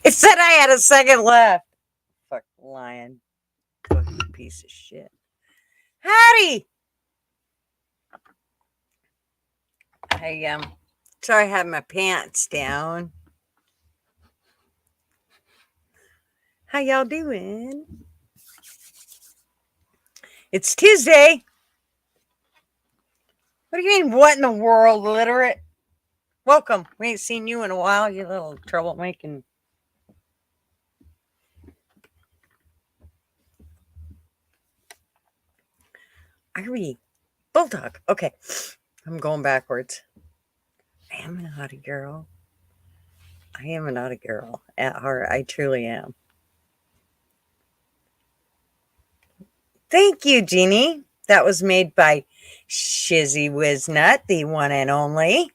It said I had a second left. Fuck lying. Fucking piece of shit. Howdy. Sorry I had my pants down. How y'all doing? It's Tuesday. What do you mean, what in the world, literate? Welcome. We ain't seen you in a while, you little troublemaking. Irby. Bulldog. Okay. I'm going backwards. I am a naughty girl. I am a naughty girl at heart. I truly am. Thank you, Jeannie. That was made by Shizzy Wiznut, the one and only.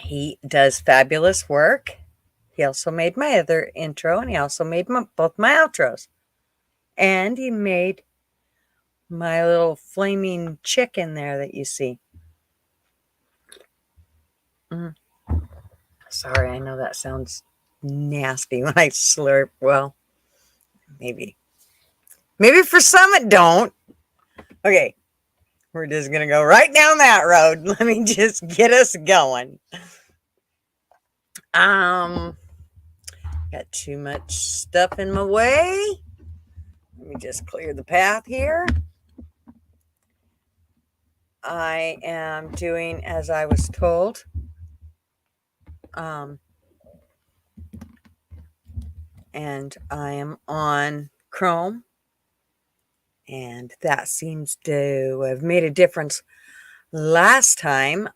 He does fabulous work. He also made my other intro, and he also made both my outros. And he made my little flaming chicken there that you see. Sorry, I know that sounds nasty when I slurp. Well, maybe for some it don't. Okay, we're just gonna go right down that road. Let me just get us going. Got too much stuff in my way. Let me just clear the path here. I am doing as I was told. And I am on Chrome. And that seems to have made a difference. Last time,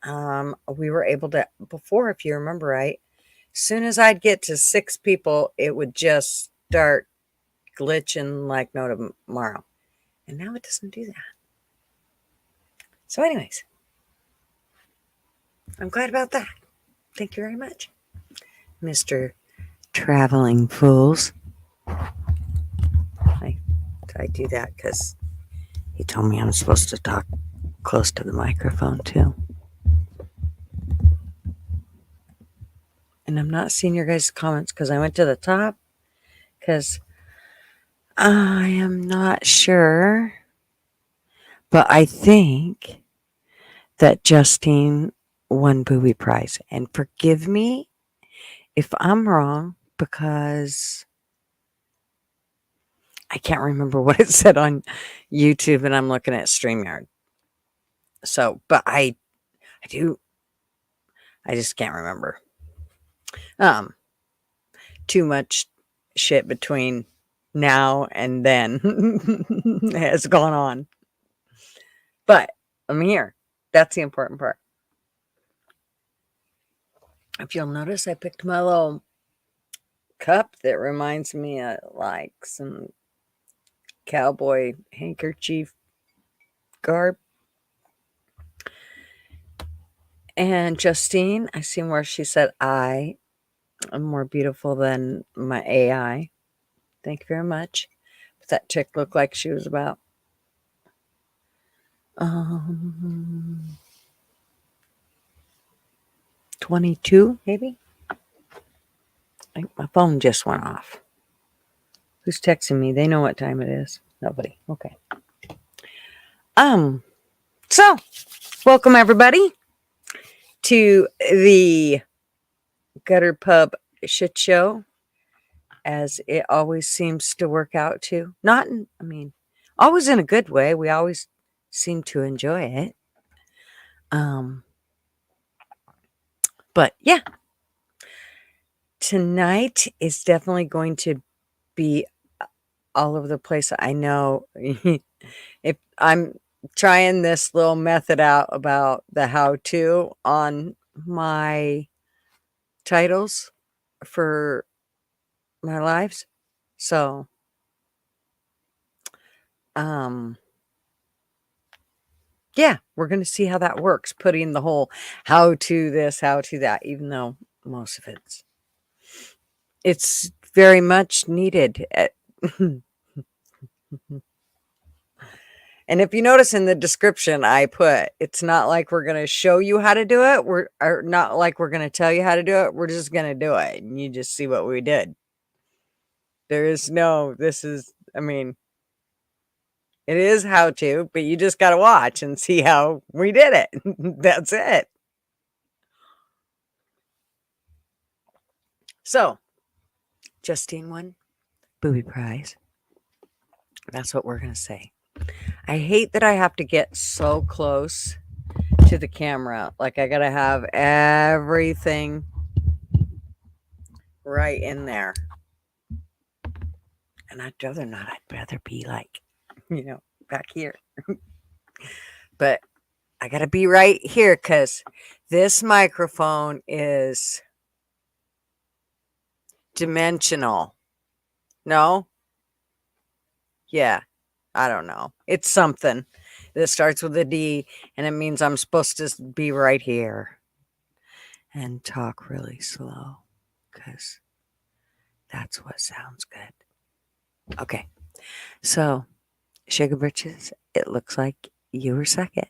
we were able to, before, if you remember right, as soon as I'd get to 6 people, it would just start glitching like no tomorrow. And now it doesn't do that. So anyways, I'm glad about that. Thank you very much, Mr. Traveling Fools. I do that because he told me I'm supposed to talk close to the microphone too. And I'm not seeing your guys' comments because I went to the top because I am not sure. But I think that Justine won Booby Prize. And forgive me if I'm wrong because I can't remember what it said on YouTube and I'm looking at StreamYard. So, but I just can't remember. Too much shit between now and then has gone on. But I'm here. That's the important part. If you'll notice, I picked my little cup that reminds me of like some cowboy handkerchief garb. And Justine, I seen where she said I am more beautiful than my AI. Thank you very much. But that chick looked like she was about 22, maybe. I think my phone just went off. Who's texting me? They know what time it is. Nobody. Okay. So welcome everybody to the Gutter Pub Shit Show, as it always seems to work out to. Always in a good way. We always seem to enjoy it. But yeah, tonight is definitely going to be all over the place. I know if I'm trying this little method out about the how-to on my titles for my lives. So, yeah, we're going to see how that works. Putting the whole how to this, how to that, even though most of it's very much needed. And if you notice in the description, I put, it's not like we're going to show you how to do it. Or not like we're going to tell you how to do it. We're just going to do it. And you just see what we did. There is no, I mean, it is how to, but you just got to watch and see how we did it. That's it. So, Justine won booby prize. That's what we're going to say. I hate that I have to get so close to the camera. Like, I got to have everything right in there. And I'd rather not. I'd rather be like, back here. But I got to be right here because this microphone is dimensional. No? Yeah. I don't know. It's something that starts with a D, and it means I'm supposed to be right here and talk really slow because that's what sounds good. Okay. So, Sugar Britches, it looks like you were second.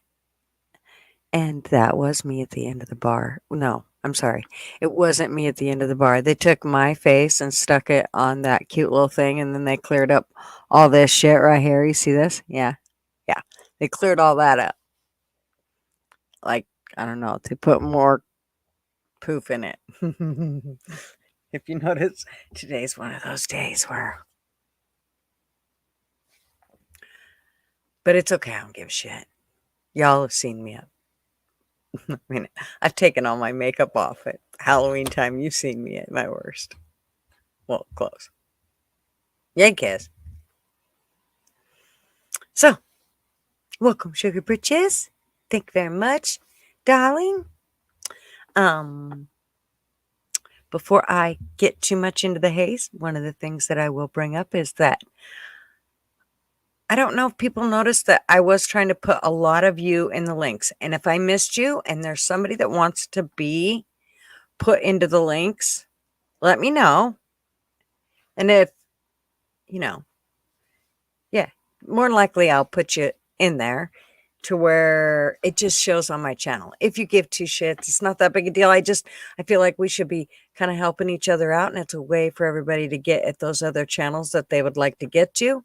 And that was me at the end of the bar. No, I'm sorry. It wasn't me at the end of the bar. They took my face and stuck it on that cute little thing, and then they cleared up all this shit right here. You see this? Yeah. Yeah. They cleared all that up. Like, I don't know. They put more poof in it. If you notice, today's one of those days where. But it's okay. I don't give a shit. Y'all have seen me up. I mean, I've taken all my makeup off at Halloween time. You've seen me at my worst. Well, close. Yank kiss. So, welcome, Sugar Britches. Thank you very much, darling. Before I get too much into the haze, one of the things that I will bring up is that I don't know if people noticed that I was trying to put a lot of you in the links. And if I missed you and there's somebody that wants to be put into the links, let me know. And if, yeah, more than likely I'll put you in there to where it just shows on my channel. If you give two shits, it's not that big a deal. I feel like we should be kind of helping each other out. And it's a way for everybody to get at those other channels that they would like to get to.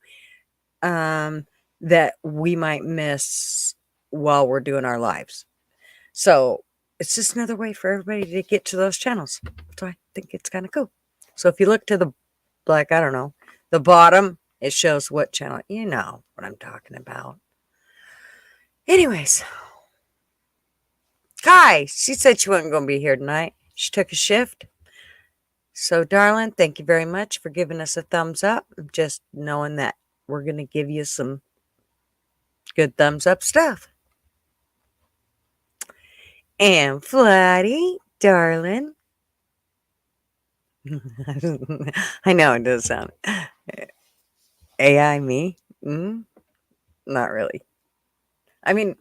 That we might miss while we're doing our lives. So it's just another way for everybody to get to those channels. So I think it's kind of cool. So if you look to the, like, I don't know, the bottom, it shows what channel, you know what I'm talking about. Anyways, Kai, she said she wasn't going to be here tonight. She took a shift. So, darling, thank you very much for giving us a thumbs up. Just knowing that we're going to give you some good thumbs up stuff. And Flatty, darling. I know it does sound AI me. Not really. I mean,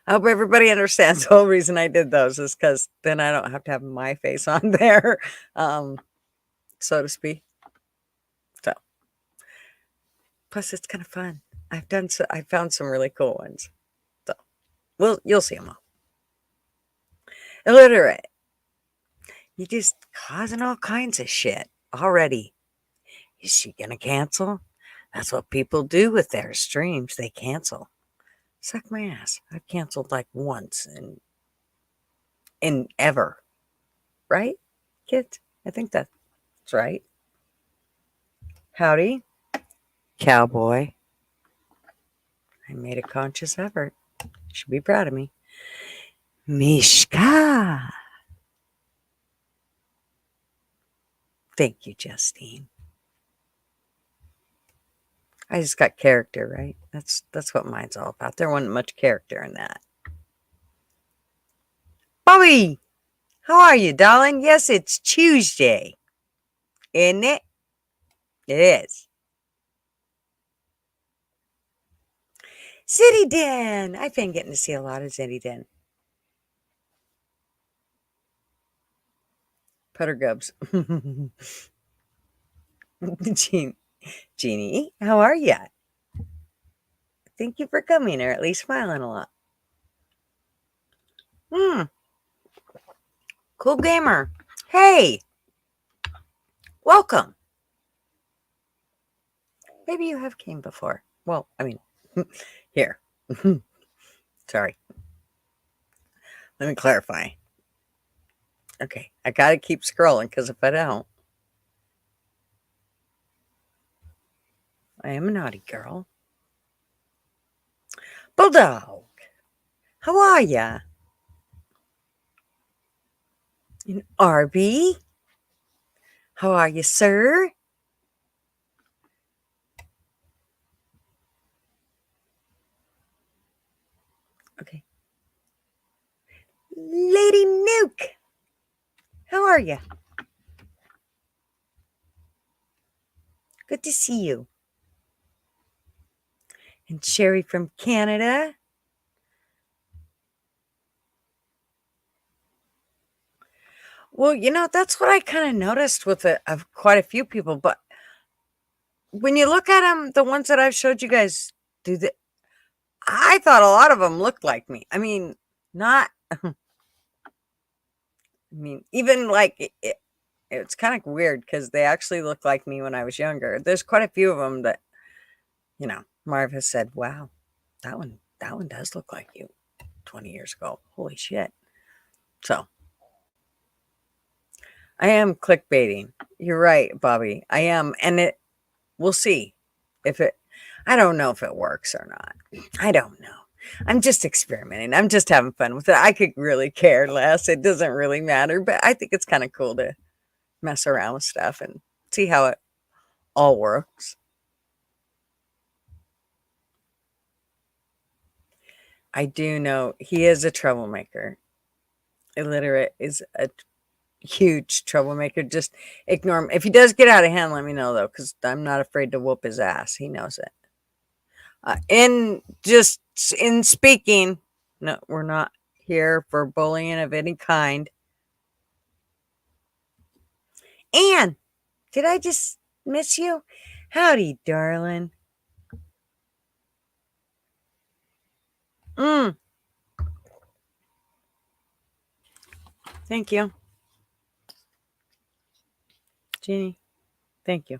I hope everybody understands the whole reason I did those is because then I don't have to have my face on there, so to speak. So, plus it's kind of fun. I found some really cool ones. So, you'll see them all. Illiterate. You just causing all kinds of shit already. Is she gonna cancel? That's what people do with their streams. They cancel. Suck my ass. I've canceled like once in ever. Right, kids? I think that's right. Howdy, cowboy. I made a conscious effort. You should be proud of me. Mishka. Thank you, Justine. I just got character, right? That's what mine's all about. There wasn't much character in that. Bobby, how are you, darling? Yes, it's Tuesday. Isn't it? It is. City Den. I've been getting to see a lot of City Den. Putter Gubs. Jeannie, how are you? Thank you for coming, or at least smiling a lot. Cool gamer. Hey, welcome. Maybe you have came before. Well, I mean, here. Sorry. Let me clarify. Okay, I gotta keep scrolling because if I don't, I am a naughty girl. Bulldog, how are ya? And Arby, how are you, sir? Okay. Lady Nuke, how are you? Good to see you. And Sherry from Canada. Well, that's what I kind of noticed with of quite a few people. But when you look at them, the ones that I've showed you guys, I thought a lot of them looked like me. I mean, not. I mean, even like it's kind of weird because they actually look like me when I was younger. There's quite a few of them that, Marv has said, "Wow, that one does look like you 20 years ago. Holy shit!" So I am clickbaiting. You're right, Bobby. I am, and we'll see if it. I don't know if it works or not. I don't know. I'm just experimenting. I'm just having fun with it. I could really care less. It doesn't really matter, but I think it's kind of cool to mess around with stuff and see how it all works. I do know he is a troublemaker. Illiterate is a huge troublemaker. Just ignore him. If he does get out of hand, let me know though, because I'm not afraid to whoop his ass. He knows it. In speaking, no, we're not here for bullying of any kind. Anne, did I just miss you? Howdy, darling. Thank you. Jeannie, thank you.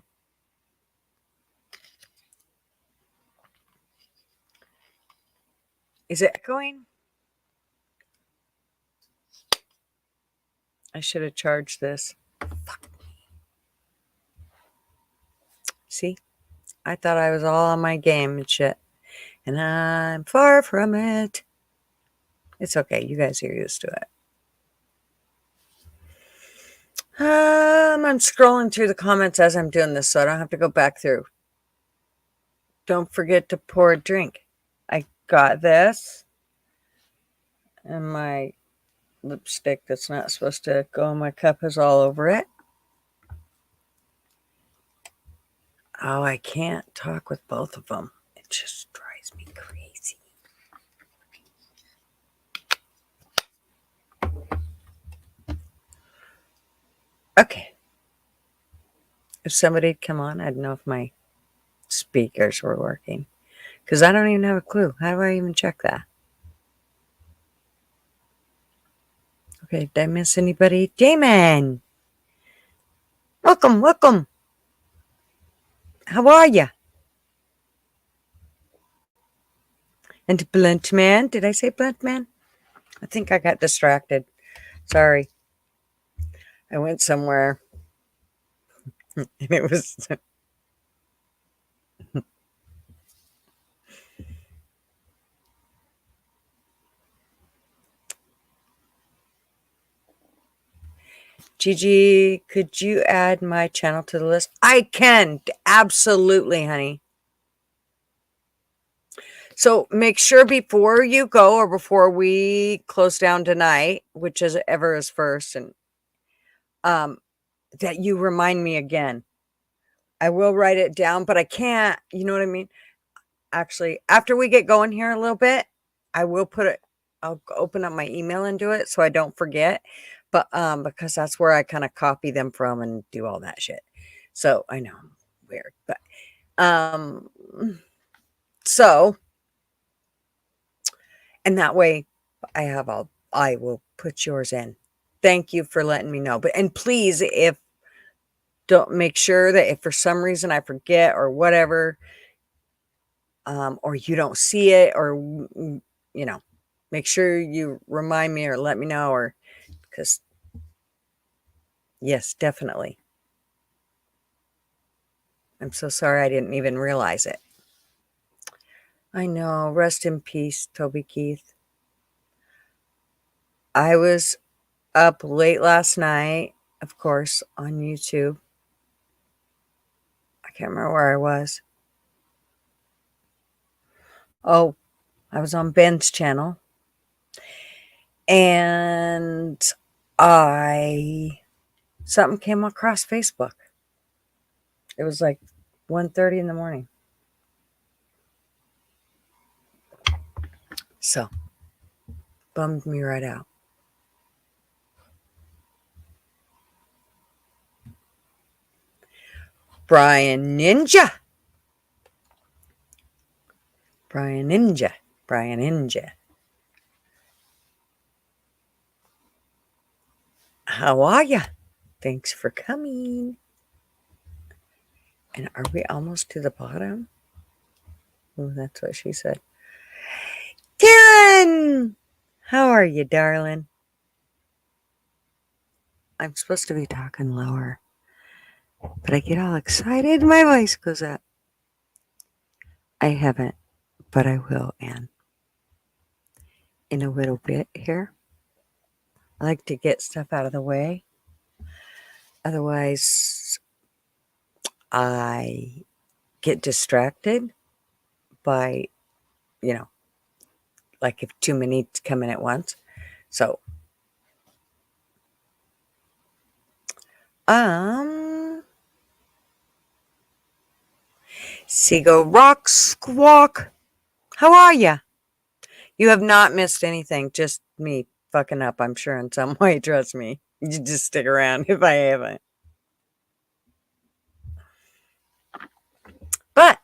Is it echoing? I should have charged this. Fuck. See? I thought I was all on my game and shit. And I'm far from it. It's okay. You guys are used to it. I'm scrolling through the comments as I'm doing this, so I don't have to go back through. Don't forget to pour a drink. I got this. And my lipstick that's not supposed to go in my cup is all over it. Oh, I can't talk with both of them. It just drives me crazy. Okay. If somebody'd come on, I'd know if my speakers were working. Because I don't even have a clue. How do I even check that? Okay, did I miss anybody? Damon! Welcome, welcome. How are ya? And Blunt Man. Did I say Blunt Man? I think I got distracted. Sorry. I went somewhere. And it was... Gigi, could you add my channel to the list? I can. Absolutely, honey. So make sure before you go or before we close down tonight, which is ever is first, and that you remind me again. I will write it down, but I can't, you know what I mean? Actually, after we get going here a little bit, I will I'll open up my email and do it so I don't forget. But because that's where I kind of copy them from and do all that shit. So I know, weird, but so And that way I will put yours in. Thank you for letting me know. And please, if don't make sure that if for some reason I forget or whatever, or you don't see it, or make sure you remind me or let me know, or because yes, definitely. I'm so sorry I didn't even realize it. I know. Rest in peace, Toby Keith. I was up late last night, of course, on YouTube. I can't remember where I was. Oh, I was on Ben's channel. And something came across Facebook. It was like 1:30 in the morning. So, bummed me right out. Brian Ninja. Brian Ninja. Brian Ninja. How are ya? Thanks for coming. And are we almost to the bottom? Oh, that's what she said. Karen! How are you, darling? I'm supposed to be talking lower, but I get all excited, my voice goes up. I haven't, but I will, Anne. In a little bit here. I like to get stuff out of the way. Otherwise, I get distracted by, like if too many come in at once. So, Seagull Rock Squawk, how are ya? You have not missed anything, just me fucking up, I'm sure, in some way, trust me. You just stick around if I haven't. But,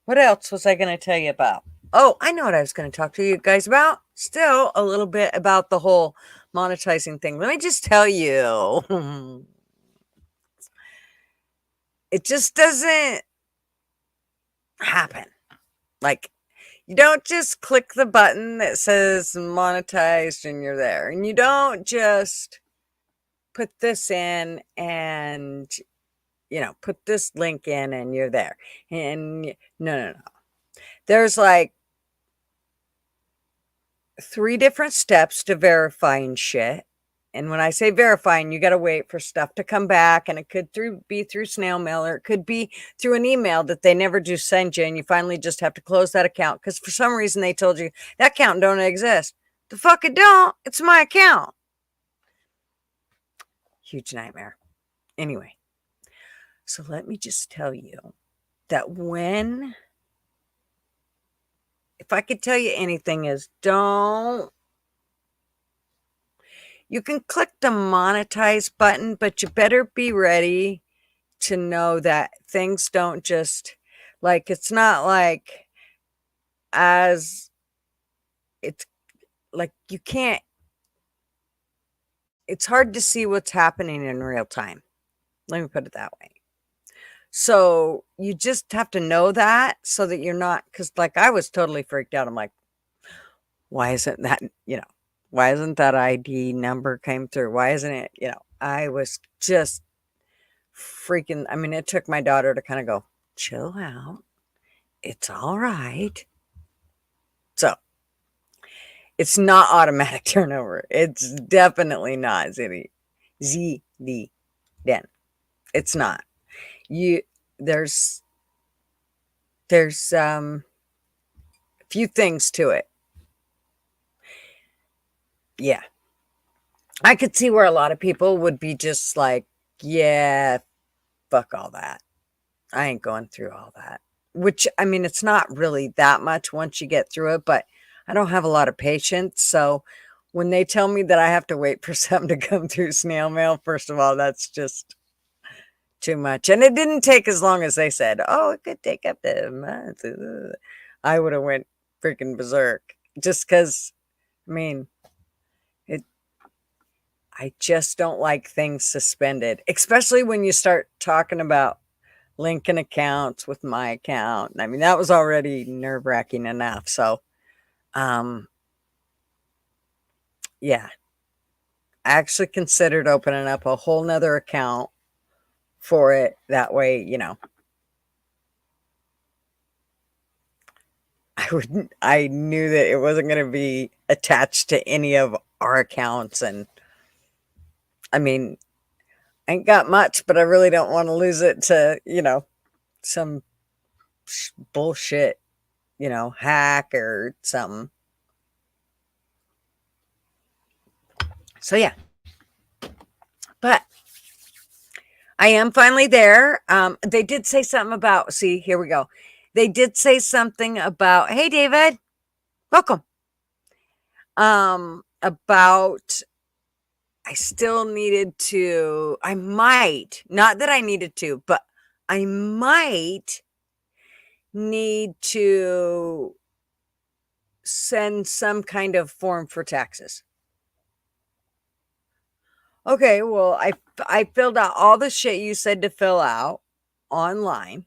what else was I going to tell you about? Oh, I know what I was going to talk to you guys about. Still a little bit about the whole monetizing thing. Let me just tell you. It just doesn't happen. Like, you don't just click the button that says monetized and you're there. And you don't just put this in and, put this link in and you're there. And no. There's like 3 different steps to verifying shit. And when I say verifying, you got to wait for stuff to come back, and it could be through snail mail, or it could be through an email that they never do send you, and you finally just have to close that account because for some reason they told you that account don't exist. The fuck it don't. It's my account. Huge nightmare. Anyway, so let me just tell you that if I could tell you anything is you can click the monetize button, but you better be ready to know that things don't just, like, it's not like it's like it's hard to see what's happening in real time. Let me put it that way. So you just have to know that so that you're not, because like I was totally freaked out. I'm like, why isn't that, why isn't that ID number came through? Why isn't it, I was just freaking, I mean, it took my daughter to kind of go, chill out. It's all right. So it's not automatic turnover. It's definitely not ZD den. It's not. There's a few things to it. Yeah. I could see where a lot of people would be just like, yeah, fuck all that. I ain't going through all that. Which, I mean, it's not really that much once you get through it, but I don't have a lot of patience. So when they tell me that I have to wait for something to come through snail mail, first of all, that's just too much. And it didn't take as long as they said. Oh, it could take up to a month. I would have went freaking berserk. Just because, I mean, it. I just don't like things suspended, especially when you start talking about linking accounts with my account. I mean, that was already nerve-wracking enough. So, um, yeah, I actually considered opening up a whole nother account for it. That way, I knew that it wasn't going to be attached to any of our accounts. And I mean, I ain't got much, but I really don't want to lose it to, some bullshit, hack or something. So yeah, but I am finally there. They did say something about, see, here we go. They did say something about, hey, David, welcome. About, I still needed to, I might, not that I needed to, but I might need to send some kind of form for taxes. Okay, well, I filled out all the shit you said to fill out online.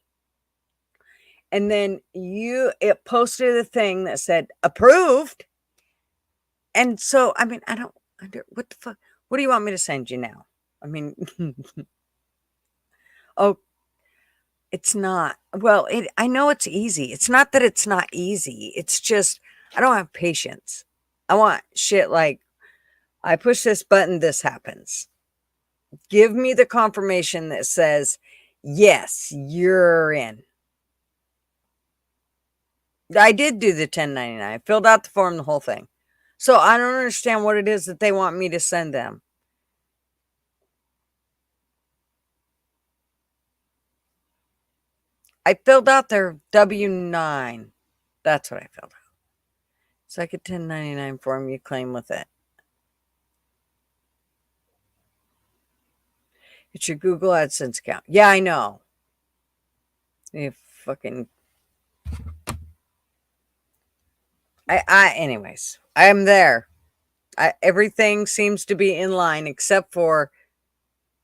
And then it posted a thing that said approved. And so, I mean, I don't, what the fuck? What do you want me to send you now? I mean, oh, it's not. Well, I know it's easy. It's not that it's not easy. It's just, I don't have patience. I want shit like, I push this button, this happens. Give me the confirmation that says, yes, you're in. I did do the 1099. Filled out the form, the whole thing. So I don't understand what it is that they want me to send them. I filled out their W-9. That's what I filled out. It's like a 1099 form you claim with it. It's your Google AdSense account. Yeah, I know. You fucking... anyways, I am there. Everything seems to be in line except for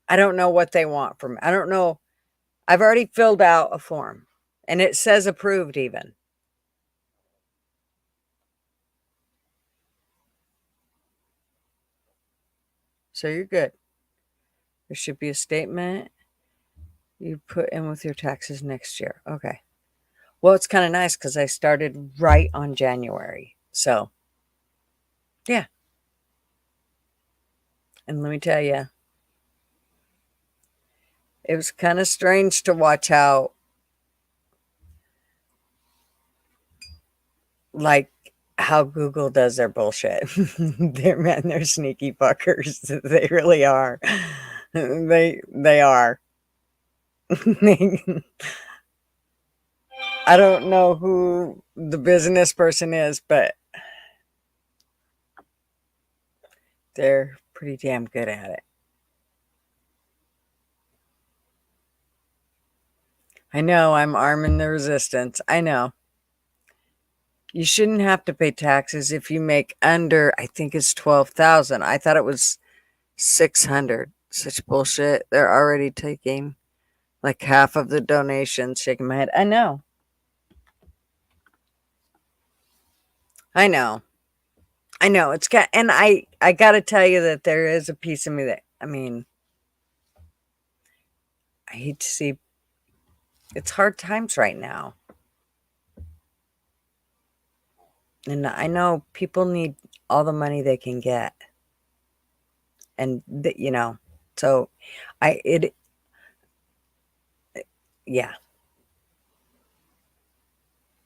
I don't know what they want from me. I don't know. I've already filled out a form and it says approved even. So you're good. There should be a statement you put in with your taxes next year. Okay. Well, it's kind of nice because I started right on January. So, yeah. And let me tell you, it was kind of strange to watch how, like, how Google does their bullshit. They're sneaky fuckers. They really are. They are. I don't know who the business person is, but they're pretty damn good at it. I know I'm arming the resistance. I know. You shouldn't have to pay taxes if you make under, I think it's 12,000. I thought it was 600. Such bullshit. They're already taking like half of the donations. Shaking my head. I know. I know. I know. It's got, and I got to tell you that there is a piece of me that, I mean, I hate to see, it's hard times right now. And I know people need all the money they can get. And, so yeah.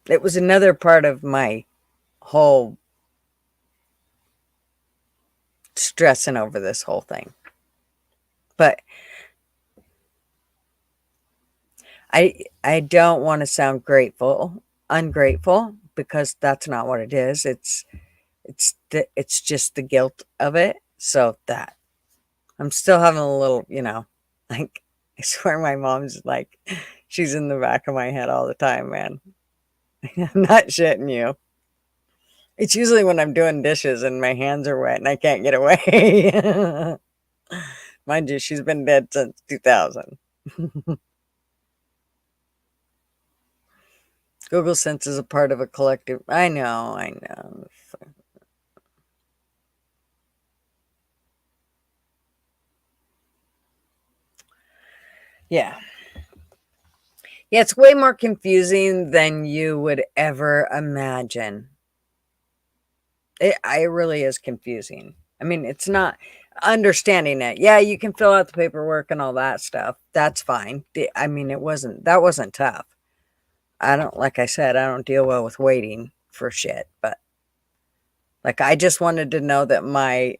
It was another part of my whole stressing over this whole thing. But I don't want to sound ungrateful, because that's not what it is. It's just the guilt of it. So that I'm still having a little, like, I swear my mom's like, she's in the back of my head all the time, man. I'm not shitting you. It's usually when I'm doing dishes and my hands are wet and I can't get away. Mind you, she's been dead since 2000. Google Sense is a part of a collective. I know, I know. Yeah. Yeah, it's way more confusing than you would ever imagine. It really is confusing. I mean, it's not understanding it. Yeah, you can fill out the paperwork and all that stuff. That's fine. I mean, that wasn't tough. Like I said, I don't deal well with waiting for shit, but like I just wanted to know that my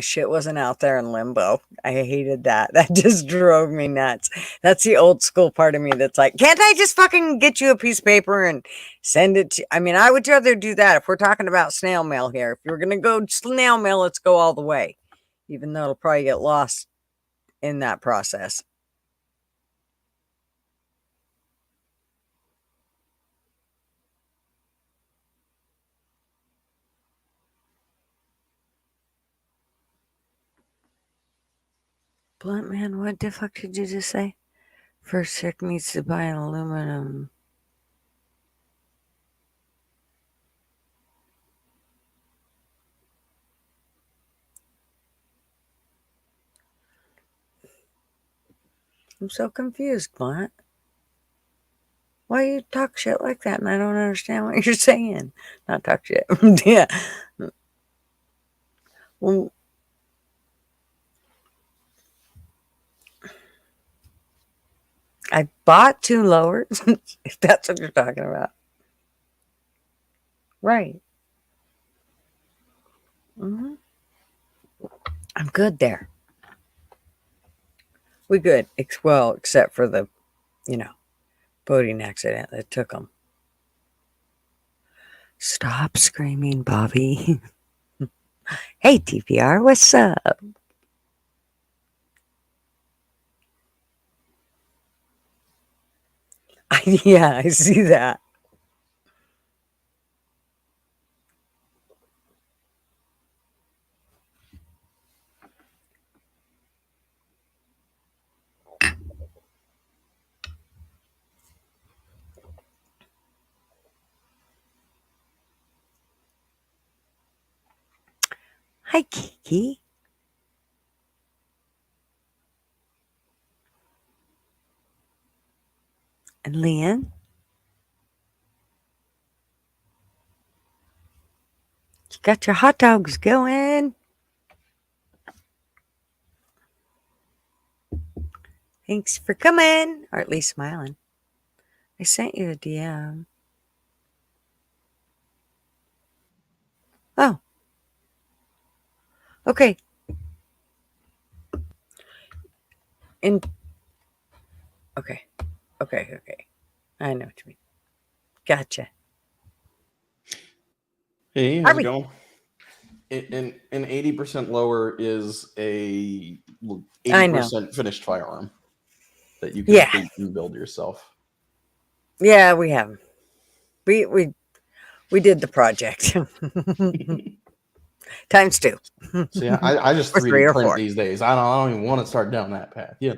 shit wasn't out there in limbo. I hated that. That just drove me nuts. That's the old school part of me that's like, can't I just fucking get you a piece of paper and send it to? I mean, I would rather do that if we're talking about snail mail here. If you're going to go snail mail, let's go all the way, even though it'll probably get lost in that process. Blunt man, what the fuck did you just say? First chick needs to buy an aluminum. I'm so confused, Blunt. Why you talk shit like that and I don't understand what you're saying? Not talk shit. Yeah. Well, I bought 2 lowers, if that's what you're talking about. Right. Hmm. I'm good there. We good. Well, except for the, boating accident that took them. Stop screaming, Bobby. Hey, TPR, what's up? Yeah, I see that. Hi, Kiki. And Leanne. You got your hot dogs going. Thanks for coming, or at least smiling. I sent you a DM. Oh, okay. In Okay, okay. I know what you mean. Gotcha. Hey, how's it going? An 80% lower is a 80% finished firearm that you can paint and build yourself. Yeah, we have. We did the project. Times 2. So yeah, I just or 3 3D or print 4. these days. I don't even want to start down that path. Yeah.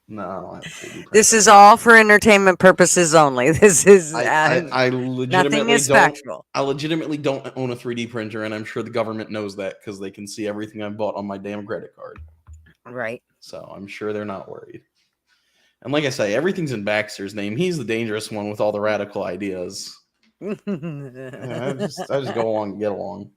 No, I don't have a 3D printer. This is all for entertainment purposes only. This is I legitimately nothing is don't. factual. I legitimately don't own a 3D printer, and I'm sure the government knows that because they can see everything I bought on my damn credit card. Right. So I'm sure they're not worried. And like I say, everything's in Baxter's name. He's the dangerous one with all the radical ideas. I just go along and get along.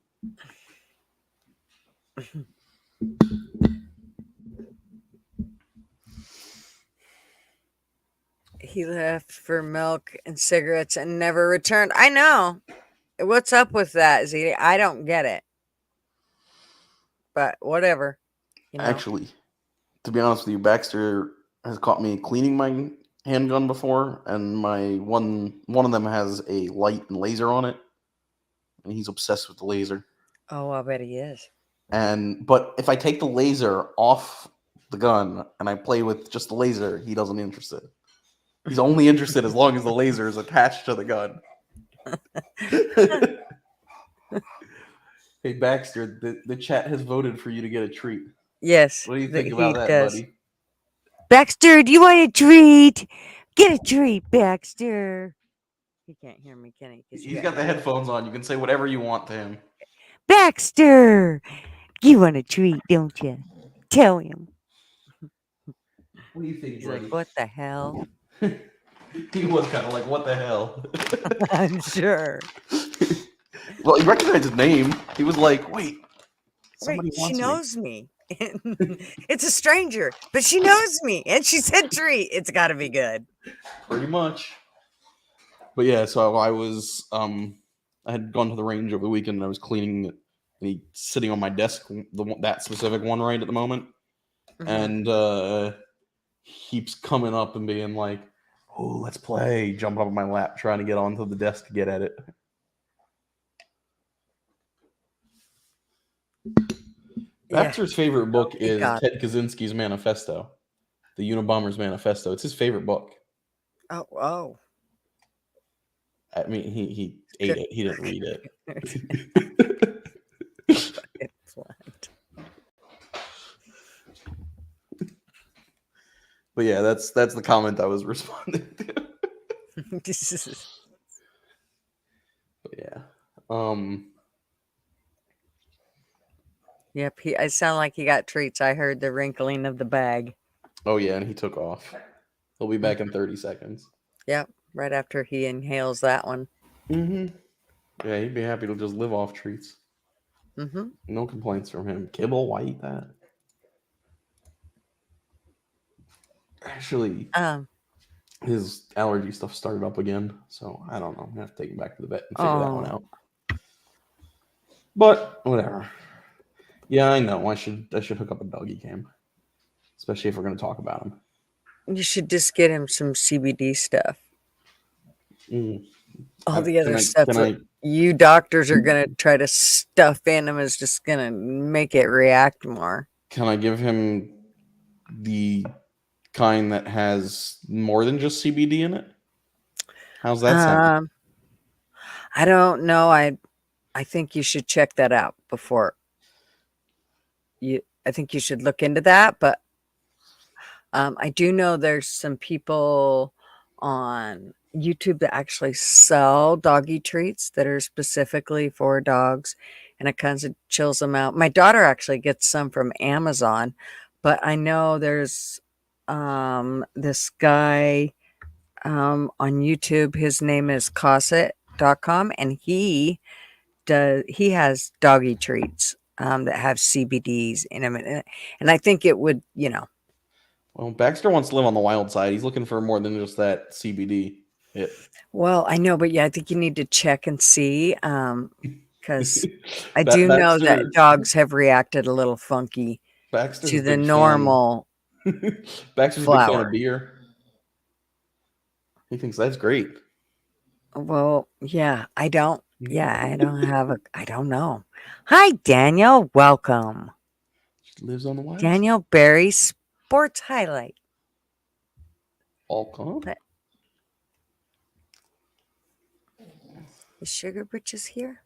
He left for milk and cigarettes and never returned. I know. What's up with that, Z? I don't get it. But whatever. Actually, to be honest with you, Baxter has caught me cleaning my handgun before, and my one of them has a light and laser on it, and he's obsessed with the laser. Oh, I bet he is. But if I take the laser off the gun and I play with just the laser, he doesn't interested. He's only interested as long as the laser is attached to the gun. Hey, Baxter, the chat has voted for you to get a treat. Yes. What do you think about that, buddy? Baxter, do you want a treat? Get a treat, Baxter. He can't hear me, can he? He's got the headphones on. You can say whatever you want to him. Baxter, you want a treat, don't you? Tell him. What do you think, He's buddy? like, what the hell? He was kind of like, what the hell? I'm sure. Well, he recognized his name. He was like, wait, somebody wants she knows me. It's a stranger, but she knows me. And she said treat. It's got to be good. Pretty much. But yeah, so I was, I had gone to the range over the weekend and I was cleaning it. And he's sitting on my desk, that specific one right at the moment. Mm-hmm. And keeps coming up and being like, oh, let's play. Jumping up on my lap, trying to get onto the desk to get at it. Baxter's favorite book is Ted Kaczynski's Manifesto, the Unabomber's Manifesto. It's his favorite book. Oh. I mean, he ate it. He didn't read it. But yeah, that's the comment I was responding to. But yeah. Yep, I sound like he got treats. I heard the wrinkling of the bag. Oh yeah, and he took off. He'll be back in 30 seconds. Yep, right after he inhales that one. Mm-hmm. Yeah, he'd be happy to just live off treats. Mm-hmm. No complaints from him. Kibble, why eat that? Actually, his allergy stuff started up again, so I don't know. I'm gonna have to take him back to the vet and figure that one out. But whatever. Yeah, I know. I should hook up a doggy cam, especially if we're gonna talk about him. You should just get him some CBD stuff. All the other stuff that you doctors are gonna try to stuff in him is just gonna make it react more. Can I give him the kind that has more than just CBD in it? How's that sound? I don't know. I think you should check that out before I think you should look into that, but I do know there's some people on YouTube that actually sell doggy treats that are specifically for dogs, and it kind of chills them out. My daughter actually gets some from Amazon, but I know there's this guy on YouTube. His name is Cosset.com, and he has doggy treats that have CBDs in them, and I think it would, Well, Baxter wants to live on the wild side. He's looking for more than just that CBD hit. Well, I know, but yeah, I think you need to check and see, because I do know that dogs have reacted a little funky to the normal Baxter's a big fan of beer. He thinks that's great. Well, yeah, I don't know. Hi, Daniel. Welcome. She lives on the wild Daniel Berry Sports Highlight. All calm. Is Sugar Britches here?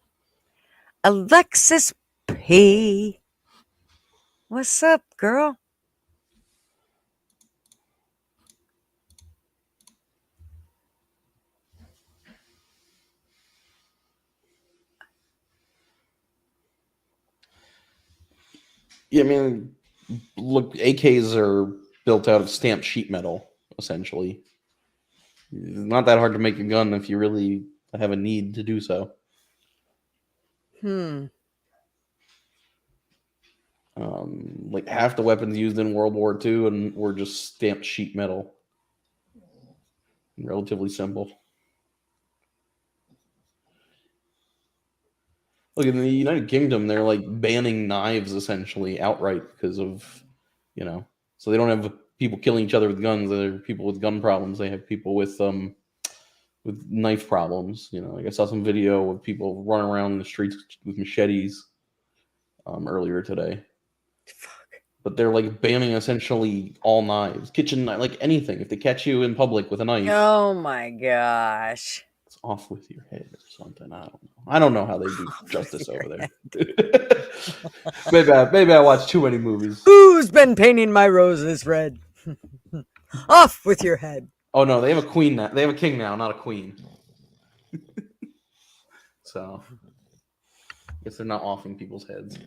Alexis P. What's up, girl? Yeah, I mean, look, AKs are built out of stamped sheet metal, essentially. It's not that hard to make a gun if you really have a need to do so. Like half the weapons used in World War II and were just stamped sheet metal. Relatively simple. Look, in the United Kingdom, they're like banning knives essentially outright because of, so they don't have people killing each other with guns. They're people with gun problems. They have people with knife problems. Like I saw some video of people running around in the streets with machetes earlier today. Fuck. but they're like banning essentially all knives, kitchen like anything. If they catch you in public with a knife, Oh my gosh. it's off with your head or something. I don't know. I don't know how they do Off with justice your over head. there. maybe I watch too many movies. Who's been painting my roses red? Off with your head. Oh no, they have a queen now. They have a king now, not a queen. So I guess they're not offing people's heads.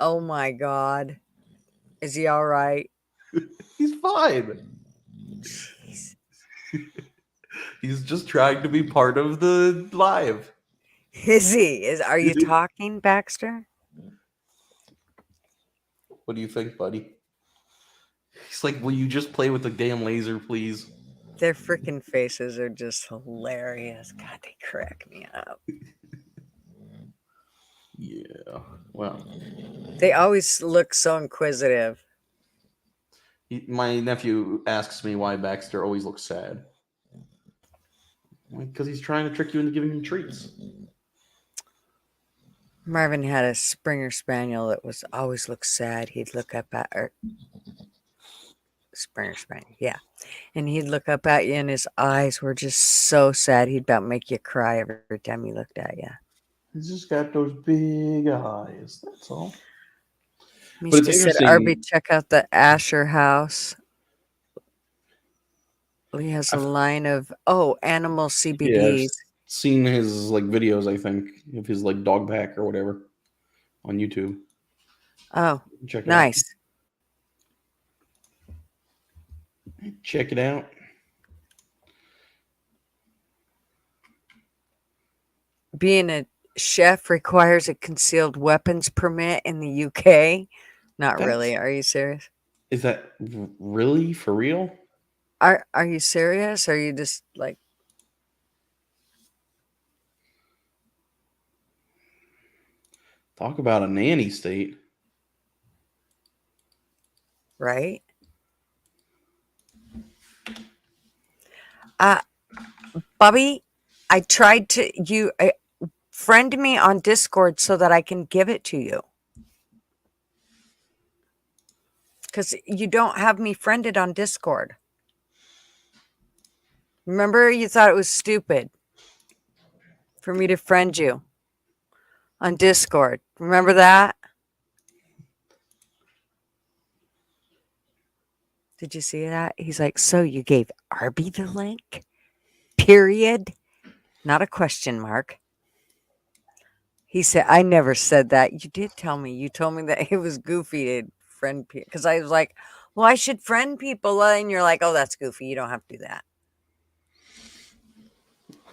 Oh my god. Is he all right? He's fine. Jeez. He's just trying to be part of the live. Is he? Are you talking, Baxter? What do you think, buddy? He's like, will you just play with the damn laser, please? Their freaking faces are just hilarious. God, they crack me up. Yeah. Well, They always look so inquisitive. my nephew asks me why Baxter always looks sad. Because he's trying to trick you into giving him treats. Marvin had a Springer Spaniel that was always looked sad. He'd look up at her. Springer Spaniel, yeah. And he'd look up at you, and his eyes were just so sad. He'd about make you cry every time he looked at you. He's just got those big eyes. That's all. But it's Mishka said, interesting. Arby, check out the Asher house. He has a line of, animal Yeah, I've CBDs. seen his like videos, I think, of his like dog pack or whatever on YouTube. Oh, Check it nice. out. Check it out. Being a chef requires a concealed weapons permit in the UK. Not really. Are you serious? Is that really for real? Are you serious? Are you just like, Talk about a nanny state. right? Bobby, I tried to friend me on Discord so that I can give it to you. Because you don't have me friended on Discord. Remember, you thought it was stupid for me to friend you on Discord. Remember that? Did you see that? He's like, so you gave Arby the link? Period. Not a question mark. He said, I never said that. You did tell me. You told me that it was goofy to friend people. Because I was like, well, I should friend people. And you're like, oh, that's goofy. You don't have to do that.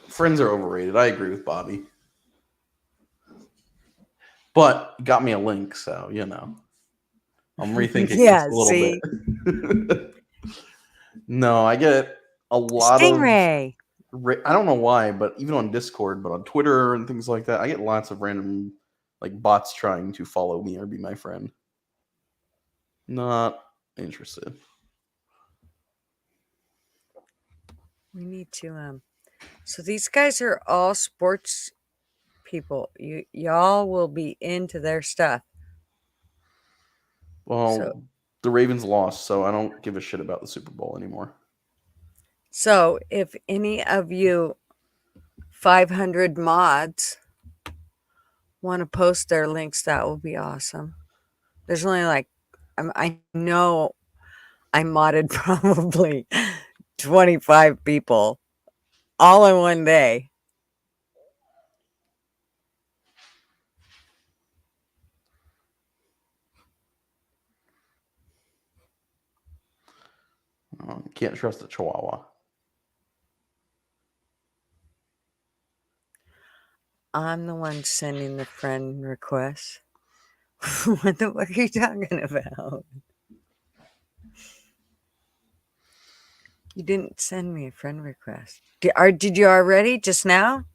Friends are overrated. I agree with Bobby. But you got me a link, so you know. I'm rethinking this a little bit. No, I get a lot Stingray. I don't know why, but even on Discord, but on Twitter and things like that, I get lots of random like bots trying to follow me or be my friend. Not interested. We need to so these guys are all sports people. Y'all will be into their stuff. Well, the Ravens lost, so I don't give a shit about the Super Bowl anymore. So if any of you 500 mods want to post their links, that will be awesome. There's only like, I know I modded probably 25 people all in one day. Can't trust the Chihuahua. I'm the one sending the friend request. What the fuck are you talking about? You didn't send me a friend request. Did you already just now?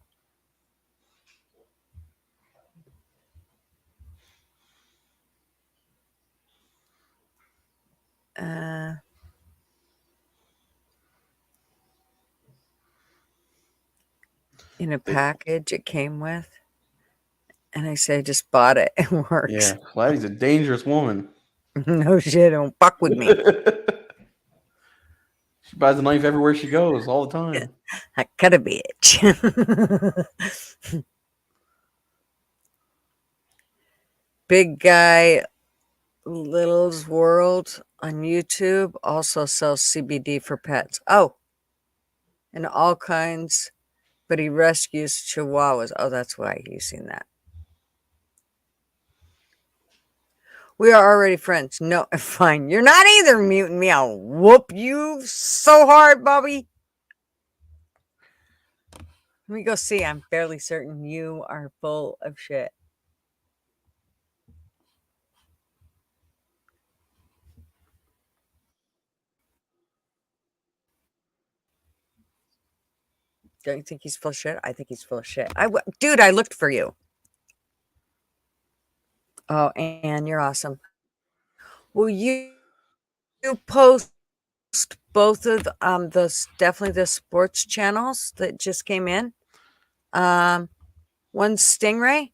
In a package it came with. And I say, I just bought it. It works. Yeah, Laddie's a dangerous woman. No shit, don't fuck with me. She buys a knife everywhere she goes, all the time. I cut a bitch. Big Guy Little's World on YouTube also sells CBD for pets. Oh, and all kinds, but he rescues chihuahuas. Oh, that's why you've seen that. We are already friends. No, fine. You're not either, mutant me. I'll whoop you so hard, Bobby. Let me go see. I'm fairly certain you are full of shit. Don't you think he's full of shit? I think he's full of shit. Dude, I looked for you. Oh, and you're awesome. Will you post both of those, definitely the sports channels that just came in? One Stingray,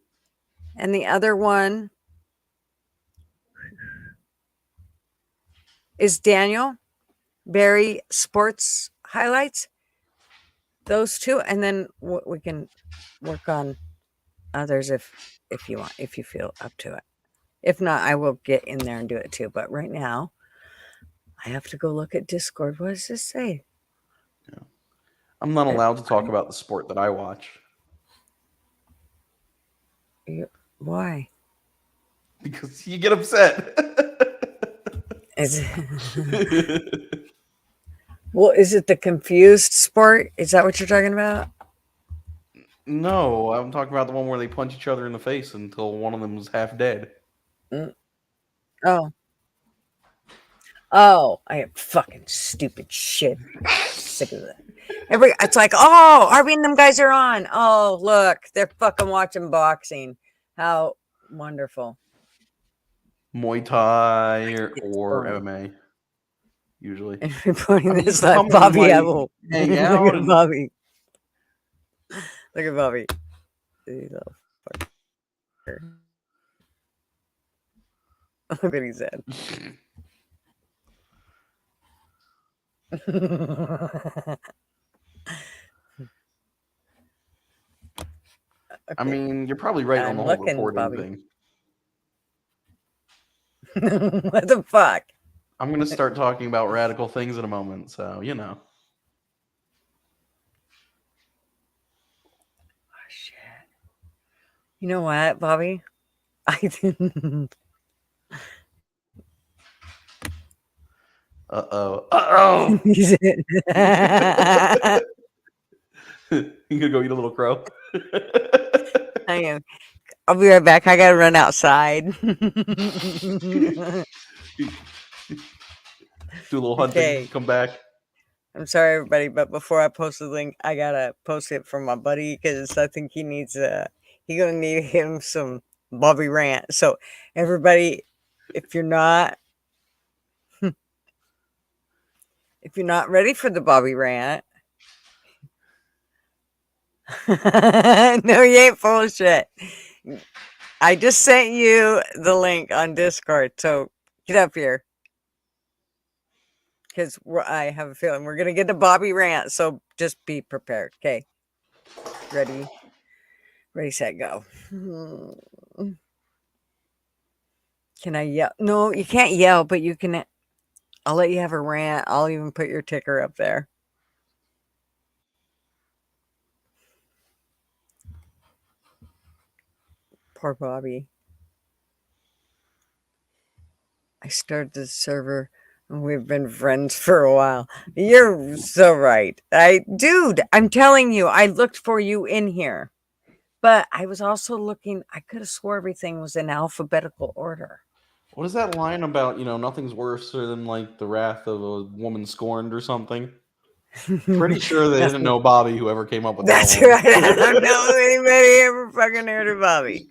and the other one is Daniel Barry Sports Highlights. Those two, and then we can work on others if you want, if you feel up to it. If not, I will get in there and do it too. But right now, I have to go look at Discord. What does this say? Yeah. I'm not allowed to talk about the sport that I watch. Why? Because you get upset. Is it? Well, is it the confused sport? Is that what you're talking about? No, I'm talking about the one where they punch each other in the face until one of them is half dead. Oh. Oh, I am fucking stupid shit. Sick of that. It's like, oh, Arby and them guys are on. Oh, look, they're fucking watching boxing. How wonderful. Muay Thai or MMA, usually. And reporting I mean, this you live, come Bobby. and, I like, will hang look out. at Bobby. Look at Bobby. Look what he said. I mean, you're probably right on the whole reporting Bobby. thing. What the fuck? I'm going to start talking about radical things in a moment, so, you know. Oh, shit. You know what, Bobby? I didn't. Uh-oh. Uh-oh! You gonna go eat a little crow? I am. I'll be right back. I gotta run outside. Do a little hunting. Okay. Come back. I'm sorry, everybody, but before I post the link, I gotta post it for my buddy because I think he needs he gonna need him some Bobby rant. So everybody, if you're not ready for the Bobby rant, no, you ain't full of shit. I just sent you the link on Discord, so get up here. Because I have a feeling we're going to get the Bobby rant, so just be prepared. Okay. Ready, set, go. Can I yell? No, you can't yell, but you can. I'll let you have a rant. I'll even put your ticker up there. Poor Bobby. I started the server and we've been friends for a while. You're so right. Dude, I'm telling you, I looked for you in here. But I was also looking, I could have swore everything was in alphabetical order. What is that line about, nothing's worse than, like, the wrath of a woman scorned or something? Pretty sure they didn't know Bobby, whoever came up with that That's one. right. I don't know anybody ever fucking heard of Bobby.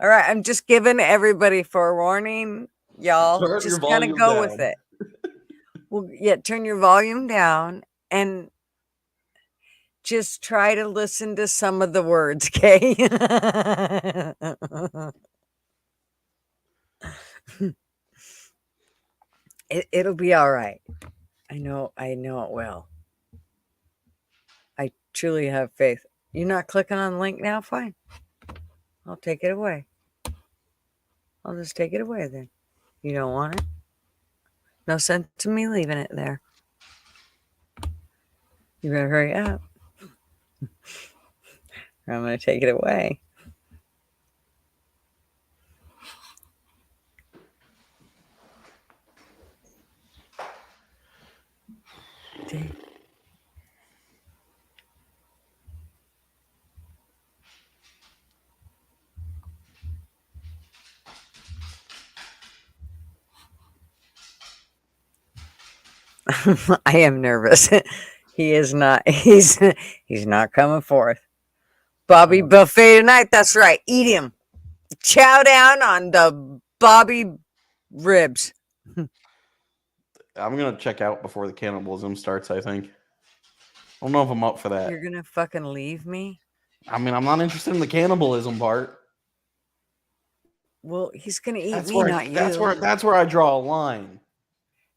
All right, I'm just giving everybody forewarning, y'all. Turn your Just kind of volume go down. with it. Well, yeah, turn your volume down and just try to listen to some of the words, okay? It'll be all right. I know it will. I truly have faith. You're not clicking on the link now? Fine. I'll take it away. I'll just take it away then. You don't want it? No sense in me leaving it there. You better hurry up. I'm going to take it away. I am nervous. He is not. He's not coming forth. Bobby buffet tonight. That's right. Eat him. Chow down on the Bobby ribs. I'm gonna check out before the cannibalism starts. I think. I don't know if I'm up for that. You're gonna fucking leave me? I mean, I'm not interested in the cannibalism part. Well, he's gonna eat That's me, where not you. that's where I draw a line.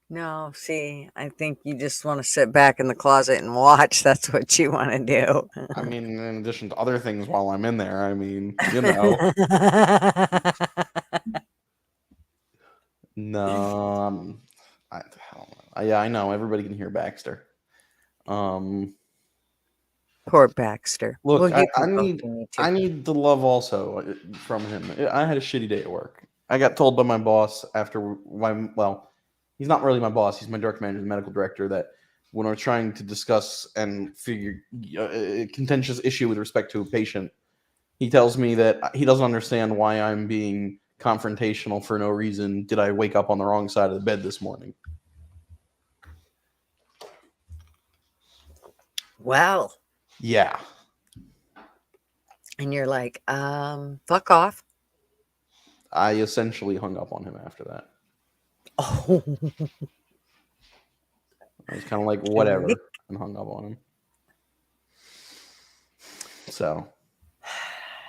No, see, I think you just want to sit back in the closet and watch. That's what you want to do. I mean, in addition to other things while I'm in there, I mean, you know. No, I don't know. Yeah, I know. Everybody can hear Baxter. Poor Baxter. Look, Well, I need the love also from him. I had a shitty day at work. I got told by my boss after he's not really my boss. He's my direct manager, the medical director, that when we're trying to discuss and figure a contentious issue with respect to a patient, he tells me that he doesn't understand why I'm being confrontational for no reason. Did I wake up on the wrong side of the bed this morning? Wow. Yeah. And you're like, fuck off. I essentially hung up on him after that. Oh. I was kind of like, whatever, and hung up on him. So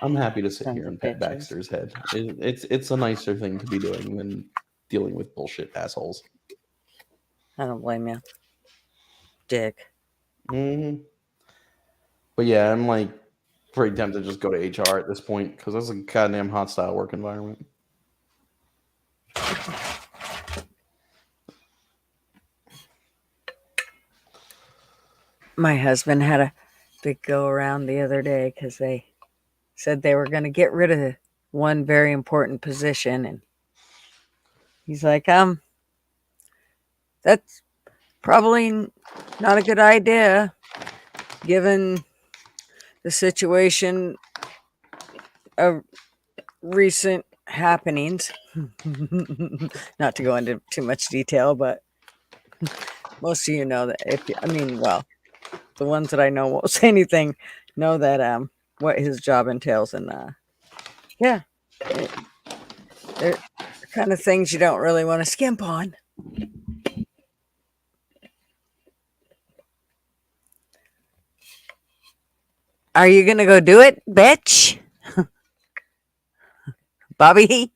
I'm happy to sit here and pet Baxter's head. It's a nicer thing to be doing than dealing with bullshit assholes. I don't blame you. Dick. Mm-hmm. But yeah, I'm like pretty tempted to just go to HR at this point because that's a goddamn hostile work environment. My husband had a big go around the other day because they said they were going to get rid of one very important position, and he's like, that's probably not a good idea given the situation of recent happenings. Not to go into too much detail, but most of you know that the ones that I know won't say anything know that what his job entails, and yeah, they're kind of things you don't really want to skimp on. Are you gonna go do it, bitch? Bobby?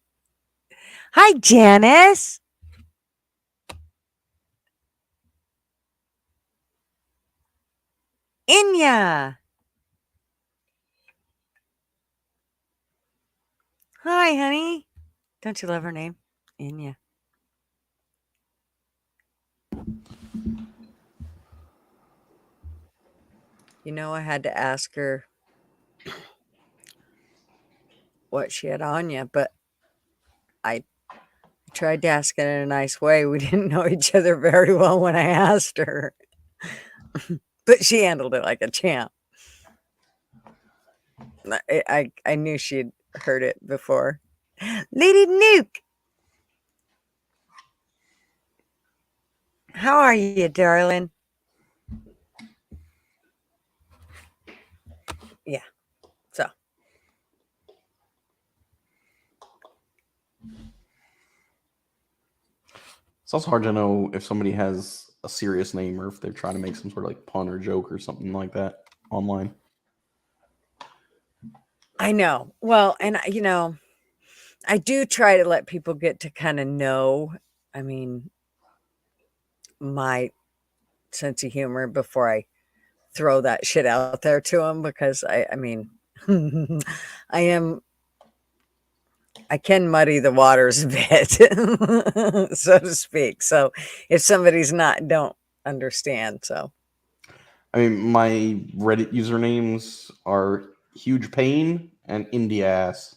Hi, Janice. Inya. Hi, honey. Don't you love her name? Inya. You know, I had to ask her what she had on you, but I tried to ask it in a nice way. We didn't know each other very well when I asked her, but she handled it like a champ. I knew she'd heard it before. Lady Nuke! How are you, darling? Yeah, so. It's also hard to know if somebody has a serious name or if they're trying to make some sort of like pun or joke or something like that. online. I know. Well, and I do try to let people get to kind of know, I mean, my sense of humor before I throw that shit out there to them, because I mean, I am, I can muddy the waters a bit, so to speak. So if somebody's don't understand, so I mean, my Reddit usernames are Huge Pain and Indie Ass.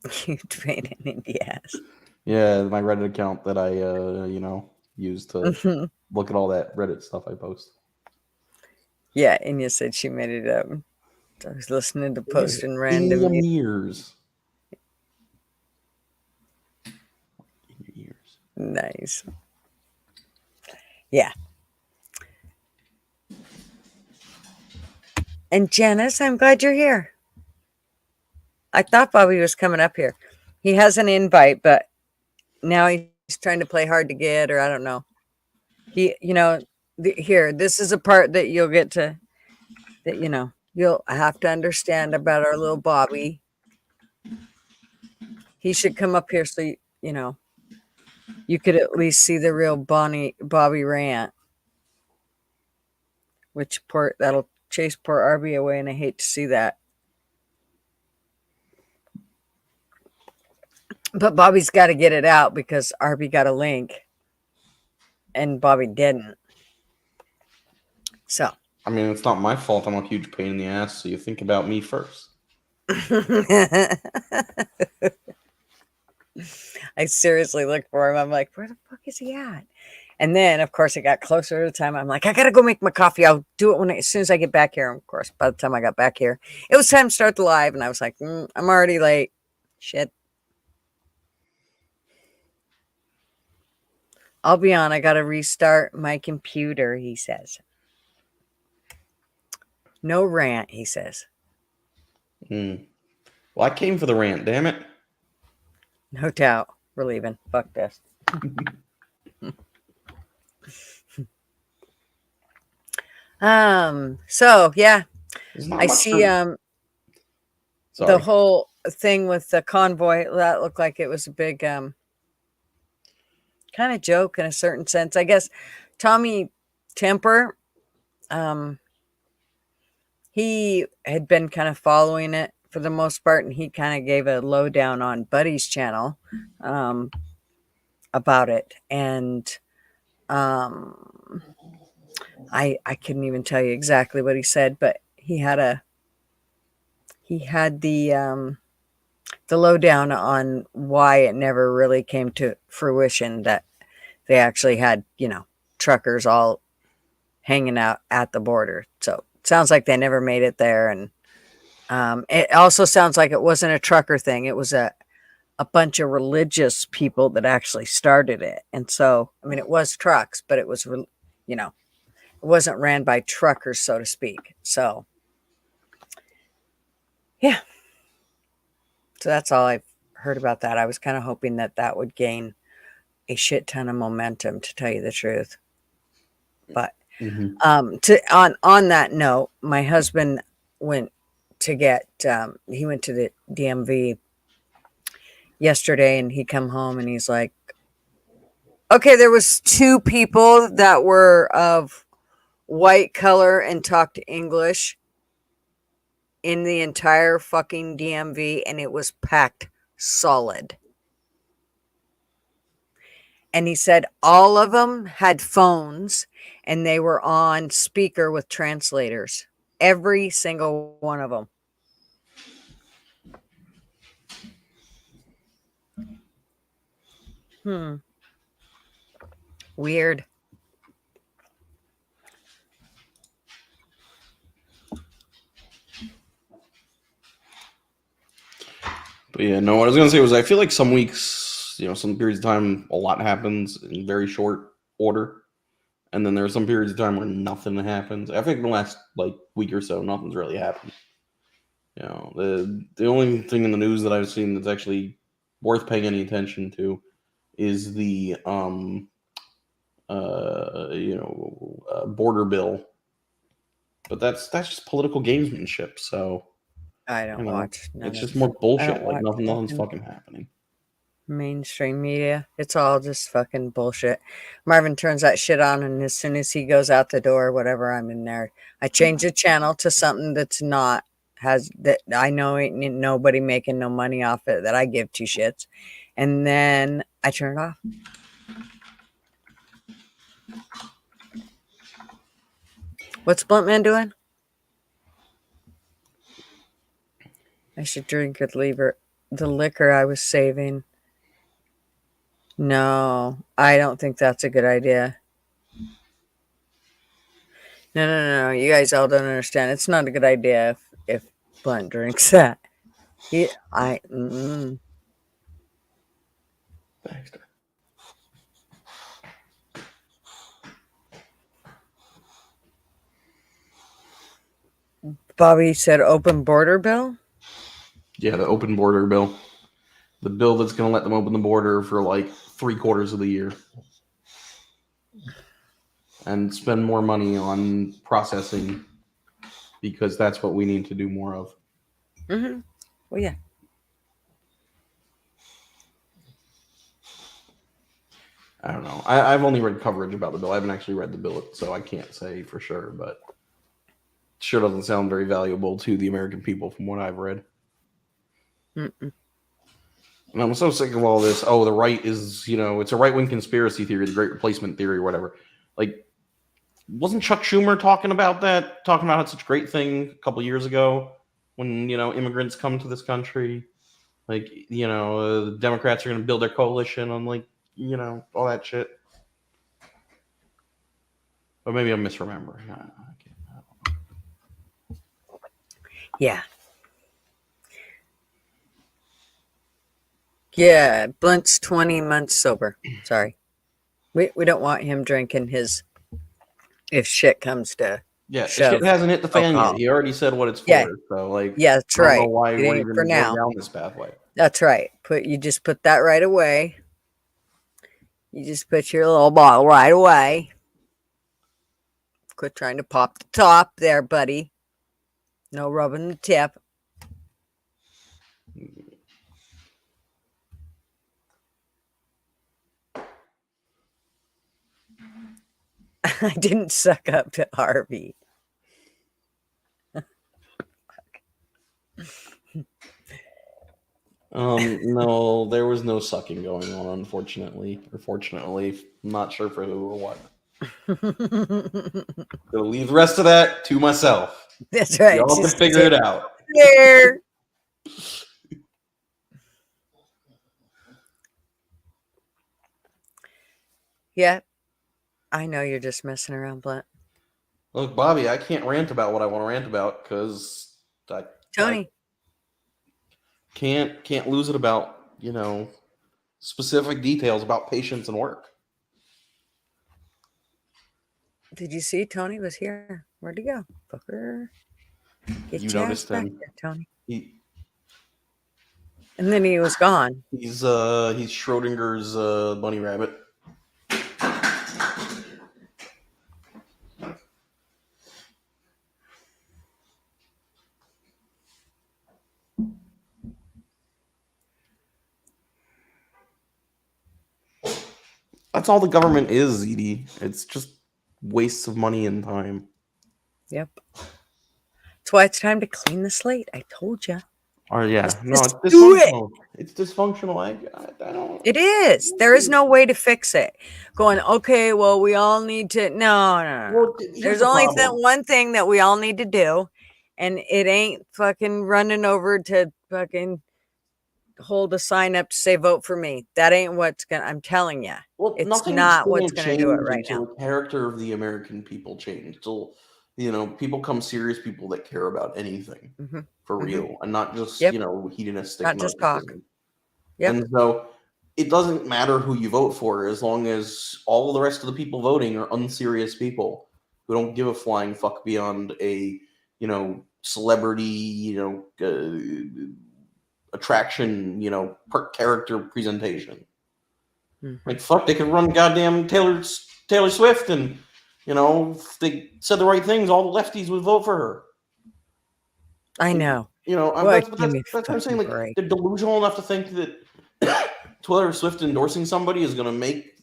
huge pain in India. Yeah, my Reddit account that I, use to look at all that Reddit stuff I post. Yeah, and you said she made it up. I was listening to Yes, posting in random your ears. In your ears. nice. Yeah. And Janice, I'm glad you're here. I thought Bobby was coming up here. He has an invite, but now he's trying to play hard to get, or I don't know. He, here, this is a part that you'll get to, that, you'll have to understand about our little Bobby. He should come up here so, you could at least see the real Bobby rant, which that'll chase poor Arby away, and I hate to see that. But Bobby's got to get it out because Arby got a link and Bobby didn't. So. I mean, it's not my fault I'm a huge pain in the ass, so you think about me first. I seriously looked for him. I'm like, where the fuck is he at? And then, of course, it got closer to the time. I'm like, I got to go make my coffee. I'll do it as soon as I get back here. And of course, by the time I got back here, it was time to start the live. And I was like, I'm already late. Shit. I'll be on. I got to restart my computer, he says. No rant, he says. Well, I came for the rant, damn it. No doubt. We're leaving. Fuck this. So yeah, I see the whole thing with the convoy. That looked like it was a big kind of joke in a certain sense, I guess. Tommy Temper, he had been kind of following it for the most part, and he kind of gave a lowdown on Buddy's channel about it. And I couldn't even tell you exactly what he said, but he had the lowdown on why it never really came to fruition, that they actually had, truckers all hanging out at the border. So it sounds like they never made it there. And it also sounds like it wasn't a trucker thing. It was a bunch of religious people that actually started it. And so, I mean, it was trucks, but it was, it wasn't ran by truckers, so to speak. So, yeah. So that's all I've heard about that. I was kind of hoping that would gain a shit ton of momentum, to tell you the truth. But on that note, my husband went to get he went to the DMV yesterday, and he come home and he's like, okay, there was 2 people that were of white color and talked English in the entire fucking DMV, and it was packed solid. And he said all of them had phones and they were on speaker with translators. Every single one of them. Weird. But yeah, no, what I was gonna say was I feel like some weeks, some periods of time, a lot happens in very short order, and then there are some periods of time where nothing happens. I think in the last week or so, nothing's really happened. The only thing in the news that I've seen that's actually worth paying any attention to is the border bill But that's just political gamesmanship. So I don't watch none it's of. just more I bullshit. don't Like watch nothing's fucking happening. mainstream media. It's all just fucking bullshit. Marvin turns that shit on, and as soon as he goes out the door, whatever, I'm in there. I change the channel to something that's not that I know ain't nobody making no money off it, that I give two shits, and then I turn it off. What's Bluntman doing? I should drink it, leave the liquor I was saving. No, I don't think that's a good idea. No. You guys all don't understand. It's not a good idea if Blunt drinks that. Baxter. Bobby said open border bill. Yeah, the open border bill. The bill that's going to let them open the border for like 3/4 of the year. And spend more money on processing because that's what we need to do more of. Mm-hmm. Well, yeah. I don't know. I've only read coverage about the bill. I haven't actually read the bill, so I can't say for sure, but it sure doesn't sound very valuable to the American people from what I've read. Mm-mm. And I'm so sick of all this. Oh, the right is, it's a right-wing conspiracy theory, the Great Replacement theory, whatever. Like, wasn't Chuck Schumer talking about that? Talking about it's such a great thing a couple years ago when, immigrants come to this country. Like, the Democrats are going to build their coalition on, like, all that shit. But maybe I'm misremembering. Yeah. Yeah, Blunt's 20 months sober. Sorry. We don't want him drinking his, if shit comes to Yeah, shove. shit hasn't hit the fan alcohol. yet. He already said what it's for. Yeah. So, like, Yeah, that's I don't right. know why It we're ain't even for now. going down this pathway. That's right. You just put that right away. You just put your little bottle right away. Quit trying to pop the top there, buddy. No rubbing the tip. I didn't suck up to Harvey. No, there was no sucking going on, unfortunately. Or fortunately. I'm not sure for who or what. Gonna leave the rest of that to myself. That's right. Y'all can figure it out. There. Yeah. I know you're just messing around, Blunt. Look, Bobby, I can't rant about what I want to rant about because Tony. I can't lose it about, specific details about patience and work. Did you see Tony was here? Where'd he go? Fucker. Get You your noticed ass back him. there, Tony. And then he was gone. He's Schrodinger's bunny rabbit. That's all the government is, Edie. It's just wastes of money and time. Yep. That's why it's time to clean the slate. I told you. Or yeah, Just it's do it. dysfunctional. It's dysfunctional. I don't. It is. There is no way to fix it. Going, okay, well, we all need to. No. Well, There's only one thing that we all need to do, and it ain't fucking running over to fucking hold a sign up to say vote for me. That ain't what's gonna. I'm telling you, Well, it's not what's gonna do it right now. The character of the American people change. Until people come serious people that care about anything for real, and not just hedonistic. Not just talk. Yep. And so it doesn't matter who you vote for as long as all the rest of the people voting are unserious people who don't give a flying fuck beyond a celebrity attraction character presentation. Like fuck, they could run goddamn Taylor Swift and if they said the right things, all the lefties would vote for her. I know. That's Give me a what I'm saying. fucking Like, break. they're delusional enough to think that Taylor Swift endorsing somebody is going to make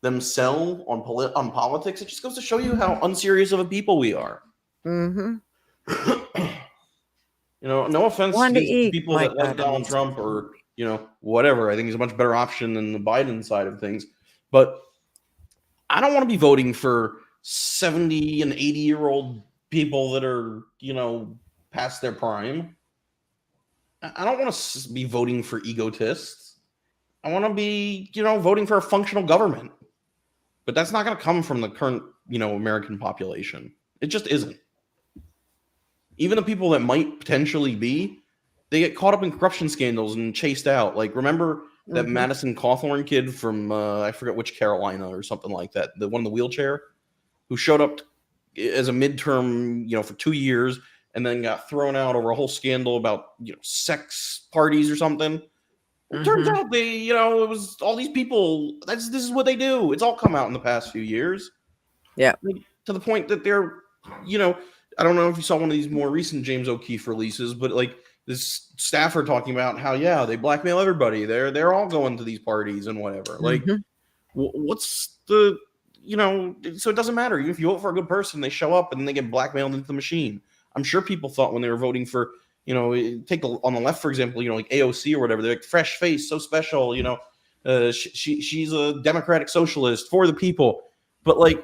them sell on politics. It just goes to show you how unserious of a people we are. Mm-hmm. No offense One to to these eat. people My that like God, I Donald need Trump some or coffee. whatever. I think he's a much better option than the Biden side of things. But I don't want to be voting for 70 and 80-year-old people that are past their prime. I don't want to be voting for egotists. I want to be voting for a functional government. But that's not going to come from the current American population. It just isn't. Even the people that might potentially be, they get caught up in corruption scandals and chased out. Like, remember that Mm-hmm. Madison Cawthorn kid from I forget which Carolina or something like that, the one in the wheelchair, who showed up as a midterm, for 2 years, and then got thrown out over a whole scandal about sex parties or something. Well, turns Mm-hmm. out it was all these people. This is what they do. It's all come out in the past few years. Yeah. Like, to the point that they're, I don't know if you saw one of these more recent James O'Keefe releases, but like this staffer talking about how they blackmail everybody. They're all going to these parties and whatever. Like, Mm-hmm. what's the so it doesn't matter. Even if you vote for a good person, they show up and then they get blackmailed into the machine. I'm sure people thought when they were voting for take on the left, for example, like AOC or whatever, they're like, fresh face, so special. She's a democratic socialist for the people. But like,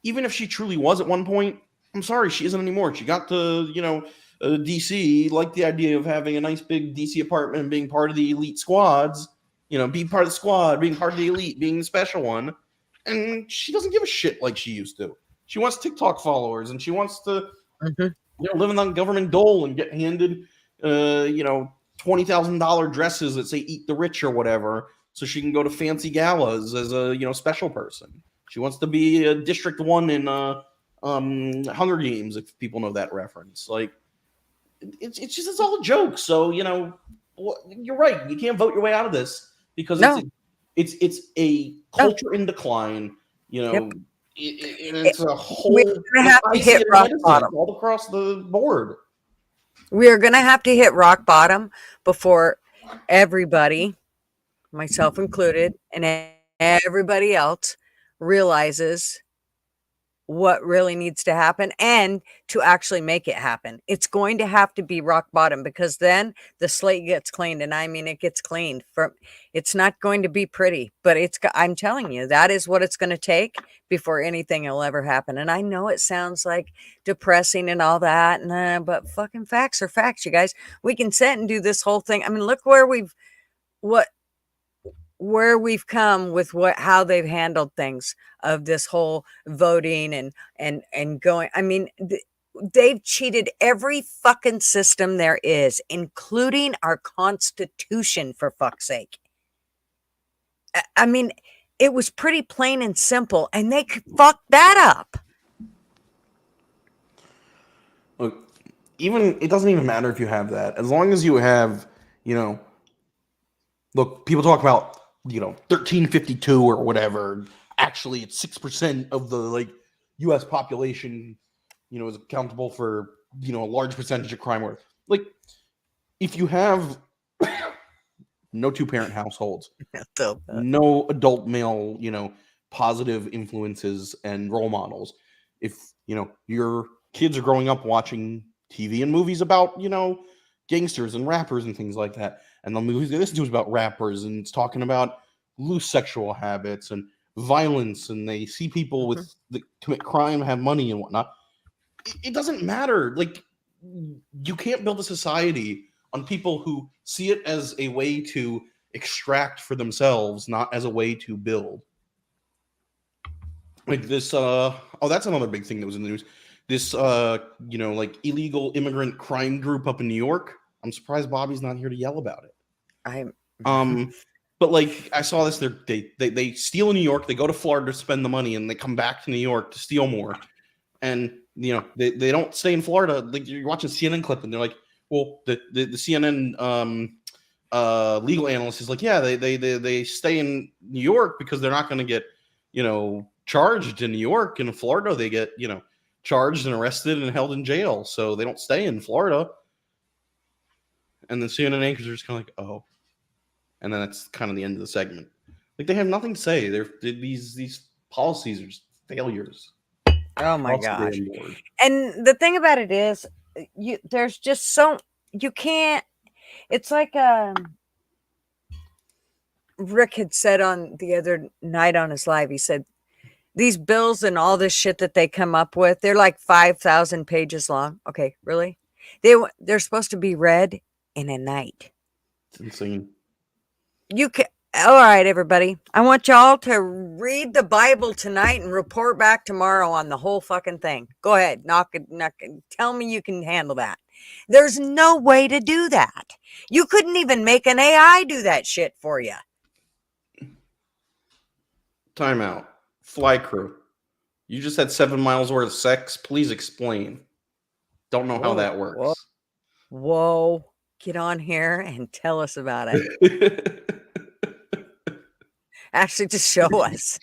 even if she truly was at one point, I'm sorry, she isn't anymore. She got to DC, liked the idea of having a nice big DC apartment and being part of the elite squads. Being part of the squad, being part of the elite, being the special one. And she doesn't give a shit like she used to. She wants TikTok followers, and she wants to live on government dole and get handed, $20,000 dresses that say "Eat the Rich" or whatever, so she can go to fancy galas as a special person. She wants to be a District 1 in Hunger Games, if people know that reference. Like, it's all a joke. So you're right. You can't vote your way out of this because No. it's a culture in decline. Yep. It's a whole. We're gonna have I to see hit it in rock medicine bottom. all across the board. We're gonna have to hit rock bottom before everybody, myself included, and everybody else realizes what really needs to happen and to actually make it happen. It's going to have to be rock bottom, because then the slate gets cleaned, and I mean it gets cleaned from. It's not going to be pretty, but I'm telling you, that is what it's going to take before anything will ever happen. And I know it sounds like depressing and all that, but fucking facts are facts, you guys. We can sit and do this whole thing. I mean, look where we've come with how they've handled things of this whole voting and going. I mean, they've cheated every fucking system there is, including our Constitution, for fuck's sake. I mean, it was pretty plain and simple, and they fucked that up. Look, it doesn't even matter if you have that, as long as you have, look, people talk about 1352 or whatever. Actually, it's 6% of the U.S. population, is accountable for a large percentage of crime. Or if you have no two-parent households, no adult male, positive influences and role models. If your kids are growing up watching TV and movies about gangsters and rappers and things like that, and the movies they listen to is about rappers, and it's talking about loose sexual habits and violence, and they see people with that commit crime, have money and whatnot. It doesn't matter. Like, you can't build a society on people who see it as a way to extract for themselves, not as a way to build. Like this, that's another big thing that was in the news. This, illegal immigrant crime group up in New York. I'm surprised Bobby's not here to yell about it. But I saw this. They steal in New York. They go to Florida to spend the money, and they come back to New York to steal more. And they don't stay in Florida. Like, you're watching CNN clip, and they're like, well, the CNN legal analyst is like, yeah, they stay in New York because they're not going to get charged in New York. In Florida, they get, charged and arrested and held in jail. So they don't stay in Florida. And then CNN anchors are just kind of like, oh. And then that's kind of the end of the segment. Like, they have nothing to say. These policies are just failures. Oh my gosh. And the thing about it is, there's just you can't, it's like Rick had said on the other night on his live, he said, these bills and all this shit that they come up with, they're like 5,000 pages long. Okay, really? They're supposed to be read in a night. It's insane. All right, everybody. I want y'all to read the Bible tonight and report back tomorrow on the whole fucking thing. Go ahead. Knock it. Tell me you can handle that. There's no way to do that. You couldn't even make an AI do that shit for you. Time out. Fly crew. You just had 7 miles worth of sex. Please explain. Don't know how that works. Whoa. Get on here and tell us about it. Actually, just show us.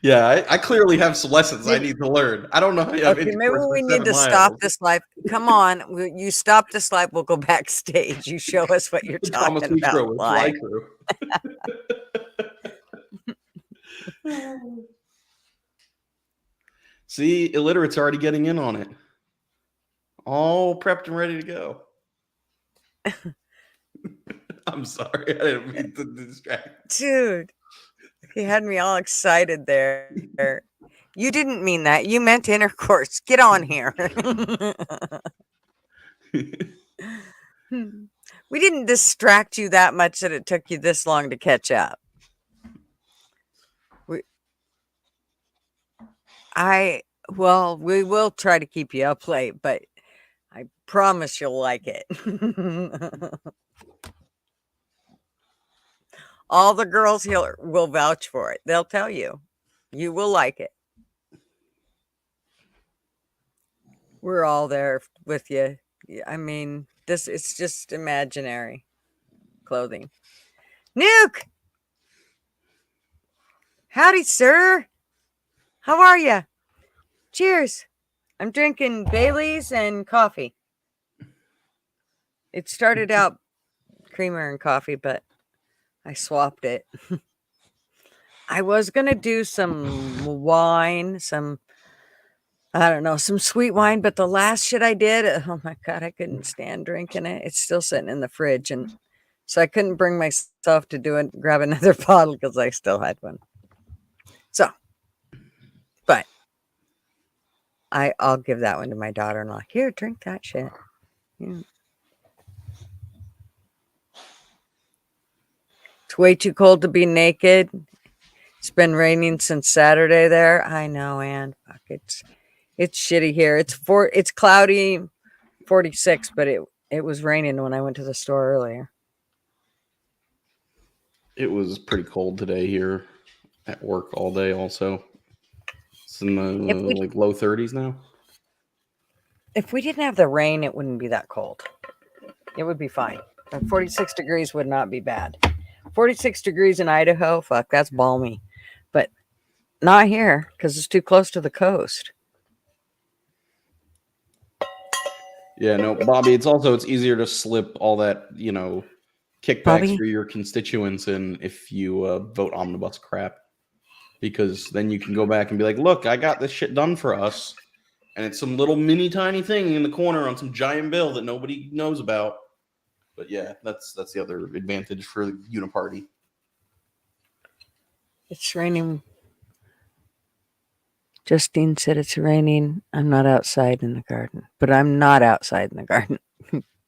Yeah, I clearly have some lessons I need to learn. I don't know how you have maybe we need to stop this live. Come on. You stop this live. We'll go backstage. You show us what you're talking about. Fly crew. See, illiterates already getting in on it. All prepped and ready to go. I'm sorry. I didn't mean to distract. Dude, you had me all excited there. You didn't mean that. You meant intercourse. Get on here. We didn't distract you that much that it took you this long to catch up. We will try to keep you up late, but I promise you'll like it. All the girls here will vouch for it. They'll tell you. You will like it. We're all there with you. I mean, it's just imaginary clothing. Nuke! Howdy, sir. How are you? Cheers. I'm drinking Bailey's and coffee. It started out creamer and coffee, but I swapped it. I was going to do some wine, some sweet wine, but the last shit I did, oh my God, I couldn't stand drinking it. It's still sitting in the fridge. And so I couldn't bring myself to grab another bottle because I still had one. So, but I'll give that one to my daughter-in-law. Here, drink that shit. Yeah. It's way too cold to be naked. It's been raining since Saturday there. I know, and fuck, it's shitty here. It's cloudy, 46, but it was raining when I went to the store earlier. It was pretty cold today here at work all day also. It's in the low 30s now. If we didn't have the rain, it wouldn't be that cold. It would be fine. 46 degrees would not be bad. 46 degrees in Idaho, fuck, that's balmy. But not here because it's too close to the coast. Yeah, no, Bobby, it's easier to slip all that, kickbacks for your constituents in if you vote omnibus crap. Because then you can go back and be like, look, I got this shit done for us. And it's some little mini tiny thing in the corner on some giant bill that nobody knows about. But yeah, that's the other advantage for the uniparty. It's raining. Justine said it's raining. I'm not outside in the garden. But I'm not outside in the garden.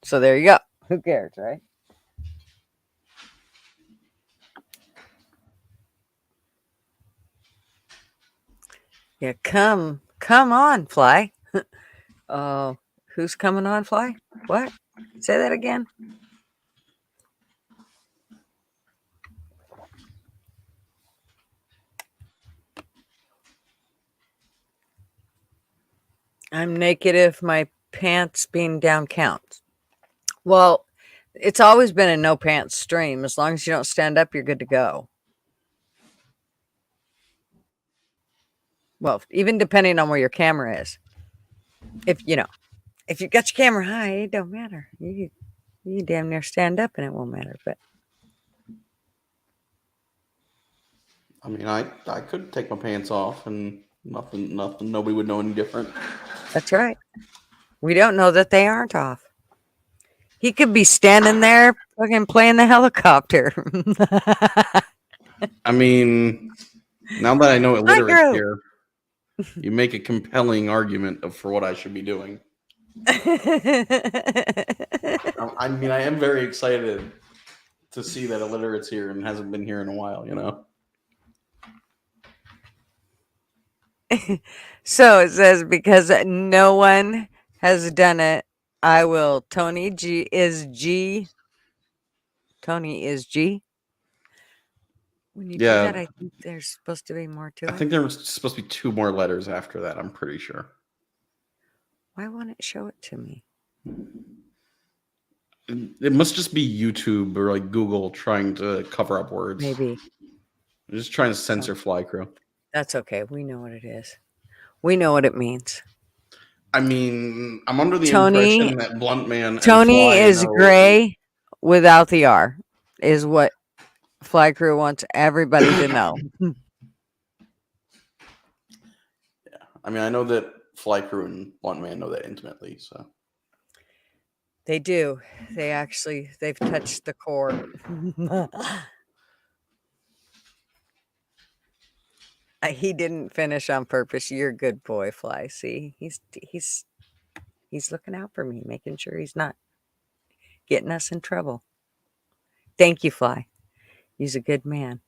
So there you go. Who cares, right? Yeah, come on, Fly. Oh, who's coming on, Fly? What? Say that again. I'm naked if my pants being down counts. Well, it's always been a no pants stream. As long as you don't stand up, you're good to go. Well, even depending on where your camera is. If you got your camera high, it don't matter. You damn near stand up and it won't matter. But I mean, I could take my pants off and nothing. Nobody would know any different. that's right. We don't know that they aren't off. He could be standing there fucking playing the helicopter. I mean, now that I know Hi, illiterate's girl. here, you make a compelling argument for what I should be doing. I mean, I am very excited to see that illiterate's here and hasn't been here in a while, you know? So it says, because no one has done it, I will. Tony is G. When you do that, Yeah, I think there's supposed to be more to I it. think there was supposed to be 2 more letters after that, I'm pretty sure. Why won't it show it to me? It must just be YouTube or like Google trying to cover up words. Maybe. They're just trying to censor Fly Crew. That's okay. We know what it is. We know what it means. I mean, I'm under the impression that Blunt Man and Tony Fly is know. gray without the R, is what Fly Crew wants everybody to know. Yeah, I mean, I know that Fly Crew and Blunt Man know that intimately, so. They do. They've touched the core. He didn't finish on purpose. You're a good boy, Fly. See, he's looking out for me, making sure he's not getting us in trouble. Thank you, Fly. He's a good man.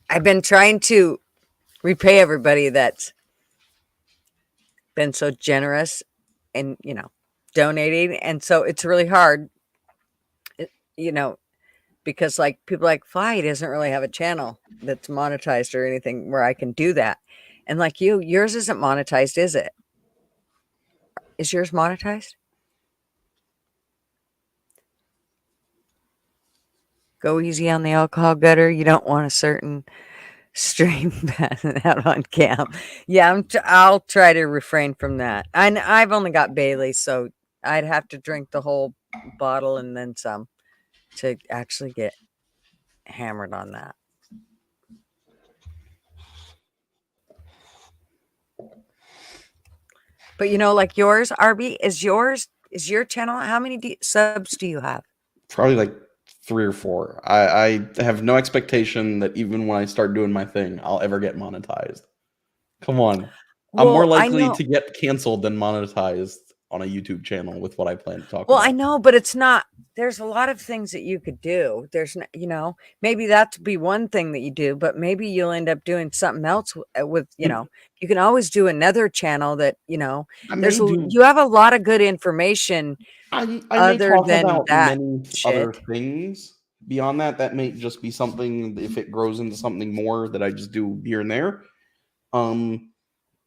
I've been trying to repay everybody that's been so generous and, donating. And so it's really hard, because like people like Fly doesn't really have a channel that's monetized or anything where I can do that. And like yours isn't monetized, is it? Is yours monetized? Go easy on the alcohol gutter. You don't want a certain stream passing out on cam. Yeah, I'll try to refrain from that. And I've only got Bailey, so I'd have to drink the whole bottle and then some to actually get hammered on that. But like yours, RB, is your channel, how many subs do you have? Probably like 3 or 4. I have no expectation that even when I start doing my thing, I'll ever get monetized. Come on. I'm more likely to get canceled than monetized on a YouTube channel with what I plan to talk about. Well, I know, but it's not. There's a lot of things that you could do. There's, maybe that'd be one thing that you do, but maybe you'll end up doing something else with, you can always do another channel that, you have a lot of good information. I may other talk than about that many other things beyond that. That may just be something, if it grows into something more, that I just do here and there.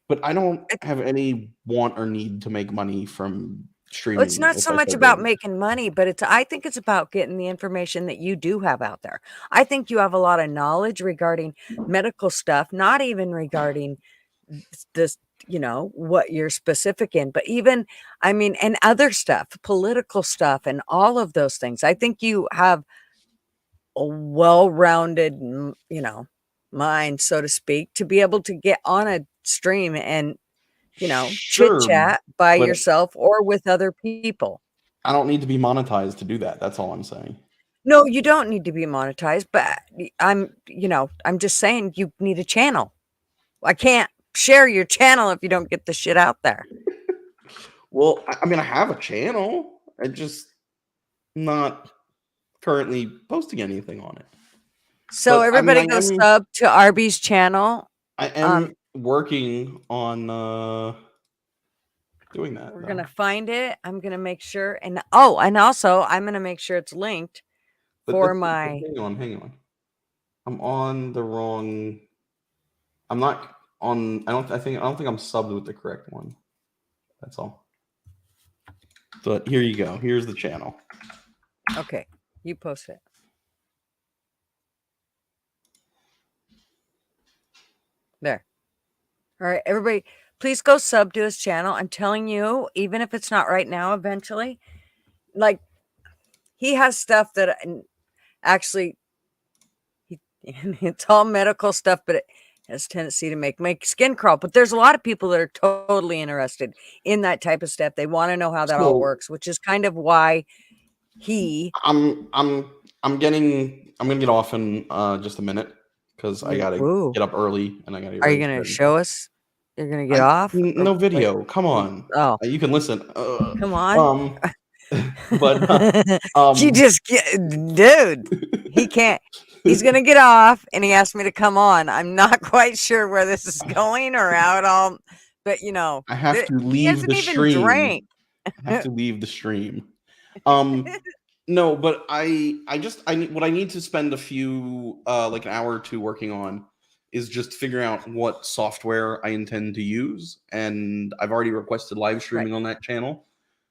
But I don't have any want or need to make money from streaming. It's not so much about making money, but I think it's about getting the information that you do have out there. I think you have a lot of knowledge regarding medical stuff, not even regarding this, what you're specific in, but even, and other stuff, political stuff, and all of those things. I think you have a well-rounded, mind, so to speak, to be able to get on a stream and, chit chat by yourself or with other people. I don't need to be monetized to do that. That's all I'm saying. No, you don't need to be monetized, but I'm just saying you need a channel. I can't share your channel if you don't get the shit out there. Well, I mean, I have a channel. I'm just not currently posting anything on it. So but, everybody go sub to RB's channel. I am working on doing that. We're going to find it. I'm going to make sure. And also I'm going to make sure it's linked for my. Hang on. I'm on the wrong. I'm not on. I don't think I'm subbed with the correct one. That's all. But here you go. Here's the channel. Okay, you post it. There. All right, everybody, please go sub to his channel. I'm telling you, even if it's not right now, eventually, like he has stuff that actually, it's all medical stuff, but it has a tendency to make skin crawl. But there's a lot of people that are totally interested in that type of stuff. They want to know how that all So works, which is kind of why he. I'm gonna get off in just a minute because I gotta Ooh, get up early and I gotta get are you ready for going to bed and show stuff. us? You're going to get off? Or No wait, video. Come on. oh, You can listen. come on. Um, but He just dude, he can't. He's gonna get off, and he asked me to come on. I'm not quite sure where this is going or how it all, but I have to he leave hasn't the even stream. drank. I have to leave the stream. No, but I need what I need to spend a few like an hour or two working on is just figuring out what software I intend to use, and I've already requested live Right. streaming on that channel,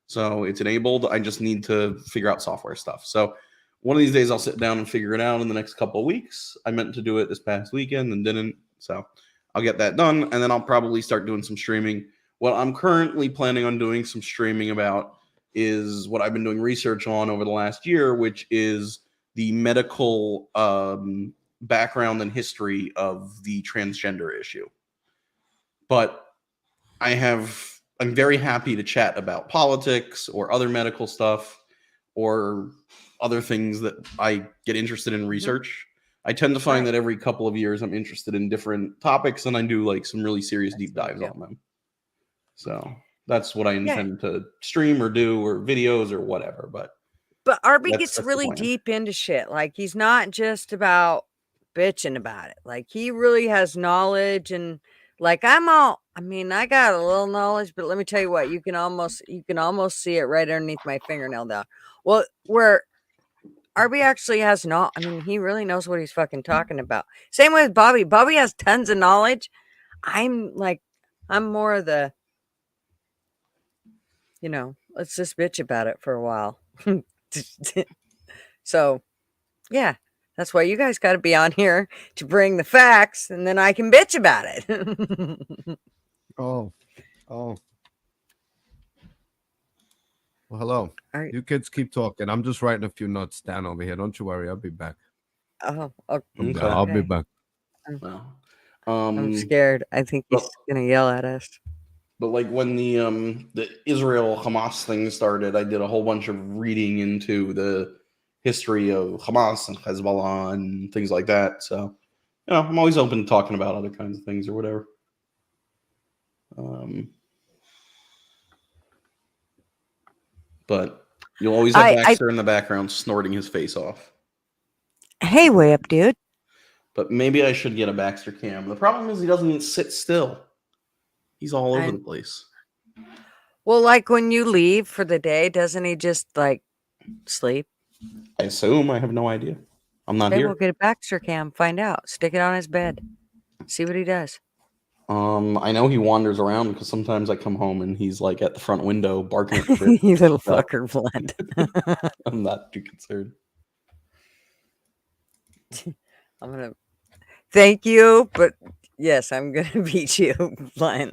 so it's enabled. I just need to figure out software stuff. So one of these days I'll sit down and figure it out in the next couple of weeks. I meant to do it this past weekend and didn't, so I'll get that done, and then I'll probably start doing some streaming. What I'm currently planning on doing some streaming about is what I've been doing research on over the last year, which is the medical background and history of the transgender issue. But I'm very happy to chat about politics or other medical stuff or other things that I get interested in research. I tend to find that every couple of years I'm interested in different topics and I do like some really serious deep dives on them. So that's what I intend to stream or do or videos or whatever. But RB gets really deep into shit. Like he's not just about bitching about it. Like he really has knowledge, and like I got a little knowledge, but let me tell you what, you can almost see it right underneath my fingernail now. Well, where RB actually has he really knows what he's fucking talking about. Same with Bobby. Bobby has tons of knowledge. I'm more of the, let's just bitch about it for a while. So, yeah, that's why you guys got to be on here to bring the facts, and then I can bitch about it. Oh. Well, hello. You kids keep talking. I'm just writing a few notes down over here. Don't you worry. I'll be back. Oh, okay. I'll be back. I'm scared. I think he's gonna yell at us. But like when the Israel Hamas thing started, I did a whole bunch of reading into the history of Hamas and Hezbollah and things like that. So, I'm always open to talking about other kinds of things or whatever. But you'll always have Baxter in the background snorting his face off. Hey, way up, dude. But maybe I should get a Baxter cam. The problem is he doesn't sit still. He's all over the place. Well, like when you leave for the day, doesn't he just like sleep? I assume. I have no idea. I'm not here. We'll get a Baxter cam. Find out. Stick it on his bed. See what he does. I know he wanders around because sometimes I come home and he's like at the front window barking at the You little fucker, Blend. I'm not too concerned. I'm gonna thank you, but yes, I'm gonna beat you, Blend.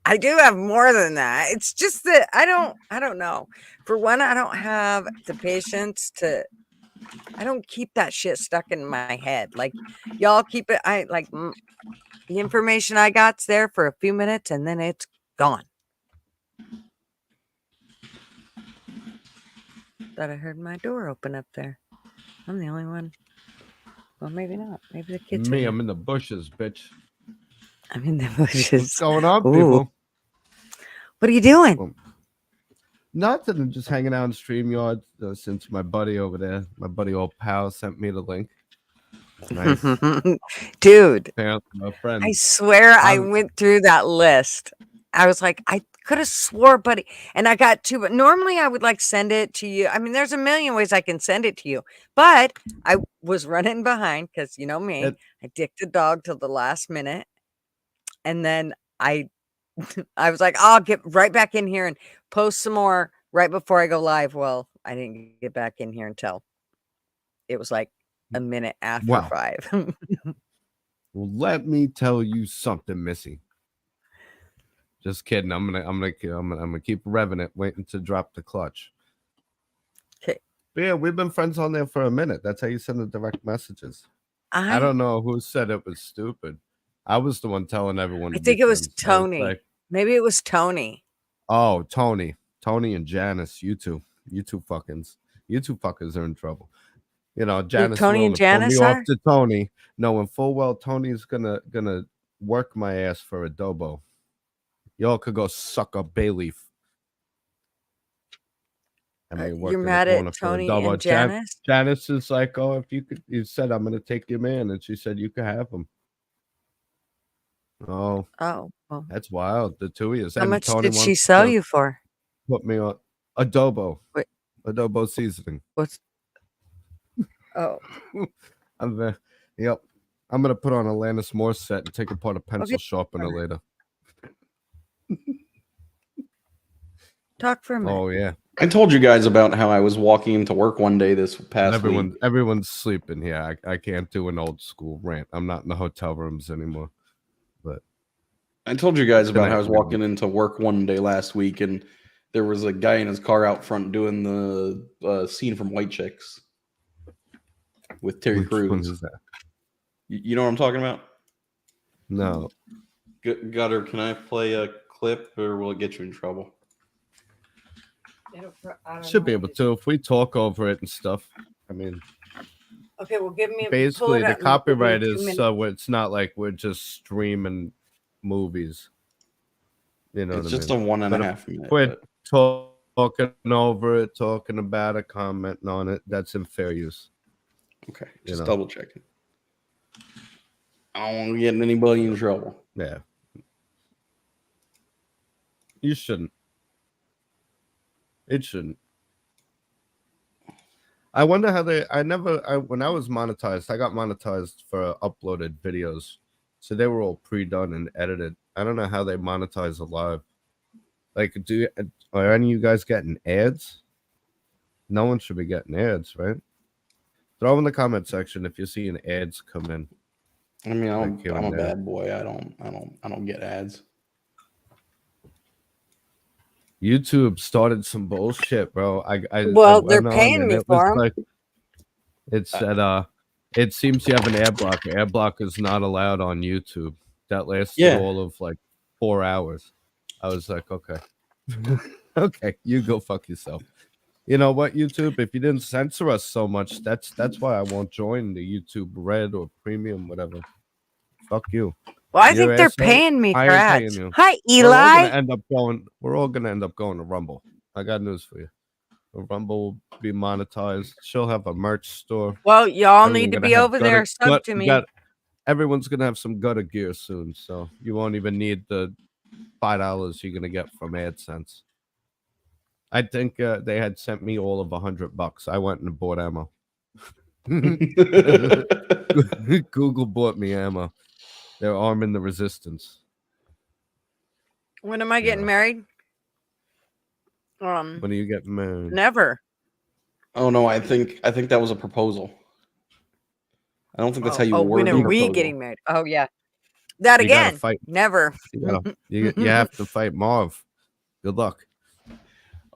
I do have more than that. It's just that I don't know. For one, I don't have the patience to. I don't keep that shit stuck in my head. Like y'all keep it. I like the information I got's there for a few minutes and then it's gone. Thought I heard my door open up there. I'm the only one. Well, maybe not. Maybe the kids. Me, I'm in the bushes, bitch. I'm in the bushes. What's going on, people? What are you doing? Nothing. I'm just hanging out in StreamYard since my buddy over there, my buddy old pal, sent me the link. Nice. Dude, my friend. I swear I went through that list. I was like, I could have swore, buddy, and I got two, but normally I would like send it to you. I mean, there's a million ways I can send it to you, but I was running behind because you know me, I dicked the dog till the last minute, and then I was like, I'll get right back in here and post some more right before I go live. Well, I didn't get back in here until it was like a minute after 5. Well, let me tell you something, Missy. Just kidding. I'm gonna keep revving it, waiting to drop the clutch. Okay. But yeah, we've been friends on there for a minute. That's how you send the direct messages. I don't know who said it was stupid. I was the one telling everyone. I think it was Tony. Like, maybe it was Tony. Oh, Tony and Janice, you two fuckers are in trouble. You know, Janice Tony and Janice me are? off to Tony, knowing full well Tony's gonna work my ass for adobo. Y'all could go suck a bay leaf. You're mad at Tony and Janice? Janice is like, oh, if you could, you said I'm gonna take your man, and she said you could have him. Oh, well, that's wild. The two of you. How much did she sell you for? Put me on adobo. Wait. Adobo seasoning. What's? Oh, yep. I'm gonna put on a Alanis Morissette and take apart a pencil sharpener later. Talk for a minute. Oh yeah. I told you guys about how I was walking into work one day this past week. Everyone's sleeping here. I can't do an old school rant. I'm not in the hotel rooms anymore. But I told you guys about how I was walking into work one day last week, and there was a guy in his car out front doing the scene from White Chicks with Terry Crews. Which one is that? You know what I'm talking about? No. Gutter, can I play a clip, or will it get you in trouble? Should be able to if we talk over it and stuff. I mean, okay, well, give me basically the copyright is so it's not like we're just streaming movies. You know, it's just a 1.5 minute. We're talking over it, talking about it, commenting on it. That's in fair use. Okay, just double checking. I don't want to get anybody in trouble. Yeah, you shouldn't. It shouldn't. I wonder how they. When I was monetized, I got monetized for uploaded videos, so they were all pre-done and edited. I don't know how they monetize live. Like, are any of you guys getting ads? No one should be getting ads, right? Throw in the comment section if you're seeing ads come in. I mean, I'm a bad boy. I don't get ads. YouTube started some bullshit, bro. They're paying me for them. Like, it said, it seems you have an ad block. Ad block is not allowed on YouTube. That lasted all of like 4 hours. I was like, okay, okay, you go fuck yourself. You know what, YouTube? If you didn't censor us so much, that's why I won't join the YouTube Red or Premium, whatever. Fuck you. Well, I think they're paying me for ads. Hi, Eli. We're all gonna end up going to Rumble. I got news for you. Rumble will be monetized. She'll have a merch store. Well, y'all need to be over there. Sub to me. Everyone's gonna have some gutter gear soon, so you won't even need the $5 you're gonna get from AdSense. I think they had sent me all of $100. I went and bought ammo. Google bought me ammo. They're arming the resistance. When am I getting married? When are you getting married? Never. Oh no, I think that was a proposal. I don't think that's how you word when are we getting married? Oh yeah, that you again. Never. You have to fight Marv. Good luck.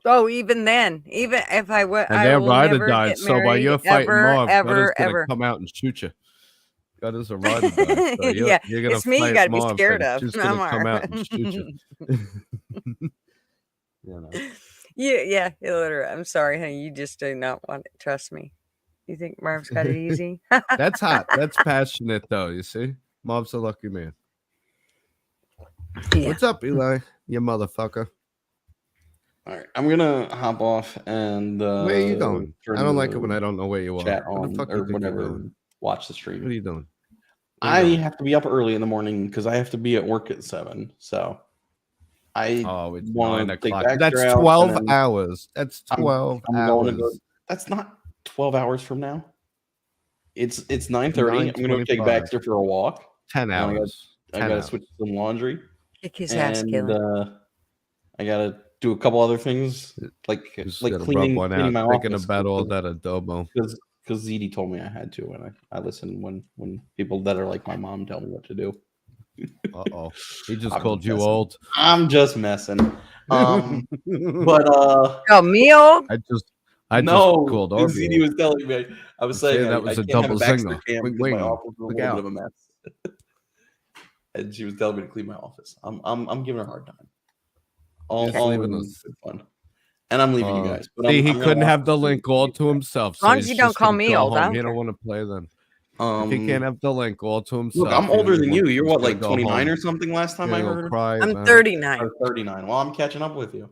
Oh, even then, even if I would, and their rider died. So while you're fighting Marv, Gutter's gonna come out and shoot you. Gutter's a rider died. So you're gonna it's me. You gotta be scared of. She's gonna come out and shoot you. You know. Yeah. Literally. I'm sorry, honey. You just do not want it. Trust me. You think Marv's got it easy? That's hot. That's passionate, though. You see, Marv's a lucky man. Yeah. What's up, Eli? You motherfucker. All right, I'm gonna hop off and. Where are you going? I don't like it when I don't know where you are. Chat on or whatever. Watch the stream. What are you doing? I have to be up early in the morning because I have to be at work at 7. So. It's 9 o'clock. That's 12 hours. That's 12 hours. That's not 12 hours from now. It's 9:30. I'm going to take Baxter for a walk. 10 hours. I got to switch some laundry. Kick his ass, Caleb. I got to do a couple other things like cleaning my office. Thinking about all that adobo. because ZD told me I had to, and I listen when people that are like my mom tell me what to do. Uh-oh. He just called you old. I'm just messing. But Oh, me old? I just no, called ZD Arby. was telling me. I was saying that was I a can't have a double Baxter zinger. cam because my office is a Look little out. bit of a mess. And she was telling me to clean my office. I'm giving her a hard time. All leaving in us. good fun. And I'm leaving you guys. But See, he I'm couldn't gonna have the watch link all to himself. As long So as he's you don't just call gonna me go old, I home. don't He care. don't want to play then. If he can't have the link all to himself. Look, I'm older than you. You're what, he's like gonna go 29 home. or something last time I He'll heard? cry I'm about 39. Or 39. Well, I'm catching up with you.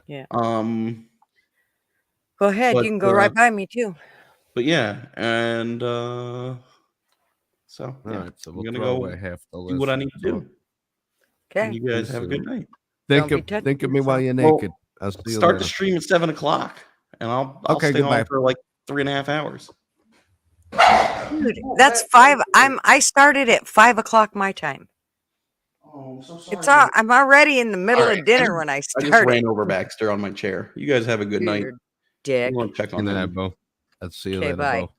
Yeah. But Go ahead. You can go right by me too. yeah, and so All yeah, right, so I'm we'll gonna throw go away half the list. do what I need to do. Okay. You guys have a good night. Think Don't be touching of me while you're Well, naked. I'll see you Start later. the stream at 7 o'clock, and I'll Okay, stay goodbye. on for like 3.5 hours. Dude, that's 5. I started at 5 o'clock my time. Oh, I'm so sorry. I'm already in the middle All right, of dinner when I I started. just ran over Baxter on my chair. You guys have a good night. You're a dick. I'm going to check on Good night, him. Bo. I'll see you Okay, later, bye. Bo.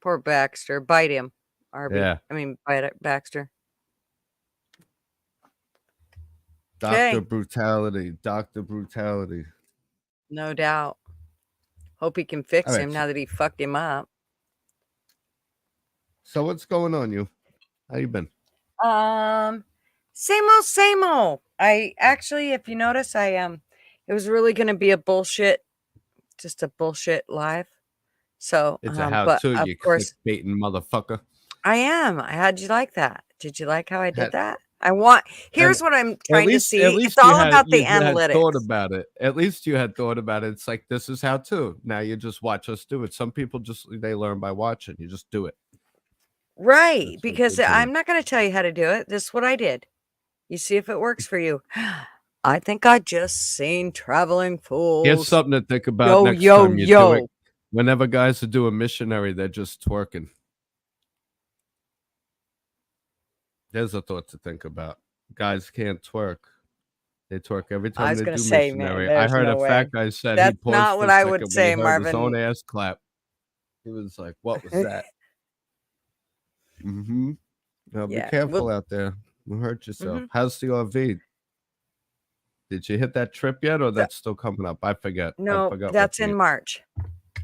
Poor Baxter. Bite him. Arby. Yeah. I mean, bite it, Baxter. Dr. Okay. Brutality. Dr. Brutality. No doubt. Hope he can fix All right, him now that he fucked him up. So what's going on, you? How you been? Same old, same old. I actually, if you notice, it was really gonna be a bullshit, just a bullshit live. So, It's a but how-to, of you course, clickbaiting motherfucker. I am. How'd you like that? Did you like how I did Had- that? Here's what I'm trying to see. At least It's all you had, about the you had thought analytics. about it. At least you had thought about it. It's like, this is how to. Now you just watch us do it. Some people they learn by watching. You just do it. Right, That's what because they do. I'm not going to tell you how to do it. This is what I did. You see if it works for you. I think I just seen Traveling Fools. Here's something to think about next time you do it. Whenever guys do a missionary, they're just twerking. There's a thought to think about. Guys can't twerk. They twerk every time they do missionary. I heard a fat guy said That's he paused not for what a I second would when say, he heard his own Marvin. ass clap. He was like, "What was that?" Mm-hmm. Now be careful out there. You'll hurt yourself. How's the RV? Did you hit that trip yet, or that's still coming up? I forget. No, I forgot that's in March.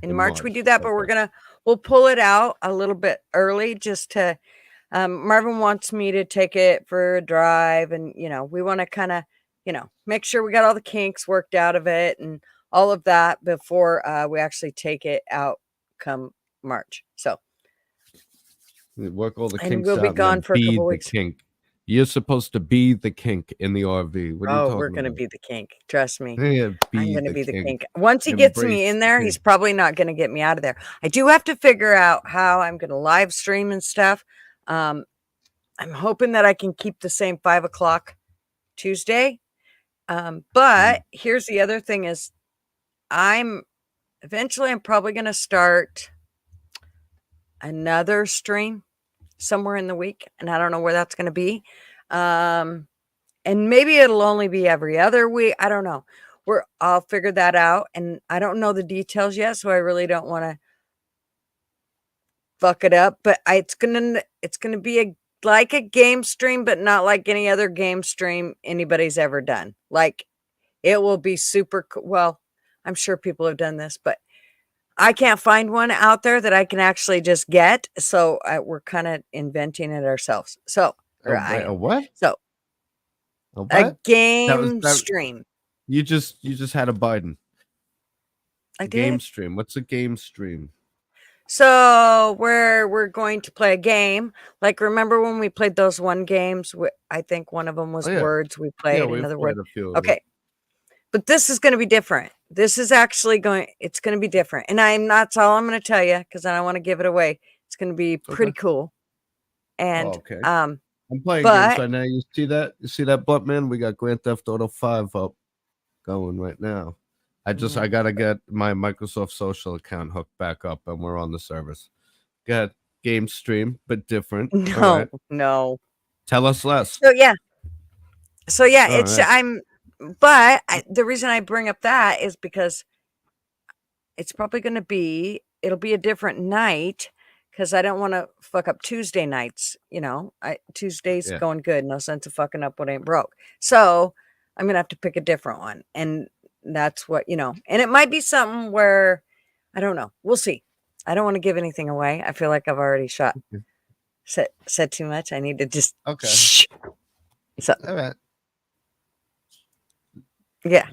In March we March, do that, but we'll pull it out a little bit early just to. Marvin wants me to take it for a drive, and we want to kind of, make sure we got all the kinks worked out of it and all of that before we actually take it out come March. So work all the kinks and we'll be out gone and for a be couple the weeks. kink. You're supposed to be the kink in the RV. What are you talking we're gonna about? be the kink. Trust me. Yeah, I'm gonna be the kink. kink. Once he gets me in there, he's probably not gonna get me out of there. I do have to figure out how I'm gonna live stream and stuff. I'm hoping that I can keep the same 5 o'clock Tuesday. But here's the other thing is I'm probably going to start another stream somewhere in the week. And I don't know where that's going to be. And maybe it'll only be every other week. I don't know. I'll figure that out. And I don't know the details yet. So I really don't want to fuck it up, but it's going to be like a game stream, but not like any other game stream anybody's ever done. Like it will be super cool. Well, I'm sure people have done this, but I can't find one out there that I can actually just get. So we're kind of inventing it ourselves. So a what? So a game stream. You just had a Biden. I did. Game stream. What's a game stream? So we're going to play a game. Like, remember when we played those one games? I think one of them was words. We played another word. Okay. But this is going to be different. This is actually it's going to be different. And that's all I'm going to tell you because I don't want to give it away. It's going to be pretty cool. And I'm playing games right now. You see that? You see that, butt man? We got Grand Theft Auto 5 up going right now. I gotta get my Microsoft Social account hooked back up, and we're on the service. Got game stream, but different. No. Tell us less. So yeah, the reason I bring up that is because it's probably going to be it'll be a different night because I don't want to fuck up Tuesday nights. Tuesday's Yeah. going good. No sense of fucking up what ain't broke. So I'm gonna have to pick a different one, and that's what And it might be something where I don't know. We'll see. I don't want to give anything away. I feel like I've already said too much. I need to just Okay. shh. So All right. yeah.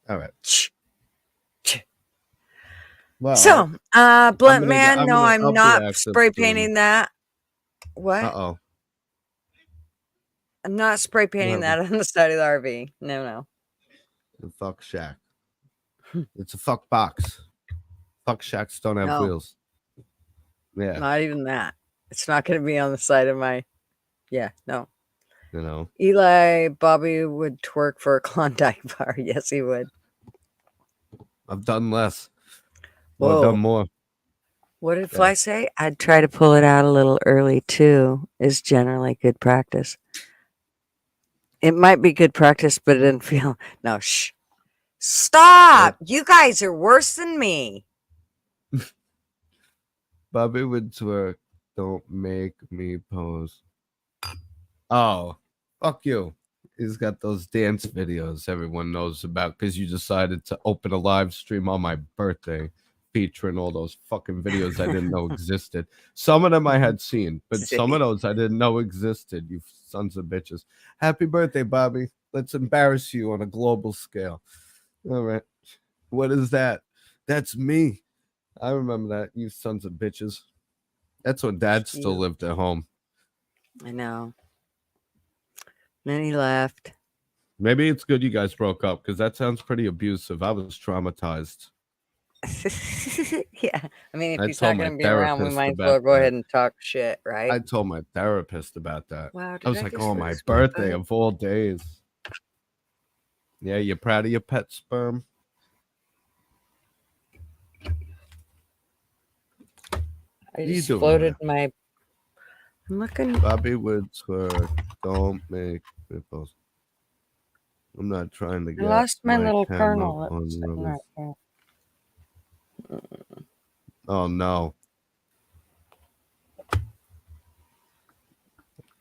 All right. Shh. Well, So, Blunt Man, no, I'm I'll be not active spray soon. painting that. What? Uh-oh. I'm not spray painting that on the side of the RV. No. The fuck shack. It's a fuck box. Fuck shacks don't have No. wheels. Yeah. Not even that. It's not going to be on the side of my. Yeah, no. Eli Bobby would twerk for a Klondike bar. Yes, he would. I've done less. Whoa. Well, I've done more. What did Fly say? I'd try to pull it out a little early too. Is generally good practice. It might be good practice, but it didn't feel. No, shh. Stop! You guys are worse than me. Bobby would twerk. Don't make me pose. Oh, fuck you. He's got those dance videos everyone knows about because you decided to open a live stream on my birthday featuring all those fucking videos I didn't know existed. Some of them I had seen, but some of those I didn't know existed, you sons of bitches. Happy birthday, Bobby. Let's embarrass you on a global scale. All right. What is that? That's me. I remember that, you sons of bitches. That's when Dad still lived at home. I know. Then he left. Maybe it's good you guys broke up because that sounds pretty abusive. I was traumatized. Yeah. I mean, if he's not going to be around, we might as well go ahead and talk shit, right? I told my therapist about that. Wow, I was like, oh, my birthday of all days. Yeah, you proud of your pet sperm? I just floated my... I'm looking... Bobby would twerk. Don't make me post. I'm not trying to get... I lost my little kernel. Oh, no.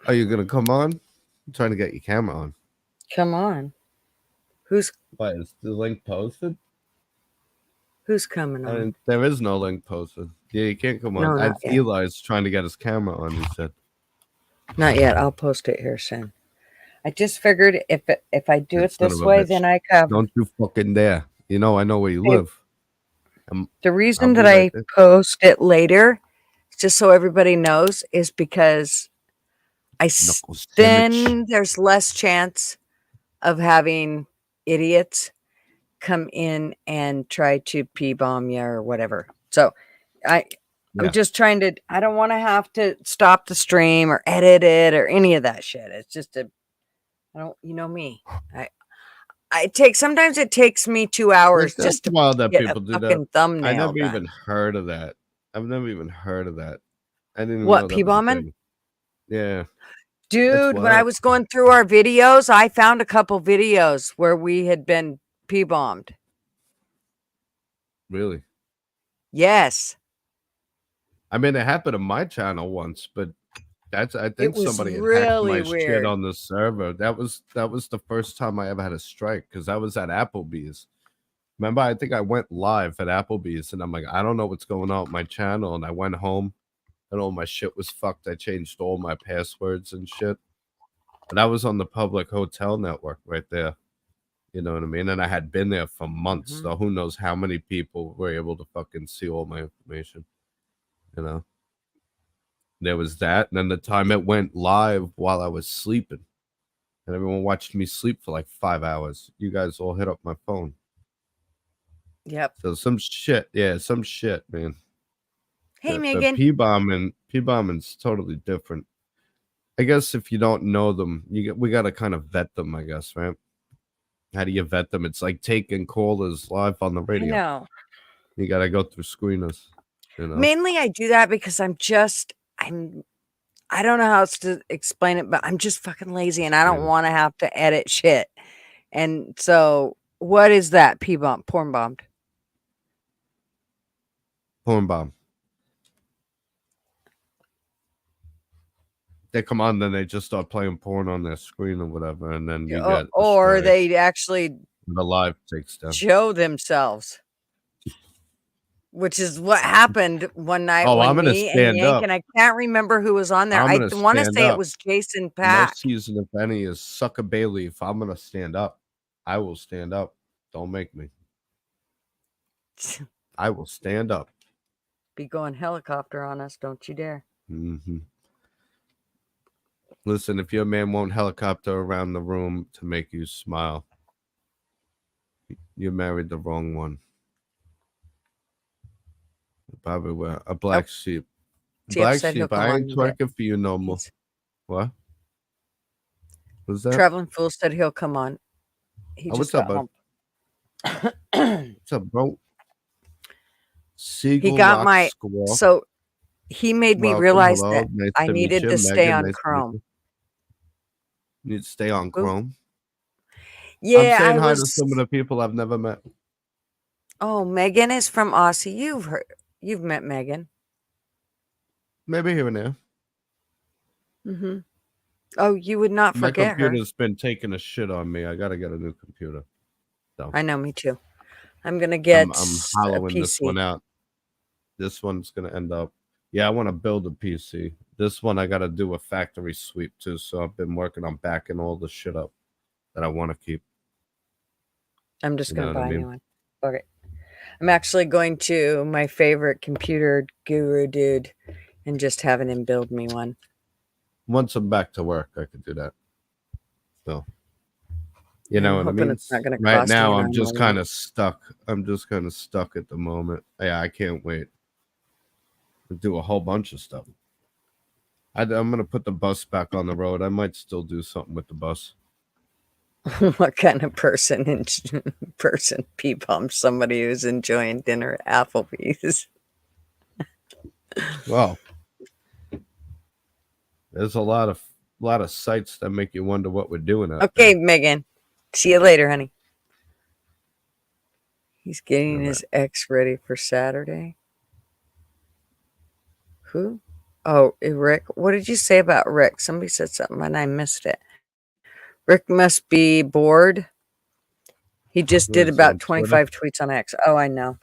Are you going to come on? I'm trying to get your camera on. Come on. Who's... Why, is the link posted? Who's coming on? There is no link posted. Yeah, you can't come on. No, Eli's trying to get his camera on, he said. Not yet. I'll post it here soon. I just figured if I do it this way, then I cover. Don't you fucking dare. You know, I know where you live. The reason that I post it later, just so everybody knows, is because then there's less chance of having idiots come in and try to p-bomb you or whatever. So I'm just trying to, I don't want to have to stop the stream or edit it or any of that shit. It's just you know me. Sometimes it takes me 2 hours just to that get people a do fucking that. thumbnail. I never even heard of that. I've never even heard of that. I didn't even what, know that p-bombing? Yeah. Dude, when I was going through our videos, I found a couple videos where we had been p-bombed. Really? Yes. I mean, it happened on my channel once, but I think somebody had really hacked my weird. shit on the server. That was the first time I ever had a strike because I was at Applebee's. Remember, I think I went live at Applebee's and I'm like, I don't know what's going on with my channel. And I went home and all my shit was fucked. I changed all my passwords and shit. And I was on the public hotel network right there. You know what I mean? And I had been there for months. So who knows how many people were able to fucking see all my information. You know? There was that. And then the time it went live while I was sleeping. And everyone watched me sleep for like 5 hours. You guys all hit up my phone. Yep. So some shit. Yeah, some shit, man. Hey, Megan. P-bombing's totally different. I guess if you don't know them, we got to kind of vet them, I guess, right? How do you vet them? It's like taking callers live on the radio. I know. You got to go through screeners. You know? Mainly I do that because I don't know how else to explain it, but I'm just fucking lazy and I don't want to have to edit shit. And so what is that? P-bomb, porn bombed. Porn bomb. They come on, then they just start playing porn on their screen or whatever, and then you get or astray. they actually The live takes down. show themselves, which is what happened one night Oh, when I'm gonna me and stand Yank, up. and I can't remember who was on there. I'm I gonna want to stand say it up. was Jason No Pack. season, if any, is suck a bay leaf. I'm gonna stand up. I will stand up. Don't make me. I will stand up. Be going helicopter on us, don't you dare. Mm-hmm. Listen, if your man won't helicopter around the room to make you smile, you married the wrong one. Probably were a black sheep. TF Black said he'll sheep, come I on ain't in a bit. twerking for you no more. What? What's that? Traveling Fool said he'll come on. He just what's up, got bud? home. What's up, bro? Seagull He got Rock my Squirrel. so he made me Welcome, realize hello. that Nice I to meet needed you. to stay Megan, on nice to meet Chrome. you. You need to stay on Chrome. Yeah, I'm saying I hi was. to some of the people I've never met. Oh, Megan is from Aussie. You've met Megan. Maybe here and there. Mm-hmm. Oh, you would not My forget her. computer's been taking a shit on me. I gotta get a new computer. So I know, me too. I'm gonna get I'm a hollowing this one PC. out. This one's gonna end up. Yeah, I want to build a PC. This one I gotta do a factory sweep too. So I've been working on backing all the shit up that I want to keep. I'm just You gonna know what buy I a new mean? one. Okay. I'm actually going to my favorite computer guru dude and just having him build me one. Once I'm back to work, I could do that. So, you I'm know what I hoping mean? it's not gonna Right cost me now, an I'm arm just or one. kind of stuck. I'm just kind of stuck at the moment. Yeah, I can't wait to do a whole bunch of stuff. I'm gonna put the bus back on the road. I might still do something with the bus. What kind of person P-bomb somebody who's enjoying dinner at Applebee's? Well, there's a lot of sites that make you wonder what we're doing out Okay, there. Megan. See you later, honey. He's getting All his ex ready for Saturday. Who? Oh, Rick. What did you say about Rick? Somebody said something and I missed it. Rick must be bored. He just did It's about on 25 tweets on X. Oh, I know.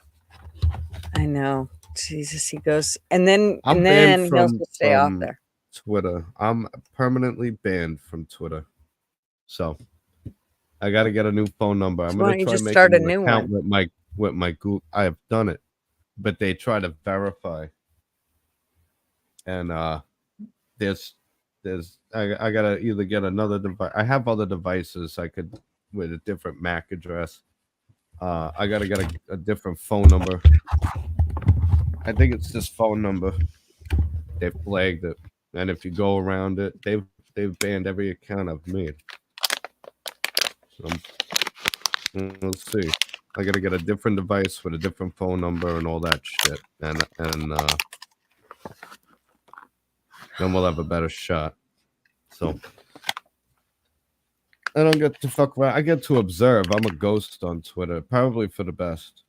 I know. Jesus, he goes and then I'm and banned then he'll just stay off there. Twitter. I'm permanently banned from Twitter. So I got to get a new phone number. I'm Why going don't to you try just making start a an new account one? with my Google. I have done it, but they try to verify. And there's I got to either get another device. I have other devices I could with a different MAC address. I got to get a different phone number. I think it's this phone number. They flagged it, and if you go around it, they've banned every account I've made. So let's see. I got to get a different device with a different phone number and all that shit, and then we'll have a better shot. So I don't get to fuck around. I get to observe. I'm a ghost on Twitter, probably for the best.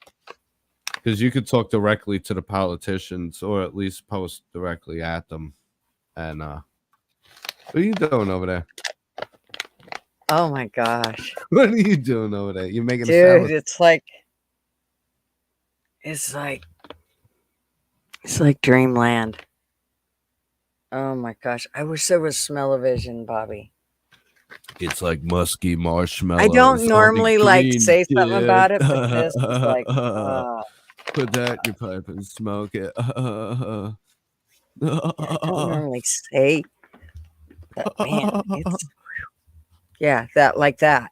Because you could talk directly to the politicians or at least post directly at them. And what are you doing over there? Oh my gosh. What are you doing over there? You making a Dude, salad? it's like dreamland. Oh my gosh. I wish there was smell-o-vision, Bobby. It's like musky marshmallows. I don't normally like say something about it, but this is like put that in your pipe and smoke it. I don't normally say, but man, it's that like that.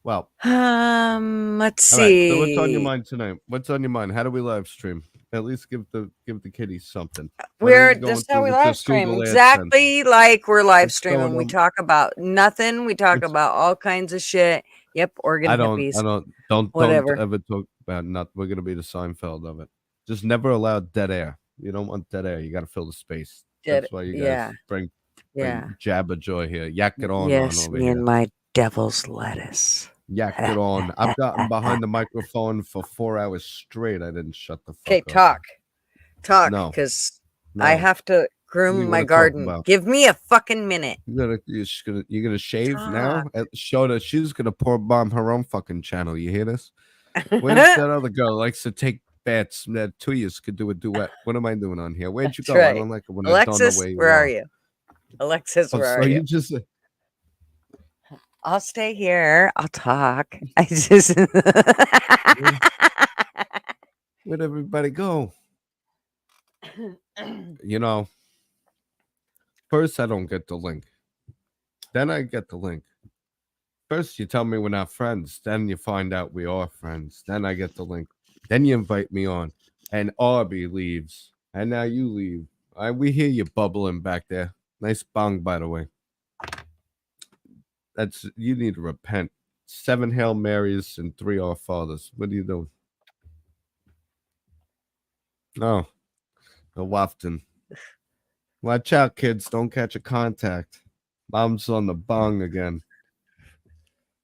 Well, let's see. All right, so what's on your mind tonight? What's on your mind? How do we live stream? At least give the kiddies something. This is how we live stream. Exactly like we're live streaming. We talk about nothing. We talk about all kinds of shit. Yep, organ hippies. Don't whatever. ever talk about nothing. We're gonna be the Seinfeld of it. Just never allow dead air. You don't want dead air. You got to fill the space. That's why you guys bring Jabba Joy here. Yak it on yes, over me here. and my devil's lettuce. Yacked it on. I've gotten behind the microphone for 4 hours straight. I didn't shut the fuck Okay, up. talk, No. because No. I have to What do groom you my wanna talk garden. about? Give me a fucking minute. You're gonna shave now? Show that she's gonna pour bomb her own fucking channel. You hear this? Where's that other girl likes to take bets? That two years could do a duet. What am I doing on here? Where'd you That's go? I right. don't like it when I don't know Alexis, where you where are are. you? Alexis, Oh, where so are you you? just I'll stay here. I'll talk. I just where'd everybody go? You know, first I don't get the link. Then I get the link. First you tell me we're not friends. Then you find out we are friends. Then I get the link. Then you invite me on. And Arby leaves. And now you leave. We hear you bubbling back there. Nice bong, by the way. You need to repent. 7 Hail Marys and 3 Our Fathers. What are you doing? Oh, a wafting. Watch out, kids. Don't catch a contact. Mom's on the bong again.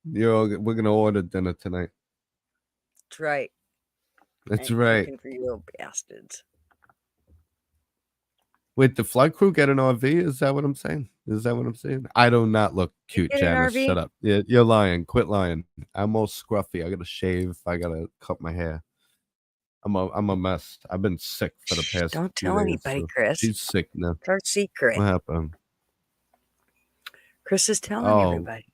We're gonna order dinner tonight. That's right. That's I'm right. cooking for you little bastards. Wait, the flight crew get an RV? Is that what I'm saying? I do not look cute, get an Janice. RV? Shut up. You're lying. Quit lying. I'm all scruffy. I gotta shave. I gotta cut my hair. I'm a mess. I've been sick for the past. Don't few tell days, anybody, so Chris. She's sick now. It's our secret. What happened? Chris is telling everybody.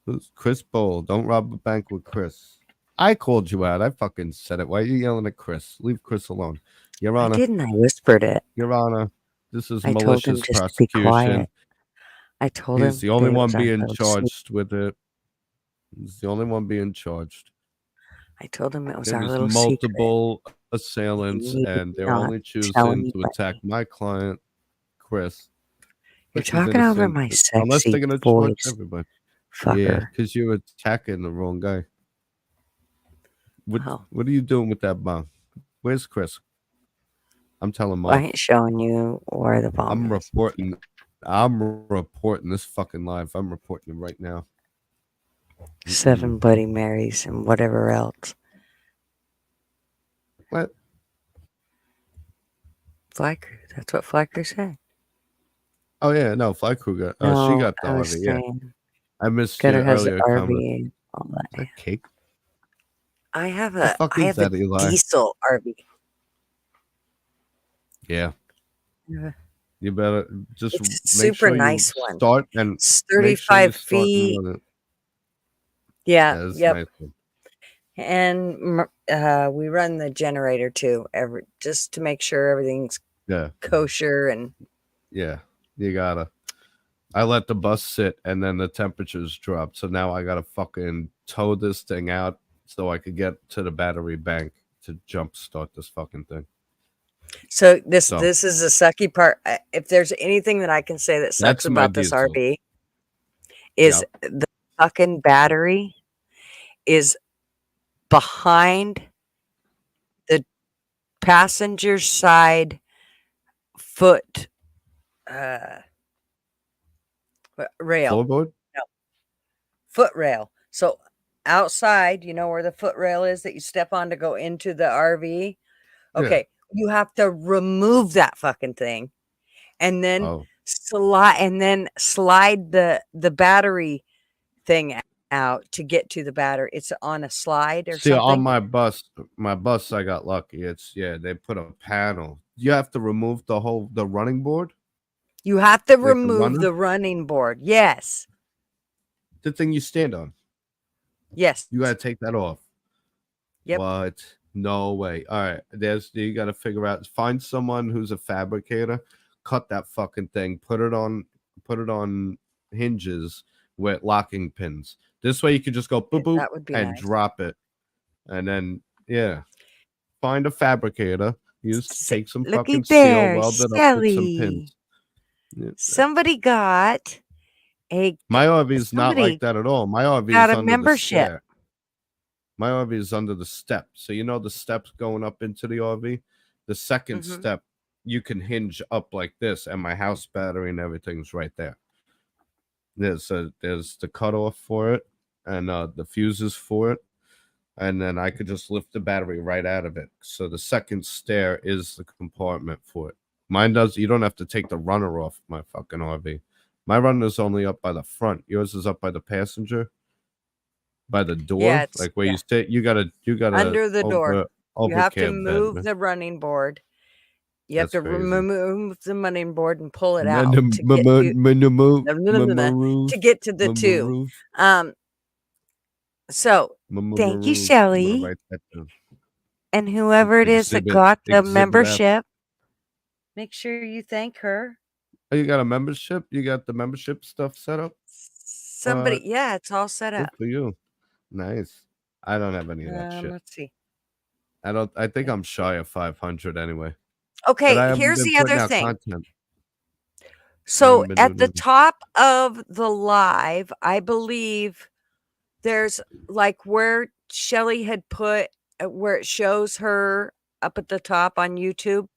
Who's Chris Bowl? Don't rob a bank with Chris. I called you out. I fucking said it. Why are you yelling at Chris? Leave Chris alone. Your Honor. I didn't. I whispered it. Your Honor, this is I told him malicious just to be prosecution. quiet. I told him He's the only that it one was our being little charged with it. He's the only one being charged. I told him it was our There's little multiple secret. assailants, You and they're not only tell choosing to anybody. attack my client, Chris. You're Chris is talking over innocent, my unless they're sexy gonna charge voice, everybody. fucker. Yeah, because you're attacking the wrong guy. What are you doing with that bomb? Where's Chris? I'm telling Mom. I ain't showing you where the bomb I'm is. reporting. I'm reporting this fucking live. I'm reporting it right now. 7 Bloody Marys and whatever else. What? Fly crew. That's what Fly crew said. Oh yeah, no, flight crew got. No, She got the I was RV. Yeah, saying, I missed Gutter your has the earlier comment. RV. All that. Is that cake? I have The a fuck is that, Eli? diesel RV. Yeah. Yeah. You better just It's make super sure nice you one. start and It's make sure you 35 start and feet. run it. Yeah. That's Yep. nice one. And we run the generator too, just to make sure everything's kosher and yeah, you gotta. I let the bus sit and then the temperatures dropped, so now I gotta fucking tow this thing out so I could get to the battery bank to jump start this fucking thing. So this is the sucky part. If there's anything that I can say that sucks about this diesel. RV, is the fucking battery is behind the passenger side foot rail. Floorboard? No. Foot rail. So outside, you know where the foot rail is that you step on to go into the RV? Okay. You have to remove that fucking thing and then slide the battery thing out to get to the battery. It's on a slide or something. On my bus I got lucky. They put a panel. You have to remove the running board? You have to remove the running board. Yes. The thing you stand on. Yes. You gotta take that off. Yep. What? No way. All right. You gotta figure out, find someone who's a fabricator, cut that fucking thing, put it on hinges with locking pins. This way you could just go boop boop and nice. drop it. And then find a fabricator. Take some fucking steel, weld it up with some pins. Somebody got my RV is not like that at all. My RV got is a under membership. the stair. My RV is under the step. So you know the steps going up into the RV? The second step, you can hinge up like this, and my house battery and everything's right there. There's the cutoff for it. and the fuses for it, and then I could just lift the battery right out of it. So the second stair is the compartment for it. Mine does. You don't have to take the runner off my fucking RV. My runner's only up by the front. Yours is up by the passenger, by the door, Yeah, it's like where you sit. You gotta under the door. You have to overcab move that. the running board. You have That's to crazy. remove the running board and pull it And out then to get to the tube. So thank you, Shelly, and whoever it is that got the membership. Make sure you thank her. Oh, you got a membership? You got the membership stuff set up? Somebody, yeah, it's all set Good up. for you. Nice. I don't have any of that shit. Let's see. I think I'm shy of 500 anyway. Okay, here's the other thing. Content. So at the top of the live, I believe there's like where Shelly had put where it shows her up at the top on YouTube.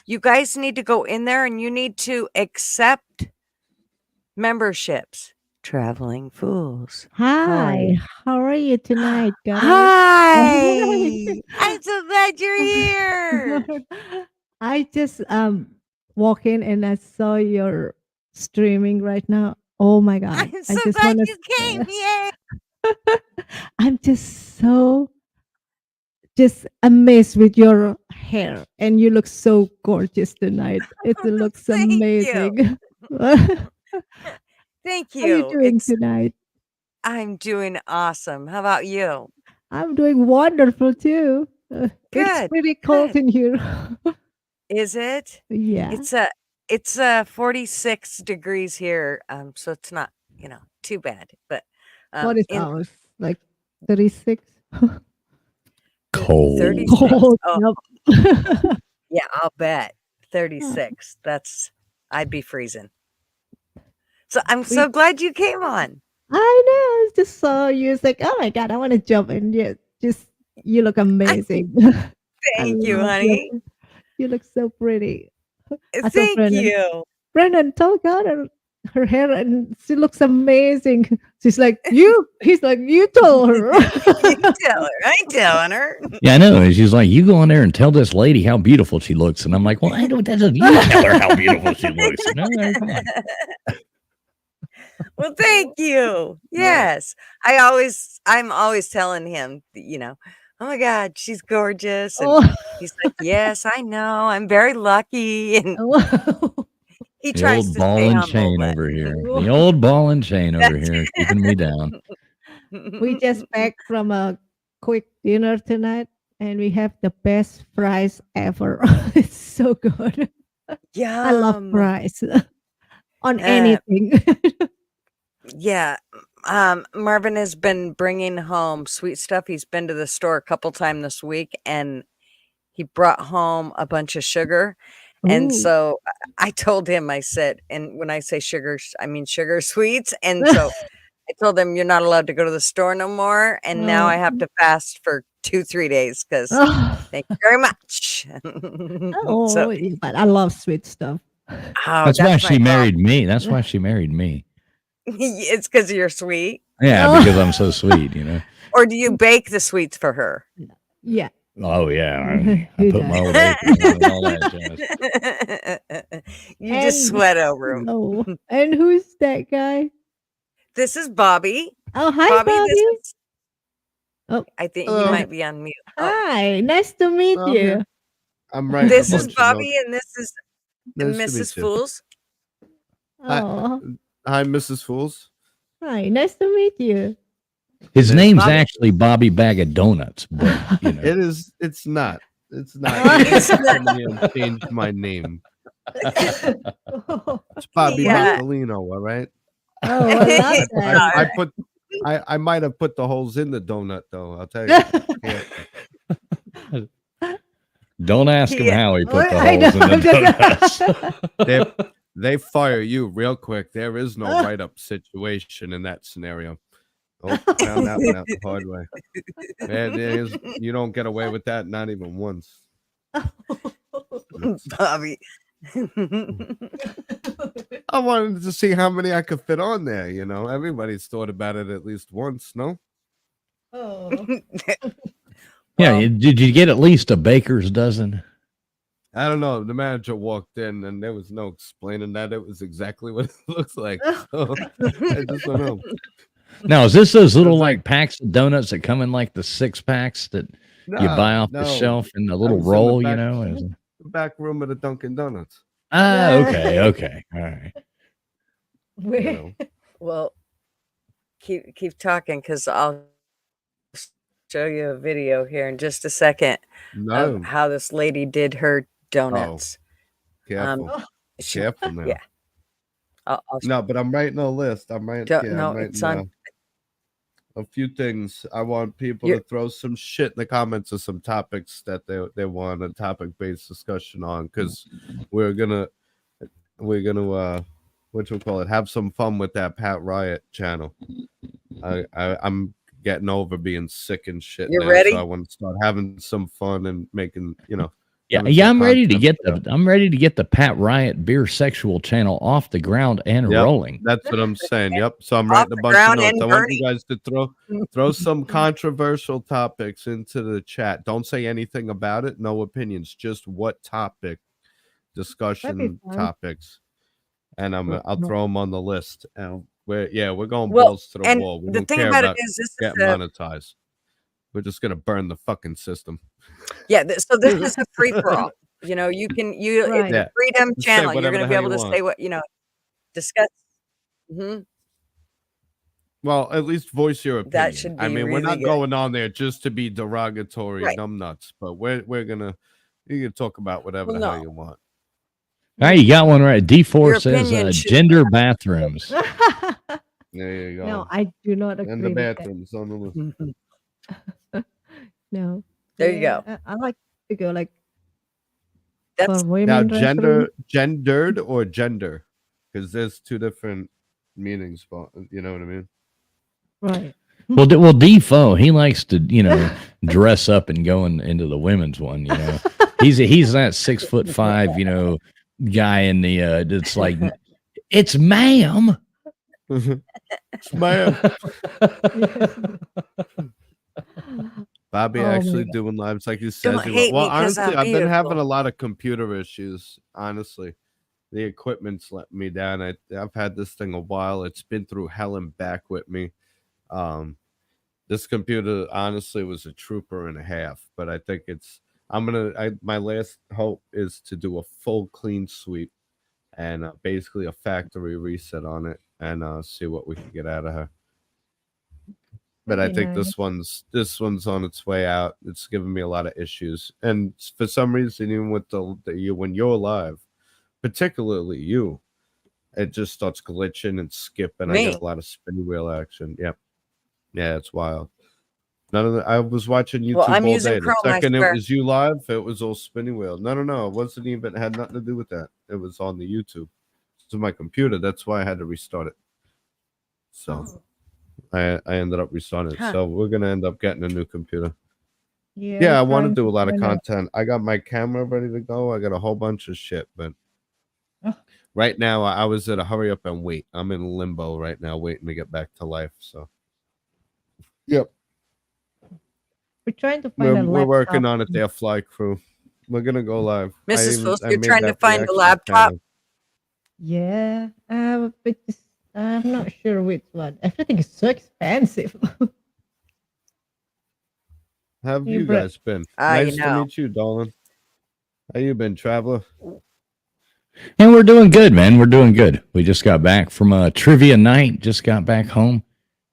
You guys need to go in there and you need to accept memberships. Traveling Fools. Hi. How are you tonight, guys? Hi. I'm so glad you're here. I just walk in and I saw your streaming right now. Oh my god. I'm so glad you came. Yay. I'm just amazed with your hair, and you look so gorgeous tonight. It looks amazing. Thank you. How are you doing tonight? I'm doing awesome. How about you? I'm doing wonderful too. It's pretty cold in here. Is it? Yeah. It's 46 degrees here. So it's not, too bad. But what is ours? Like 36? Cold. 36. Cold. Oh. Yep. Yeah, I'll bet. 36. I'd be freezing. So I'm so glad you came on. I know. I just saw you. It's like, oh my god, I want to jump in. You look amazing. Thank you, honey. You look so pretty. Thank you. Brendan, tell God her hair, and she looks amazing. She's like, you. He's like, you told her. You tell her. I ain't telling her. Yeah, I know. And she's like, you go in there and tell this lady how beautiful she looks. And I'm like, well, I don't. You tell her how beautiful she looks. No, come on. Well, thank you. Yes. I'm always telling him, oh my God, she's gorgeous. And he's like, yes, I know. I'm very lucky. And he tries to ball stay and humble, chain over here. The old ball and chain over here, keeping me down. We just back from a quick dinner tonight, and we have the best fries ever. It's so good. Yeah. I love fries on anything. Yeah. Marvin has been bringing home sweet stuff. He's been to the store a couple times this week, and he brought home a bunch of sugar. Ooh. And so I told him, I said, and when I say sugar, I mean sugar sweets. And so I told him, you're not allowed to go to the store no more. And now I have to fast for 2-3 days because thank you very much. But I love sweet stuff. That's why she married me. That's why she married me. It's because you're sweet. Yeah, because I'm so sweet, Or do you bake the sweets for her? Yeah. Oh yeah, I put my old apron on and all that jazz. You just sweat over him. Oh, and who's that guy? This is Bobby. Oh, hi, Bobby. I think he might be on mute. Hi, nice to meet you. I'm right. This is Bobby, and this is Mrs. Fools. Oh. Hi, Mrs. Fools. Hi, nice to meet you. His name's actually Bobby Bag of Donuts, but it is. It's not. It's not. Changed my name. It's Bobby Bacalino, all right. Oh, I love that. I might have put the holes in the donut, though. I'll tell you. Don't ask him how he put the holes in the donuts. They fire you real quick. There is no write-up situation in that scenario. Oh, found that one out the hard way. You don't get away with that, not even once. Bobby. I wanted to see how many I could fit on there. You know, everybody's thought about it at least once. No. Oh. Yeah, Well, did you get at least a baker's dozen? I don't know. The manager walked in and there was no explaining that. It was exactly what it looks like. So I just don't know. Now, is this those little It's like packs of donuts that come in like the 6-packs that you buy off the no. shelf in the I little was in the roll, you back- know? The back room of the Dunkin' Donuts. Ah, okay, okay. All right. You Where? know. well, keep talking because I'll show you a video here in just a second No, of how this lady did her donuts. careful. She, Careful now. yeah. I'll No, but I'm writing a list. I'm writing, no, I'm it's writing on. a few things. I want people You're- to throw some shit in the comments of some topics that they want a topic-based discussion on, because we're gonna what you call it, have some fun with that Pat Riot channel. I'm getting over being sick and shit You're now, ready? so I want to start having some fun and making, you know. Yeah, having yeah, some I'm ready to content get for I'm ready to get the Pat Riot beer sexual channel off the ground and Yep. rolling. That's what I'm saying. Yep. So I'm Off writing a the bunch of ground notes. and I want you guys to throw some controversial topics into the chat. Don't say anything about it. No opinions. Just what topic, discussion fun. topics, and Oh, I'll no. throw them on the list. And we're going Well, balls to the and wall. We the don't thing care about it about is, this is getting monetized. We're just gonna burn the fucking system. so this is a free for all. You know, it's Right. a freedom Say channel. You're whatever going to the be hell able to you say want. what discuss. Mhm. Well, at least voice your opinion. That should I be mean, we're really not good. going on there just to be derogatory Right. numbnuts, but we're gonna, you can talk about whatever Well, the hell no. you want. All right, you got one right. D4 Your says opinion should- gender bathrooms. There you go. No, I do not agree. And the with that. bathrooms on the list. No. There you go. I like to go like That's for women. Now, gendered or gender, because there's two different meanings. You know what I mean? Right. Well, Defoe, he likes to, dress up and go into the women's one. You know, he's that 6'5", guy in the. It's like, it's ma'am. Smile. Bobby Oh my actually God. doing lives like he says. Don't he hate will. Well, me 'cause honestly, I'm I've been having beautiful. a lot of computer issues. Honestly, the equipment's let me down. I've had this thing a while. It's been through hell and back with me. This computer honestly was a trooper and a half, but I think my last hope is to do a full clean sweep and basically a factory reset on it and see what we can get out of her. But I That'd think be this one's on its way out. It's giving me a lot of issues, and for some reason, even with when you're live, particularly you, it just starts glitching and skipping. I Me. get a lot of spinny wheel action. Yep, yeah, it's wild. I was watching YouTube Well, I'm all using day. Chrome, The I second it swear. was you live, it was all spinny wheel. No, it wasn't even. It had nothing to do with that. It was on the YouTube. It's my computer. That's why I had to restart it. So. I ended up restarting it. Huh. So we're gonna end up getting a new computer. Yeah, I want to trying do a lot of find out. content. I got my camera ready to go. I got a whole bunch of shit, but Oh. right now I was at a hurry up and wait. I'm in limbo right now, waiting to get back to life. So, yep, We're trying to find a we're working laptop. on it. There, Fly Crew. We're gonna go live. Mrs. Fuss, I you're made trying to that find the reaction laptop. channel. Yeah, but I'm not sure which one. Everything is so expensive. How have Hey, you Brett. guys been? You Nice to know. meet you, darling. How you been, traveler? And we're doing good, man. We're doing good. We just got back from a trivia night. Just got back home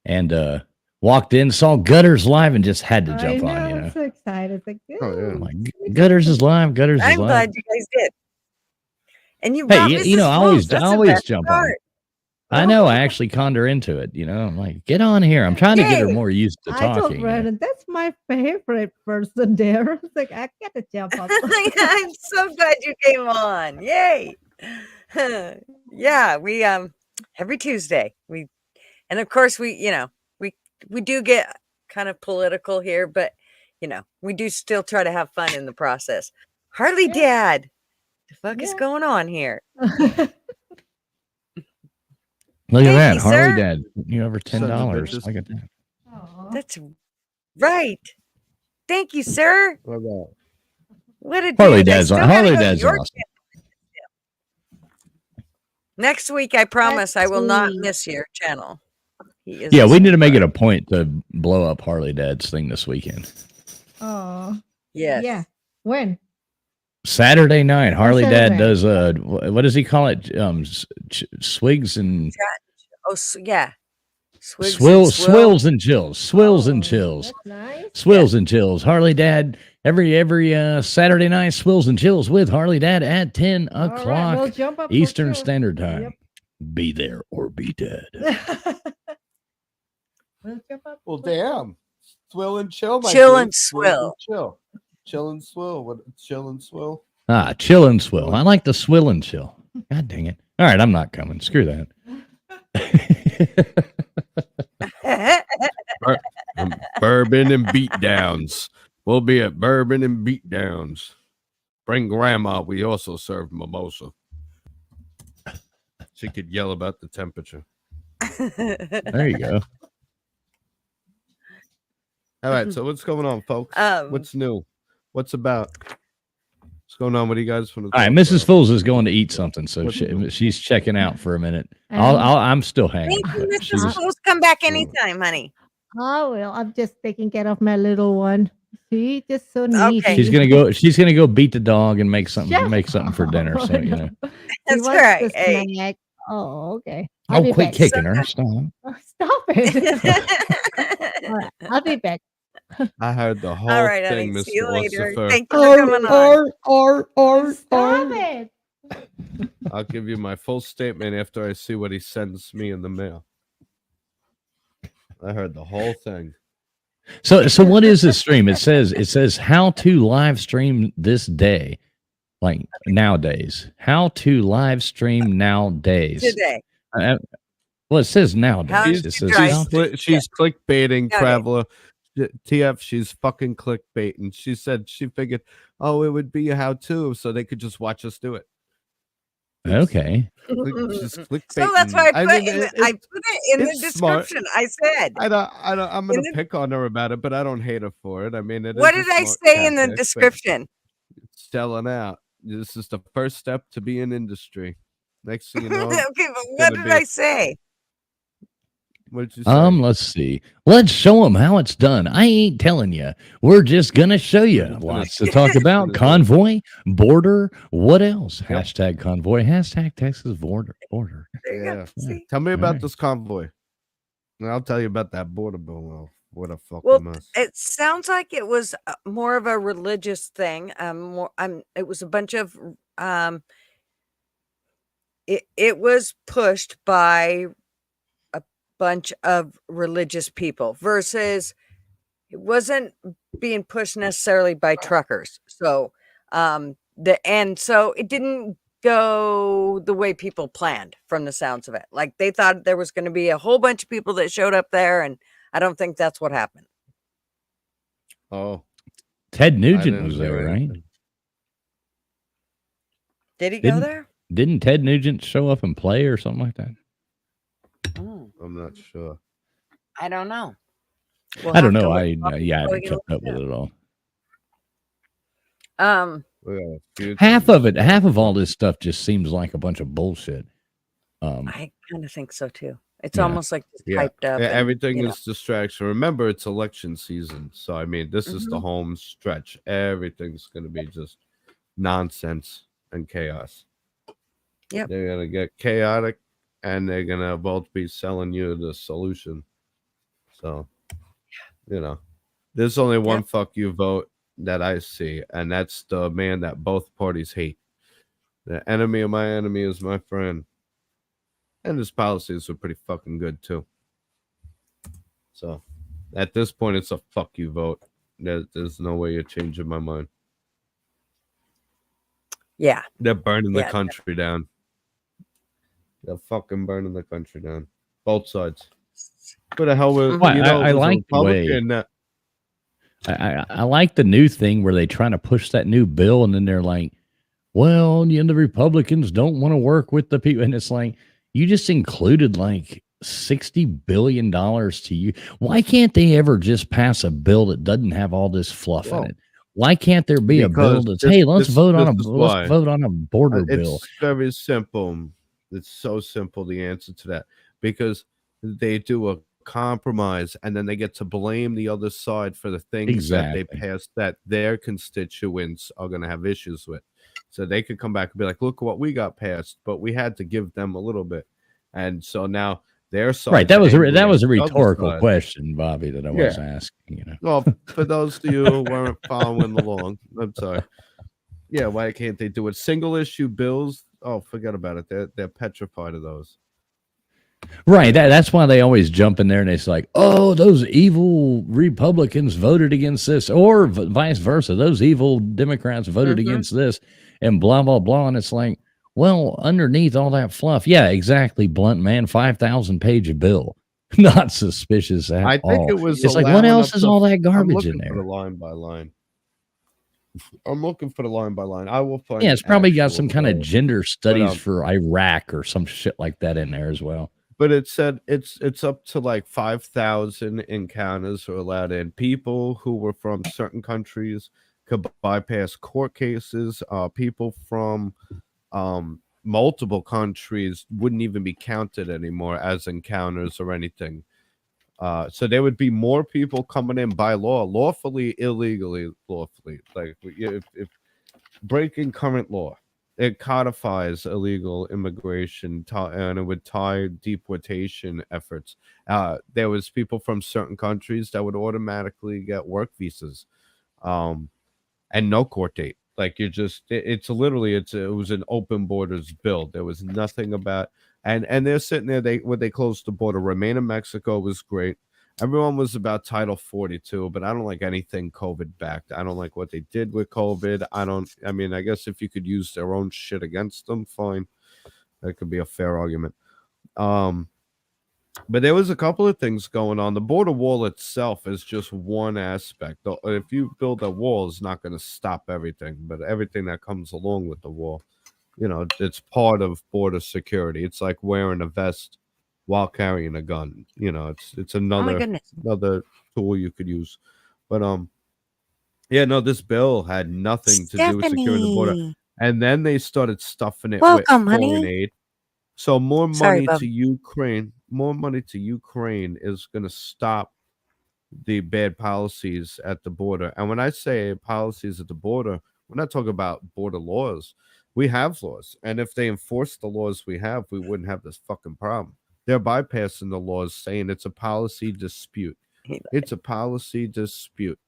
and walked in, saw Gutters live, and just had to jump on. I'm so excited. Like, Oh, yeah. I'm like, Gutters is live. Gutters is I'm live. glad you guys did. And you Hey, brought you know, Mrs. I always- Fuss. That's I the always best jump on. part. I know. I actually conned her into it. I'm like, get on here. I'm trying to get her Yay. more used to I told talking. Brandon, that's my favorite person there. I was like, I gotta jump up. I'm so glad you came on. Yay. Yeah, we every Tuesday. And of course we do get kind of political here, but we do still try to have fun in the process. Harley Yeah. Dad. The fuck is Yeah. going on here? Look at Thank that, you, Harley sir. Dad. You over Sons of $10. bitches. Look at that. Aw. That's right. Thank you, sir. What about? What a Harley dude. I Dad's still gotta Harley go to Dad's your awesome. next week. I promise I That's will not sweet. miss your channel. He is Yeah, a we need to make it sweetheart. a point to blow up Harley Dad's thing this weekend. Oh, Yes. yeah. When? Saturday night, Harley Dad Saturday. does what does he call it? Swigs and Oh, yeah. Swigs and swills and chills, swills and Oh, chills, that's nice. swills and chills. Harley Dad every Saturday night, swills and chills with Harley Dad at 10 All right, o'clock we'll jump up for Eastern sure. Standard Time. Yep. Be there or be dead. We'll jump up. Well, for sure. damn. Swill and chill, my Chill dude. and swill. Chill. Chill and swill. What? Chill and swill. Ah, chill and swill. I like the swill and chill. God dang it. All right, I'm not coming. Screw that. Bourbon and beatdowns. We'll be at Bourbon and Beatdowns. Bring grandma. We also serve mimosa. She could yell about the temperature. There you go. All right. So what's going on, folks? What's new? What's about? What's going on? What do you guys want to? All right, Mrs. Fools is going to eat something, so What's new? she's checking out for a minute. And I'm still hanging. Thank you, but she was- Mrs. Fools. Come back anytime, honey. Oh well, I'm just taking care of my little one. See, just so neat. Okay. She's gonna go beat the dog and make something Shut for dinner. So you know. That's right. Hey. Snack. Oh, okay. I'll Oh, be quit back. kicking her. Stop. Oh, stop it. All right, I'll be back. I heard the whole All right, thing, honey. See you Mr. later. Lucifer. Thank you for coming on. Stop it. I'll give you my full statement after I see what he sends me in the mail. I heard the whole thing. So what is this stream? It says how to live stream this day, like nowadays. How to live stream nowadays. Today. Well, it says nowadays. How It to says drive. how to- She's clickbaiting, Okay. Traveler. TF, she's fucking clickbaiting. She said she figured, oh, it would be a how-to, so they could just watch us do it. Okay. She's clickbaiting. So that's why I put, mean, I put it in the it's smart. description. I said, I'm gonna in the- pick on her about it, but I don't hate her for it. I mean, what did I say in the description? Selling out. This is the first step to be in industry. Next thing you know, Okay, but what gonna did be- I say? what did you say? Let's see. Let's show them how it's done. I ain't telling you. We're just gonna show you. Lots to talk about. Convoy, border. What else? Yep. Hashtag convoy. Hashtag Texas border. There you Yeah. go. See? Tell me about Alright. this convoy. And I'll tell you about that border bill. Well, what a fucking Well, mess. it sounds like it was more of a religious thing. It was a bunch of it was pushed by a bunch of religious people versus it wasn't being pushed necessarily by truckers. So so it didn't go the way people planned from the sounds of it. Like they thought there was going to be a whole bunch of people that showed up there, and I don't think that's what happened. Oh, Ted I Nugent didn't was hear there, right? anything. Did he Didn't- go there? Didn't Ted Nugent show up and play or something like that? Oh, I'm not sure. I don't know. I don't know. I I haven't kept up with it at all. We got a few Half things. of all this stuff just seems like a bunch of bullshit. I kind of think so too. It's Yeah. almost like just Yeah. hyped up. Yeah, and, everything you know. is distraction. Remember, it's election season, so I mean, this is the Mhm. home stretch. Everything's going to be just nonsense and chaos. Yep. They're going to get chaotic, and they're going to both be selling you the solution. So, you know, there's only one fuck you vote that I see, and that's the man that both parties hate. The enemy of my enemy is my friend. And his policies are pretty fucking good too. So at this point, it's a fuck you vote. There's no way you're changing my mind. Yeah. They're burning the Yeah. country down. They're fucking burning the country down. Both sides. Who the hell was Well, you know, I it was a like the way- Republican that I like the new thing where they trying to push that new bill and then they're like, well, the Republicans don't want to work with the people. And it's like, you just included like $60 billion to you. Why can't they ever just pass a bill that doesn't have all this fluff in it? Why can't there be a bill that's, hey, let's vote on a border bill? It's very simple. It's so simple, the answer to that, because they do a compromise and then they get to blame the other side for the things that they passed that their constituents are going to have issues with. So they could come back and be like, look what we got passed, but we had to give them a little bit. And so now their side. Right. That was a rhetorical question, Bobby, that I was asking. You know. Well, for those of you who weren't following along, I'm sorry. Yeah, why can't they do it? Single issue bills? Oh, forget about it. They're petrified of those. Right. That's why they always jump in there and it's like, oh, those evil Republicans voted against this, or vice versa. Those evil Democrats voted against this, and blah, blah, blah. And it's like, well, underneath all that fluff, yeah, exactly, blunt man, 5,000-page bill. Not suspicious at all. I think it was. It's like, what else is all that garbage in there? For the line by line. I'm looking for the line by line. I will find. Yeah, it's probably got some kind of gender studies for Iraq or some shit like that in there as well. But it said it's up to like 5,000 encounters are allowed in. People who were from certain countries could bypass court cases. People from multiple countries wouldn't even be counted anymore as encounters or anything. So there would be more people coming in by law, lawfully, illegally, lawfully. Like if breaking current law, it codifies illegal immigration and it would tie deportation efforts. There was people from certain countries that would automatically get work visas, and no court date. Like it was an open borders bill. There was nothing about, and they're sitting there. When they closed the border, remain in Mexico was great. Everyone was about Title 42, but I don't like anything COVID backed. I don't like what they did with COVID. I guess if you could use their own shit against them, fine. That could be a fair argument. But there was a couple of things going on. The border wall itself is just one aspect. If you build a wall, it's not going to stop everything, but everything that comes along with the wall, it's part of border security. It's like wearing a vest while carrying a gun. It's another tool you could use. But this bill had nothing to do with securing the border. And then they started stuffing it with foreign aid. So more money to Ukraine is going to stop the bad policies at the border. And when I say policies at the border, we're not talking about border laws. We have laws. And if they enforce the laws we have, we wouldn't have this fucking problem. They're bypassing the laws, saying it's a policy dispute. It's a policy dispute.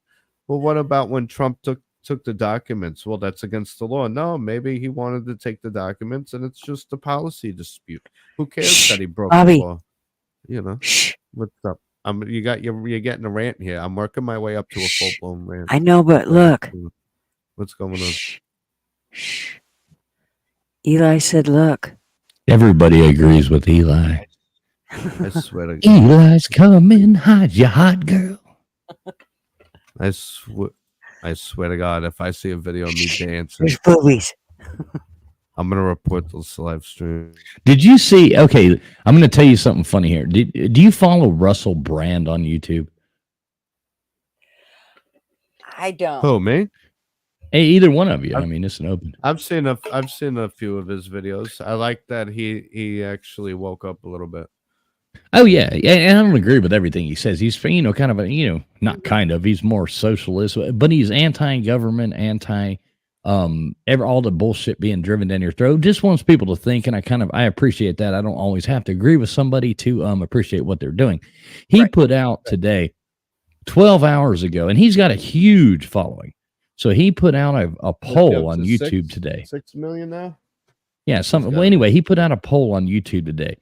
Well, what about when Trump took the documents? Well, that's against the law. No, maybe he wanted to take the documents and it's just a policy dispute. Who cares that he broke the law? What's up? You're getting a rant here. I'm working my way up to a full-blown rant. I know, but look. What's going on? Eli said, look. Everybody agrees with Eli. I swear to God. Eli's coming hot, you hot girl. I swear to God, if I see a video of me dancing, there's boobies. I'm gonna report this live stream. Did you see? Okay, I'm gonna tell you something funny here. Do you follow Russell Brand on YouTube? I don't. Who, me? Hey, either one of you. I mean, it's an open. I've seen a few of his videos. I like that he actually woke up a little bit. Oh yeah, and I don't agree with everything he says. He's kind of a not kind of. He's more socialist, but he's anti-government, all the bullshit being driven down your throat. Just wants people to think, and I appreciate that. I don't always have to agree with somebody to appreciate what they're doing. He put out today, 12 hours ago, and he's got a huge following. So he put out a poll on YouTube today. 6 million now? Yeah, anyway, he put out a poll on YouTube today.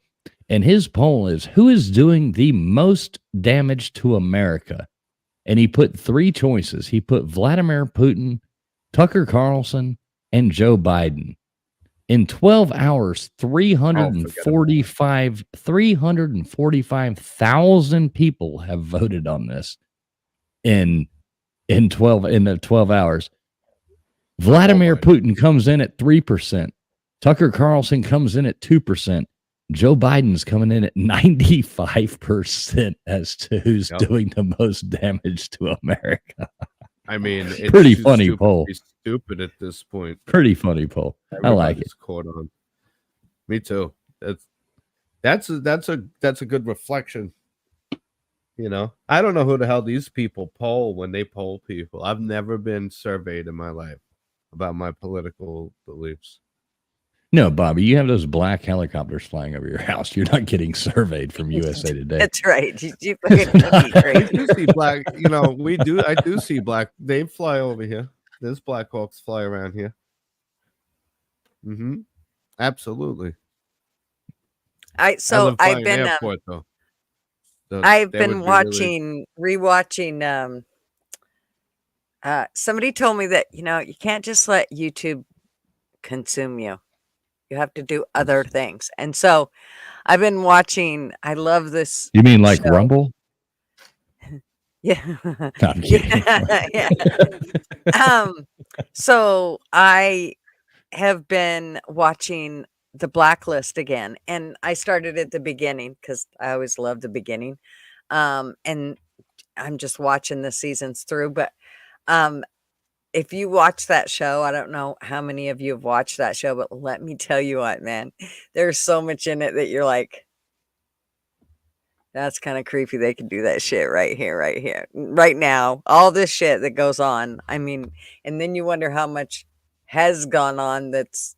And his poll is, who is doing the most damage to America? And he put 3 choices. He put Vladimir Putin, Tucker Carlson, and Joe Biden. In 12 hours, 345,000 people have voted on this. In the 12 hours. Vladimir Putin comes in at 3%. Tucker Carlson comes in at 2%. Joe Biden's coming in at 95% as to who's Yep. doing the most damage to America. I mean, it's Pretty too funny stupid poll. to be stupid at this point. Pretty funny poll. I like it. Everybody's caught on. Me too. That's a good reflection. You know, I don't know who the hell these people poll when they poll people. I've never been surveyed in my life about my political beliefs. No, Bobby, you have those black helicopters flying over your house. You're not getting surveyed from USA Today. That's right. You fucking I do see black. You know, I do see black. They fly over here. There's Black Hawks fly around here. Mm-hmm. Absolutely. I've been airport, though. I've been rewatching. Somebody told me that you can't just let YouTube consume you. You have to do other things, and so I've been watching. I love this. You mean like show. Rumble? Yeah. No, I'm kidding. Yeah. So I have been watching The Blacklist again, and I started at the beginning because I always love the beginning. And I'm just watching the seasons through, but if you watch that show, I don't know how many of you have watched that show, but let me tell you what, man, there's so much in it that you're like, that's kind of creepy. They can do that shit right here, right now. All this shit that goes on. I mean, and then you wonder how much has gone on that's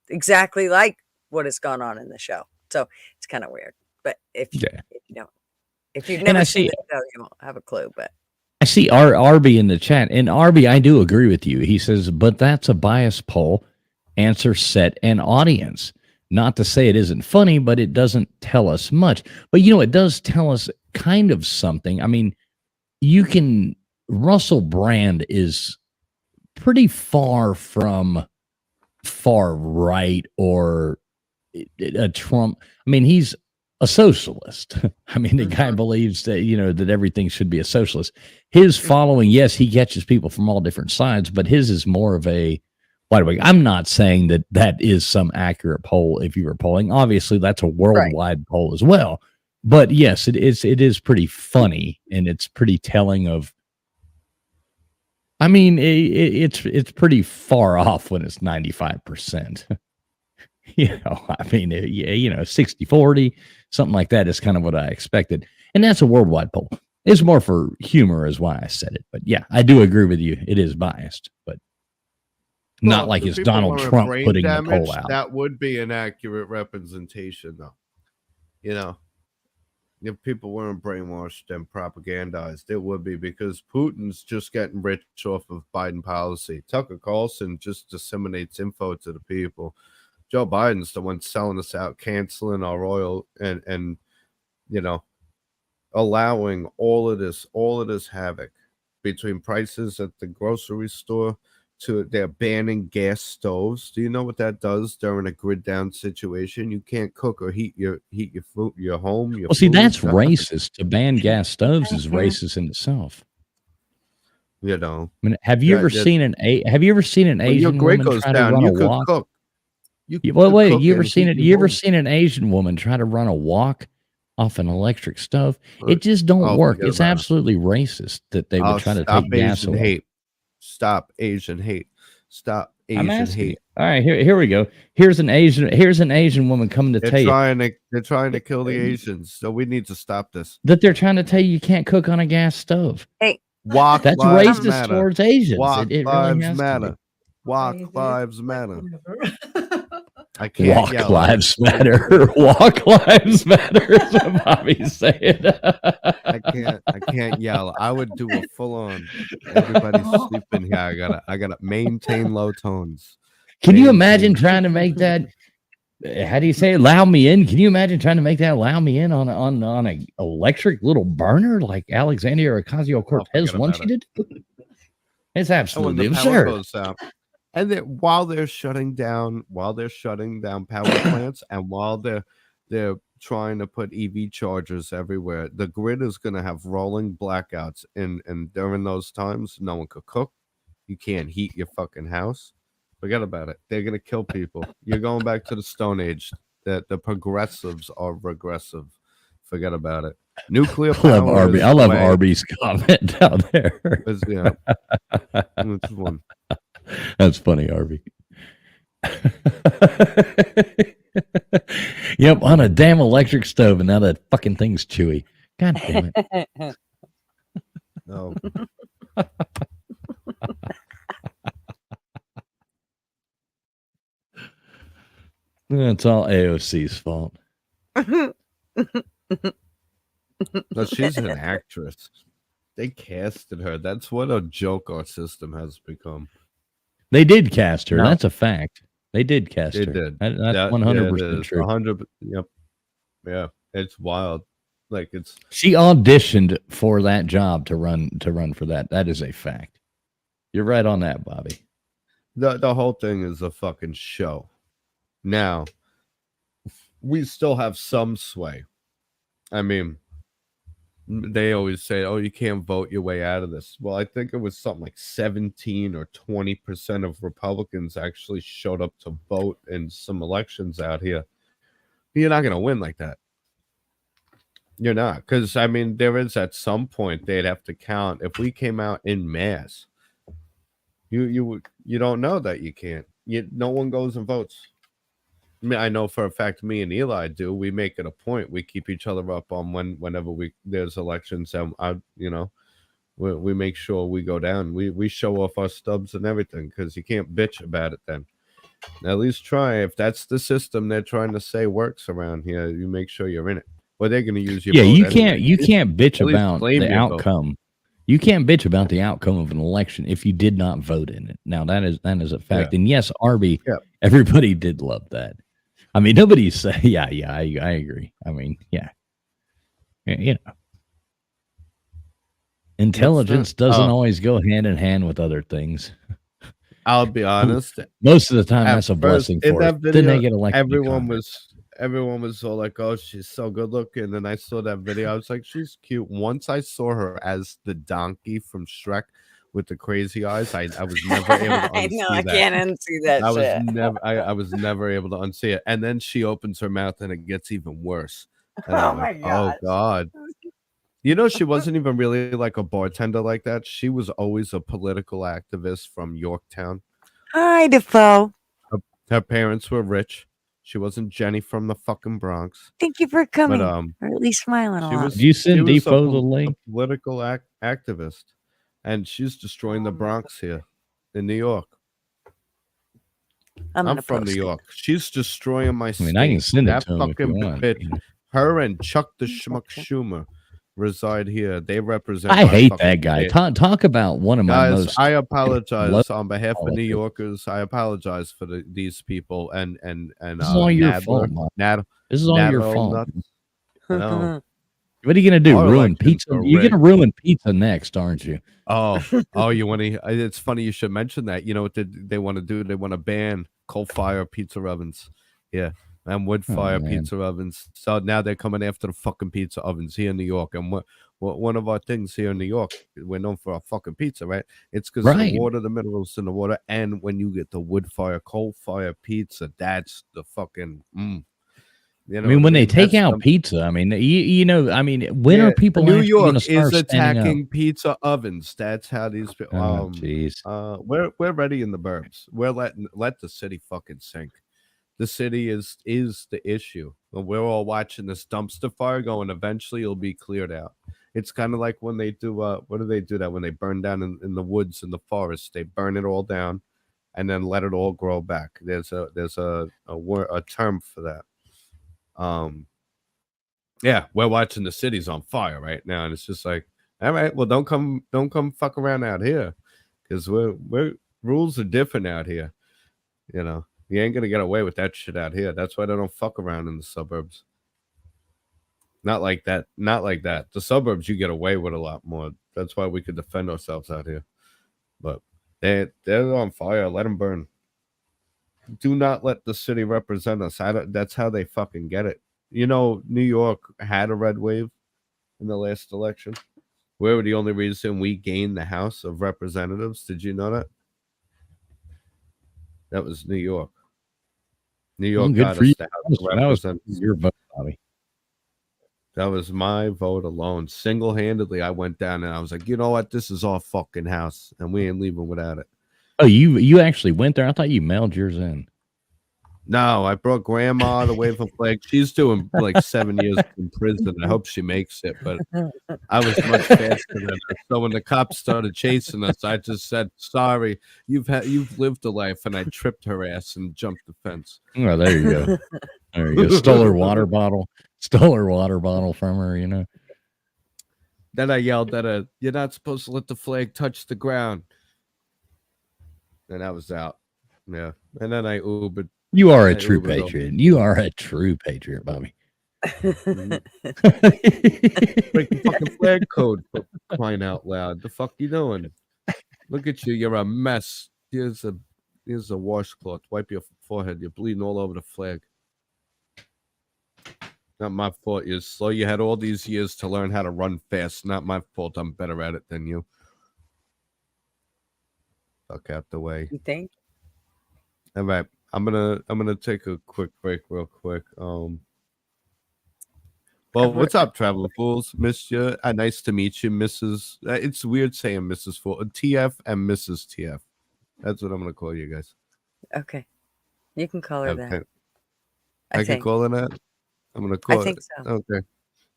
exactly like what has gone on in the show. So it's kind of weird. But if you've never seen the show, you won't have a clue. But I see Arby in the chat, and Arby, I do agree with you. He says, but that's a bias poll, answer set, and audience. Not to say it isn't funny, but it doesn't tell us much. But, it does tell us kind of something. I mean, Russell Brand is pretty far from far right or a Trump. I mean, he's a socialist. I mean, the guy believes that, that everything should be a socialist. His following, yes, he catches people from all different sides, but his is more of a, by the way, I'm not saying that is some accurate poll if you were polling. Obviously, that's a worldwide poll as well. But yes, it is pretty funny, and it's pretty telling of, I mean, it's pretty far off when it's 95%. I mean, 60-40, something like that is kind of what I expected. And that's a worldwide poll. It's more for humor is why I said it. But yeah, I do agree with you. It is biased, but not like it's Donald Trump putting the poll out. That would be an accurate representation, though. If people weren't brainwashed and propagandized, it would be, because Putin's just getting rich off of Biden policy. Tucker Carlson just disseminates info to the people. Joe Biden's the one selling us out, canceling our oil, and allowing all of this havoc between prices at the grocery store to they're banning gas stoves. Do you know what that does during a grid down situation? You can't cook or heat your food, your home. See, that's racist. To ban gas stoves is racist in itself. I mean, have you ever seen an Asian woman try to run a walk? You ever seen an Asian woman try to run a walk off an electric stove? It just don't work. It's absolutely racist that they would try to take gas away. Stop Asian hate. Stop Asian hate. All right, here we go. Here's an Asian woman coming to tell you. They're trying to kill the Asians, so we need to stop this. That they're trying to tell you can't cook on a gas stove. Hey, that's racist towards Asians. It really lives matter. Walk lives matter. I can't Walk yell. lives matter. Walk lives matter is what Bobby's saying. I can't yell. I would do a full on. Everybody's sleeping here. I gotta maintain low tones. Can you imagine trying to make that? How do you say allow me in? Can you imagine trying to make that allow me in on a electric little burner like Alexandria Ocasio-Cortez wants you to do? It's absolutely absurd. And then while they're shutting down power plants, and while they're trying to put EV chargers everywhere, the grid is going to have rolling blackouts. And during those times, no one could cook. You can't heat your fucking house. Forget about it. They're going to kill people. You're going back to the Stone Age. that the progressives are regressive. Forget about it. Nuclear I love power. Arby. Is I the love way. Arby's comment down there. Yeah, which one? That's funny, Arby. Yep, on a damn electric stove, and now that fucking thing's chewy. God damn it. No. It's all AOC's fault. No, she's an actress. They casted her. That's what a joke our system has become. They did cast her. No. That's a fact. They did cast They her. did. That's That- 100% yeah, it is. true. 100. Yep. Yeah, it's wild. Like it's She auditioned for that job to run for that. That is a fact. You're right on that, Bobby. the whole thing is a fucking show. Now, we still have some sway. I mean, they always say, "Oh, you can't vote your way out of this." Well, I think it was something like 17 or 20% of Republicans actually showed up to vote in some elections out here. You're not going to win like that. You're not, because I mean, there is at some point they'd have to count. If we came out in mass, you don't know that you can't. No one goes and votes. I mean, I know for a fact me and Eli do. We make it a point. We keep each other up on whenever there's elections, and we make sure we go down. We show off our stubs and everything, because you can't bitch about it then. At least try. If that's the system they're trying to say works around here, you make sure you're in it. Well, they're going to use your Yeah, vote you anyway. can't bitch At least about claim the your vote. outcome. You can't bitch about the outcome of an election if you did not vote in it. Now that is a fact. Yeah. And yes, Arby, Yeah. everybody did love that. I mean, nobody say, yeah, I agree. I mean, yeah. You know. Intelligence doesn't always go hand in hand with other things. I'll be honest. Most of the time, At that's a first, blessing in for that us. Then they video, get elected. everyone was all like, "Oh, she's so good looking." And I saw that video. I was like, "She's cute." Once I saw her as the donkey from Shrek with the crazy eyes, I was never able to unsee I know, I that. can't unsee that I shit. was never able to unsee it. And then she opens her mouth and it gets even worse. And Oh I'm my like, gosh. oh God. You know, she wasn't even really like a bartender like that. She was always a political activist from Yorktown. Hi, Defoe. Her parents were rich. She wasn't Jenny from the fucking Bronx. Thank you for coming, But or at least smiling a she lot. was Did you send she was Defoe the link? a political activist, and she's destroying the Bronx here in New York. I'm I'm gonna from New post it. York. She's destroying my I state. mean, I can send it That to him if you fucking want. bitch. you know. Her and Chuck the Schmuck Okay. Schumer reside here. They represent. I my hate fucking that guy. state. Talk about one of my Guys, most. I apologize love on behalf of New politics. Yorkers. I apologize for these people and This is all your Nadler, fault, Mark. Nad- This is all your Nadler fault. nuts. I know. What are you gonna do? Our Ruin elections pizza? are You're gonna rigged. ruin pizza next, aren't you? Oh, you want to? It's funny you should mention that. You know what they want to do? They want to ban coal-fire pizza ovens. Yeah, and wood-fire man. pizza ovens. So now they're coming after the fucking pizza ovens here in New York. And what one of our things here in New York, we're known for our fucking pizza, right? It's because Right. the water, the minerals in the water, and when you get the wood-fire, coal-fire pizza, that's the fucking. You know I mean, what when they take That's out the- pizza, I mean, you know, I mean, when Yeah, are people New actually York gonna start is standing up? attacking pizza ovens. That's how these people. Oh, jeez. We're ready in the burbs. We're let the city fucking sink. The city is the issue. We're all watching this dumpster fire going. Eventually, it'll be cleared out. It's kind of like when they do. What do they do that when they burn down in the woods in the forest? They burn it all down, and then let it all grow back. There's a term for that. Yeah, we're watching the cities on fire right now, and it's just like, all right, well, don't come fuck around out here, because we're rules are different out here. You know, you ain't gonna get away with that shit out here. That's why they don't fuck around in the suburbs. Not like that. Not like that. The suburbs, you get away with a lot more. That's why we could defend ourselves out here. But they're on fire. Let them burn. Do not let the city represent us. That's how they fucking get it. You know, New York had a red wave in the last election. We were the only reason we gained the House of Representatives. Did you know that? That was New York. New York good got for us you. the House of That was Representatives. your vote, Bobby. That was my vote alone. Single-handedly, I went down and I was like, you know what? This is our fucking house, and we ain't leaving without it. Oh, you actually went there? I thought you mailed yours in. No, I brought grandma to wave a flag. She's doing like 7 years in prison. I hope she makes it, but I was much faster than her. So when the cops started chasing us, I just said, sorry, you've lived a life, and I tripped her ass and jumped the fence. Oh, there you go. There you go. Stole her water bottle. Stole her water bottle from her, you know. Then I yelled at her, you're not supposed to let the flag touch the ground. And I was out. Yeah. And then I Ubered. You are a I true Ubered patriot. You are a true patriot, Bobby. Break the fucking flag code for crying out loud. The fuck you doing? Look at you. You're a mess. Here's a washcloth. Wipe your forehead. You're bleeding all over the flag. Not my fault. You're slow. You had all these years to learn how to run fast. Not my fault. I'm better at it than you. Fuck out the way. You think? All right. I'm gonna take a quick break real quick. Well, what's up, Traveling Fools? Miss you. Nice to meet you, Mrs. It's weird saying Mrs. Fool. TF and Mrs. TF. That's what I'm gonna call you guys. Okay. You can call her that. I can think. call her that. I'm gonna call. I think so. Okay.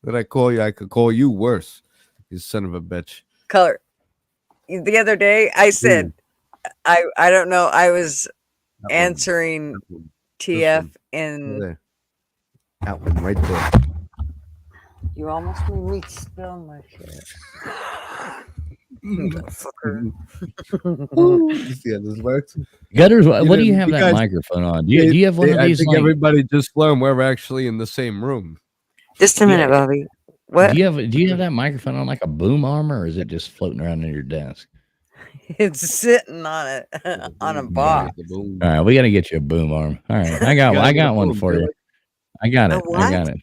When I call you, I could call you worse. You son of a bitch. Call her. The other day, I said, I don't know. I was answering TF in. There. That one right there. You almost made me spill my shit. Fucker. You see how this works? Gutters, what do you know, have you that guys- microphone on? Do you have one of I these? think Like, everybody just learned we're actually in the same room. Just a minute, Bobby. What? do you have that microphone on like a boom arm, or is it just floating around in your desk? It's sitting on it on a box. Boom. All right, we got to get you a boom arm. All right, I got one for you. I got it. I got it.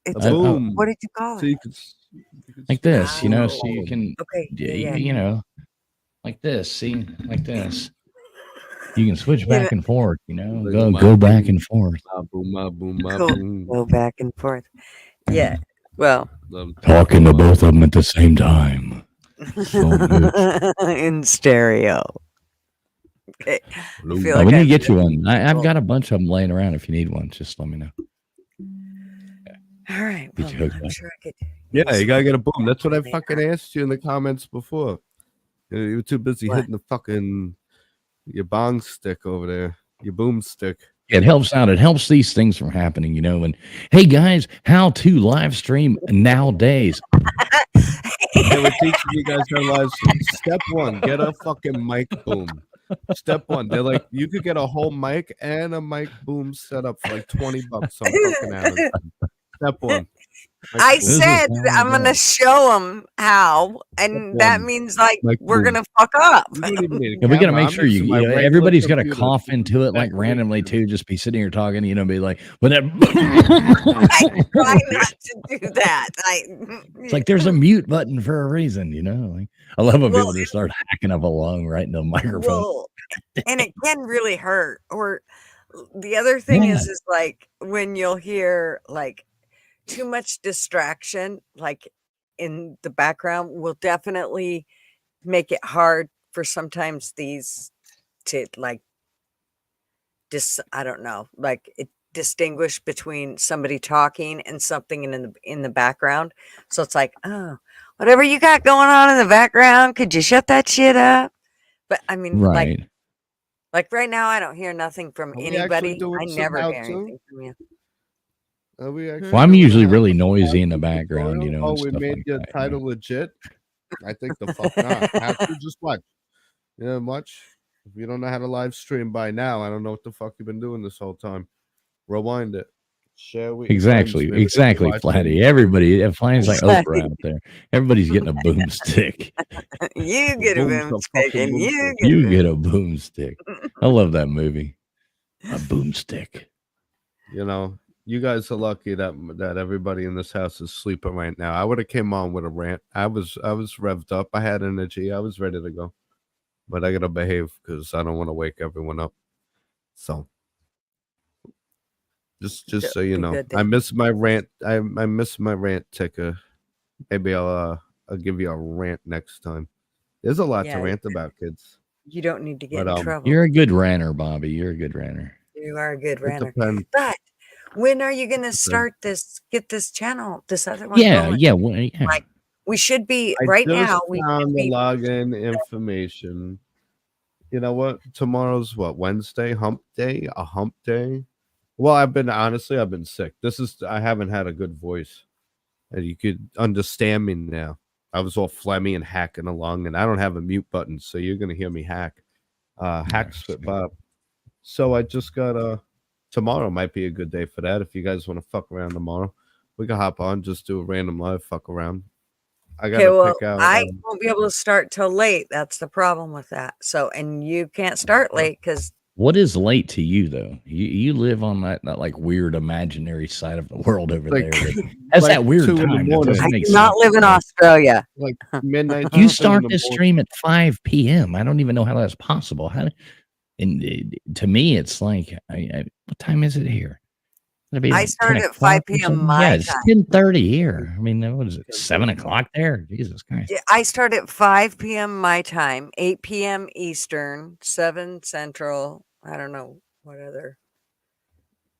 It's A boom. What did you call So it? you can Like this, you know, so you can, Okay. you know, like this. See, like this. You can switch back and forth. You know, go back and forth. Boom, boom, Cool. boom. Go back and forth. Yeah. Well, Talking to both of them at the same time. So good. in stereo. Okay. I feel Oh, like we need I to get you one. I've got a bunch of them laying around. If you need one, just let me know. All right. Get Well, you hooked I'm up. sure I could. Yeah, you gotta get a boom. That's what I Yeah. fucking asked you in the comments before. You were too busy What? hitting the fucking your bong stick over there, your boom stick. It helps out. It helps these things from happening, you know. And hey, guys, how to live stream nowadays? They were teaching you guys how live stream. Step one, get a fucking mic boom. Step one, they're like, you could get a whole mic and a mic boom set up for like $20 on fucking Amazon. Step one. I Mic boom. said This is I'm how gonna show them how, and Step that one. means like Mic we're boom. gonna fuck up. You don't even need a And we got to camera. make I'm sure you using my know, regular everybody's got to computer. cough into it like randomly too. Just be sitting here talking, you know, be like, but that. I try not to do that. It's like there's a mute button for a reason, you know. Like, I love when Well, people just start hacking up along right into the microphone. well, and it can really hurt. Or the other thing is like when you'll hear like too much distraction, like in the background, will definitely make it hard for sometimes these to like I don't know, like it distinguish between somebody talking and something in the background. So it's like, oh, whatever you got going on in the background, could you shut that shit up? But I mean, Right. like right now, I don't hear nothing from Are we actually anybody. doing I some never hear how-to? anything from you. Are we actually Well, I'm doing usually a really how-to noisy in the tutorial? background, you know. Oh, and we stuff made like your that, you title know. legit. I think the fuck not. Have to just watch. You know much? If you don't know how to live stream by now, I don't know what the fuck you've been doing this whole time. Rewind it. Share with your friends, Exactly, maybe exactly, watch Flatty. it. Everybody, Flatty's like Flatty. Oprah out there. Everybody's getting a boomstick. You get a Boom's a boomstick, fucking and you boomstick. get You a get a boomstick. I love that movie. A boomstick. You know, you guys are lucky that everybody in this house is sleeping right now. I would have came on with a rant. I was revved up. I had energy. I was ready to go. But I gotta behave because I don't want to wake everyone up. So Just It'll so you be know, good I then. miss my rant. I miss my rant ticker. Maybe I'll give you a rant next time. There's a lot to Yeah, rant about, kids. you don't need to get But in trouble. You're a good ranter, Bobby. You're a good ranter. You are a good it ranter. depends. But when are you going to Depends. start this? Get this channel, this other one Yeah, going? yeah, well, yeah. Like we should be I right just now. We found should the be. login information. You know what? Tomorrow's what? Wednesday? Hump day? A hump day? Well, I've been sick. I haven't had a good voice. And you could understand me now. I was all phlegmy and hacking along, and I don't have a mute button, so you're gonna hear me hack. Hacks with Bob. So I just got tomorrow might be a good day for that. If you guys want to fuck around tomorrow, we can hop on, just do a random live fuck around. I gotta Okay, well, pick out. I won't be able to start till late. That's the problem with that. So, and you can't start late because What is late to you though? You live on that like weird imaginary side of the world over Like- there. That's like that weird 2 in the time. That morning. doesn't I make do not sense. live in Australia. like midnight. You 2 in start the this morning. stream at 5 p.m. I don't even know how that's possible. And to me, it's like, what time is it here? It'll be I like started 10 at 5 o'clock or p.m. something. my Yeah, it's time. 10:30 here. I mean, what is it? 7 o'clock there? Jesus Christ. Yeah, I start at 5 p.m. my time, 8 p.m. Eastern, 7 Central. I don't know what other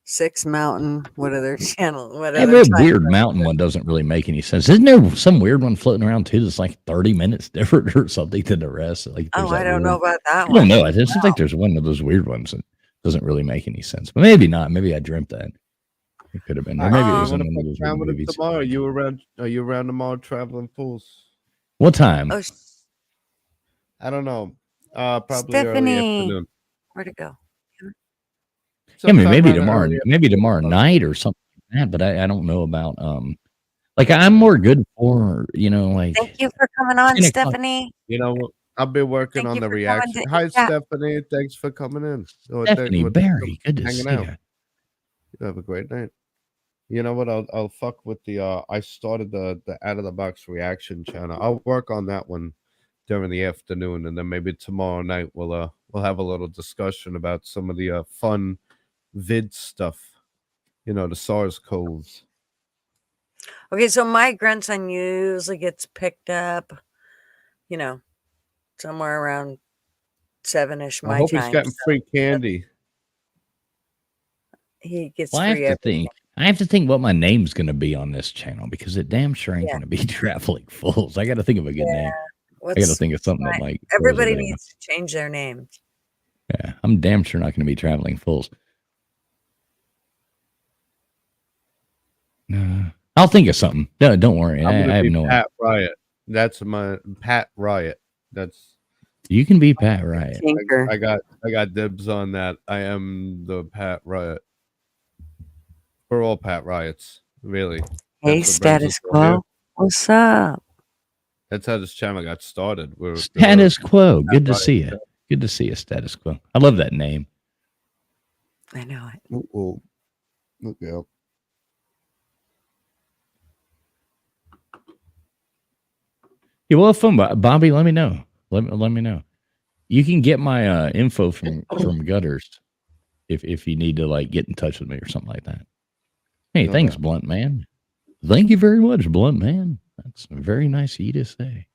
6 Mountain, what other channel, what other Every time. weird mountain one doesn't really make any sense. Isn't there some weird one floating around too that's like 30 minutes different or something to the rest? Like there's Oh, I that don't know weird- about that I one. don't know. It seems like there's one of those weird ones that doesn't really make any sense. But maybe not. Maybe I dreamt that. It could have been. Or maybe it was You in wanna one of fuck those around weird with it movies. tomorrow? Are you around tomorrow, traveling fools? What time? Oh, I don't know. Probably early Stephanie. afternoon. Where'd it go? Yeah, I mean, Sometime maybe around tomorrow, early maybe tomorrow night or something like that. But I don't know about like I'm more good for like Thank you for coming on, 10 o'clock. Stephanie. You know, I'll be working Thank on you the for coming reaction. to Hi, chat. Stephanie. Thanks for coming in. Stephanie Barry, good to hanging see out. you. You have a great night. You know what? I'll fuck with the I started the out of the box reaction channel. I'll work on that one during the afternoon, and then maybe tomorrow night we'll have a little discussion about some of the fun vid stuff. You know, the SARS coves. Okay, so my grandson usually gets picked up, somewhere around 7-ish I my hope time. he's getting free candy. He gets Well, I have free to everything. think. I have to think what my name's going to be on this channel because it damn sure ain't going to be Traveling Fools. I got to think of a good name. I got to What's think of something that like throws everybody everything needs to change their names. off. Yeah, I'm damn sure not going to be Traveling Fools. I'll think of something. No, don't worry. I gonna have be no idea. Pat Riot. That's my Pat Riot. That's You can be Pat Riot. Tinker. I got dibs on that. I am the Pat Riot. We're all Pat Riots, really. Hey, That's what brings status us all here. quo. What's up? That's how this channel got started. Status Quo. Good to Riot. see you. Good to see you, Status Quo. I love that name. I know it. Ooh, look out. Yeah, well, fun, Bobby. Let me know. Let me know. You can get my info from Gutters if you need to like get in touch with me or something like that. Hey, No thanks, doubt. Blunt Man. Thank you very much, Blunt Man. That's very nice of you to say.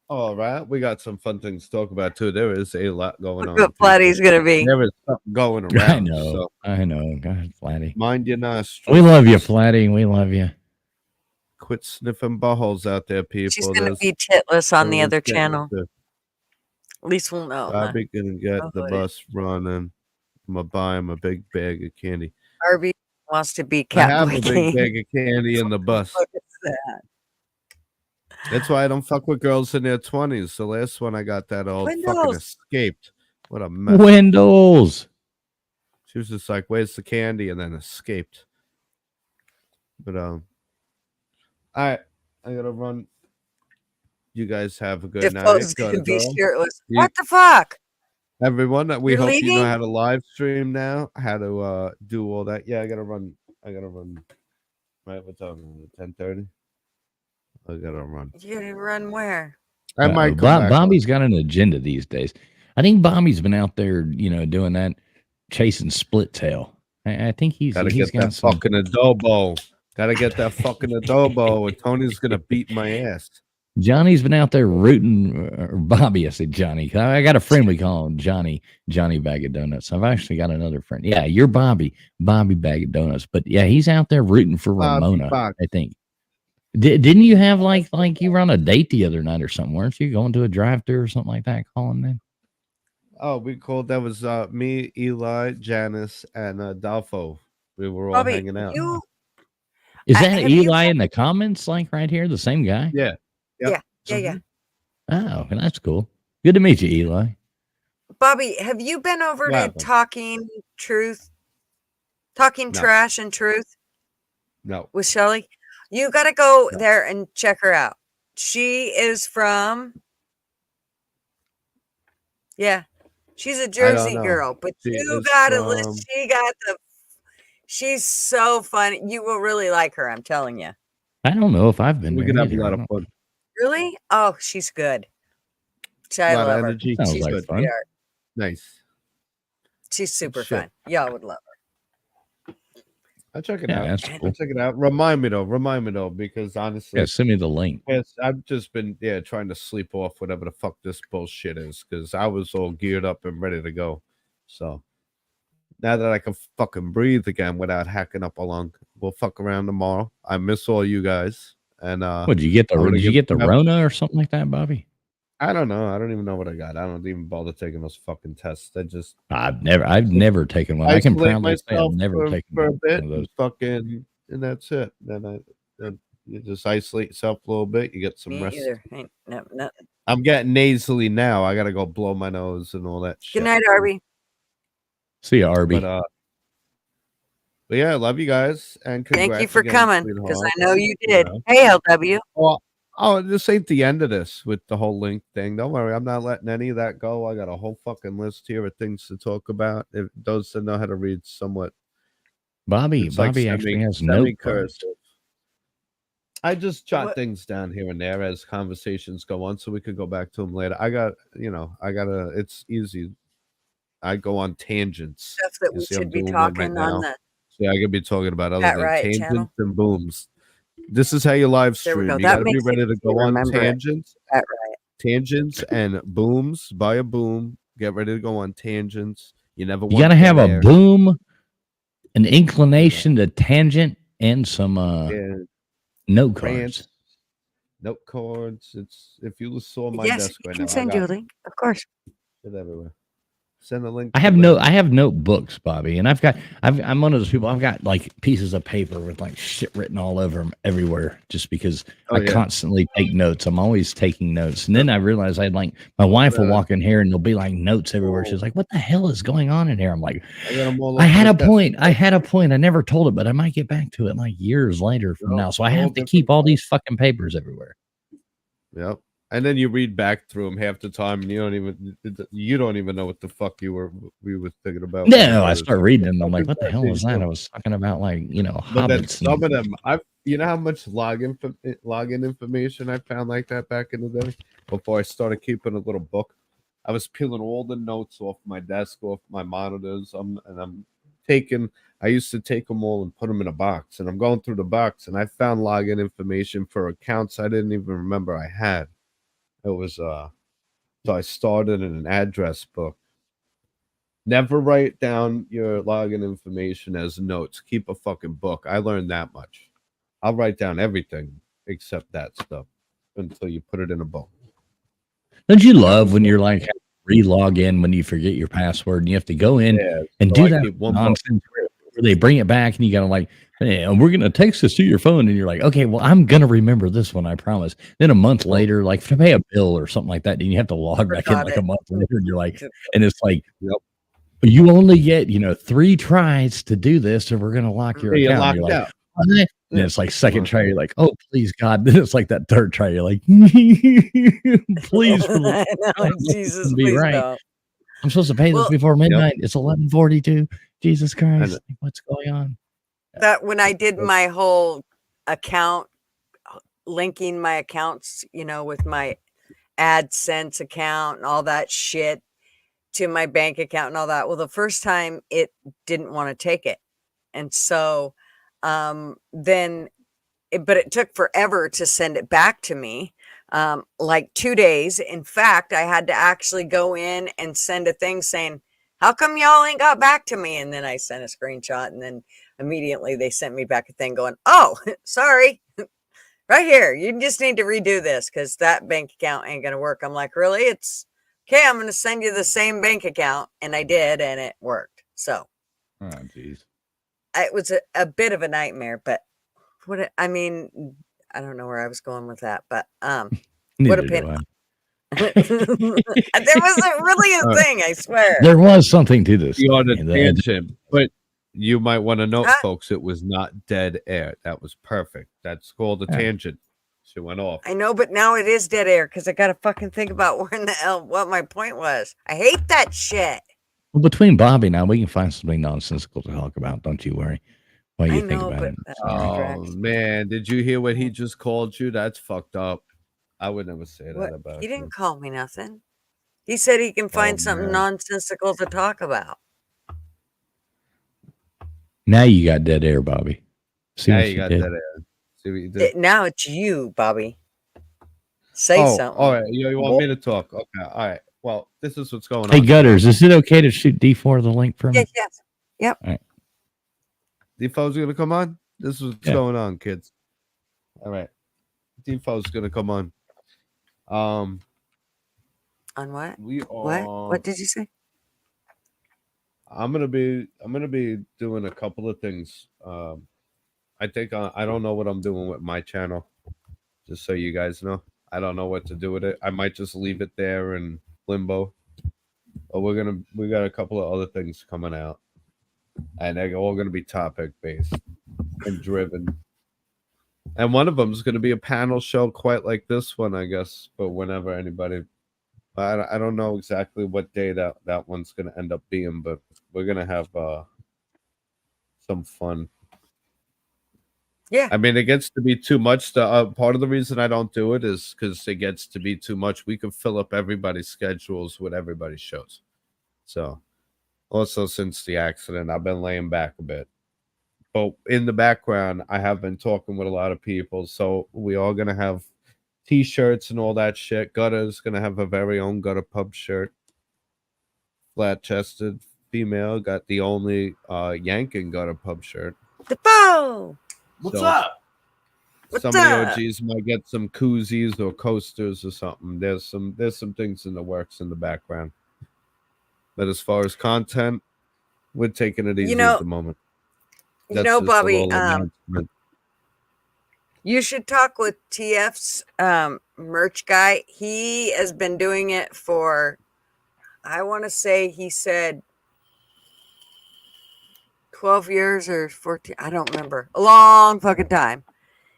All right. We got some fun things to talk about too. There is a lot going on. Look what Flatty's going to be. There is something going around. I know. God, Flatty. Mind your nostrils. We love you, Flatty. We love you. Quit sniffing buttholes out there, people. She's going to be titless on the Everyone's other getting channel. into- At least we'll know. Bobby gonna get Oh, the it bus running. I'm gonna buy him a big bag of candy. Harvey wants to be I cat have boy a big king. bag of candy in the bus. Look at that. That's why I don't fuck with girls in their 20s. The last one I got that old fucking Windows. escaped. What a mess. Windows. She was just like, "Where's the candy?" and then escaped. But all right, I gotta run. You guys have a good night. Defoe's Gotta going to be go. shirtless. You- What the fuck? Everyone, we You're hope you leaving? know how to live stream now, how to do all that. Yeah, I gotta run. Right, what's up? 10:30. I gotta run. You run where? I might come back. Bobby's got an agenda these days. I think Bobby's been out there, doing that, chasing split tail. I think he's Gotta he's get got that some. fucking adobo. Gotta get that fucking adobo, or Tony's gonna beat my ass. Johnny's been out there rooting, or Bobby. I said Johnny. I got a friend we call him Johnny Bag of Donuts. I've actually got another friend. Yeah, you're Bobby Bag of Donuts. But yeah, he's out there rooting for Ramona. Bobby. I think. Didn't you have like you were on a date the other night or something? Weren't you going to a drive-thru or something like that? Calling then. Oh, that was me, Eli, Janice, and Dalfo. We were all Bobby, hanging out. Is that have you- Eli in the comments, like right here, the same guy? Yeah. Yep. Yeah. Oh, that's cool. Good to meet you, Eli. Bobby, have you been over to happened? Talking No. Trash and Truth No. with Shelly? You got to go No. there and check her out. She is from, she's a Jersey know. girl, but She you is got to from- listen. She's so funny. You will really like her. I'm telling you. I don't know if I've been. We there could have a either. lot I of don't- fun. Really? Oh, she's good. I A lot of love her. energy. Sounds She's like a fun. sweetheart. Nice. She's super Shit. fun. Y'all would love her. I'll check it Yeah, out. that's I'll cool. check it out. Remind me though, because honestly, Yeah, send me the link. yes, I've just been trying to sleep off whatever the fuck this bullshit is, because I was all geared up and ready to go. So now that I can fucking breathe again without hacking up along, we'll fuck around tomorrow. I miss all you guys, and What did you get? I'm gonna Did you give- get the Rona or something like that, Bobby? I don't know. I don't even know what I got. I don't even bother taking those fucking tests. I just I've never taken one. I can isolate proudly say I've myself never taken for a one bit of those. and fucking, and that's it. Then you just isolate yourself a little bit. You get some Me rest. either. Ain't nothing. I'm getting nasally now. I gotta go blow my nose and all that shit. Good night, Arby. See you, Arby. But yeah, I love you guys, and Thank you congrats for again, coming, because I sweetheart. know you did. know. Hey, LW. Oh, this ain't the end of this with the whole link thing. Don't worry, I'm not letting any of that go. I got a whole fucking list here of things to talk about. If those that know how to read somewhat, Bobby it's like actually has note cards. semi-cursive. I just jot What- things down here and there as conversations go on, so we could go back to them later. I got, it's easy. I go on tangents. Stuff that You we see I'm should be doing one right talking now. on the So I could be talking about other Pat than Riot tangents channel. and booms. This is how you live There we stream. go. You That gotta be makes it ready to easy go to on remember it. tangents, Pat Riot. tangents and booms. Buy a boom. Get ready to go on tangents. You never. You want got to have dead a air. boom, an inclination to tangent, and some Yeah, note cards. rants, note cards. It's if you saw my Yes, desk you right can now, I send got you a link. Of course. it everywhere. Send a link. I to have the- I have notebooks, Bobby, and I'm one of those people. I've got like pieces of paper with like shit written all over them everywhere, just because Oh, I yeah. constantly take notes. I'm always taking notes, and then I realized I'd like my wife will walk in here and there'll be like notes everywhere. She's like, "What the hell is going on in here?" I'm like, I got 'em all I over had the a desk. point. I had a point. I never told it, but I might get back to it like years later from Yep, now. So I all have to different keep all these fucking papers everywhere. Yep. And then you read back through them half the time, and you don't even know what the fuck we were thinking about. No, I start reading them. I'm like, what the hell was that? I was talking about like But then hobbits. some of them, you know how much login information I found like that back in the day before I started keeping a little book. I was peeling all the notes off my desk, off my monitors, I used to take them all and put them in a box, and I'm going through the box, and I found login information for accounts I didn't even remember I had. It was so I started in an address book. Never write down your login information as notes. Keep a fucking book. I learned that much. I'll write down everything except that stuff until you put it in a book. Don't you love when you're like re-log in when you forget your password and you have to go in and so do I that keep one book. nonsense where they bring it back and you gotta like, hey, we're gonna text this to your phone, and you're like, okay, well, I'm gonna remember this one, I promise. Then a month later, like to pay a bill or something like that, and you have to log back in Forgot like it. a month later, and you're like, and it's like, you only get 3 tries to do this, or we're gonna lock your You're account. locked You're like, out. what? And it's like second try, you're like, oh please God. Then it's like that third try, you're like, please, for the I know, Jesus, be please right. don't. I'm supposed to pay this Well- before midnight. It's 11:42. Jesus Christ, what's going on? That when I did my whole account, linking my accounts, with my AdSense account and all that shit, to my bank account and all that. Well, the first time it didn't want to take it. And so then, but it took forever to send it back to me. Like 2 days. In fact, I had to actually go in and send a thing saying, how come y'all ain't got back to me? And then I sent a screenshot, and then immediately they sent me back a thing going, oh, sorry, right here. You just need to redo this because that bank account ain't going to work. I'm like, really? It's okay. I'm going to send you the same bank account. And I did, and it worked. So Oh, jeez. it was a bit of a nightmare, but I mean, I don't know where I was going with that, but what a Neither pin. do I. There wasn't really a thing, I swear. There was something to this. You on a thing. tangent, but you might want to note, Huh? folks, it was not dead air. That was perfect. That's called a Yeah. tangent. She went off. I know, but now it is dead air because I got to fucking think about where in the hell what my point was. I hate that shit. Well, between Bobby and I, we can find something nonsensical to talk about. Don't you worry. While you I think know, about but it. that Sorry. distracts Oh me. man, did you hear what he just called you? That's fucked up. I would never say that What? about He you. didn't call me nothing. He said he can find something man. nonsensical to talk about. Now you got dead air, Bobby. See Now what you you got did? that air. See what you did? Now it's you, Bobby. Say something. all right. You want me to talk? Okay. All right. Well, this is what's going Hey, on. Gutters, is it okay to shoot D4 the link for me? Yes, yes. Defoe's gonna come on. This is what's Yeah. going on, kids. All right. Defoe's gonna come on. On what? We are. What did you say? I'm gonna be doing a couple of things. I think I don't know what I'm doing with my channel. Just so you guys know, I don't know what to do with it. I might just leave it there in limbo. But we got a couple of other things coming out, and they're all gonna be topic based and driven. And one of them is gonna be a panel show, quite like this one, I guess. But whenever anybody. I don't know exactly what day that one's going to end up being, but we're going to have some fun. Yeah. I mean, it gets to be too much. Part of the reason I don't do it is because it gets to be too much. We could fill up everybody's schedules with everybody's shows. So, also since the accident, I've been laying back a bit. But in the background, I have been talking with a lot of people. So we are going to have T-shirts and all that shit. Gutter's gonna have a very own Gutter Pub shirt. Flat-chested female got the only Yankin Gutter Pub shirt. Defoe! What's up? What's Some of the up? OGs might get some koozies or coasters or something. There's some things in the works in the background. But as far as content, we're taking it easy at the moment. You know, just a Bobby, little announcement. you should talk with TF's merch guy. He has been doing it for, I want to say he said 12 years or 14. I don't remember. A long fucking time.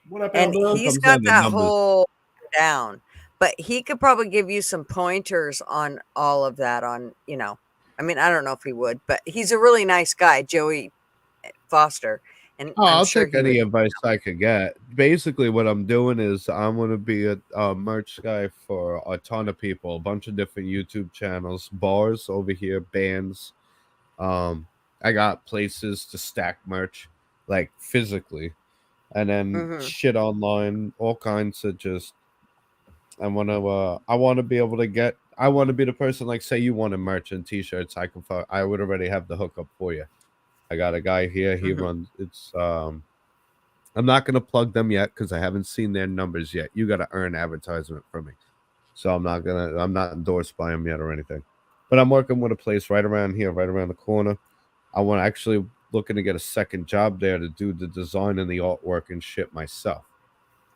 What up, And Elder? he's Comes got down to that numbers. whole down. But he could probably give you some pointers on all of that on, you know, I mean, I don't know if he would, but he's a really nice guy, Joey Foster. And I'll sure take he any would. advice I could get. Basically, what I'm doing is I'm going to be a merch guy for a ton of people, a bunch of different YouTube channels, bars over here, bands. I got places to stack merch, like physically, and then shit online, all kinds of just. I want to be able to get. I want to be the person, like, say you wanted merch and T-shirts. I would already have the hookup for you. I got a guy here. He runs. It's I'm not gonna plug them yet because I haven't seen their numbers yet. You got to earn advertisement from me, so I'm not endorsed by them yet or anything. But I'm working with a place right around here, right around the corner. I want actually looking to get a second job there to do the design and the artwork and shit myself.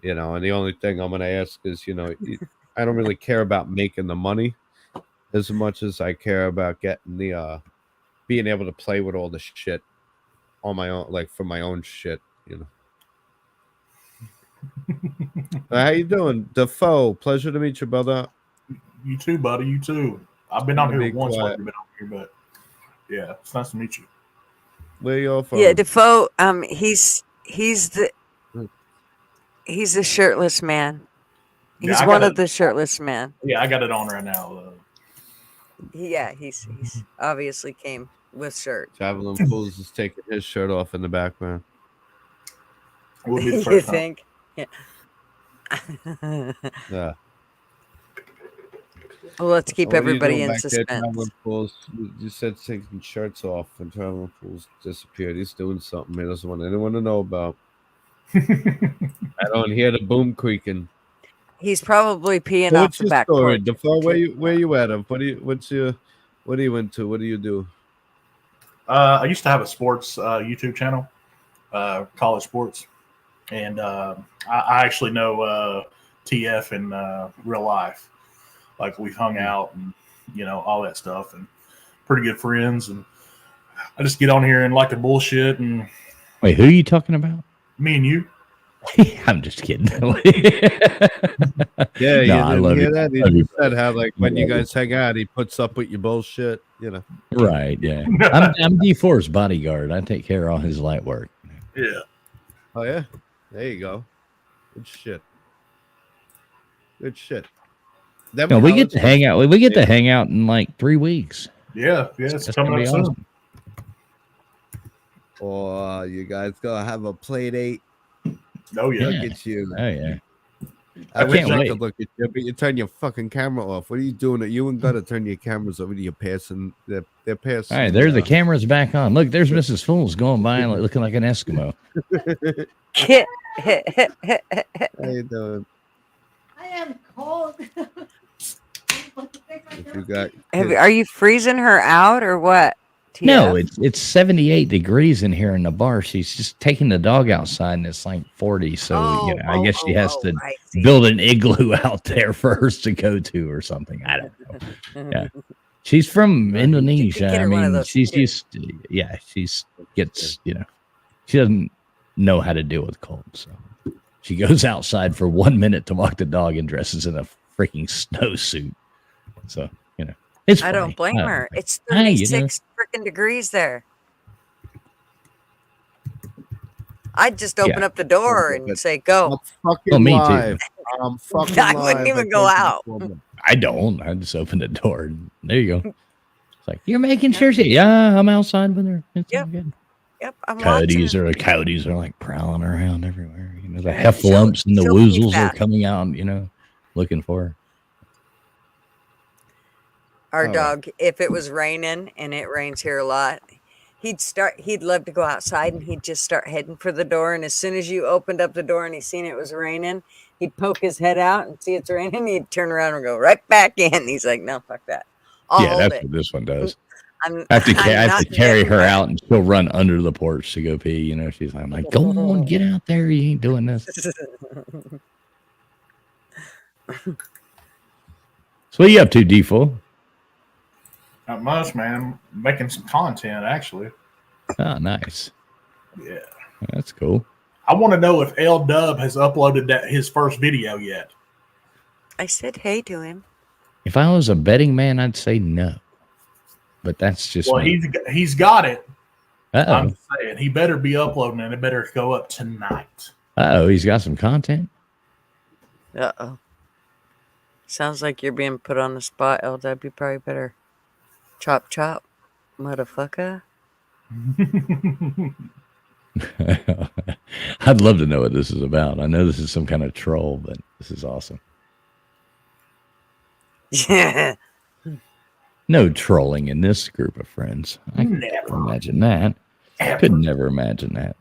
You know, and the only thing I'm gonna ask is, you know, I don't really care about making the money as much as I care about getting the being able to play with all the shit on my own, like for my own shit, you know. How you doing, Defoe? Pleasure to meet you, brother. You too, buddy. You too. I've been out Be here once while quiet. you've been out here, but yeah, it's nice to meet you. Where you from? Yeah, Defoe, he's the shirtless man. Yeah, He's I one got of the shirtless men. Yeah, I got it on right now. Yeah, he's obviously came with shirt. Traveling Fools is taking his shirt off in the background. Will be the You first time. think? Yeah. Yeah. Well, let's keep What are you everybody doing in back there, suspense. Traveling Fools? You said taking shirts off, and Traveling Fools disappeared. He's doing something he doesn't want anyone to know about. I don't hear the boom creaking. He's probably peeing So off what's the your back story? porch. Defoe, where you at? What are you into? What do you do? I used to have a sports YouTube channel, college sports, and I actually know TF in real life. Like we've hung out and all that stuff, and pretty good friends. And I just get on here and like to bullshit. And Wait, who are you talking about? me and you. I'm just kidding. Yeah, No, you I didn't love hear you. that? He Love you, just said how like when you love you. guys hang out, he puts up with your bullshit. You know. Right, yeah. I'm D4's bodyguard. I take care of all his light work. Yeah. Oh yeah, there you go. Good shit. Good shit. No, we get to hang out. We get to hang out in like 3 weeks. Yeah. It's That's coming gonna up be soon. awesome. Or you guys gonna have a play date? Oh yeah. Look at you. Oh yeah. I wish can't I wait. could look at you, but you turn your fucking camera off. What are you doing? You ain't gotta turn your cameras over to your passing. They're passing. All right, there's the camera's back on. Look, there's Mrs. Fools going by and looking like an Eskimo. How you doing? I am cold. If you got Are you freezing her out or what? No, TF? it's 78 degrees in here in the bar. She's just taking the dog outside and it's like 40. So, I guess she has to I see. build an igloo out there for us to go to or something. I don't know. Yeah. She's from Indonesia. get I her one of mean, those she's too. used to, gets, she doesn't know how to deal with cold. So she goes outside for 1 minute to walk the dog and dresses in a freaking snowsuit. So, it's I funny. don't blame her. It's Hey, 36 freaking degrees there. I'd just open up the door and say, "Go." I'm fucking Oh, me too. live. I'm fucking I wouldn't live. even go out. I don't. I just open the door. And there you go. It's like, you're making sure she, yeah, I'm outside with her. It's all good. Yep, I'm Coyotes watching. or coyotes are like prowling around everywhere. The She'll- heffalumps and the she'll keep woozles are that. coming out, looking for her. Our Oh. dog, if it was raining, and it rains here a lot, he'd love to go outside, and he'd just start heading for the door. And as soon as you opened up the door and he seen it was raining, he'd poke his head out and see it's raining. He'd turn around and go right back in. He's like, "No, fuck that. I'll Yeah, hold that's it." what this one does. I'm, I have to, I'm I have not to carry getting her wet. out and she'll run under the porch to go pee. She's like, I'm like, go on, get out there. You ain't doing this. So what are you up to, D4? Not much, man. Making some content actually. Oh, nice. Yeah. That's cool. I want to know if L Dub has uploaded his first video yet. I said hey to him. If I was a betting man, I'd say no. But that's just Well, me. he's got it. Uh-oh. I'm saying he better be uploading and it better go up tonight. Uh-oh, he's got some content. Uh-oh. Sounds like you're being put on the spot, LW. Probably better chop, motherfucker. I'd love to know what this is about. I know this is some kind of troll, but this is awesome. Yeah. No trolling in this group of friends. I could Never. never imagine that. Ever. Could never imagine that.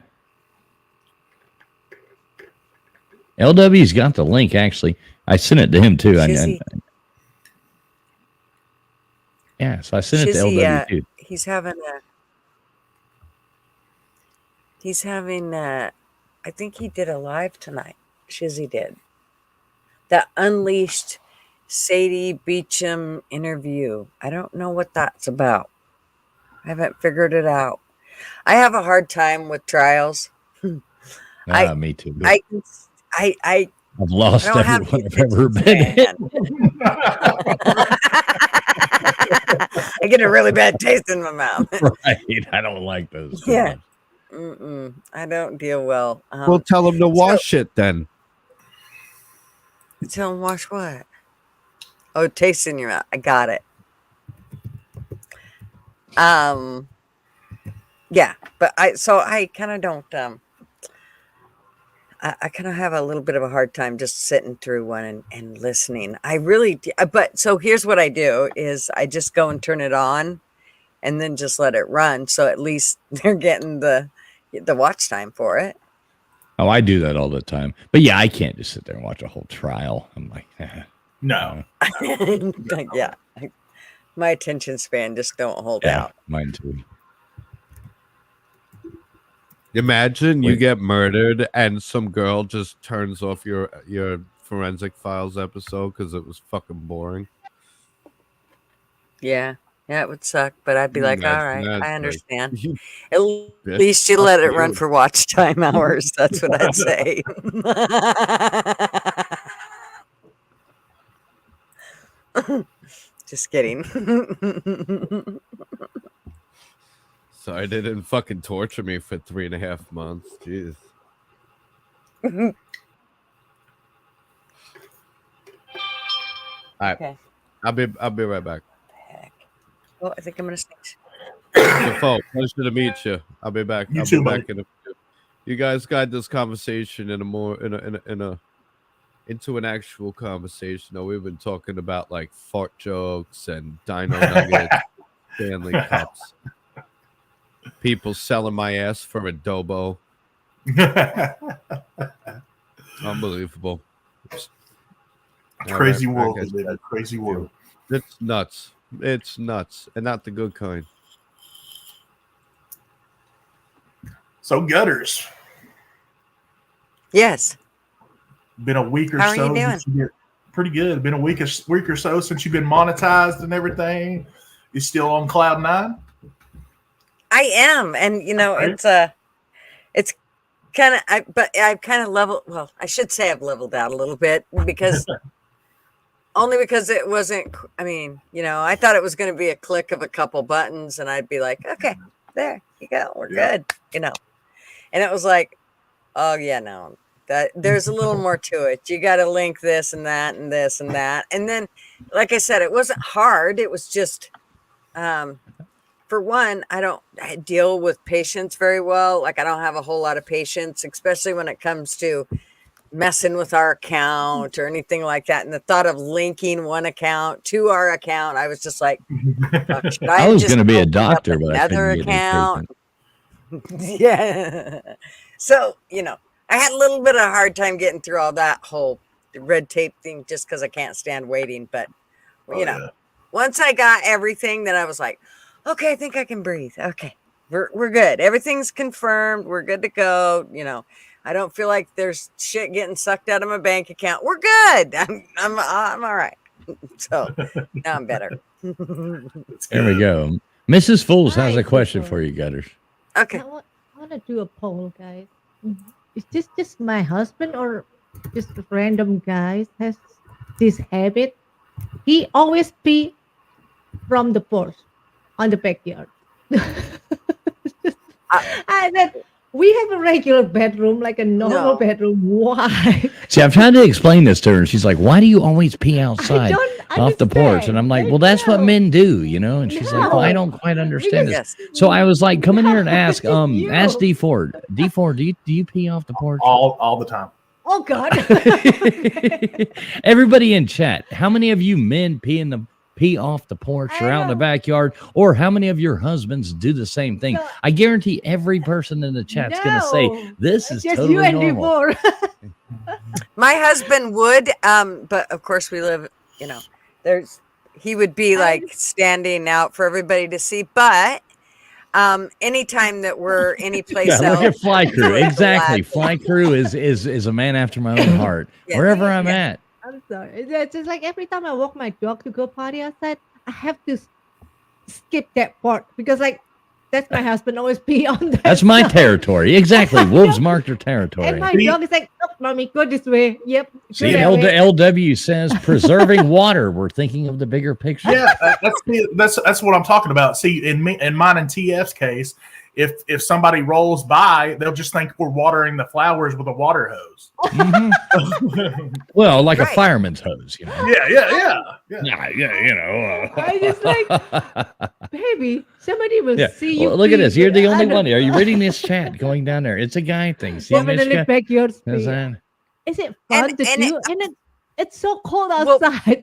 LW's got the link, actually. I sent it to him, too. Shizzy. Yeah, so I sent it to Shizzy, LW, too. He's having I think he did a live tonight. Shizzy did. The Unleashed Sadie Beecham interview. I don't know what that's about. I haven't figured it out. I have a hard time with trials. Me too. I've lost I don't have everyone the I've ever been attention in. I get a really bad taste in my mouth. Right. I don't like those. too Yeah. much. I don't deal well. Well, tell him to wash it then. Tell him wash what? Oh, taste in your mouth. I got it. Yeah, but I kind of don't. I kind of have a little bit of a hard time just sitting through one and listening. I really do. But so here's what I do is I just go and turn it on and then just let it run. So at least they're getting the watch time for it. Oh, I do that all the time. But yeah, I can't just sit there and watch a whole trial. I'm like, No. Yeah. My attention span just don't hold yeah, out. mine too. Imagine you get murdered and some girl just turns off your Forensic Files episode because it was fucking boring. Yeah. Yeah, it would suck, but I'd be like, all right, Imagine that, I like, understand. you At bitch, least you fuck let it run you. for watch time hours. That's what I'd say. Just kidding. Sorry, they didn't fucking torture me for 3.5 months. Jeez. All right, Okay. I'll be right back. Heck. Well, I think I'm gonna sneeze. Default, pleasure to meet you. I'll be back. You I'll too, be buddy. back in a few. You guys got this conversation into an actual conversation. Though we've been talking about like fart jokes and dino nuggets, Stanley cups, people selling my ass for adobo. Unbelievable. Crazy All right, world, back at we live in. you. Crazy world. It's nuts. It's nuts, and not the good kind. So Gutters, Yes. been a week or How are so. you doing? since you get- Pretty good. Been a week or so since you've been monetized and everything. You still on cloud 9? I am, and Right. it's kind of, but I've kind of leveled. Well, I should say I've leveled out a little bit because only because it wasn't. I mean, I thought it was going to be a click of a couple buttons, and I'd be like, okay, there you go, we're Yeah. good, and it was like, oh yeah, no, that there's a little more to it. You got to link this and that and this and that, and then, like I said, it wasn't hard. It was just. For one, I deal with patience very well. Like I don't have a whole lot of patience, especially when it comes to messing with our account or anything like that. And the thought of linking one account to our account, I was just like, fuck, should I was just going to be a open up doctor, but I another couldn't get any account? patience. Yeah. So, I had a little bit of a hard time getting through all that whole red tape thing just because I can't stand waiting. But, Yeah. once I got everything, then I was like, okay, I think I can breathe. Okay, we're good. Everything's confirmed. We're good to go. I don't feel like there's shit getting sucked out of my bank account. We're good. I'm all right. So now I'm better. There we go. Mrs. Fools has Hi, a question people. for you, Gutters. Okay. I want to do a poll, guys. Is this just my husband or just random guys has this habit? He always pee from the porch on the backyard. And then we have a regular bedroom, like a normal No. bedroom. Why? See, I've tried to explain this to her, and she's like, "Why do you always pee I outside don't off the porch?" understand. And I'm like, Like, "Well, that's what no. men do, And she's like, "Well, I No. don't quite understand this." Yes. So I was like, "Come in here and ask, No, it's ask you. D4. D4, do you pee off the porch?" All the time. Oh God. Everybody in chat, how many of you men pee off the porch or I out in the know. backyard, or how many of your husbands do the same thing? No. I guarantee every person in the chat's gonna say No. this is Just totally you and normal. D4. My husband would, but of course we live, he would be like standing out for everybody to see. But anytime that we're any place Yeah, look else, at Fly Crew. we're Exactly. glad. Fly Crew is a man after my own heart. Yeah. Wherever I'm Yeah. at. I'm sorry. It's just like every time I walk my dog to go potty outside, I have to skip that part because that's my husband always pee on that. That's my side. territory. Exactly. Wolves marked their territory. And my See? dog is like, "Oh, mommy, go this way." Yep. go See, that way." LW says preserving water. We're thinking of the bigger picture. Yeah, that's what I'm talking about. See, in mine and TF's case, if somebody rolls by, they'll just think we're watering the flowers with a water hose. Well, like a Right. fireman's hose, you know. Yeah. Yeah, you know. I just like, baby, somebody will see you. Well, look at this. You're the only I one. Are you reading this chat going down there? It's a guy thing. See this definitely guy? back your Is speed. that- Is it fun to and do? And it's so cold outside.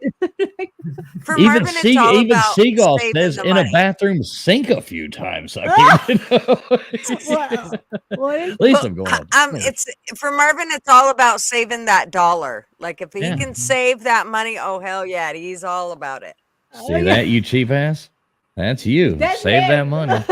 For Even Marvin, it's all about Seagull saving says the in money. a bathroom sink a few times. I mean, you know. What is At least Well, I'm going up. it's for Marvin. It's all about saving that dollar. Like if he Yeah. can save that money, oh hell yeah, he's all about it. See that, you cheap ass? That's you. That's Save it. that money. Is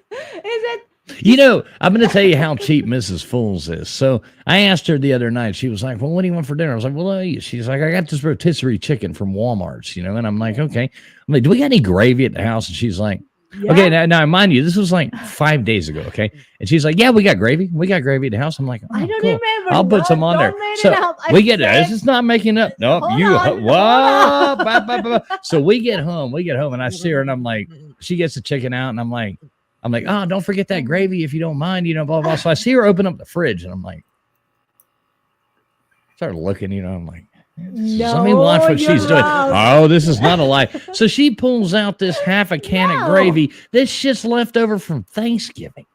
it? You know, I'm going to tell you how cheap Mrs. Fools is. So I asked her the other night. She was like, "Well, what do you want for dinner?" I was like, "Well, she's like, I got this rotisserie chicken from Walmart's, you know." And I'm like, "Okay." I'm like, "Do we got any gravy at the house?" And she's like, Yeah. "Okay." Now, mind you, this was like 5 days ago. Okay, and she's like, "Yeah, we got gravy. We got gravy at the house." I'm like, I "Oh, don't cool. remember. I'll put some on there." Don't make So it up. I we get said- this is not making up. Nope, Hold you on, what? So we get home, and I see her, and I'm like, she gets the chicken out, and I'm like, "Oh, don't forget that gravy if you don't mind, you know, blah, blah." So I see her open up the fridge, and I'm like, start looking, you know, I'm like, let me watch what you're she's doing. wrong. Oh, this is not a lie. So she pulls out this half a can of gravy. This shit's left over from Thanksgiving.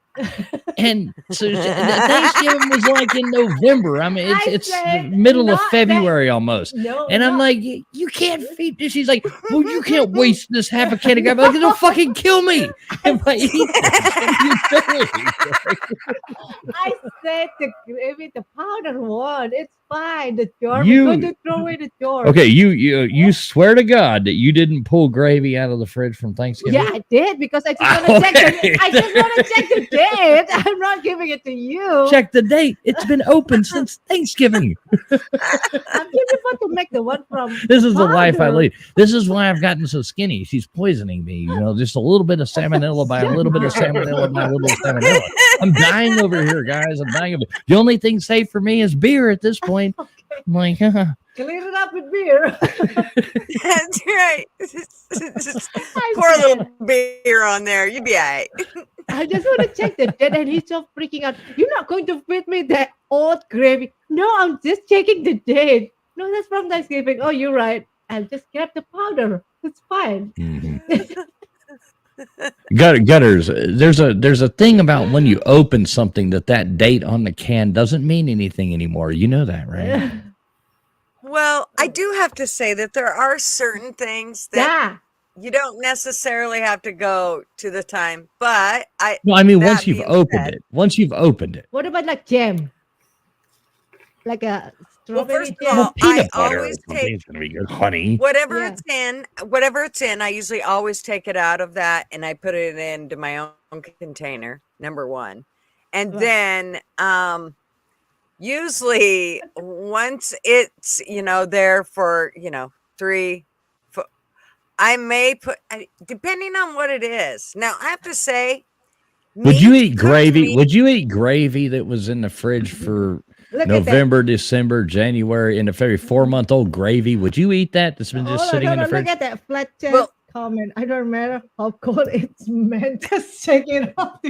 And so Thanksgiving was like in November. I mean, it's the said middle of not February almost. No, And I'm like, you can't feed this. She's like, well, you can't waste this half a can of gravy. I'm like, it'll fucking kill me if I eat this. What are you doing? I said the gravy, the powder one. It's fine. The jar. You- We're going to throw away the jar. Okay, you swear to God that you didn't pull gravy out of the fridge from Thanksgiving? Yeah, I did because I just want to check. Okay. I just want to check the date. I'm not giving it to you. Check the date. It's been open since Thanksgiving. I'm just want to make the one from. This is the life I powder. lead. This is why I've gotten so skinny. She's poisoning me. You know, just a little bit of salmonella by a little bit of salmonella by a little bit of salmonella. I'm dying over here, guys. I'm dying over. The only thing safe for me is beer at this point. I'm like, Clear it up with beer. That's right. Just I pour a said- little beer on there. You'd be all right. I just want to check the date, and he's so freaking out. You're not going to feed me that old gravy. No, I'm just checking the date. No, that's from Thanksgiving. Oh, you're right. I'll just grab the powder. It's fine. Gutters. There's a thing about when you open something that date on the can doesn't mean anything anymore. You know that, right? Well, I do have to say that there are certain things that Yeah. you don't necessarily have to go to the time, but No, I mean That once you've being opened said- it. Once you've opened it. What about like jam? Like a Well, strawberry first of jam? all, Peanut I butter or always something take is gonna be good. Honey. whatever Yeah. it's in, I usually always take it out of that and I put it into my own container, number one. And Right. then usually once it's, there for, 3 I may put, depending on what it is. Now I have to say, Would you eat cooked gravy? meat- Would you eat gravy that was in the fridge for Look November, December, January, and a very 4-month-old gravy? Would you eat that that's been at that. just sitting in the fridge? Look at that flat chest Well- comment. I don't matter how cold it's meant. Just take it off.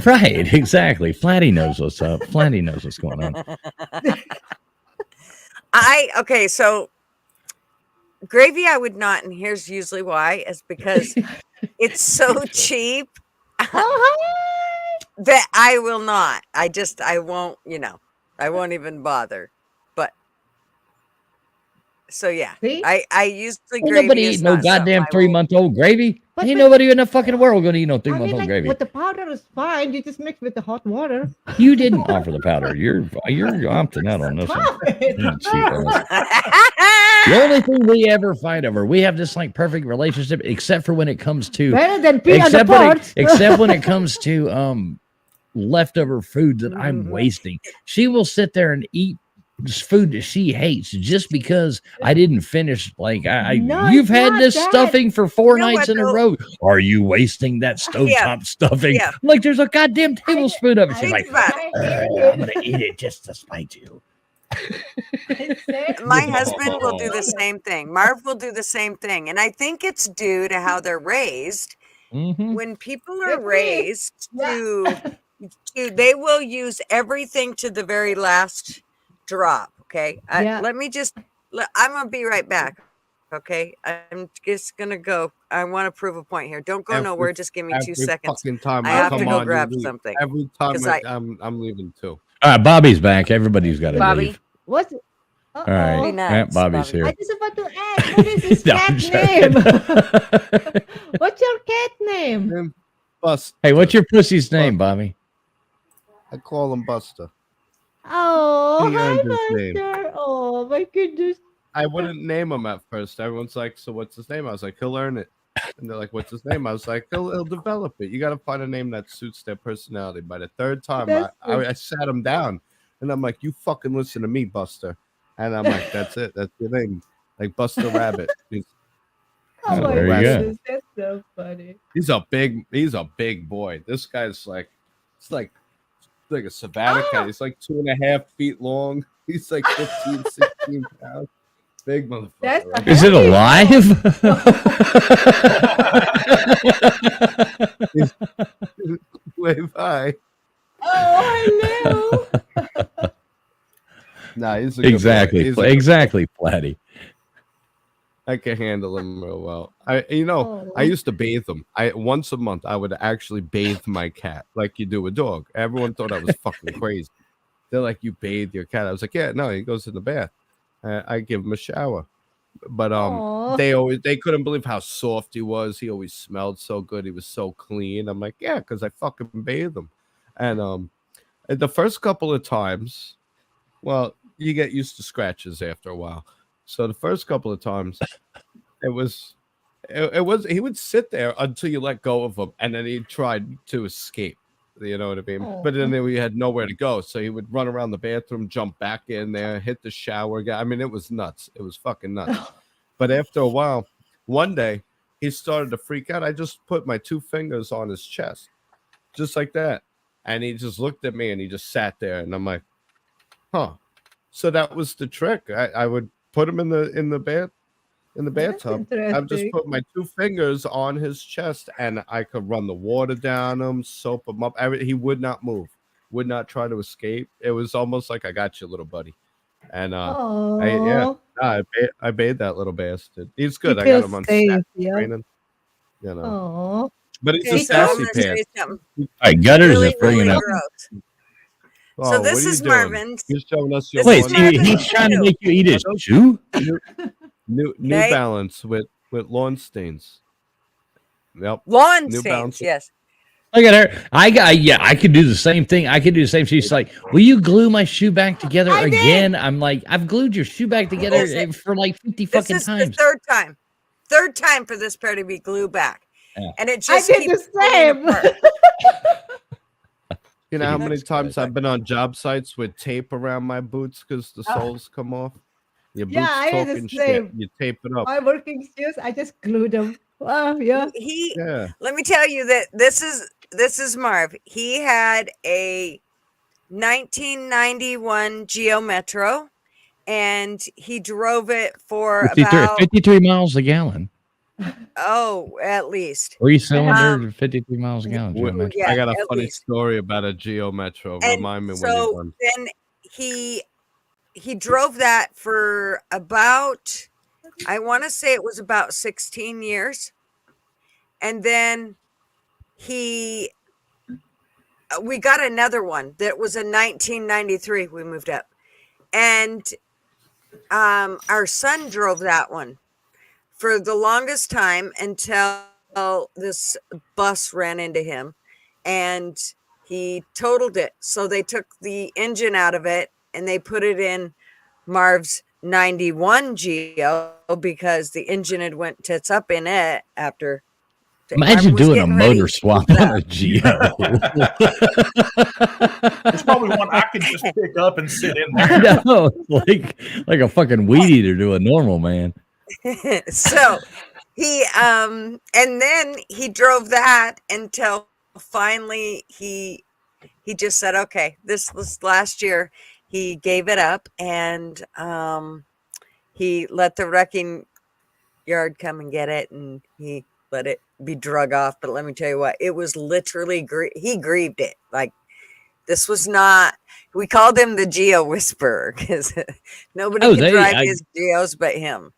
Right, exactly. Flatty knows what's up. Flatty knows what's going on. Okay, so gravy I would not, and here's usually why, is because it's so cheap Oh, that I will not. I won't, I won't even bother. But so yeah, See? I usually Ain't gravy nobody is eat no not something goddamn I will- 3-month-old gravy. But- Ain't but- nobody in the fucking world gonna eat no I 3-month-old mean, like, gravy. with the powder is fine. You just mix with the hot water. You didn't offer the powder. You're opting out on this one. Stop it. You cheap ass. The only thing we ever fight over, we have this like perfect relationship, except for when it comes to Better than pee on the except when pot. except when it comes to leftover food that I'm Mhm. wasting. She will sit there and eat this food that she hates just because I didn't finish. Like No, you've it's had not this that. stuffing for 4 You know nights what, in a though? row. Are you wasting that stovetop stuffing? Yeah. I'm like, there's a goddamn tablespoon of it. She's Think like, about it. I'm gonna eat it just to spite you. My husband will do the same thing. Marv will do the same thing. And I think it's due to how they're raised when people are Agree. raised to they will use everything to the very last drop. Okay. Yeah. I'm going to be right back. Okay. I'm just going to go. I want to prove a point here. Don't go nowhere. Just give me 2 seconds. Fucking time I have to come go on, grab you leave. something. Every time 'Cause I'm leaving too. All right, Bobby's back. Everybody's got to Bobby, leave. What's All be right, uh-oh. nice. Bobby's Bobby. here. I just about to ask, what is his No, cat I'm name? joking. What's your cat name? Name Buster. Hey, what's your pussy's name, Bobby? I call him Buster. Oh, He hi, earned his name. Master. Oh, my goodness. I wouldn't name him at first. Everyone's like, "So what's his name?" I was like, "He'll earn it." And they're like, "What's his name?" I was like, "He'll develop it. You got to find a name that suits their personality." By the third time, I sat him down, and I'm like, "You fucking listen to me, Buster." And I'm like, "That's it. That's your name, like Buster Rabbit." Oh, my there you go. goodness. That's so funny. He's a big boy. This guy's like, it's like a savannah cat. He's like 2.5 feet long. He's like 15, 16 pounds. Big motherfucker. That's Right? Is it alive? Wave hi. Oh, hello. Nah, he's a good boy. Exactly. He's a good Exactly, Platty. I can handle him real well. I used to bathe him. Once a month I would actually bathe my cat like you do a dog. Everyone thought I was fucking crazy. They're like, "You bathe your cat?" I was like, "Yeah, no, he goes in the bath. I give him a shower." But Aw. they couldn't believe how soft he was. He always smelled so good. He was so clean. I'm like, "Yeah, because I fucking bathe him." And the first couple of times, well, you get used to scratches after a while. So the first couple of times, it was he would sit there until you let go of him, and then he tried to escape. You know what I mean? But then we had nowhere to go, so he would run around the bathroom, jump back in there, hit the shower. I mean, it was nuts. It was fucking nuts. But after a while, one day he started to freak out. I just put my 2 fingers on his chest, just like that, and he just looked at me and he just sat there, and I'm like, "Huh." So that was the trick. I would put him in the bathtub. I would just put my 2 fingers on his chest, and I could run the water down him, soap him up. He would not move, would not try to escape. It was almost like, "I got you, little buddy." And I bathed that little bastard. He's good. I got him on staff training. You know, Oh, but he's Okay, a so I'm sassy gonna say pants. something All right, Gutters really, is bringing really up. gross. Oh, So this what are you is doing? Marvin's. You're showing us your This Wait, is one- so Marvin's he's trying to shoe. make you eat his shoe? New Okay. Balance with lawn stains. Yep. Lawn New stains, Balance. yes. Look at her. I could do the same thing. I could do the same. She's like, "Will you glue my shoe back together I did. again?" I'm like, "I've glued your shoe back together Listen, for like 50 This fucking is times." the third time for this pair to be glued back. Yeah. And it I just did keeps the falling same. apart. You know how many That's times good. I've been on job sites with tape around my boots because the soles come off? Your boots Yeah, I did the talking shit. same. You tape it up. My working shoes, I just glued them. Wow, yeah. Yeah. Let me tell you that this is Marv. He had a 1991 Geo Metro, and he drove it for 53 miles a gallon. at least 3-cylinder, 53 miles a gallon. Joe mentioned. yeah, I got a at funny least. story about a Geo Metro. And Remind me when so you're done. then he drove that for about, I want to say it was about 16 years, and then we got another one that was in 1993. We moved up, and our son drove that one for the longest time until this bus ran into him and he totaled it. So they took the engine out of it and they put it in Marv's 91 Geo because the engine had went tits up in it after. Imagine Marv was doing a getting ready motor to swap move on up. a Geo. There's probably one I can just pick up and sit in I there. know, like a fucking weed eater to a normal man. So he and then he drove that until finally he just said, okay, this was last year. He gave it up and he let the wrecking yard come and get it, and he let it be drug off, but let me tell you what, it was literally he grieved it. Like, this was not. We called him the Geo Whisperer because nobody can drive his Geos but him.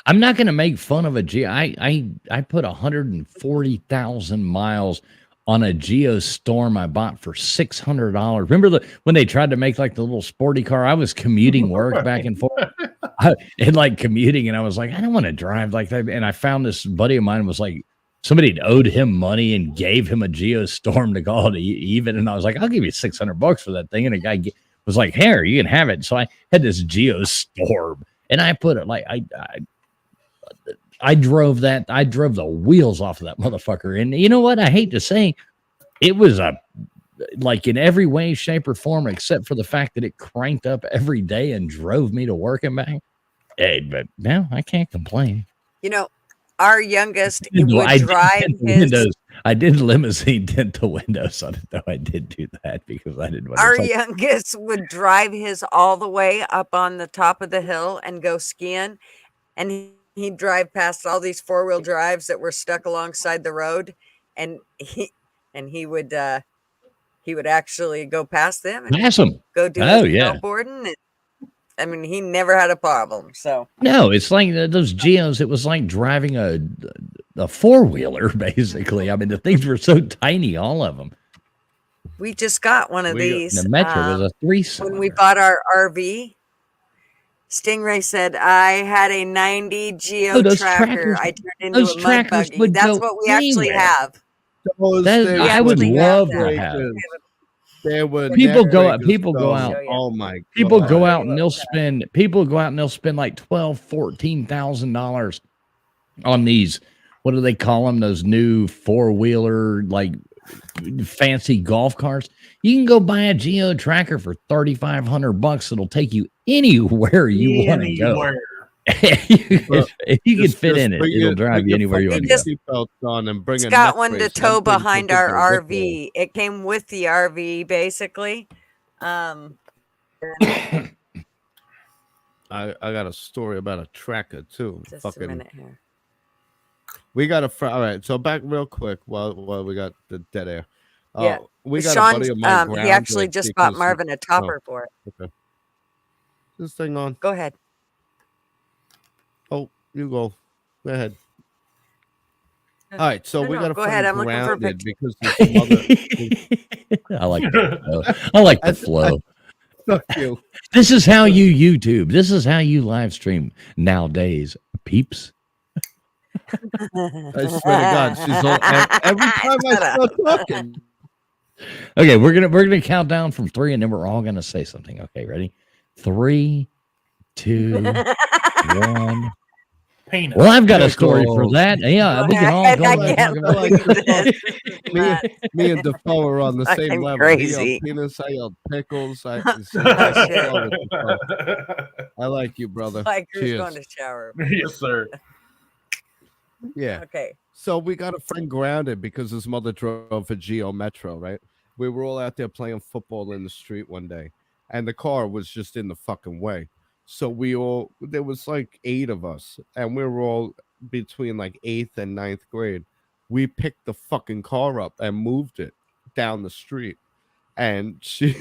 I'm not going to make fun of a Geo. I put 140,000 miles on a Geo Storm I bought for $600. Remember when they tried to make like the little sporty car? I was commuting work back and forth, and like commuting, and I was like, I don't want to drive like that. And I found this buddy of mine was like, somebody owed him money and gave him a Geo Storm to call it even. And I was like, I'll give you $600 for that thing. And a guy was like, here, you can have it. So I had this Geo Storm, and I put it like I drove the wheels off of that motherfucker. And you know what? I hate to say, it was like in every way, shape, or form, except for the fact that it cranked up every day and drove me to work and back. Hey, but no, I can't complain. You know, our youngest would drive his. I did limousine tinted windows on it, though. I did do that because I didn't want to. Our youngest would drive his all the way up on the top of the hill and go skiing, and he'd drive past all these 4-wheel drives that were stuck alongside the road, and he would actually go past them and go do snowboarding. And, I mean, he never had a problem. So no, it's like those Geos. It was like driving a 4-wheeler, basically. I mean, the things were so tiny, all of them. We just got one of these. The Metro was a 3-cylinder. When we bought our RV, Stingray said, I had a 90 Geo tracker. I turned into a mud buggy. That's what we actually have. I would love to have. People go out. Oh my! People go out and they'll spend. People go out and they'll spend like $12,000-$14,000 on these. What do they call them? Those new 4-wheeler like fancy golf carts. You can go buy a Geo tracker for $3,500. It'll take you anywhere you want to go. If you can fit in it, it'll drive you anywhere you want to go. It's got one to tow behind our RV. It came with the RV, basically. I got a story about a tracker too. Just a minute here. We got all right. So back real quick while we got the dead air. Yeah, we got Sean, a buddy of mine. he actually just bought Marvin a topper for it. Okay. This thing on. Go ahead. Oh, you go. Go ahead. All right, so we got a friend I'm looking for a grounded picture. because his mother. I like that. I like the flow. Fuck you. This is how you YouTube. This is how you live stream nowadays, peeps. I swear to God, she's all, every time I start talking. Okay, we're gonna count down from 3, and then we're all gonna say something. Okay, ready? 3, 2, 1. Penis. Well, I've got a story for that. Yeah, we can all go. Me and Defoe are on the same level. Crazy. He yelled penis, I yelled pickles. I like you, brother. Like who's Cheers. going to shower? Yes, sir. Yeah. Okay. So we got a friend grounded because his mother drove a Geo Metro, right? We were all out there playing football in the street one day, and the car was just in the fucking way. So there was like 8 of us, and we were all between like 8th and 9th grade. We picked the fucking car up and moved it down the street. And she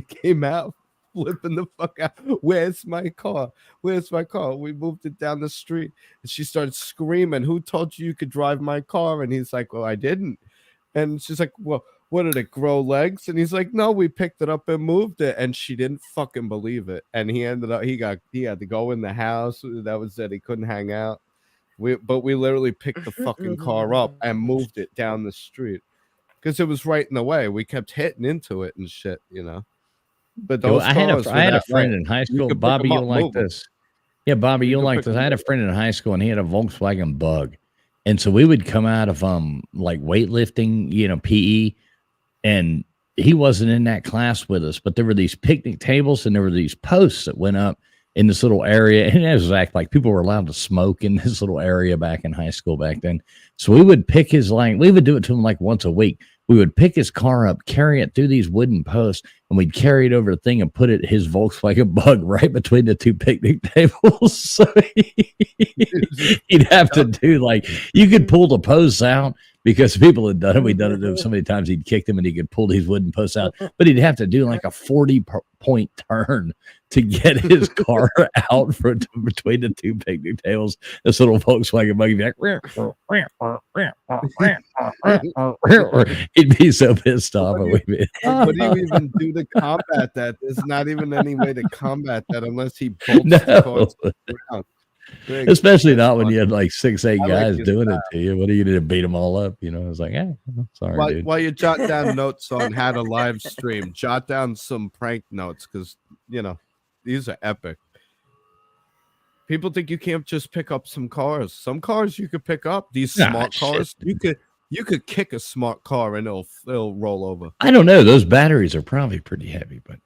came out flipping the fuck out. Where's my car? Where's my car? We moved it down the street. And she started screaming, who told you could drive my car? And he's like, well, I didn't. And she's like, well, what did it grow legs? And he's like, no, we picked it up and moved it. And she didn't fucking believe it. And he ended up, he had to go in the house. That was it. He couldn't hang out. But we literally picked the fucking car up and moved it down the street because it was right in the way. We kept hitting into it and shit, you know. But those I had a friend in high school, Bobby. You'll like this. Yeah, Bobby, you'll like this. I had a friend in high school, and he had a Volkswagen Bug, and so we would come out of like weightlifting, you know, PE. And he wasn't in that class with us, but there were these picnic tables and there were these posts that went up in this little area. And it was like people were allowed to smoke in this little area back in high school back then. So we would pick we would do it to him like once a week. We would pick his car up, carry it through these wooden posts, and we'd carry it over the thing and put it his Volkswagen Bug right between the two picnic tables. So he'd have to do like, you could pull the posts out because people had done it. We'd done it to him so many times he'd kick them and he could pull these wooden posts out, but he'd have to do like a 40-point turn to get his car out from between the two picnic tables. This little Volkswagen Bug, he'd be so pissed off. What do you even do to combat that? There's not even any way to combat that unless he bolts the car to the ground. Especially not when you had like 6-8 guys doing it to you. What do you do to beat them all up? You know, it's like, sorry, dude. While you jot down notes on how to live stream, jot down some prank notes because you know these are epic. People think you can't just pick up some cars. Some cars you could pick up. These smart cars, you could kick a smart car and it'll roll over. I don't know. Those batteries are probably pretty heavy, but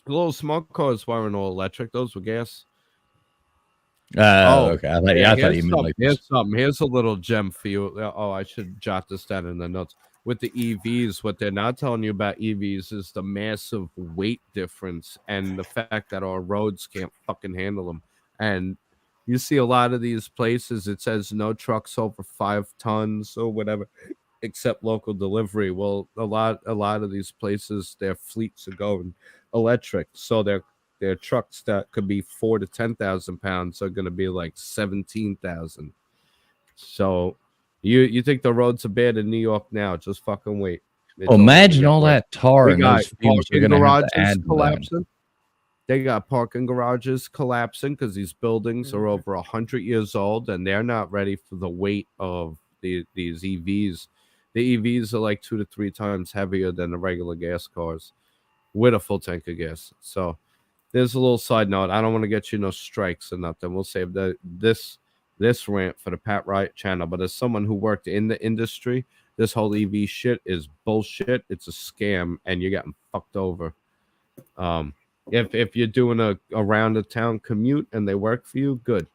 the little smart cars weren't all electric. Those were gas. Okay. I thought you meant like here's a little gem for you. Oh, I should jot this down in the notes. With the EVs, what they're not telling you about EVs is the massive weight difference and the fact that our roads can't fucking handle them. And you see a lot of these places, it says no trucks over 5 tons or whatever, except local delivery. Well, a lot of these places, their fleets are going electric, so their trucks that could be 4,000 to 10,000 pounds are going to be like 17,000. So you think the roads are bad in New York now? Just fucking wait. Imagine all that tar and those fumes are going to have to add collapsing. They got parking garages collapsing because these buildings are over 100 years old and they're not ready for the weight of these EVs. The EVs are like 2 to 3 times heavier than the regular gas cars with a full tank of gas. So there's a little side note. I don't want to get you no strikes or nothing. We'll save this rant for the Pat Riot channel. But as someone who worked in the industry, this whole EV shit is bullshit. It's a scam, and you're getting fucked over. If you're doing a around the town commute and they work for you, good.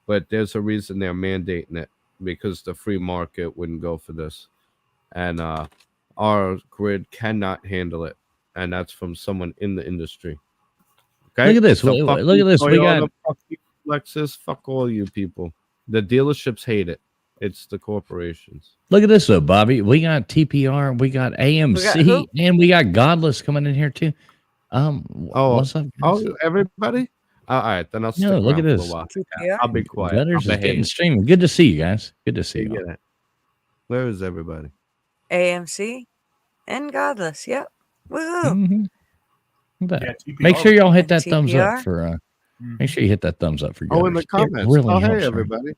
But there's a reason they're mandating it, because the free market wouldn't go for this, and our grid cannot handle it, and that's from someone in the industry. Okay, look at this. So look at this. Toyota, We got fuck you, Lexus. Fuck all you people. The dealerships hate it. It's the corporations. Look at this though, Bobby. We got TPR, we got AMC, and we got Godless coming in here too. What's up, guys? Oh, everybody. All right, then I'll stick around look at for a this. while. I'll be quiet. Gutters is getting streaming. Good to see you guys. Good to see you. Where is everybody? AMC and Godless. Yep. Woohoo. Mm-hmm. Make sure y'all hit that thumbs up for. Make sure you hit that thumbs up for. Oh, in the comments. Really hey, everybody.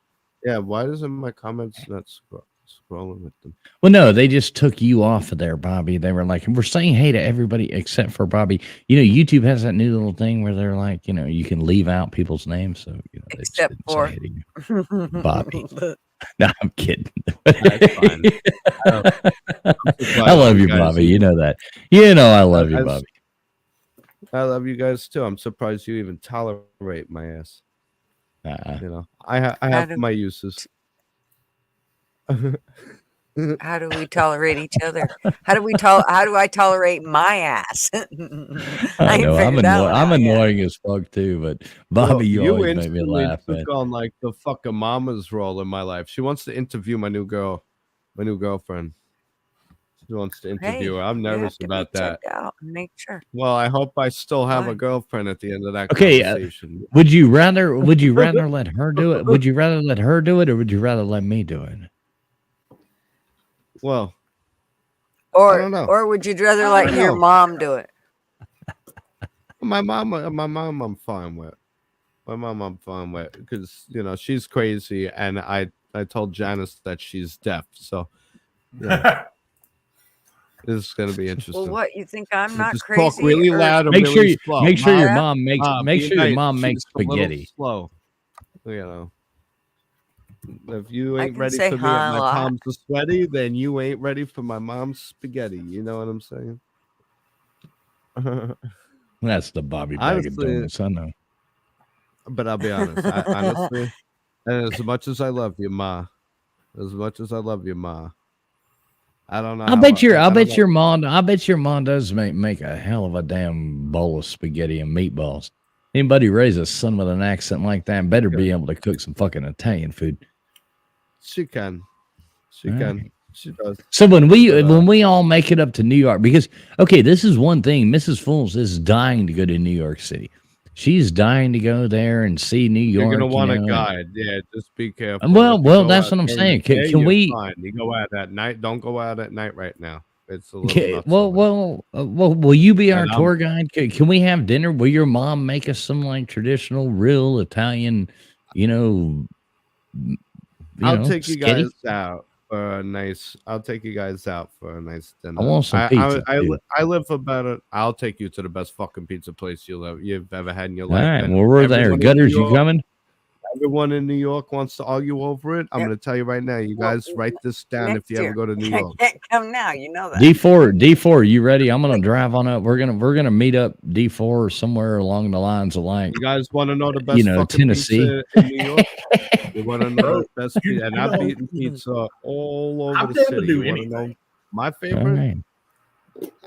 Yeah, why doesn't my comments not scrolling with them? Well, no, they just took you off of there, Bobby. They were like, we're saying hey to everybody except for Bobby. You know, YouTube has that new little thing where they're like, you know, you can leave out people's names. So, you know, except for Bobby. No, I'm kidding. That's fine. I love you, Bobby. You know that. You know I love you, Bobby. I love you guys too. I'm surprised you even tolerate my ass. You know, I have my uses. How do we tolerate each other? How do I tolerate my ass? I know I'm annoying as fuck too, but Bobby, you always make me laugh. Took on like the fucking mama's role in my life. She wants to interview my new girlfriend. She wants to interview her. I'm nervous about that. Make sure. Well, I hope I still have a girlfriend at the end of that conversation. Would you rather let her do it? Would you rather let her do it, or would you rather let me do it? Well, or would you rather let your mom do it? My mom, I'm fine with. My mom, I'm fine with, because you know she's crazy, and I told Janice that she's deaf, so. Yeah. This is gonna be interesting. Well, what you think? I'm not just crazy. Talk really loud. Make sure your mom makes spaghetti. Slow. You know, if you ain't ready for me, my palms are sweaty. Then you ain't ready for my mom's spaghetti. You know what I'm saying? That's the Bobby bag of donuts. I know. But I'll be honest. Honestly, and as much as I love you, Ma, I don't know. I bet your mom. mom does make a hell of a damn bowl of spaghetti and meatballs. Anybody raise a son with an accent like that better be able to cook some fucking Italian food. She can. She All can. right. She does. So when we all make it up to New York, because okay, this is one thing. Mrs. Fools is dying to go to New York City. She's dying to go there and see New York. You're gonna want you a know, guide. Yeah, just be careful. Well, If you go that's out what I'm during saying. the day, Can you're we? fine. You go out at night. Don't go out at night right now. It's a little Okay, nuts. over there. will you be our And tour guide? Can we have dinner? Will your mom make us some like traditional, real Italian, I'll take you spaghetti? guys out for a nice. I'll take you guys out for a nice dinner. I want some pizza. too. I live about it. I'll take you to the best fucking pizza place you've ever had in your All life. right, And well, we're there. everyone in Gutters, New you York- coming? Everyone in New York wants to argue over it. I'm Yep. going to tell you right now. You Well, guys write this down if next you ever year. go to New I York. can't come now. You know that. D4, you ready? I'm gonna drive on up. We're gonna meet up D4 somewhere along the lines of like You guys want to know the best fucking Tennessee. pizza in New York? You want to know the best You- pizza? And you I've know- eaten pizza all over I'm the down to city. do You want to know anything. my All favorite?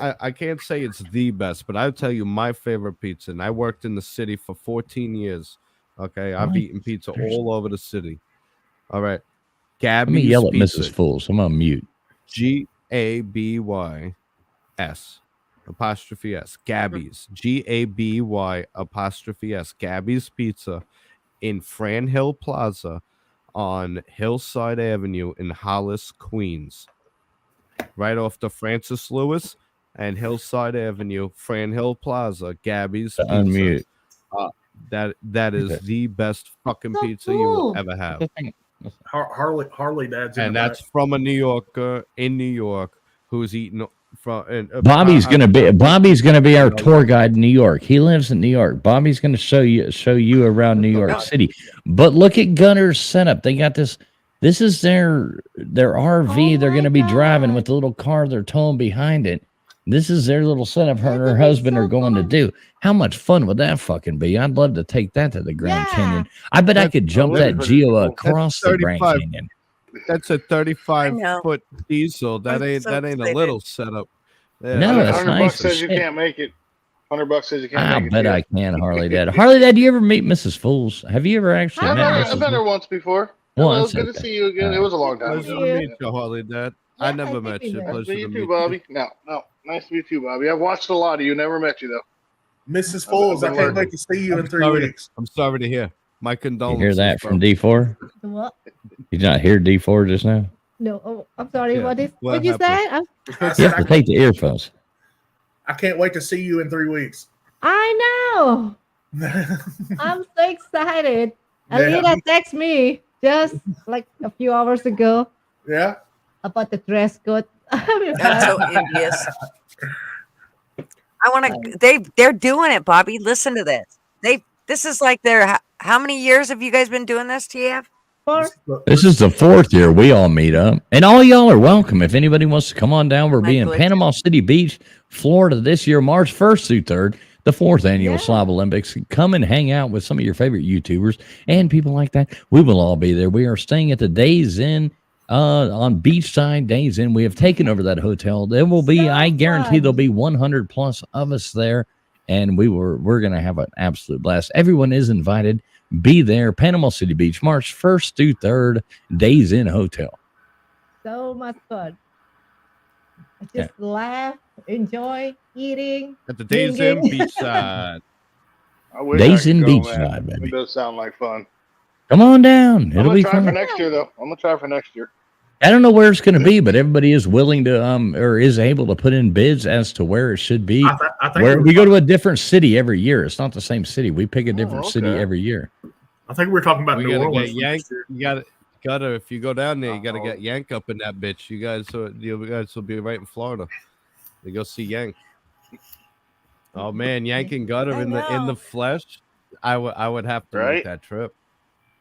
right. I can't say it's the best, but I'll tell you my favorite pizza. And I worked in the city for 14 years. Okay, I've Nice. eaten pizza all over the city. All right, Let Gabby's me yell at Pizza. Mrs. Fools. I'm on mute. GABYS apostrophe S. Gabby's GABY apostrophe S. Gabby's Pizza in Fran Hill Plaza on Hillside Avenue in Hollis, Queens. Right off the Francis Lewis and Hillside Avenue, Fran Hill Plaza, Gabby's Pizza. Unmute. That is the best fucking So pizza you will cool. ever have. Harley Dad's in And the that's back. from a New Yorker in New York who's eating from. Bobby's gonna be our tour guide in New York. He lives in New York. Bobby's gonna show you around New York City. But look at Gunner's setup. They got this. This is their RV. Oh They're my gonna be driving God. with the little car they're towing behind it. This is their little setup. Her and That her would be husband so are going to fun. do. How much fun would that fucking be? I'd love to take that to the Grand Yeah. Canyon. I bet I That's could jump that'd that be pretty Geo cool. across the Grand 35. Canyon. That's a 35 I know. foot diesel. That I'm ain't so that ain't a excited. little setup. Yeah, No, that's 100 nice bucks as says you shit. can't make it. 100 bucks says you can't I make it. bet yeah. I can, Harley Dad. Harley Dad, do you ever meet Mrs. Fools? Have you ever actually I've met met, Mrs. I've met her Fools? once before. Hello, Once, good to okay. see you again. It was a long time Pleasure ago. to Yeah. meet you, Harley Dad. I Yeah, never I met think you. we Nice Pleasure to meet to you meet too, Bobby. No, nice to meet you, Bobby. I've watched a lot of you. Never met you though. Mrs. Fools, I been can't working. wait to see you in I'm 3 sorry to- weeks. I'm sorry to hear. My You condolences. hear that from bro. D4? The what? You not hear D4 just now? No, oh, I'm sorry. Yeah, What what you say? happened? I You said, have to take the earphones. I can't wait to see you in 3 weeks. I know. I'm so excited. Alita texted me just like a few hours ago Yeah. about the dress code. I'm so envious. I want to. They're doing it, Bobby. Listen to this. This is like their. How many years have you guys been doing this, TF? This is the 4th year we all meet up. And all y'all are welcome. If anybody wants to come on down, we'll be in Michael, Panama City Beach, Florida this year, March 1st through 3rd, the 4th annual Yeah. Slob Olympics. Come and hang out with some of your favorite YouTubers and people like that. We will all be there. We are staying at the Days Inn on Beachside Days Inn. We have taken over that hotel. There will be, So I guarantee fun. there'll be 100 plus of us there. And we're going to have an absolute blast. Everyone is invited. Be there, Panama City Beach, March 1st through 3rd, Days Inn Hotel. So much fun. I just laugh, enjoy eating. At the Days Inn Drinking. Beachside. I wish Days I could in go, Beachside, man. baby. It does sound like fun. Come on down. I'm It'll gonna be try for fun. next year though. I'm gonna try for next year. I don't know where it's going to be, but everybody is willing to or is able to put in bids as to where it should be. I think Where we go to a different city every year. It's not the same city. We pick a different okay. city every year. I think we're talking about We New gotta Orleans. get for Yank. next year. You gotta. If you go down there, you gotta Uh-oh. get Yank up in that bitch. You guys will be right in Florida. You go see Yank. Oh man, Yank and Gutter I in the know. flesh. I would have to Right? make that trip.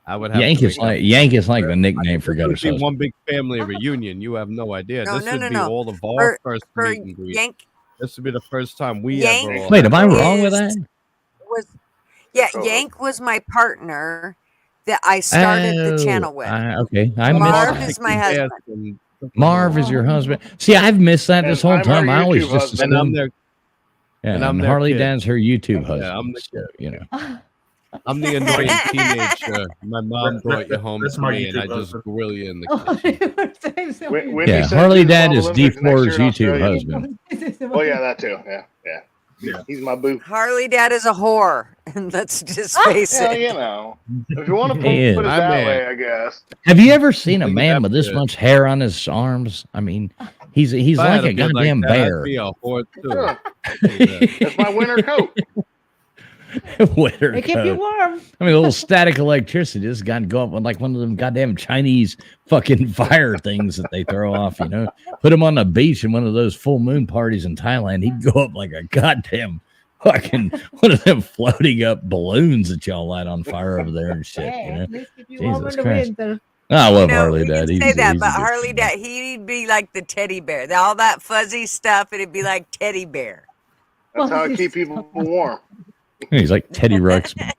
I would have Yank to is make that Yank is like the nickname for This would Gutter's be husband. one big family reunion. You have no idea. No, This no, would no, be no. all of our first For meet and greet. Yank This would be the first time we Yank ever. all Wait, had am I a- wrong with that? was yeah. Co-host. Yank was my partner that I started the channel with. Okay, I Some missed Marv that. is my husband. and Marv is your husband. See, I've missed that this And whole I'm time. her I always YouTube just husband. And I'm assumed, their yeah, and I'm and their Harley kid. Dan's her YouTube Yeah, husband. I'm the So, you know. I'm the annoying teenager. My mom brought you home That's to my me, and I YouTube just husband. grill you in the Oh, kitchen. you were saying so When weird. he Yeah, says Harley he's Dad Slava is Olympics next year D4's in YouTube Australia. husband. Oh yeah, that too. Yeah. Yeah. He's my boo. Harley Dad is a whore, and let's just face Well, it. you know, if you want to He put is. it My that man. way, I guess. Have you ever seen a Look at man that with this kid. much hair on his arms? I mean, he's If I like had a kid goddamn like that, bear. I'd be a whore too. Sure. Yeah. That's my winter coat. Winter They keep you coat. warm. I mean, a little static electricity. This guy go up on like one of them goddamn Chinese fucking fire things that they throw off, you know. Put him on the beach in one of those full moon parties in Thailand. He'd go up like a goddamn fucking one of them floating up balloons that y'all light on fire over there and shit, you Hey, know. at least keep you warm in Jesus the Christ. winter. I love No, Harley we Dad. can say that, he's a but good Harley kid. Dad, he'd be like the teddy bear. All that fuzzy stuff, it'd be like teddy bear. That's how I Well, keep people warm. He's like Teddy Ruxpin.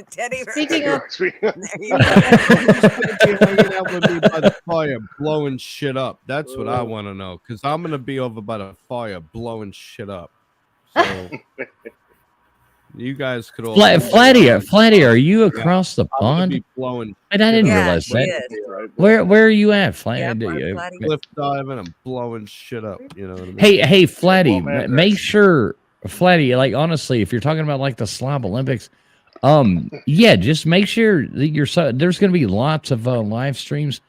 Teddy bear. Speaking of- There you go. He's gonna be hanging out with me by the fire, blowing shit up. That's what I want to know, because I'm gonna be over by the fire, blowing shit up. So you guys could all. Flatty, are you across the I'm gonna pond? be blowing And I didn't Yeah, realize she that. is. Where are you at, Flatty? Yeah, Do you- Flatty. cliff diving and blowing shit up. You know what I mean? Hey, Flatty, Well, man, make that's- sure, Flatty, like honestly, if you're talking about like the Slob Olympics, yeah, just make sure that there's going to be lots of live streams.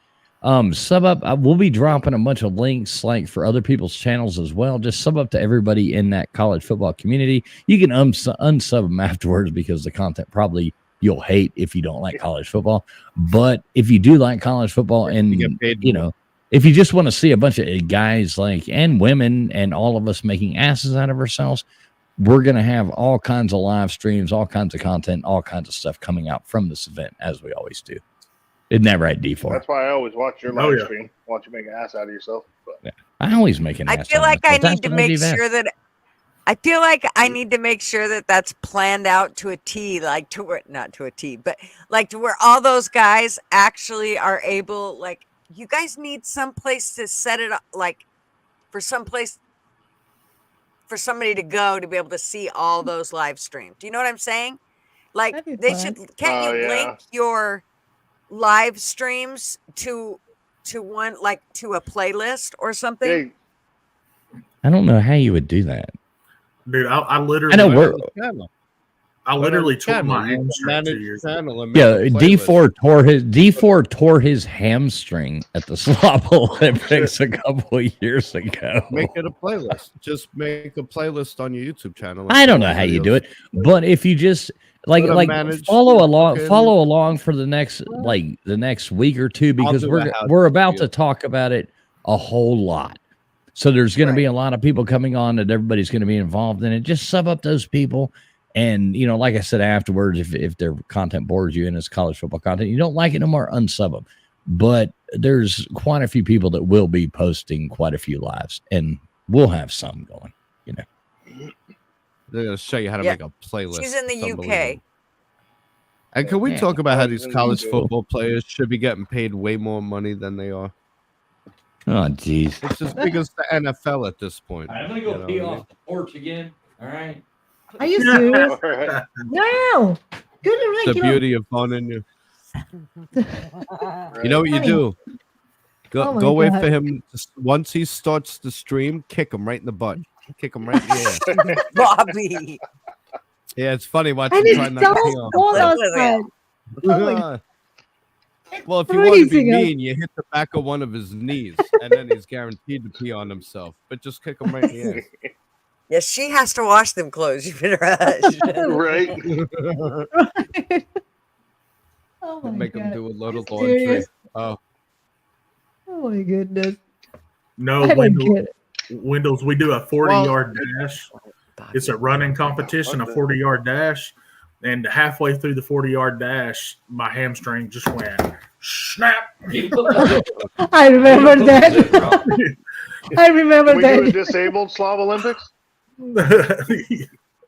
Sub up. We'll be dropping a bunch of links like for other people's channels as well. Just sub up to everybody in that college football community. You can unsub them afterwards because the content probably you'll hate if you don't like college football. But if you do like college football, and You get paid you more. know, if you just want to see a bunch of guys like and women and all of us making asses out of ourselves, we're going to have all kinds of live streams, all kinds of content, all kinds of stuff coming out from this event, as we always do. Isn't that right, D4? That's why I always watch your Oh, live yeah. stream. Watch you make an ass out of yourself. But I always make an I ass feel out of like I myself. need to That's what I make do best. sure that I feel like I need to make sure that that's planned out to a T, like to where not to a T, but like to where all those guys actually are able. Like, you guys need some place to set it up, like for some place for somebody to go to be able to see all those live streams. Do you know what I'm saying? Like, That'd be they fun. should. Can't Oh, you yeah. link your live streams to one, like to a playlist or something? hey, I don't know how you would do that. Dude, I literally, I know we're I literally took Channel, my you can hamstring 2 manage years. channel and make yeah. a playlist. D4 tore his hamstring at the Slob Olympics a couple of years ago. Make it a playlist. Just make a playlist on your YouTube channel. I don't know how you do it, but if you just like Let 'em like manage follow fucking- along for the next week or two, because do we're a how-to we're about video. to talk about it a whole lot. So there's going to be a lot of people coming on that everybody's going to be involved in it. Just sub up those people. And, you know, like I said, afterwards, if their content bores you and it's college football content, you don't like it no more, unsub them. But there's quite a few people that will be posting quite a few lives, and we'll have some going, you know. They're gonna show you how to Yeah. make a playlist. She's in the It's UK. unbelievable. And can we Yeah. talk about how She's these in the college UK. football players should be getting paid way more money than they are? Oh, geez. It's as big as the NFL at this point. I'm going to go pee off the porch again. All right. Are you serious? all right. No. Good The to beauty of owning you. You know what you Funny. do? Go Oh my go wait God. for him. Once he starts the stream, kick him right in the butt. Kick him right in the ass. Bobby. Yeah, it's funny watching And him try it's not to so pee on cold Look at outside. Oh him. Well, if you want to be freezing out. mean, you hit the back of one of his knees, and then he's guaranteed to pee on himself. But just kick him right in the ass. Yes, she has to wash them clothes. You better hush. Right. Oh my Make him God. do a little You laundry. serious? Oh, Oh my goodness. No, I don't Windows, get it. Windows, we do a 40-yard dash. It's a running competition, a 40-yard dash. And halfway through the 40-yard dash, my hamstring just went snap. I remember that. I remember We do a that. disabled Slav Olympics.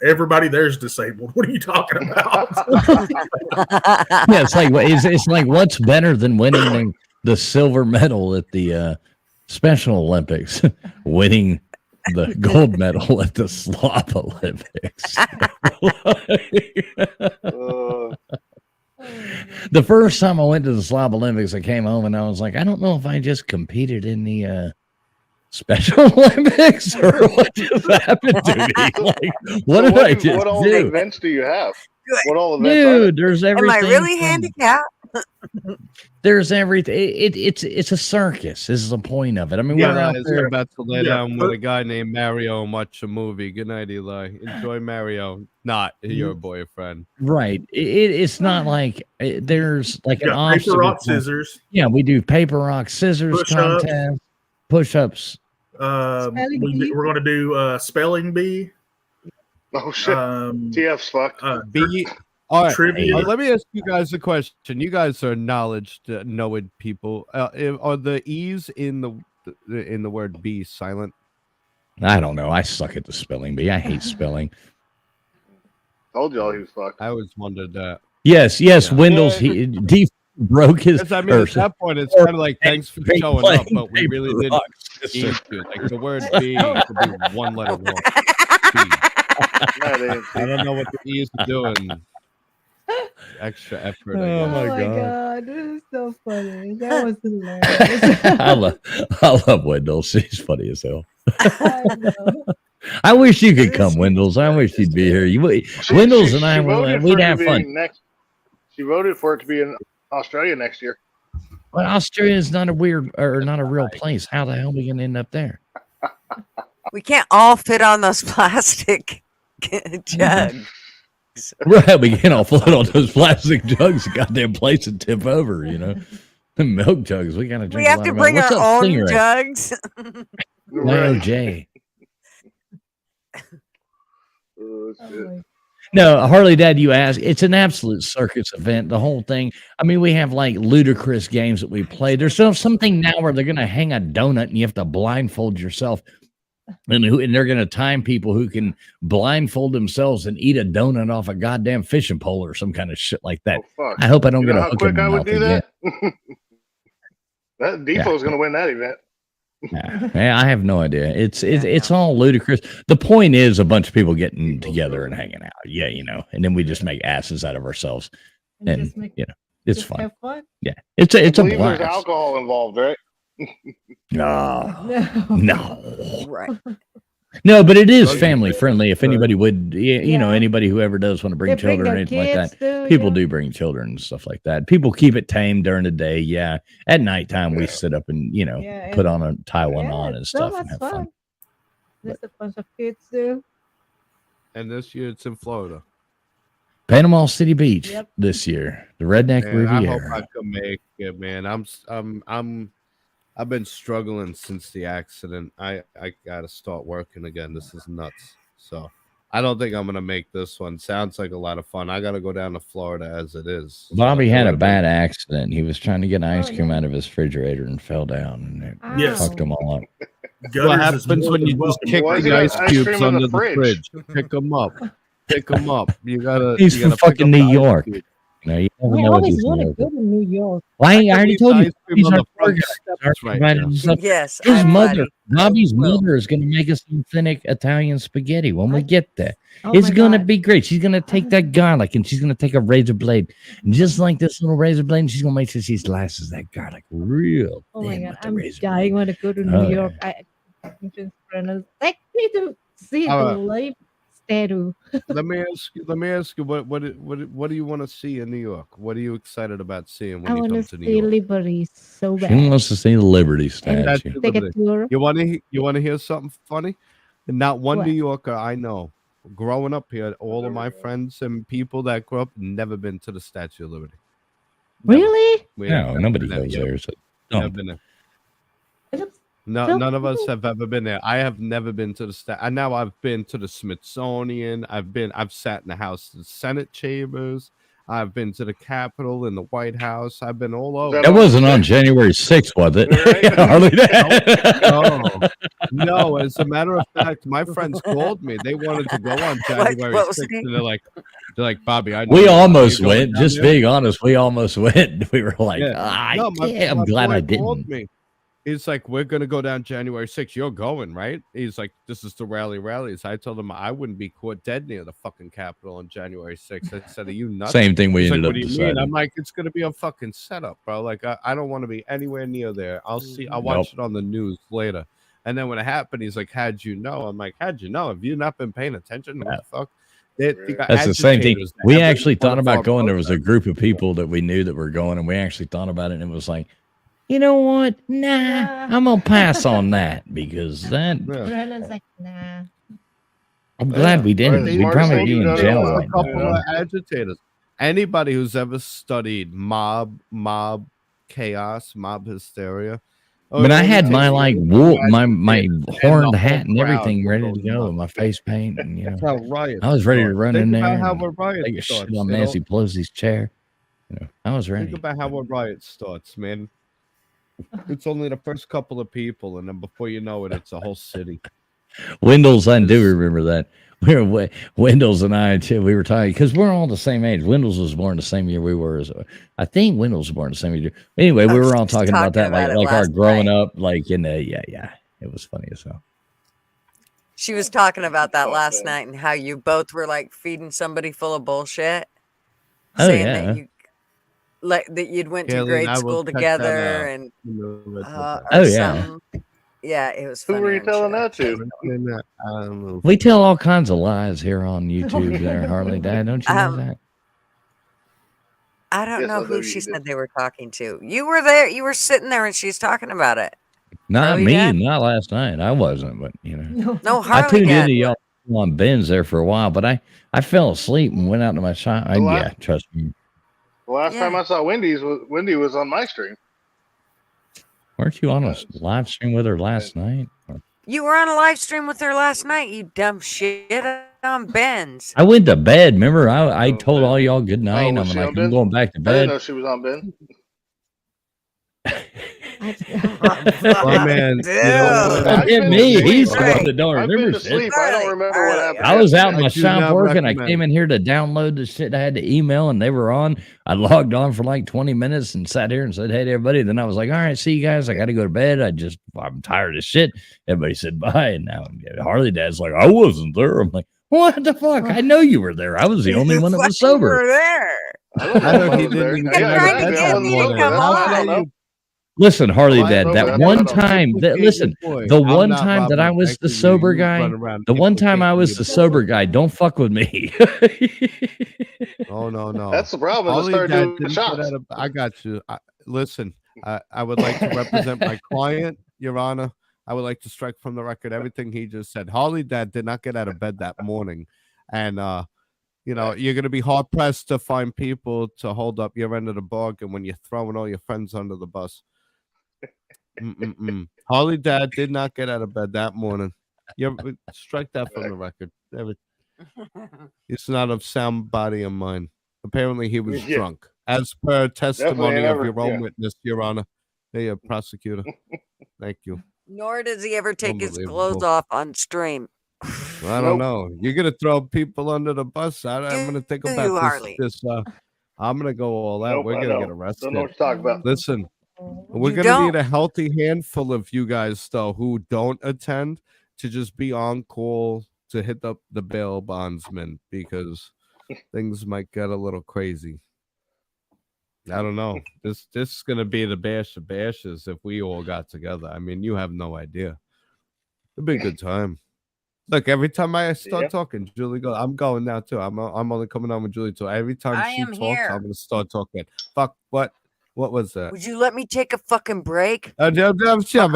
Everybody there's disabled. What are you talking about? Yeah, it's like it's like what's better than winning the silver medal at the Special Olympics, winning the gold medal at the Slob Olympics. The first time I went to the Slob Olympics, I came home and I was like, I don't know if I just competed in the Special Olympics or what just happened to me. Like, what did I just What all do? events do you have? Good. What all events are Dude, there's everything. Am I really from- handicapped? There's everything. It's a circus. This is the point of it. I mean, Yeah, we're out Eli is there. about to lay down with a guy named Mario and watch a movie. Good night, Eli. Enjoy Mario, not your boyfriend. Right. It's not like there's like an Yeah, obstacle. paper, rock, scissors. Yeah, we do paper, rock, scissors Push-ups. contest, push-ups. We're going to do spelling bee. Oh shit. TF's fucked. B. All right. Trivia. Let me ask you guys a question. You guys are knowledge people. Are the E's in the word B silent? I don't know. I suck at the spelling bee. I hate spelling. Told y'all he was fucked. I always wondered that. Yes. Yeah. Windows. He broke his. Because I mean, at that point, it's kind of like thanks for showing up, but we really didn't. Like the word B could be one letter wrong. B. I don't know what the E's are doing. Extra effort. Oh my God, this is so funny. That was hilarious. I love Windows. She's funny as hell. I know. I wish you could come, Windows. I wish you'd be here. Windows and I voted we'd for it have to be fun. She voted for it to be in Australia next year. But Australia is not a real place. How the hell are we gonna end up there? We can't all fit on those plastic jugs. Right, we can't all float on those plastic jugs. A goddamn place to tip over, The milk jugs. We gotta drink. We have to bring What's our up, own Stingray? jugs. Right. J. Oh, shit. No, Harley Dad, you ask. It's an absolute circus event. The whole thing. I mean, we have like ludicrous games that we play. There's something now where they're going to hang a donut and you have to blindfold yourself. And they're going to time people who can blindfold themselves and eat a donut off a goddamn fishing pole or some kind of shit like that. Oh, fuck. I hope I don't You get know a how hook in quick my I would mouth do again. that? That Defoe's going to win that event. Yeah, I have no idea. It's all ludicrous. The point is a bunch of people getting together and hanging out. Yeah, and then we just make asses out of ourselves. And just make- it's just fun. have fun. Yeah, it's a I believe blast. there's alcohol involved, right? No. Right. No, but it is Drugs family are friendly. If anybody would, anybody who ever does want to bring They bring children or their anything like that, kids too, people yeah. do bring children and stuff like that. People keep it tame during the day. Yeah. At nighttime, we sit up and, Yeah, put on a tie one Yeah, on and it's so stuff much and have fun. There's a bunch of kids too. And this year it's in Florida. Panama City Beach Yep. this year, the Redneck Man, I hope Riviera. I can make it, man. I've been struggling since the accident. I gotta start working again. This is nuts. So I don't think I'm gonna make this one. Sounds like a lot of fun. I gotta go down to Florida as it is. Bobby So had a would've bad accident. He was trying to get ice Oh, cream no. out of his refrigerator and fell down and it Yes. fucked him all up. been- What happens when you just kick Why is the it ice ice cubes cream in under the the fridge? fridge? Pick them up. Pick them up. You gotta. He's you from gotta pick fucking up the New ice York. cube. You never I know what always these want to New go to New York. Why? I already Leave told the you. ice cream He's on our the tour front guide. steps right Providing now. stuff. Yes. His I'm mother, ready. Bobby's Will. mother, is going to make us authentic Italian spaghetti when we get there. Oh It's my going to God. be great. She's going to take that garlic and she's going to take a razor blade, and just like this little razor blade, and she's going to make sure she slices that garlic real Oh my thin God, with the I'm razor dying. blade. Want to go to New Oh, York. I just take me to see the All right. live statue. Let me ask you. What do you want to see in New York? What are you excited about seeing when I you want come to to New see York? Liberty so She bad. wants to see the Liberty And statue. that's Take a Liberty. tour. You want to hear something funny? Not one What? New Yorker I know growing up here, all of my friends and people that grew up never been to the Statue of Liberty. Never. Really? We No, have nobody never goes been there. So Never don't. been there. It looks No, so none of us cool. have ever been there. I have never been to the and now I've been to the Smithsonian. I've sat in the House of Senate chambers. I've been to the Capitol and the White House. I've been all over. That wasn't on January 6th, was it? Right. Hardly No, no. As a matter of fact, my friends called me. They wanted to go on January what was 6th, he? and they're like, Bobby, I know We you. almost You going went. down Just there?" being honest, we almost went. We were like, Yeah. I'm No, glad my I boy called didn't. me. He's like, we're gonna go down January 6th. You're going, right? He's like, this is the rallies. I told him I wouldn't be caught dead near the fucking Capitol on January 6th. I said, are you nuts? Same thing we He's ended like, up what do you deciding. mean? I'm like, it's gonna be a fucking setup, bro. Like, I don't want to be anywhere near there. I'll watch it on the news later. And then when it happened, he's like, how'd you know? I'm like, how'd you know? Have you not been paying attention? What the fuck? That's the same thing. We actually thought about going. There was a group of people that we knew that were going, and we actually thought about it, and it was like, you know what? Nah, I'm gonna pass on that because that. Brandon's like, nah. I'm glad we didn't. Right. We'd probably be in Smart jail thing right A couple now. of agitators. Anybody who's ever studied mob chaos, mob hysteria. But I had my like wool, my horned the hat and whole crowd everything ready to goes go, nuts. and my face paint, and That's how riots I was ready to start. run Think in there about how and a riot take a starts. shit on you know? Nancy Pelosi's chair. I was ready. Think about how a riot starts, man. It's only the first couple of people, and then before you know it, it's a whole city. Wendell's, I do remember that. We were Wendell's and I too. We were talking because we're all the same age. Wendell's was born the same year we were. I think Wendell's was born the same year. Anyway, we were all talking about that, like our growing up, like in the yeah. It was funny as hell. She was talking about that last night and how you both were like feeding somebody full of bullshit, saying that you that you'd went to grade school together and something. Yeah, it was funny. Who were you telling that to? We tell all kinds of lies here on YouTube there, Harley Dad. Don't you know that? I don't know who she said they were talking to. You were there. You were sitting there and she's talking about it. Not me, not last night. I wasn't, but No, I Harley tuned into y'all on Ben's there for a while, but I fell asleep and went out to my shop. Yeah, trust me. The last time I saw Wendy was on my stream. Weren't you on a live stream with her last night? You were on a live stream with her last night, you dumb shit, on Ben's. I went to bed. Remember, I told all y'all good night. And I'm like, I'm going back to I bed. didn't know she was on Ben. Oh man, me. He's the one that don't remember shit. I don't remember what happened. I was out in my shop working. I came in here to download the shit I had to email, and they were on. I logged on for like 20 minutes and sat here and said, hey to everybody. Then I was like, all right, see you guys. I got to go to bed. I'm tired of shit. Everybody said bye. And now Harley Dad's like, I wasn't there. I'm like, what the fuck? I know you were there. I was the only one that was sober. You were there. I know he didn't get Listen, Harley Dad, that one time the one time that I was the sober guy, the one time I was the sober guy, don't fuck with me. Oh, no. That's the problem. I started doing shots. I got you. Listen, I would like to represent my client, Your Honor. I would like to strike from the record everything he just said. Harley Dad did not get out of bed that morning. And, you're going to be hard-pressed to find people to hold up your end of the bargain when you're throwing all your friends under the bus. Harley Dad did not get out of bed that morning. Strike that from the record. It's not of sound body and mind. Apparently, he was drunk, as per testimony of your own witness, Your Honor. Hey, prosecutor. Thank you. Nor does he ever take his clothes off on stream. I don't know. You're gonna throw people under the bus. I'm gonna think about this. I'm gonna go all out. We're gonna get arrested. Don't know what to talk about. Listen. We're going to need a healthy handful of you guys, though, who don't attend to just be on call to hit up the bail bondsman because things might get a little crazy. I don't know. This is going to be the bash of bashes if we all got together. I mean, you have no idea. It'd be a good time. Look, every time I start talking, Julie goes, I'm going now, too. I'm only coming on with Julie, too. Every time she talks, I'm going to start talking. Fuck, what? What was that? Would you let me take a fucking break? I thought she was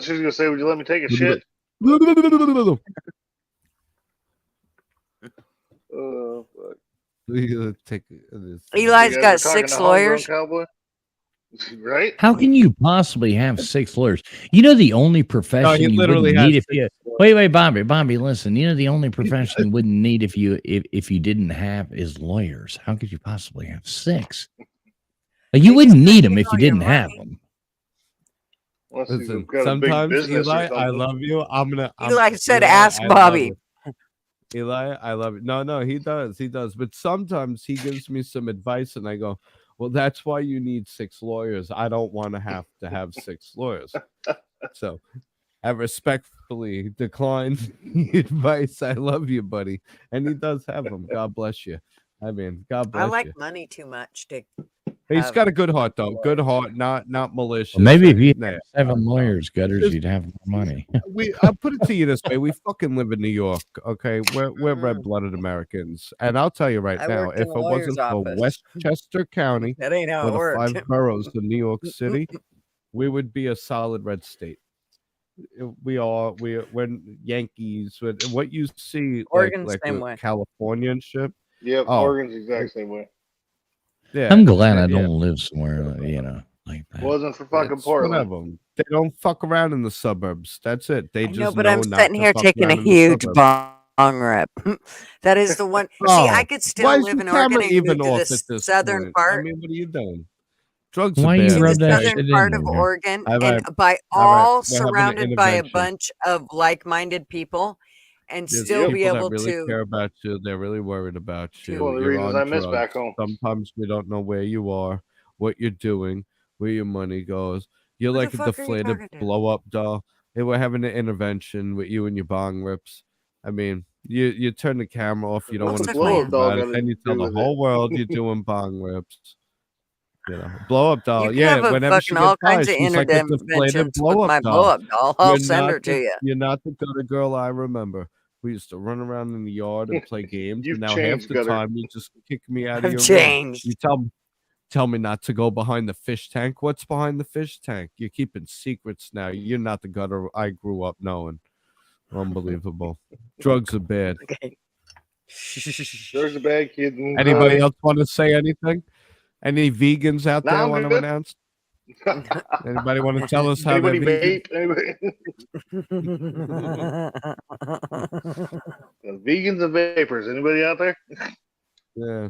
going to say, would you let me take a shit? Eli's got 6 lawyers. Right? How can you possibly have 6 lawyers? You know the only profession you wouldn't need if you wait, Bobby, listen. You know the only profession you wouldn't need if you didn't have is lawyers. How could you possibly have 6? You wouldn't need them if you didn't have them. Listen, sometimes Eli, I love you. Eli said, "Ask Bobby." Eli, I love you. No, he does. But sometimes he gives me some advice, and I go, Well, that's why you need 6 lawyers. I don't want to have 6 lawyers. So I respectfully decline the advice. I love you, buddy. And he does have them. God bless you. I mean, God bless I like you. money too much to. He's have- got a good heart, though. Good heart, not malicious. Well, maybe if you Nah. had 7 lawyers, Gutters, you'd have more money. I'll put it to you this way: we fucking live in New York, okay? We're red-blooded Americans, and I'll tell you right I now, worked in if a it lawyer's wasn't for office. Westchester County, That ain't how or it the worked. 5 boroughs of New York City, we would be a solid red state. We're Yankees. What you see, Oregon's like same with way. California and shit. Yep, Oh. Oregon's the exact same way. Yeah, I'm glad I yeah. don't live somewhere, like that. Wasn't for fucking It's Portland. whatever. They don't fuck around in the suburbs. That's it. They I just know, but I'm not sitting to here fuck taking a around in the huge suburbs. bong rip. That is the one. See, I Oh, could why still is live your in Oregon camera and even move to off the at this southern point? part. I mean, what are you doing? Drugs Why are you bad. See, the rub that okay? southern shit part in of there? Oregon, All and right. by All right. all We're having an surrounded by a intervention. bunch of like-minded people, and There's still be people able that really to. care about you. They're really worried about To- you. One of the You're reasons on I miss drugs. back home. Sometimes we don't know where you are, what you're doing, where your money goes. You're Who like the a fuck are you deflated talking to? blow-up doll. Hey, we're having an intervention with you and your bong rips. I mean, you turn the camera off. You don't What's want to the talk plan? about it. Got Then you to tell do the with whole it. world you're doing bong rips. Blow-up doll. You can Yeah, have a whenever she fucking all gets high, kinds of she's like a interventions deflated with blow-up my doll. blow-up doll. I'll send her to you. You're not the gutter girl I remember. We used to run around in the yard and play games, You've and now half changed, the Gutter. time you just kick me out of I've your room. changed. You tell me not to go behind the fish tank. What's behind the fish tank? You're keeping secrets now. You're not the gutter I grew up knowing. Unbelievable. Drugs are bad. Okay. There's a bad kid. Anybody else want to say anything? Any vegans out Nah, there I'm want to good. announce? Anybody want to tell us how Anybody they're vegan? vape? Anybody? Vegans and vapors. Anybody out there? Yeah.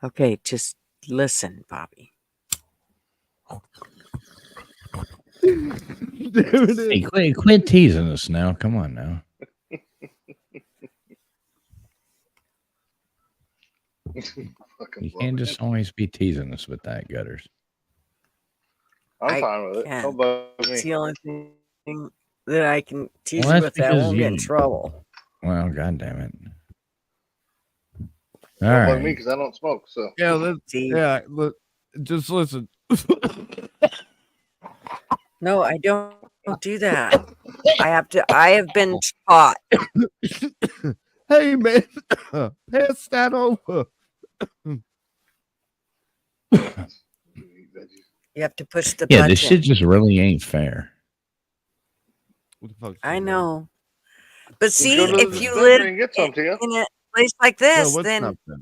Okay, just listen, Bobby. There it Hey, is. quit teasing us now. Come on now. Fucking You love can't it. just always be teasing us with that, Gutters. I'm I fine with it. can't. Don't bug It's me. the only thing that I can tease Well, you that's with that I because won't get in you- trouble. Well, God damn it. All Don't bug me right. because I don't smoke. So Yeah, See, just listen. no, I don't do that. I have been taught. Hey man, pass that over. You have to push the Yeah, button. this shit just really ain't fair. What the fuck's I going on? know. But see, go to the if you dispensary live and get some, Tia. in a place like No, this, what's then not fair?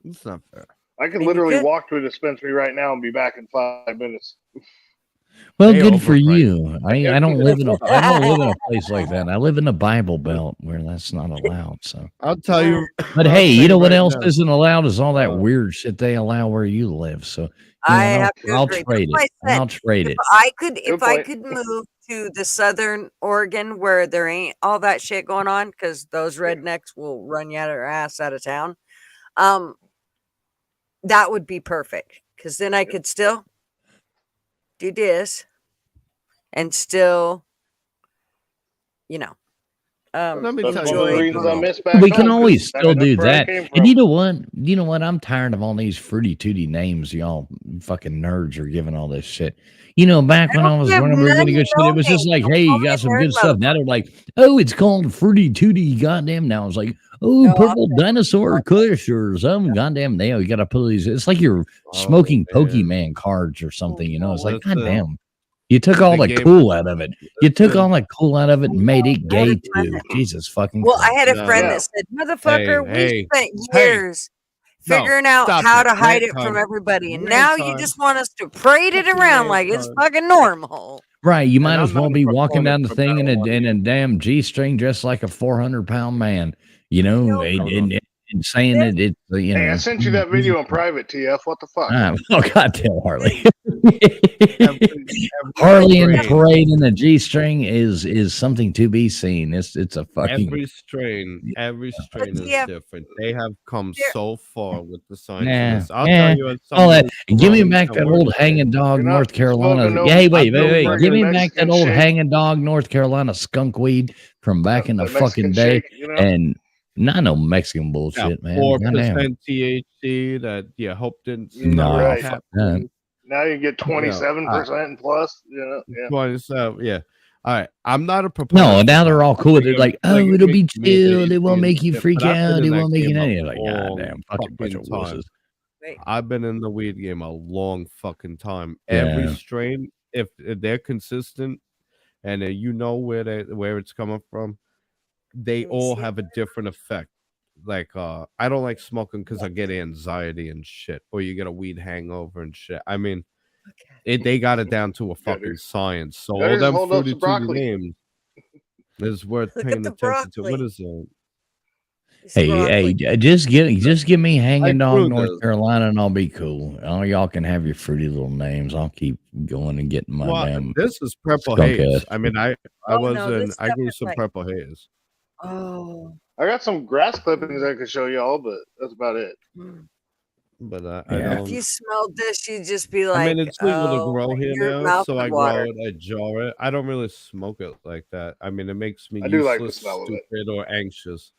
It's not fair. I could you literally could- walk to a dispensary right now and be back in 5 minutes. Well, They good for overpriced. you. I don't live in a place like that. I live in a Bible Belt where that's not allowed. So, I'll tell you. but I'll hey, tell you know what right else now. isn't allowed is all that Uh, weird shit they allow where you live. So, you I know, have to I'll agree. trade That's it. why I said, I'll trade it. if Good I point. could move to the southern Oregon where there ain't all that shit going on, because those rednecks will run you out of your ass out of town. That would be perfect. Because then I could still do this and still, Let me That's tell one you of the something. reasons I miss back We home. can 'cause, always I still mean, that's do where I that. came And from. you know what? You know what? I'm tired of all these fruity tooty names y'all fucking nerds are giving all this shit. You know, back when I was give running, we were none gonna go shit. It was just names. like, hey, Call you me a got some nerd good stuff. Now they're like, oh, it's called fruity tooty. Goddamn. Now it's like, oh, No, I'll purple dinosaur kush or some goddamn nail. You got to put these. It's like you're smoking man. Pokemon cards or something. You know, it's like, Listen. goddamn. You took all The the game- cool out of it. You took Listen. all that cool out of it and made it I had gay a friend too. that- Jesus fucking Well, Christ. I had a No, friend no. that said, motherfucker, Hey, we spent hey. years No, figuring out stop how it. to hide Rant it from time. everybody. And Rant now you time. just want us to parade it Fucking around rant like it's time. fucking normal. Right, you might And as I'm well not a be walking down proponent the for thing in marijuana a damn G-string dressed like a 400-pound man. You know, No. and saying that it's you know. Hey, I sent you that video in private, TF. What the fuck? Oh, goddamn, Harley. Every Harley in the strain- parade in a G-string is something to be seen. It's a fucking Every strain is yeah, different. They have come there- so far with the science Nah, of this. I'll yeah, tell you, as all that. someone Give me who's back grown that and old worked hanging dog, You're not North Carolina. smoking no- Yeah, hey, wait. friggin' Give me back Mexican that old shake. hanging dog, North Carolina skunk weed from back in the That fucking Mexican day, shake, you know? and not no Mexican bullshit, man. 4% THC that you hope didn't. No, Right. fuck that. Now you get 27% and plus. Yeah. 27, yeah. All right, I'm not a proponent. No, now they're all cool with it. Like, Like, oh, it it'll be makes me chill. lazy It won't and make you shit, freak but I've been out. in It that won't make you game a anything. Like, long goddamn, fucking bunch of fucking time. wusses. Wait, I've been in the weed game a long fucking time. Yeah. Every strain, if they're consistent and you know where it's coming from, they Let me all see have a different effect. Like I don't like smoking because I get anxiety and shit, or you get a weed hangover and shit. I mean, okay. they got it down to a fucking dude. science. So That all is them hold up fruity to broccoli. names is worth Look at paying the attention to. What broccoli. is it? It's Hey, broccoli. just give me hanging Like dog, Bruno's. North Carolina, and I'll be cool. All y'all can have your fruity little names. I'll keep going and getting my Well, damn. this is purple skunk haze. ass. I mean, I Oh, was no, in. this I stuff grew is some like- purple haze. Oh. I got some grass clippings I could show y'all, but that's about it. Hmm. But Yeah. I If don't. you smelled this, you'd just be like, I mean, it's legal to oh, grow here your now, mouth so would I water. grow it, I jar it. I don't really smoke it like that. I mean, it makes me I do like the useless, smell of it. stupid, or anxious.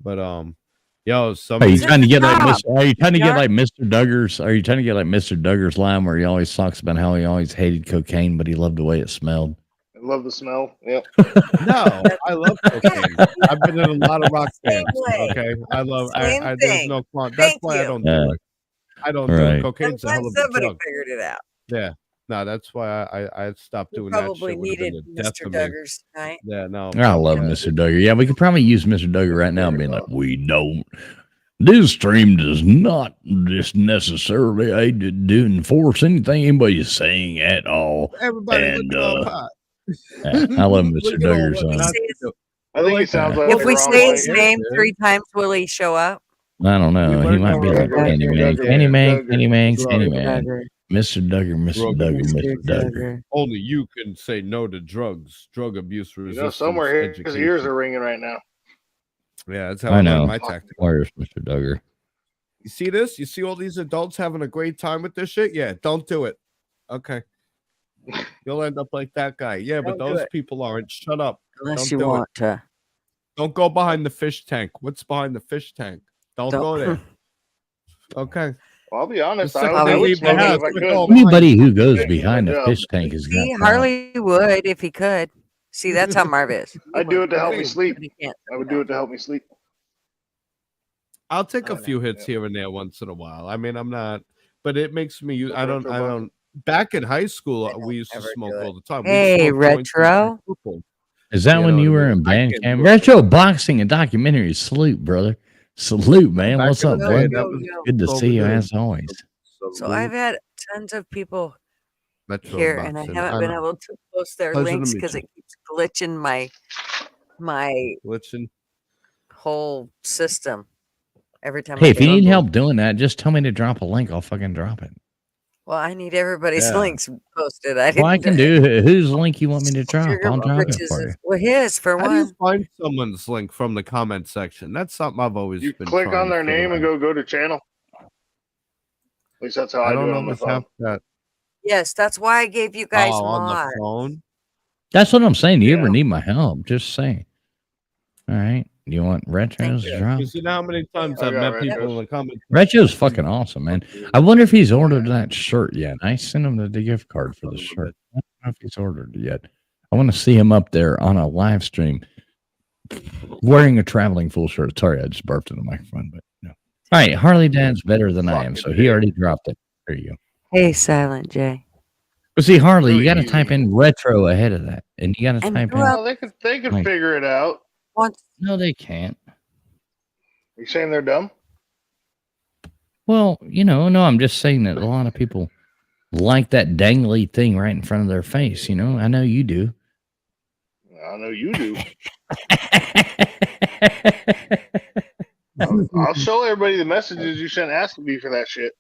But yo, Are you somebody. It's trying to get like stop. Are you trying to get Dark. like Mr. Duggar's? Are you trying to get like Mr. Duggar's line where he always talks about how he always hated cocaine, but he loved the way it smelled? I love the smell. Yep. No, I love cocaine. I've been in a lot of rock Same bands. way. Okay, I love. Same There's thing. no. That's Thank why I you. don't do it. I don't do Right. it. Cocaine's a I'm hell glad of a somebody drug. figured it out. Yeah. No, that's why I stopped You doing that probably shit. Would have been needed the death Mr. of me. Duggars tonight. Yeah, no. I love yeah. Mr. Duggar. Yeah, we could probably use Mr. Duggar right now and being like, we don't. This stream does not just necessarily aid to do enforce anything anybody's saying at all. Everybody And, look at our pot. I love Mr. Look at all Duggar's. what He not says- to do. I think he sounds like If we the wrong say way. his name Yeah. 3 times, will he show up? I don't know. We He learned might be like Duggar, Candyman, Duggar, Candyman, Duggar. Candyman, Drug. Candyman. Mr. Duggar, Mr. Drug. Duggar, Mr. Duggar. Only you can say no to drugs, drug abuse, You resistance, know, somewhere here, his education. ears are ringing right now. Yeah, that's how I I know. learned my tactic. Where's Mr. Duggar? You see this? You see all these adults having a great time with this shit? Yeah, don't do it. Okay. You'll end up like that guy. Yeah, but Don't do those it. people aren't. Shut up. Unless Don't you do it. want to. Don't go behind the fish tank. What's behind the fish tank? Don't go there. Okay. Well, I'll be honest. The I second would, they I would leave smoke the it house, if I we could. go, Anybody who goes Yeah, behind a yeah. fish tank is See, got Harley would if he could. See, that's how Marv is. I'd do it to help me sleep. But he can't. I would do it to help me sleep. I'll take Oh, a no. few hits Yeah. here and there once in a while. I mean, I'm not, but it makes me use. I Retro don't. bucket. Back in high school, I don't we used to ever smoke do it. all the time. Hey, We'd smoke joints and Retro. play football. Is that You when know you what I were mean? in I band can't camp? do it. Retro boxing and documentary. Salute, brother. Salute, man. Back What's in up, the Yo, day, bud? that yo, was yo. Good to what see we you did. as always. So I've had tons of people Metro here, and I boxing. haven't been able to post their Pleasure to links meet because you. it keeps glitching my Glitching. whole system every time. Hey, I if you do it. need help doing that, just tell me to drop a link. I'll fucking drop it. Well, I need everybody's Yeah. links posted. I Well, I didn't can do whose link you want me to drop. Sugar I'll drop it Riches for you. is- Well, his for How do you one. find someone's link from the comment section? That's something I've always You been click trying on to their figure name and out. go to channel. At least that's how I, I do don't it on my always phone. have that. Yes, that's why I gave you guys on mods. the phone. That's what I'm saying. Do you ever Yeah. need my help? Just say. All right. You want retros you. to drop? You know how many times I I've got met people retros. in the comments. Retro's fucking awesome, man. I wonder if he's ordered that shirt yet. I sent him the gift card for the shirt. I don't know if he's ordered it yet. I want to see him up there on a live stream wearing a traveling full shirt. Sorry, I just burped in the microphone, but no. All right, Harley Dad's better than I am, so he already dropped it. There you go. Hey, Silent J. But see, Harley, you Really got to easy. type in retro ahead of that, and you got to And type who in. else- Well, they could Right. figure it out. Once No, they can't. You saying they're dumb? Well, no, I'm just saying that a lot of people like that dangly thing right in front of their face. I know you do. I know you do. I'll show everybody the messages you sent asking me for that shit.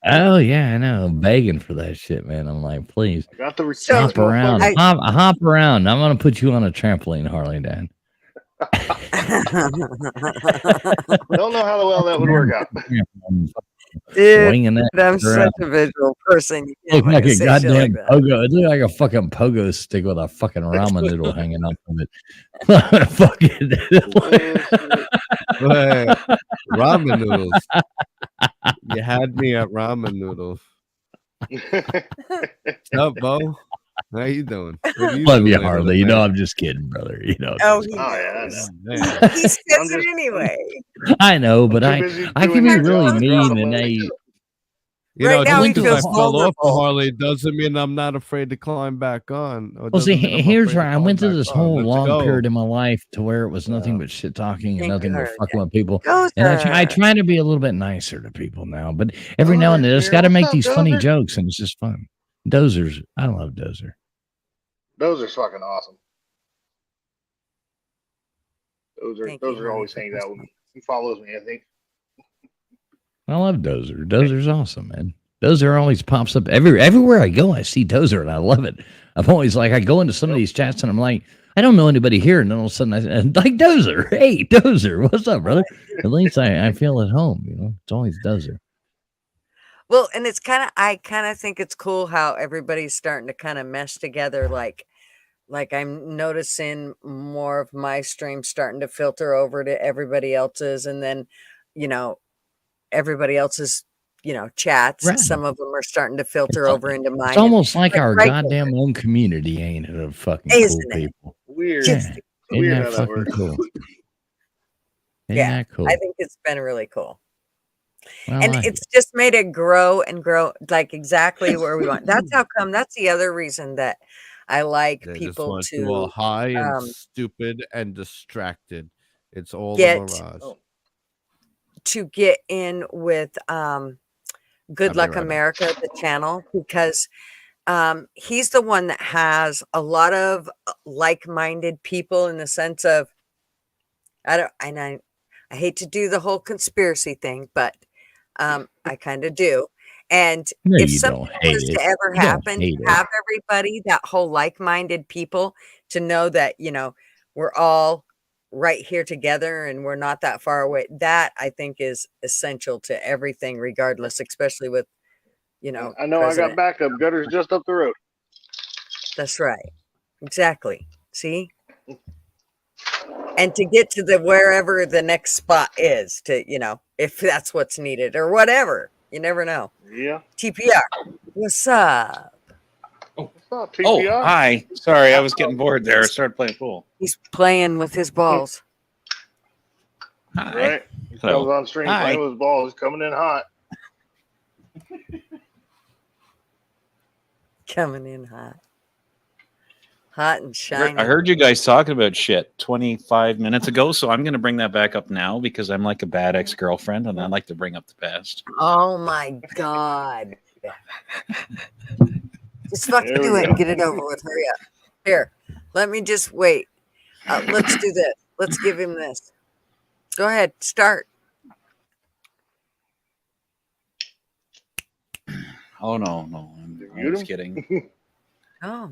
Oh yeah, I know. I'm begging for that shit, man. I'm like, please I got the receipts, hop around, motherfucker. hop around. I'm gonna put you on a trampoline, Harley Dad. Don't know how well that would work out. Dude, Swinging that I'm shit around. such a visual person. You can't Look like a say shit goddamn like that. pogo. It looked like a fucking pogo stick with a fucking ramen noodle hanging off of it. Fucking Hey, ramen noodles. You had me at ramen noodles. What's up, Bo? How you doing? What are you love doing you, later Harley. You tonight? know I'm just kidding, brother. You know. Oh, I'm he just Oh, yeah, I knows. know. Man. He says I'm it just- anyway. I know, but I'm I too busy can doing be your really job, mean, drama. and You Right know, now just he because I feels fell off the vulnerable. Harley doesn't mean I'm not afraid to climb back on. Or well, see, doesn't mean I'm here's afraid where to I climb went through back this on. whole Let's long go. period in my life to where it was nothing but shit talking and nothing but fucking with people. And I try to be a little bit nicer to people now, but every now and then I just got to make these funny jokes, and it's just fun. Dozers, I love Dozer. Those are fucking awesome. Thank you, Those are honey, always for hangs this out with one. me. He follows me, I think. I love Dozer. Dozer's awesome, man. Dozer always pops up everywhere I go. I see Dozer, and I love it. I'm always like, I go into some of these chats, and I'm like, I don't know anybody here, and then all of a sudden, I'm like, Dozer, hey, Dozer, what's up, brother? At least I feel at home. You know, it's always Dozer. Well, and it's I kind of think it's cool how everybody's starting to kind of mesh together. Like I'm noticing more of my stream starting to filter over to everybody else's, and then, you know, everybody else's, chats. Right. Some of them are starting to filter over into mine. It's almost like our right goddamn own community, ain't it? Of fucking Isn't cool it? people. Weird. Yeah. It's Isn't Weird that how that fucking works. cool? Isn't Yeah, that cool? I think it's been really cool. I And like it's it. just made it grow and grow, like exactly where we want. That's how come. That's the other reason that I like They just people want you all to high and um, stupid and distracted. It's all a get mirage. in with Good I'll be Luck right back. America, the channel, because he's the one that has a lot of like-minded people in the sense of I hate to do the whole conspiracy thing, but I kind of do. And No, if you something don't hate was it. to ever You don't happen, hate to it. have everybody, that whole like-minded people, to know that, we're all right here together and we're not that far away. That I think is essential to everything, regardless, especially with, I know President. I got backup. Gutter's just up the road. That's right. Exactly. See? And to get to the wherever the next spot is, to, if that's what's needed or whatever. You never know. Yeah. TPR. What's up? What's up, Oh, TPR? hi. Sorry, I was getting bored there. I started playing pool. He's playing with his balls. Hi. Right. He Hello. comes on stream Hi. playing with his balls. He's coming in hot. Coming in hot. Hot and I shiny. heard you guys talking about shit 25 minutes ago, so I'm going to bring that back up now because I'm like a bad ex-girlfriend and I like to bring up the past. Oh my God. Just fucking There we do it go. and get it over with. Hurry up. Here, let me just wait. Let's do this. Let's give him this. Go ahead. Start. Oh, no. I'm just kidding. Oh.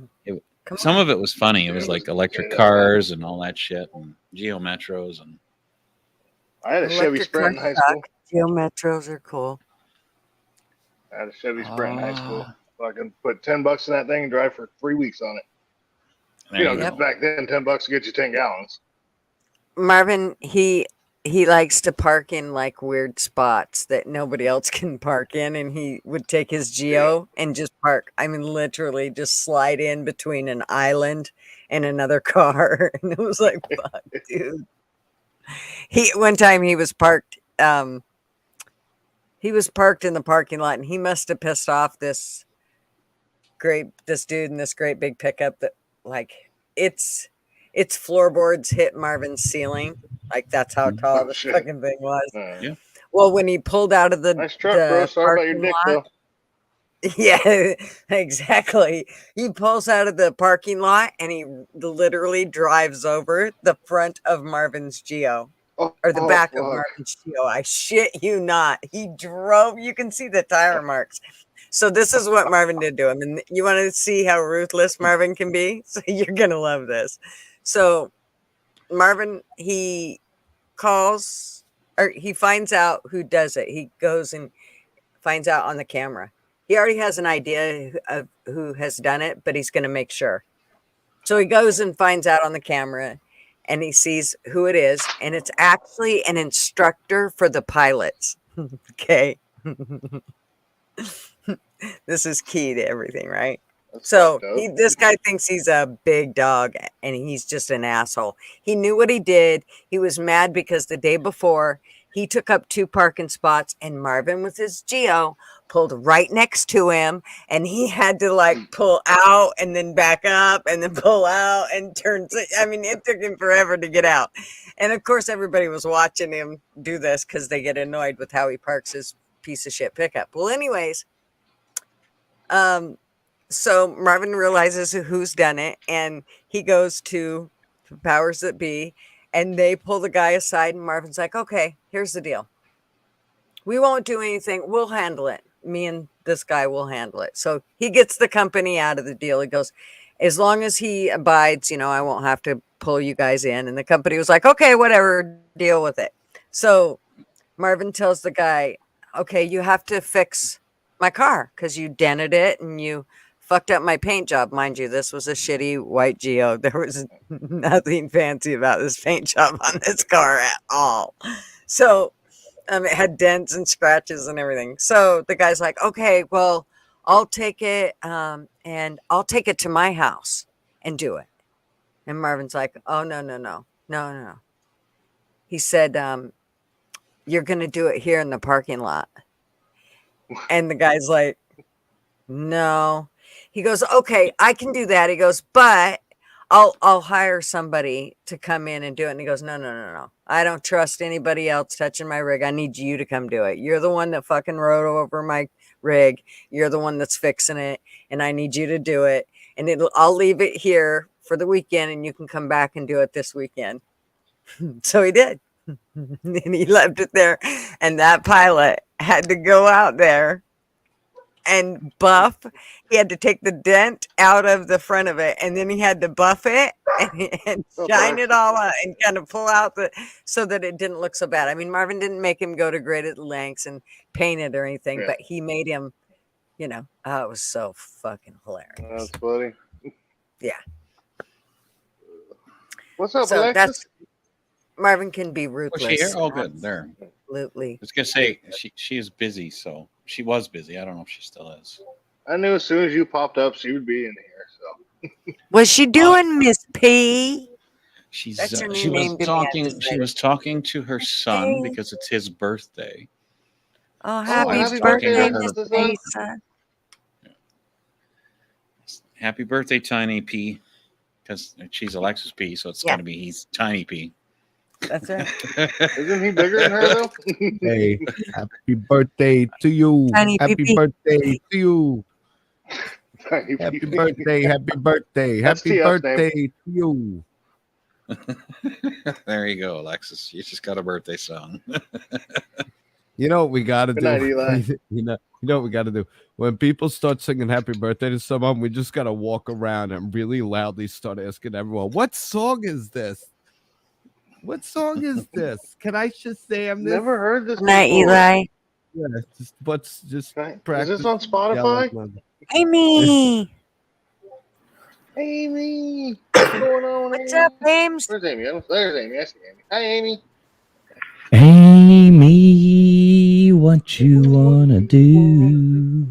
Some of it was funny. It was like electric cars and all that shit and Geo Metros and I had a Chevy Electric Sprint in car high school. Geo Metros are cool. I had a Chevy Sprint in high school. So I can put $10 in that thing and drive for 3 weeks on it. there you Because go. back then, $10 to get you 10 gallons. Marvin, he likes to park in like weird spots that nobody else can park in, and he would take his Geo and just park. I mean, literally just slide in between an island and another car. And it was like, fuck, dude. One time he was parked in the parking lot, and he must have pissed off this dude in this great big pickup that, like, its floorboards hit Marvin's ceiling. Like, that's how tall this shit. fucking thing was. Yeah. Well, when he pulled out of the Nice truck, bro. Sorry about your parking dick, lot, though. yeah, exactly. He pulls out of the parking lot and he literally drives over the front of Marvin's Geo. or the back of fuck. Marvin's Geo. I shit you not. He drove. You can see the tire marks. So this is what Marvin did to him. And you want to see how ruthless Marvin can be? So you're going to love this. So Marvin, he calls, or he finds out who does it. He goes and finds out on the camera. He already has an idea of who has done it, but he's going to make sure. So he goes and finds out on the camera, and he sees who it is, and it's actually an instructor for the pilots. Okay. This is key to everything, right? That's So fucked up. this guy thinks he's a big dog, and he's just an asshole. He knew what he did. He was mad because the day before he took up 2 parking spots, and Marvin with his Geo pulled right next to him, and he had to like pull out and then back up and then pull out and turn. I mean, it took him forever to get out. And of course, everybody was watching him do this because they get annoyed with how he parks his piece of shit pickup. Well, anyways, so Marvin realizes who's done it, and he goes to the powers that be, and they pull the guy aside, and Marvin's like, okay, here's the deal. We won't do anything. We'll handle it. Me and this guy will handle it. So he gets the company out of the deal. He goes, as long as he abides, I won't have to pull you guys in. And the company was like, okay, whatever, deal with it. So Marvin tells the guy, okay, you have to fix my car because you dented it and you fucked up my paint job. Mind you, this was a shitty white Geo. There was nothing fancy about this paint job on this car at all. So it had dents and scratches and everything. So the guy's like, okay, well, I'll take it and I'll take it to my house and do it. And Marvin's like, oh, no. He said, you're going to do it here in the parking lot. And the guy's like, no. He goes, okay, I can do that. He goes, but I'll hire somebody to come in and do it. And he goes, no. I don't trust anybody else touching my rig. I need you to come do it. You're the one that fucking rode over my rig. You're the one that's fixing it. And I need you to do it. And I'll leave it here for the weekend and you can come back and do it this weekend. So he did. And he left it there. And that pilot had to go out there and buff. He had to take the dent out of the front of it, and then he had to buff it and shine it all out and kind of pull out so that it didn't look so bad. I mean, Marvin didn't make him go to great lengths and paint it or anything, but he made him, it was so fucking hilarious. That's funny. Yeah. What's up, So Alexis? Marvin can be ruthless. Was she here? Oh, good. There. Absolutely. I was gonna say she is busy, so she was busy. I don't know if she still is. I knew as soon as you popped up, she would be in here. So What's she doing, Miss P? She That's her new was name to me, I talking. just She said. was talking to her son Hey. because it's his birthday. Oh, happy happy birthday, birthday, Miss Miss P. P, son. Happy birthday, Tiny P, because she's Alexis P, so it's gonna be he's Tiny P. That's it. Isn't he bigger than her though? Hey, happy birthday to you. Tiny Happy pee-pee. birthday to you. Tiny Happy pee-pee. birthday. Happy birthday. That's Happy TF's birthday to you. There you go, Alexis. You just got a birthday song. You know what we gotta Good do? night, Eli. You know what we gotta do? When people start singing happy birthday to someone, we just gotta walk around and really loudly start asking everyone, what song is this? What song is this? Can I Shazam this? Never heard this Good night, before. Eli. Yeah, just Is practice. this on Spotify? Amy. Amy, what's going on? What's Amy? up, Ames? Where's Amy? There's Amy. I see Amy. Hi, Amy. Amy, what you wanna do?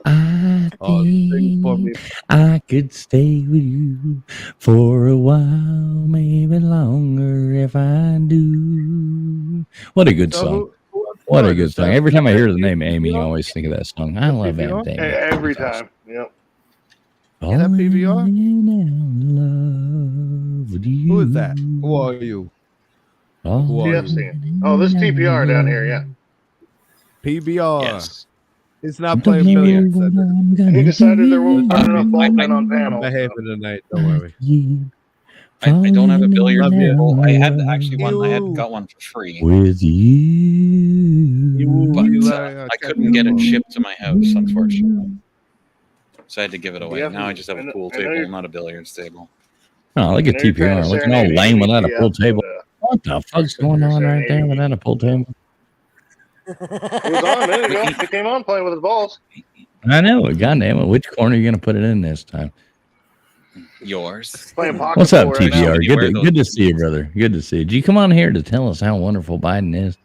I Oh, sing for me. think I could stay with you for a while, maybe longer if I do. What a good song. What a good song. Every time I hear the name Amy, I always think of that song. I love PBR? that. Every time. Yep. Is that PBR? Falling in love with you. Who is that? Who are you? Who are you? TFC. Oh, this TPR down here. Yeah. PBR. Yes. It's not playing billions. He decided there wasn't enough ball men on I'm panel. behaving tonight. Don't worry. You I don't have a billiard Love you. table. I had actually one. I had got one for free, with you. but You I couldn't get it shipped to my house, unfortunately. So I had to give it away. Yeah, now I just have a pool I know table, you're- not a billiards table. Oh, look I at know you're trying TPR. to Looking all serenade lame me, without a yeah, pool table. but, What the fuck's going on right there without a pool table? it was on a minute ago. He came on playing with his balls. I know. God damn it. Which corner are you going to put it in this time? Yours. Playing pocket What's up, pool right now. TPR? Good to see you, brother. Good to see you. Did you come on here to tell us how wonderful Biden is?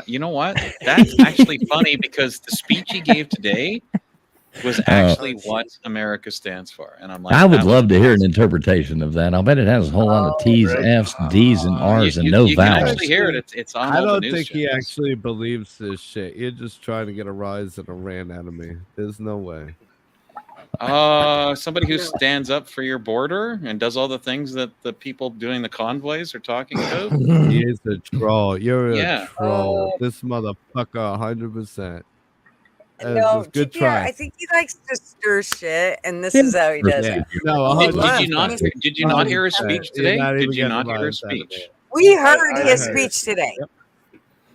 You know what? That's actually funny because the speech he gave today was actually what America stands for, and I'm like, I would that love was to hear an awesome. interpretation of that. I'll bet it has a whole lot of T's, right. F's, D's, and R's, and no you can vowels. actually hear it. It's on I all the don't news think he channels. actually believes this shit. You're just trying to get a rise and a rant out of me. There's no way. Somebody who stands up for your border and does all the things that the people doing the convoys are talking about. He is a troll. You're Yeah. a troll. This motherfucker, 100%. No, Good TPR, try. I think he likes to stir shit, and this is how he does Yeah. it. No, Did 100%. you not? Did you not hear his 100%. speech You're today? not even Did you getting not a hear his rise out of speech? me. We heard I his heard speech today, Yep.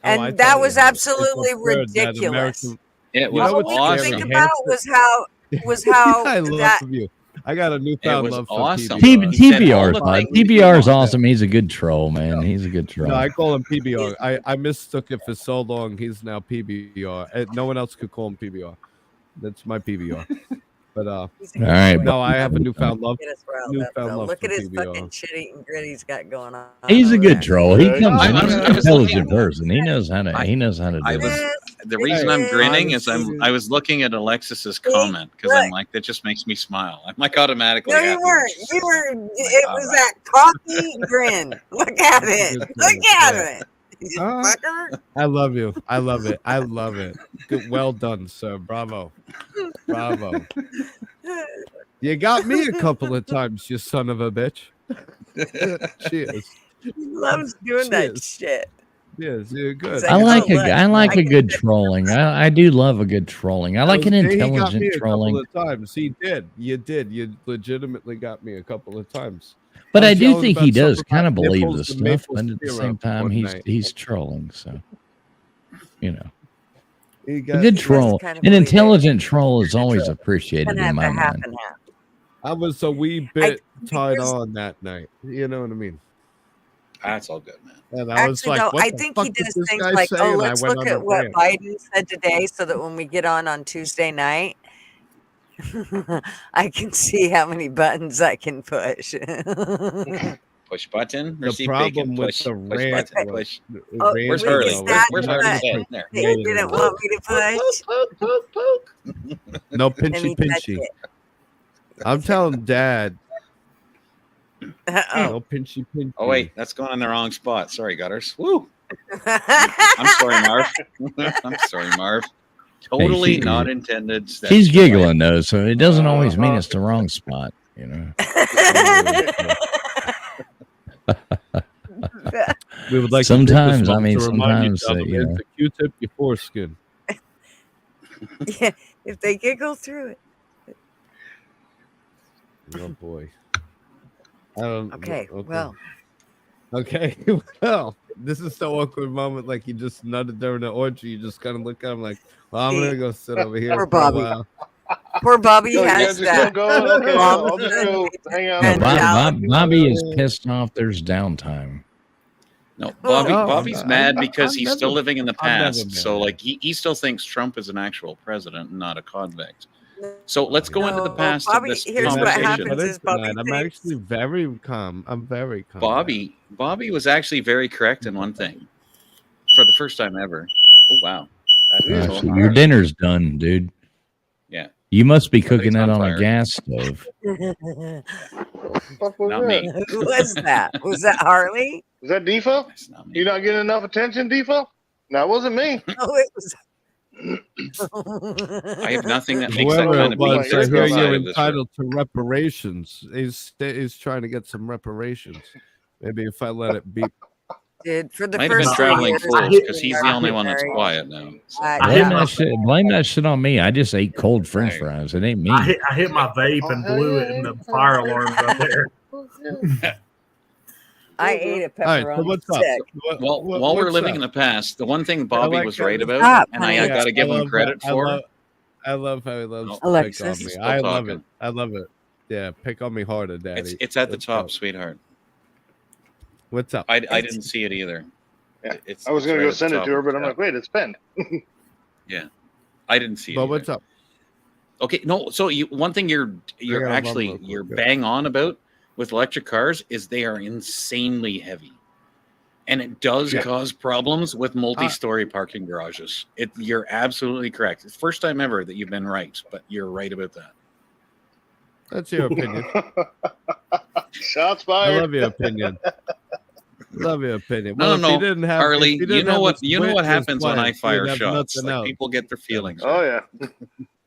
and I that told was you. It's absolutely absurd that ridiculous. American- It You was know All what's we could think awesome. scary? about was how I love that you. I got a It newfound was love for awesome. PBR. He said all TPR's the fine. things TPR's he wanted. awesome. He's a good troll, man. He's a good troll. No, I call him PBR. I mistook it for so long. He's now PBR. No one else could call him PBR. That's my PBR. But he's a good All right, boy. no, I have a newfound love. Get us riled up, Newfound though. love Look for at his PBR. fucking shit eating grit he's got going on. He's a over good there. troll. He comes. I He's was- an I was intelligent looking- person. He knows how to. He knows how to do I it. was Yes, the reason I'm yes. grinning is Honestly, I was looking at Alexis's comment because I'm like, that just makes me smile. I'm like automatically. No, you happy. weren't. You were. It all was right. that cocky grin. Look at it. Good Look grin, at yeah. it. You Uh, fucker. I love you. I love it. I love it. Good, well done, sir. Bravo. Bravo. You got me a couple of times, you son of a bitch. Cheers. He loves doing that Cheers. shit. Yes, you're good. I like Oh, look, I like I a can good fit- trolling. I do love a good trolling. I like an He got me intelligent a trolling. couple of times. He did. You did. You legitimately got me a couple of times. But I was do yelling think about he does something kind of about believe the nipples and stuff, maple but at the same syrup time, one he's night. trolling. So, you know, He a got, good must troll, kind of an believe it. intelligent troll is always appreciated And in have my the half mind. and half. I was a wee bit tied because- on that night. You know what I mean? That's all good, man. And I was Actually, like, though, what I the think fuck he did did his this thing guy like, say? oh, And I let's went look on a at what rant. Biden said today so that when we get on Tuesday night, I can see how many buttons I can push. Push button. The Receive problem bacon. with Push, the push rant button. was Push. Oh, Where's wait, Harley? is Where's, that where's the- Harley's head? There. that you didn't want me to push. No And pinchy he touched pinchy. it. I'm telling Dad, Uh-oh. no pinchy pinchy. Oh wait, that's going in the wrong spot. Sorry, gutters. Woo. I'm sorry, Marv. I'm sorry, Marv. Totally she- not intended. That's She's your wife. giggling though, so it doesn't always mean it's the wrong spot. You know, We would like Sometimes, to take this I moment mean, to remind sometimes, you, you it's a Q-tip your foreskin. Yeah, if they giggle through it. Oh boy. I don't. Okay, well, Okay, well, this is so awkward moment. Like you just nutted during the orgy. You just kind of look at him like, well, I'm gonna go sit over here Poor for a Bobby. while. poor Bobby Yo, you guys has are that. still going? Okay, Bob- I'll just go hang out. no, And over here. Bobby is pissed off. There's downtime. No, Bobby. No, Bobby's I'm- mad I'm- because I'm he's never- still living in the I'm never past. So mad. like he still thinks Trump is an actual president and not a convict. So let's go into the No, past Bobby, of this here's what conversation. happens is Bobby I'm thinks- actually very calm. I'm very calm. Bobby was actually very correct in one thing for the first time ever. Oh wow, that is Your dinner's done, dude. Yeah. You must be cooking Everything's that on on a fire. gas stove. Fuck was Not that? me. Who was that? Was that Harley? Was that Defo? That's not You me. not getting enough attention, Defo? No, it wasn't me. Oh, it was. I have nothing that makes that Whoever kind it of was, beat I this hear outside you're of this room. entitled to reparations. He's trying to get some reparations. Maybe if I let it beep. Dude, for the Might have been first traveling 3 fools years, because he's the only one that's quiet now. So. Blame that shit on me. I just ate cold French fries. It ain't me. I hit my vape and blew it, and the fire alarm's up there. I ate a All right, so pepperoni what's up? stick. Well, while we're living in the past, the one thing Bobby like was that. right about, Stop, and I honey. got to give him credit for. I love how he loves to pick on Alexis. me. Still I love it. talking. I love it. Yeah, pick on me harder, Daddy. It's at the What's top, up? sweetheart. What's up? I didn't see it either. Yeah. It's, I was it's gonna right go at the send it top to her, of the but I'm chat. like, wait, it's pinned. I didn't see it. But either. what's up? Okay, no. So one thing you're gotta run actually real quick, you're yeah. bang on about with electric cars is they are insanely heavy, and it does Yeah. cause problems with multi-story parking garages. You're absolutely correct. It's the first time ever that you've been right, but you're right about that. That's your opinion. Shots I fired. love your opinion. Love your opinion. No, Well, if no, he didn't have, Harley, if he you didn't know have what his you know wit what and his happens when I plan, he'd fire have shots. nothing Like else. people get their feelings. Oh hurt.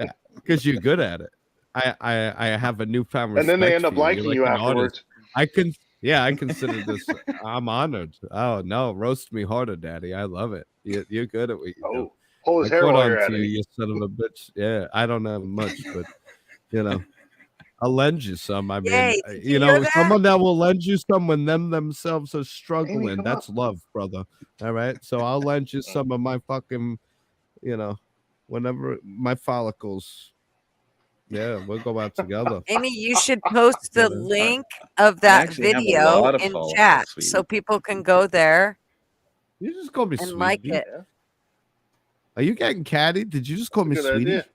yeah. Because you're good at it. I have a newfound respect. And then they end up for liking You're you like an artist. afterwards. I consider this. I'm honored. Oh no, roast me harder, Daddy. I love it. You're good at what you do. Oh, pull his I hair caught while on you're at to you, it. you son of a bitch. Yeah, I don't have much, but you know, I'll lend you some. I mean, Yay, did you you hear know, that? someone that will lend you some when them themselves are Amy, struggling. come That's love, brother. All right, so I'll lend you some of my fucking, you know, whenever my follicles. Yeah, we'll go out together. Amy, you should post the Yeah. link of I that actually have a video lot of in follow-ups, chat sweetie. so people can go there You just call me and sweetie. like it. Are you getting catty? Did you just call me Good sweetie? idea.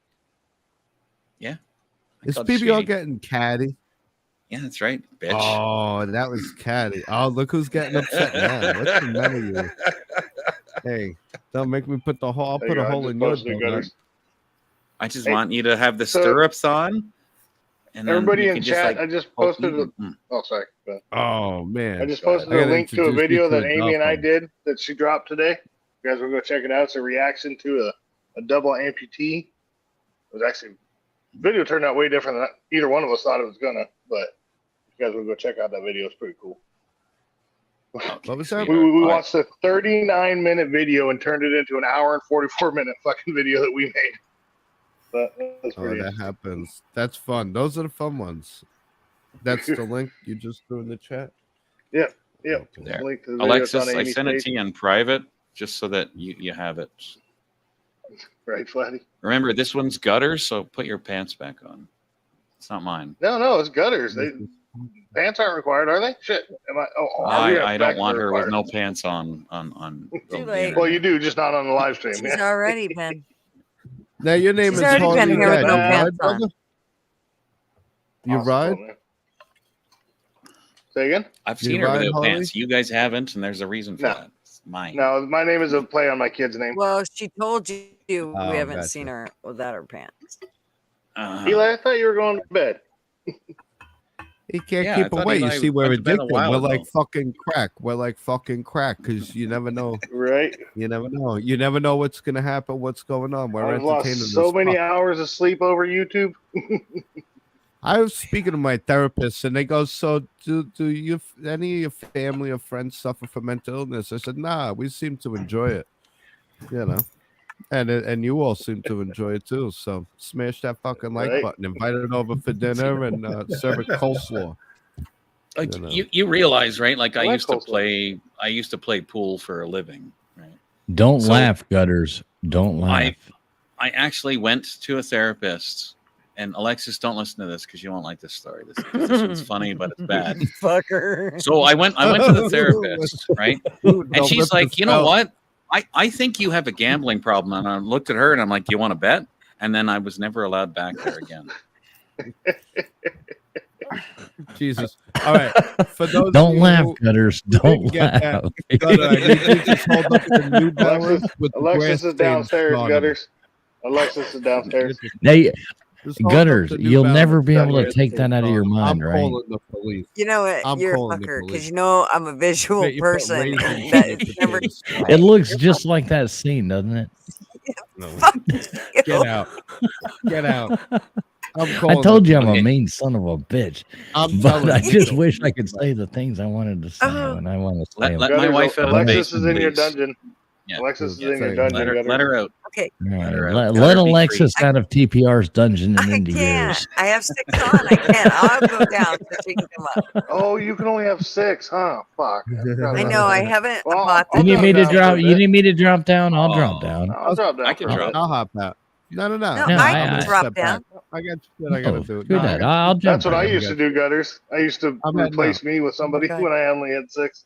I Is called you PBR sweetie. getting catty? Yeah, that's right, bitch. Oh, that was catty. Oh, look who's getting upset now. What's the matter with you? Hey, don't make me put the hole. I'll There put you a go, I hole just in your posted it, donut. Gutters. I just Hey, want you to have the so- stirrups on, and then Everybody you in can just, chat, like, I just poke posted. me. Oh, sorry. Go ahead. Oh man, I just posted I a gotta link to a introduce you video to that a Amy and I dog. did that she dropped today. You guys will go check it out. It's a reaction to a double amputee. It was actually video turned out way different than either one of us thought it was gonna. But you guys will go check out that video. It's pretty cool. What was that? We All right. watched a 39-minute video and turned it into an hour and 44-minute fucking video that we made. But that's Oh, pretty that interesting. happens. That's fun. Those are the fun ones. That's the link you just threw in the chat. Yep. Okay. There. Link to the video. It's Alexis, on I Amy's sent it page. to you in private just so that you have it. Right, Flatty? Remember, this one's gutters, so put your pants back on. It's not mine. No, it's gutters. Pants aren't required, are they? Shit. Am I? Oh, I don't back want are her with required. no pants on the Too late. Well, internet. you do, just not on the live stream. She's already been. Now your name She's is already been Harley here with Dad. no You pants ride, on. brother? You Awesome, ride? man. Say again? I've You seen her ride, without Harley? pants. You guys haven't, and there's a reason for No. that. It's mine. No, my name is a play on my kid's name. Well, she told you Oh, we haven't gotcha. seen her without her pants. Eli, I thought you were going to bed. He can't Yeah, I keep thought away. he You and I see, we're went to bed a addicted. while We're ago. like fucking crack. We're like fucking crack because you never know. Right? You never know. You never know what's gonna happen. What's going on? We're I've lost entertaining. so as many fuck. hours of sleep over YouTube. I was speaking to my therapist, and they go, "So, do you any of your family or friends suffer from mental illness?" I said, "Nah, we seem to enjoy it, you know, and you all seem to enjoy it too. So, smash that fucking like Right. button, invite it over for dinner, and serve it coleslaw." Like You know. you realize, right? Like I I like used to coleslaw. play pool for a living, right? Don't So- laugh, Gutters. Don't laugh. I actually went to a therapist, and Alexis, don't listen to this because you won't like this story. This one's funny, but it's bad. Fucker. So I went to the therapist, right? And Don't she's rip the like, you know spell. what? I think you have a gambling problem. And I looked at her and I'm like, do you want to bet? And then I was never allowed back there again. Jesus. All right. For those Don't of you laugh, who Gutters. didn't Don't get that, laugh. Gutter, I need you to just hold up the New Balance with the Alexis grass is stains downstairs, on them. Gutters. Alexis is downstairs. Hey, Just hold up Gutters, the New you'll Balance never be with able the to grass take that stains out of your on them. mind, I'm right? calling the police. You know what? I'm You're a calling the fucker police. because you know I'm a visual Bet you put person. raisins And in that your is never. potatoes. It looks just like that scene, doesn't it? No. Fuck Get you. out. Get out. I'm I calling told the you I'm a police. mean son of a bitch, I'm but telling I you. just wish I could say the things I wanted to say Oh. when I want to say Let them. my Gutters, wife out of the Alexis is basement, in your please. dungeon. Yeah. Alexis is Yeah, in your say- dungeon. Let her out. Okay. All right, Let her out. let, Let let her be Alexis free. out of TPR's dungeon and I into can't. yours. I have 6 on. I can't. I'll go down so she can come up. Oh, you can only have 6, huh? Fuck. I know. I haven't Well, bought I'll You need the me to down for a drop? You bit. need me to drop down? I'll Oh. drop down. I'll drop down I for can a drop bit. I'll hop out. No. No, No, I I- can I- drop step back. down. I got shit I gotta Oh, do. screw No, I that. got- I'll jump That's what back. I used to do, Gutters. I used to I'm heading replace me with somebody God. when I only had 6.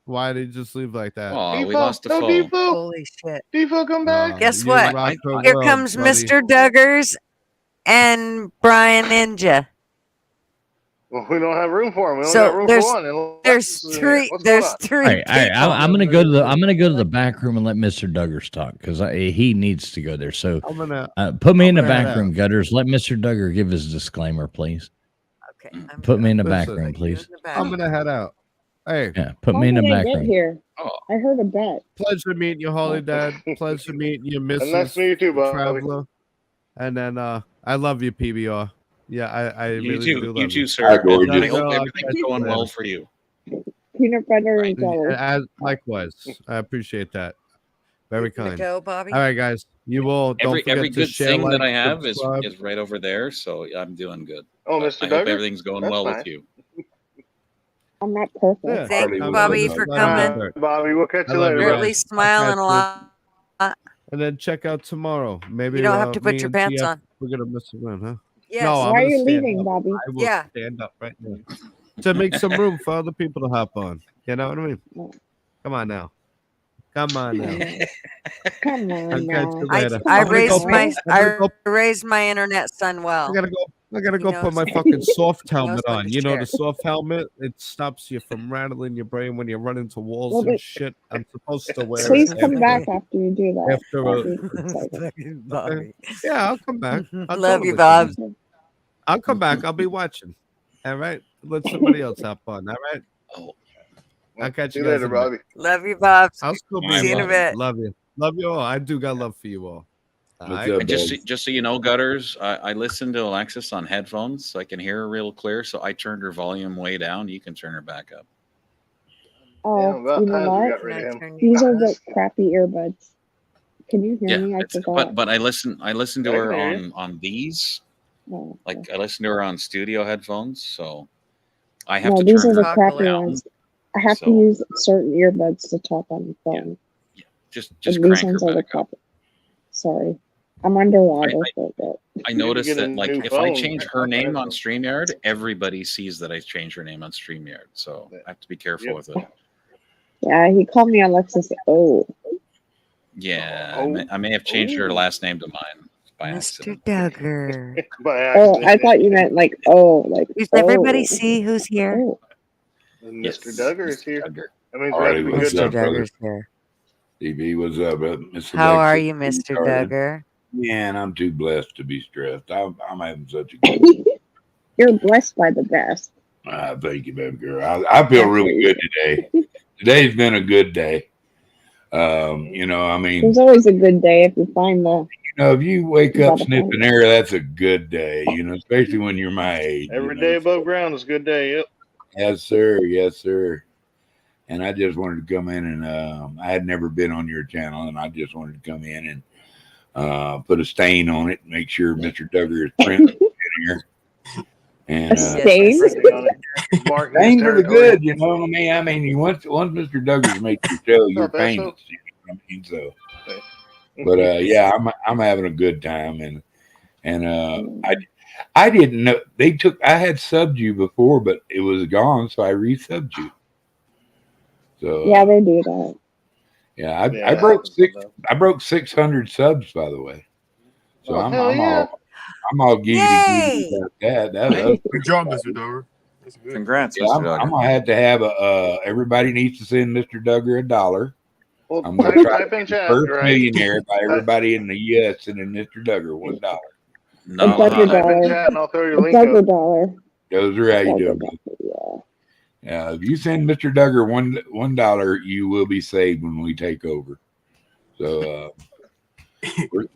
Why did you just leave like that? Oh, we Defo, lost the no foe. Defo. Holy shit. Defo, come back. Guess you what? rock the Here world, comes buddy. Mr. Duggars and Brian Ninja. Well, we don't have room for him. We only So got room there's- for one. and There's Alexis is in 3. here. What's going There's on? 3 All right, people. I'm gonna go to the back room and let Mr. Duggars talk because he needs to go there. So I'm gonna put me in the I'm gonna back head room, out. Gutters. Let Mr. Duggar give his disclaimer, please. Okay. I'm Put me in the gonna back Listen, room, put you in please. the back. I'm gonna head out. Hey, Yeah, put How me in the did I back get room. here? Oh. I heard a bet. pleasure meeting you, Holy Dad. Pleasure meeting you, And nice Mrs. to meet you too, Bobby. Traveler. And then I love you, PBR. Yeah, I You really too. do You love too, you. sir. Hi, And gorgeous. I hope I'll everything's catch you going later. well for you. Peanut butter and Right. jelly. As likewise, I appreciate that. Very You gonna kind. go, Bobby? All right, guys. You all don't forget Every to good share, thing like, that I have subscribe. is right over there, so I'm doing good. Oh, But Mr. I hope Duggar? everything's going That's well nice. with you. I'm not perfect. Yeah. Thank Harley was Bobby in the- for All coming. right, Bobby, we'll catch I you love later, you You're at bud. guys. least smiling a lot. And then check out tomorrow. Maybe You don't have to put me your and pants TF, on. we're gonna mess around, huh? Yes. No, I'm Why are gonna you stand leaving, up. Bobby? I will Yeah. stand up right now to make some room for other people to hop on. You know what I mean? Come on now. Come on now. Come I'll on catch now. you I later. I I'm gonna go raised put- my I'm gonna go- I raised my internet son I well. gotta go. I gotta He go put knows- my fucking soft knows helmet when on. to You know share. the soft helmet. It stops you from rattling your brain when you run into walls Well, and but- shit. I'm supposed to wear Please it come after- back after you do that. after Bobby. It's like, Fucking Bobby. Yeah, I'll come back. I'll Love you, totally come Bob. I'll come back. I'll be watching. All right. Let somebody else hop on. All right. Oh, I'll catch See you you guys later, in a bit. Bobby. Love you, Bob. I'll still be See you in a watching. bit. Love you. Love you all. I do got love for you all. All What's right. up, and just so you know, Gutters, I listen to Alexis on headphones, so I can hear her real clear. So I turned her volume way down. You can turn her back up. oh, Damn, about you know time we what? got rid of him. Turn These are your- the crappy earbuds. Can you hear Yeah, me? I it's- forgot. but I listen to I her can hear you. on these. Oh, Like I listen to her on studio headphones, so I have no, to these turn are her the Talk a crappy little. down. ones. I have to So- use certain earbuds to talk on the phone. Just And these crank her ones are the back up. crappy. Sorry. I'm underwater I- for a bit. I need to noticed get a that like new if I phone. change her name on Headphones. StreamYard, everybody sees that I changed her name on StreamYard. So I have to be careful Yep. with it. Yeah, he called me Alexis. Oh, Yeah, Oh. I may have changed her Ooh. last name to mine by Mr. accident. Duggar. By oh, accident. I thought you meant like like. Does everybody oh. see who's here? Oh. Mr. Duggar is Mr. here. Duggar. That means we Alrighty, have to be what's good. Mr. up, brother? Duggar's here. DB, what's up, Mr. How are Lexus? you, Mr. Retarded. Duggar? Man, I'm too blessed to be stressed. I'm having such a good. You're blessed by the best. Thank you, baby girl. I feel really good today. Today's been a good day. You know, I mean, There's always a good day if you find the. if you wake You up gotta sniffing find air, that's a good day. You know, especially when you're my age. Every you day know. above ground is a good day. Yep. Yes, sir. Yes, sir. And I just wanted to come in and I had never been on your channel, and I just wanted to come in and put a stain on it, and make sure Mr. Duggar is printing in here. And A stain? Marking his stains are the territory. good, you know what I mean? I mean, once Mr. Duggar's made your show, you're Not bad, famous. so. You know what I mean? So, but yeah, I'm having a good time, and I didn't know I had subbed you before, but it was gone, so I resubbed you. So Yeah, they do that. yeah, Yeah, I that broke happens I broke 600 subs, by the way. So Oh, I'm hell yeah. all giggity Yay! about that. That's Good job, Mr. Duggar. That's good. Congrats, yeah, Mr. I'm Duggar. gonna have to have everybody needs to send Mr. Duggar $1. Well, I'm gonna try type to in be the chat, first right? millionaire by everybody in the US sending Mr. Duggar $1. No, A Duggar no. Type in dollar. chat and I'll throw your A link up. Duggar dollar. Those are how you do Duggar it. dollar, yeah. Yeah, if you send Mr. Duggar $1, you will be saved when we take over. So If $1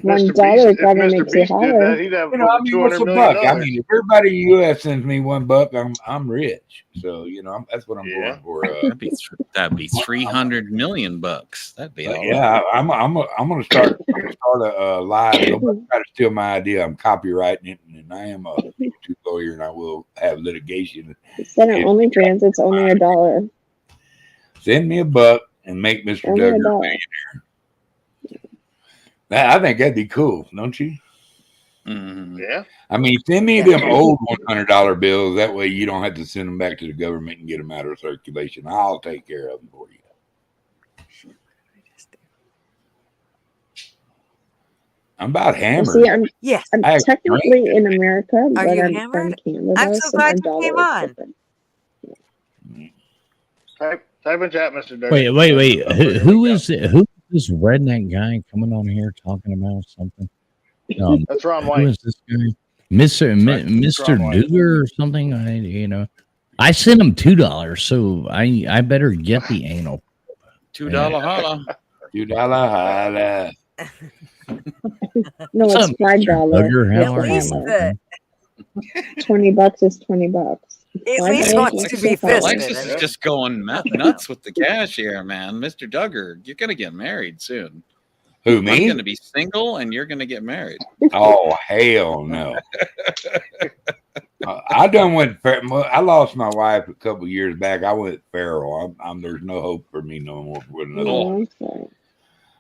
Mr. probably Beast makes you did that, holler. he'd have You know, I over mean, what's $200 a million. buck? I mean, if everybody in the U.S. sends me $1, I'm rich. So you know, that's what I'm Yeah. going for. That'd be 300 million bucks. That'd be all Yeah, right. I'm gonna start a live. Nobody try to steal my idea. I'm copyrighting it, and I am a YouTube lawyer, and I will have litigation. Instead of OnlyFans, it's only $1. Send me $1 and make Mr. Only Duggar a $1. millionaire. I think that'd be cool, don't you? Mhm. Yeah. I mean, send me them old $100 bills. That way, you don't have to send them back to the government and get them out of circulation. I'll take care of them for you. I'm about hammered. See, I'm Yes. I technically in America, but you I'm hammered? from Canada, I'm so so glad my you dollar came is on. different. Type in chat, Mr. Duggar. Wait. Who is this redneck guy coming on here talking about something? That's Ron Who White. is this guy? Mr. Duggar or something? I sent him $2, so I better get the anal. $2 holla. $2 holla. No, it's $5. Duggar, At how are least you? the, $20 is $20. at least $5 wants to be fisted. Alexis is just going nuts with the cash here, man. Mr. Duggar, you're gonna get married soon. Who, I'm me? gonna be single, and you're gonna get married. Oh, hell no. I done went. I lost my wife a couple years back. I went feral. There's no hope for me no more with another. Oh, I'm sorry.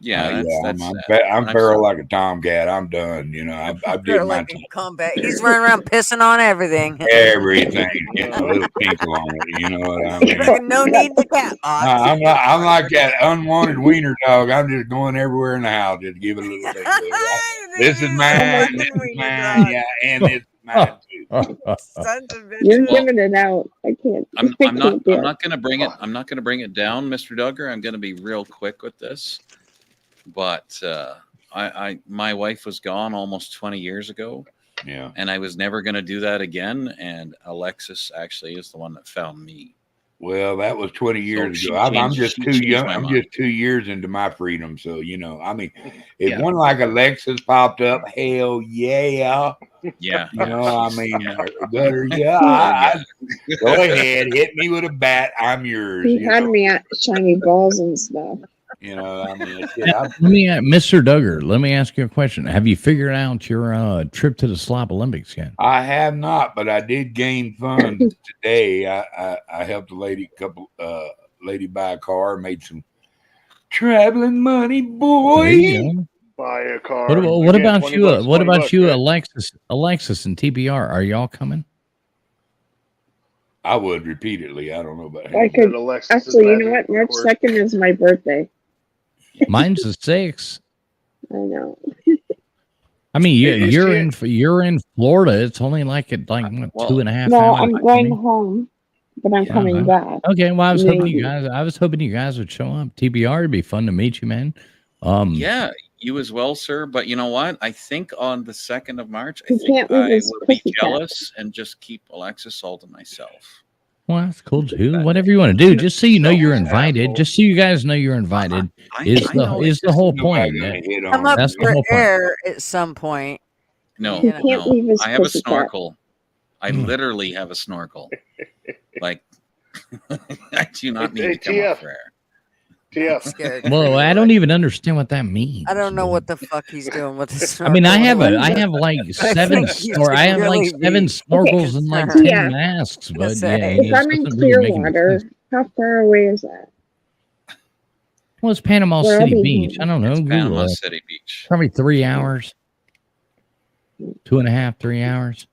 Yeah, that's I'm feral like a tomcat. I'm done. You know, I did They're my like in combat. He's running around pissing on everything. everything. Getting a little tinkle on it. You know what I mean? No need to cat box. I'm like that unwanted wiener dog. I'm just going everywhere in the house just to give it a little thing. This is mine. This is mine. Yeah, and this is mine too. You're giving it out. I can't. I'm not gonna bring it. I'm not gonna bring it down, Mr. Duggar. I'm gonna be real quick with this. But my wife was gone almost 20 years ago. Yeah. And I was never going to do that again. And Alexis actually is the one that found me. Well, that was 20 years ago. I'm just too young. I'm just 2 years into my freedom. So, you know, I mean, if one like Alexis popped up, hell yeah. Yeah. You know, I mean, go ahead, hit me with a bat. I'm yours. He had me at shiny balls and stuff. You know, I mean, Mr. Duggar, let me ask you a question. Have you figured out your trip to the Slop Olympics yet? I have not, but I did gain funds today. I helped a lady buy a car, made some traveling money, boy. Buy a car. What about you? What about you, Alexis and TBR? Are y'all coming? I would repeatedly. I don't know about him. I could actually. You know what? March 2nd is my birthday. Mine's the 6th. I know. I mean, you're in Florida. It's only like 2.5 No, hours. I'm going home, but I'm coming back. Okay, well, I was hoping you guys would show up. TBR, it'd be fun to meet you, man. Yeah, you as well, sir. But you know what? I think on the 2nd of March, I will be jealous and just keep Alexis all to myself. Well, that's cool too. Whatever you want to do, just so you know you're invited. Just so you guys know you're invited is the whole point. Come up for air at some point. No, no. I have a snorkel. I literally have a snorkel. Like, I do not need to come up for air. TF. Well, I don't even understand what that means. I don't know what the fuck he's doing with this. I mean, I have like 7 snorkels and like 10 masks, but yeah, if I'm in Clearwater, how far away is that? Well, it's Panama City Beach. I don't know. It's Google Panama it. City Beach. Probably 3 hours. 2.5, 3 hours.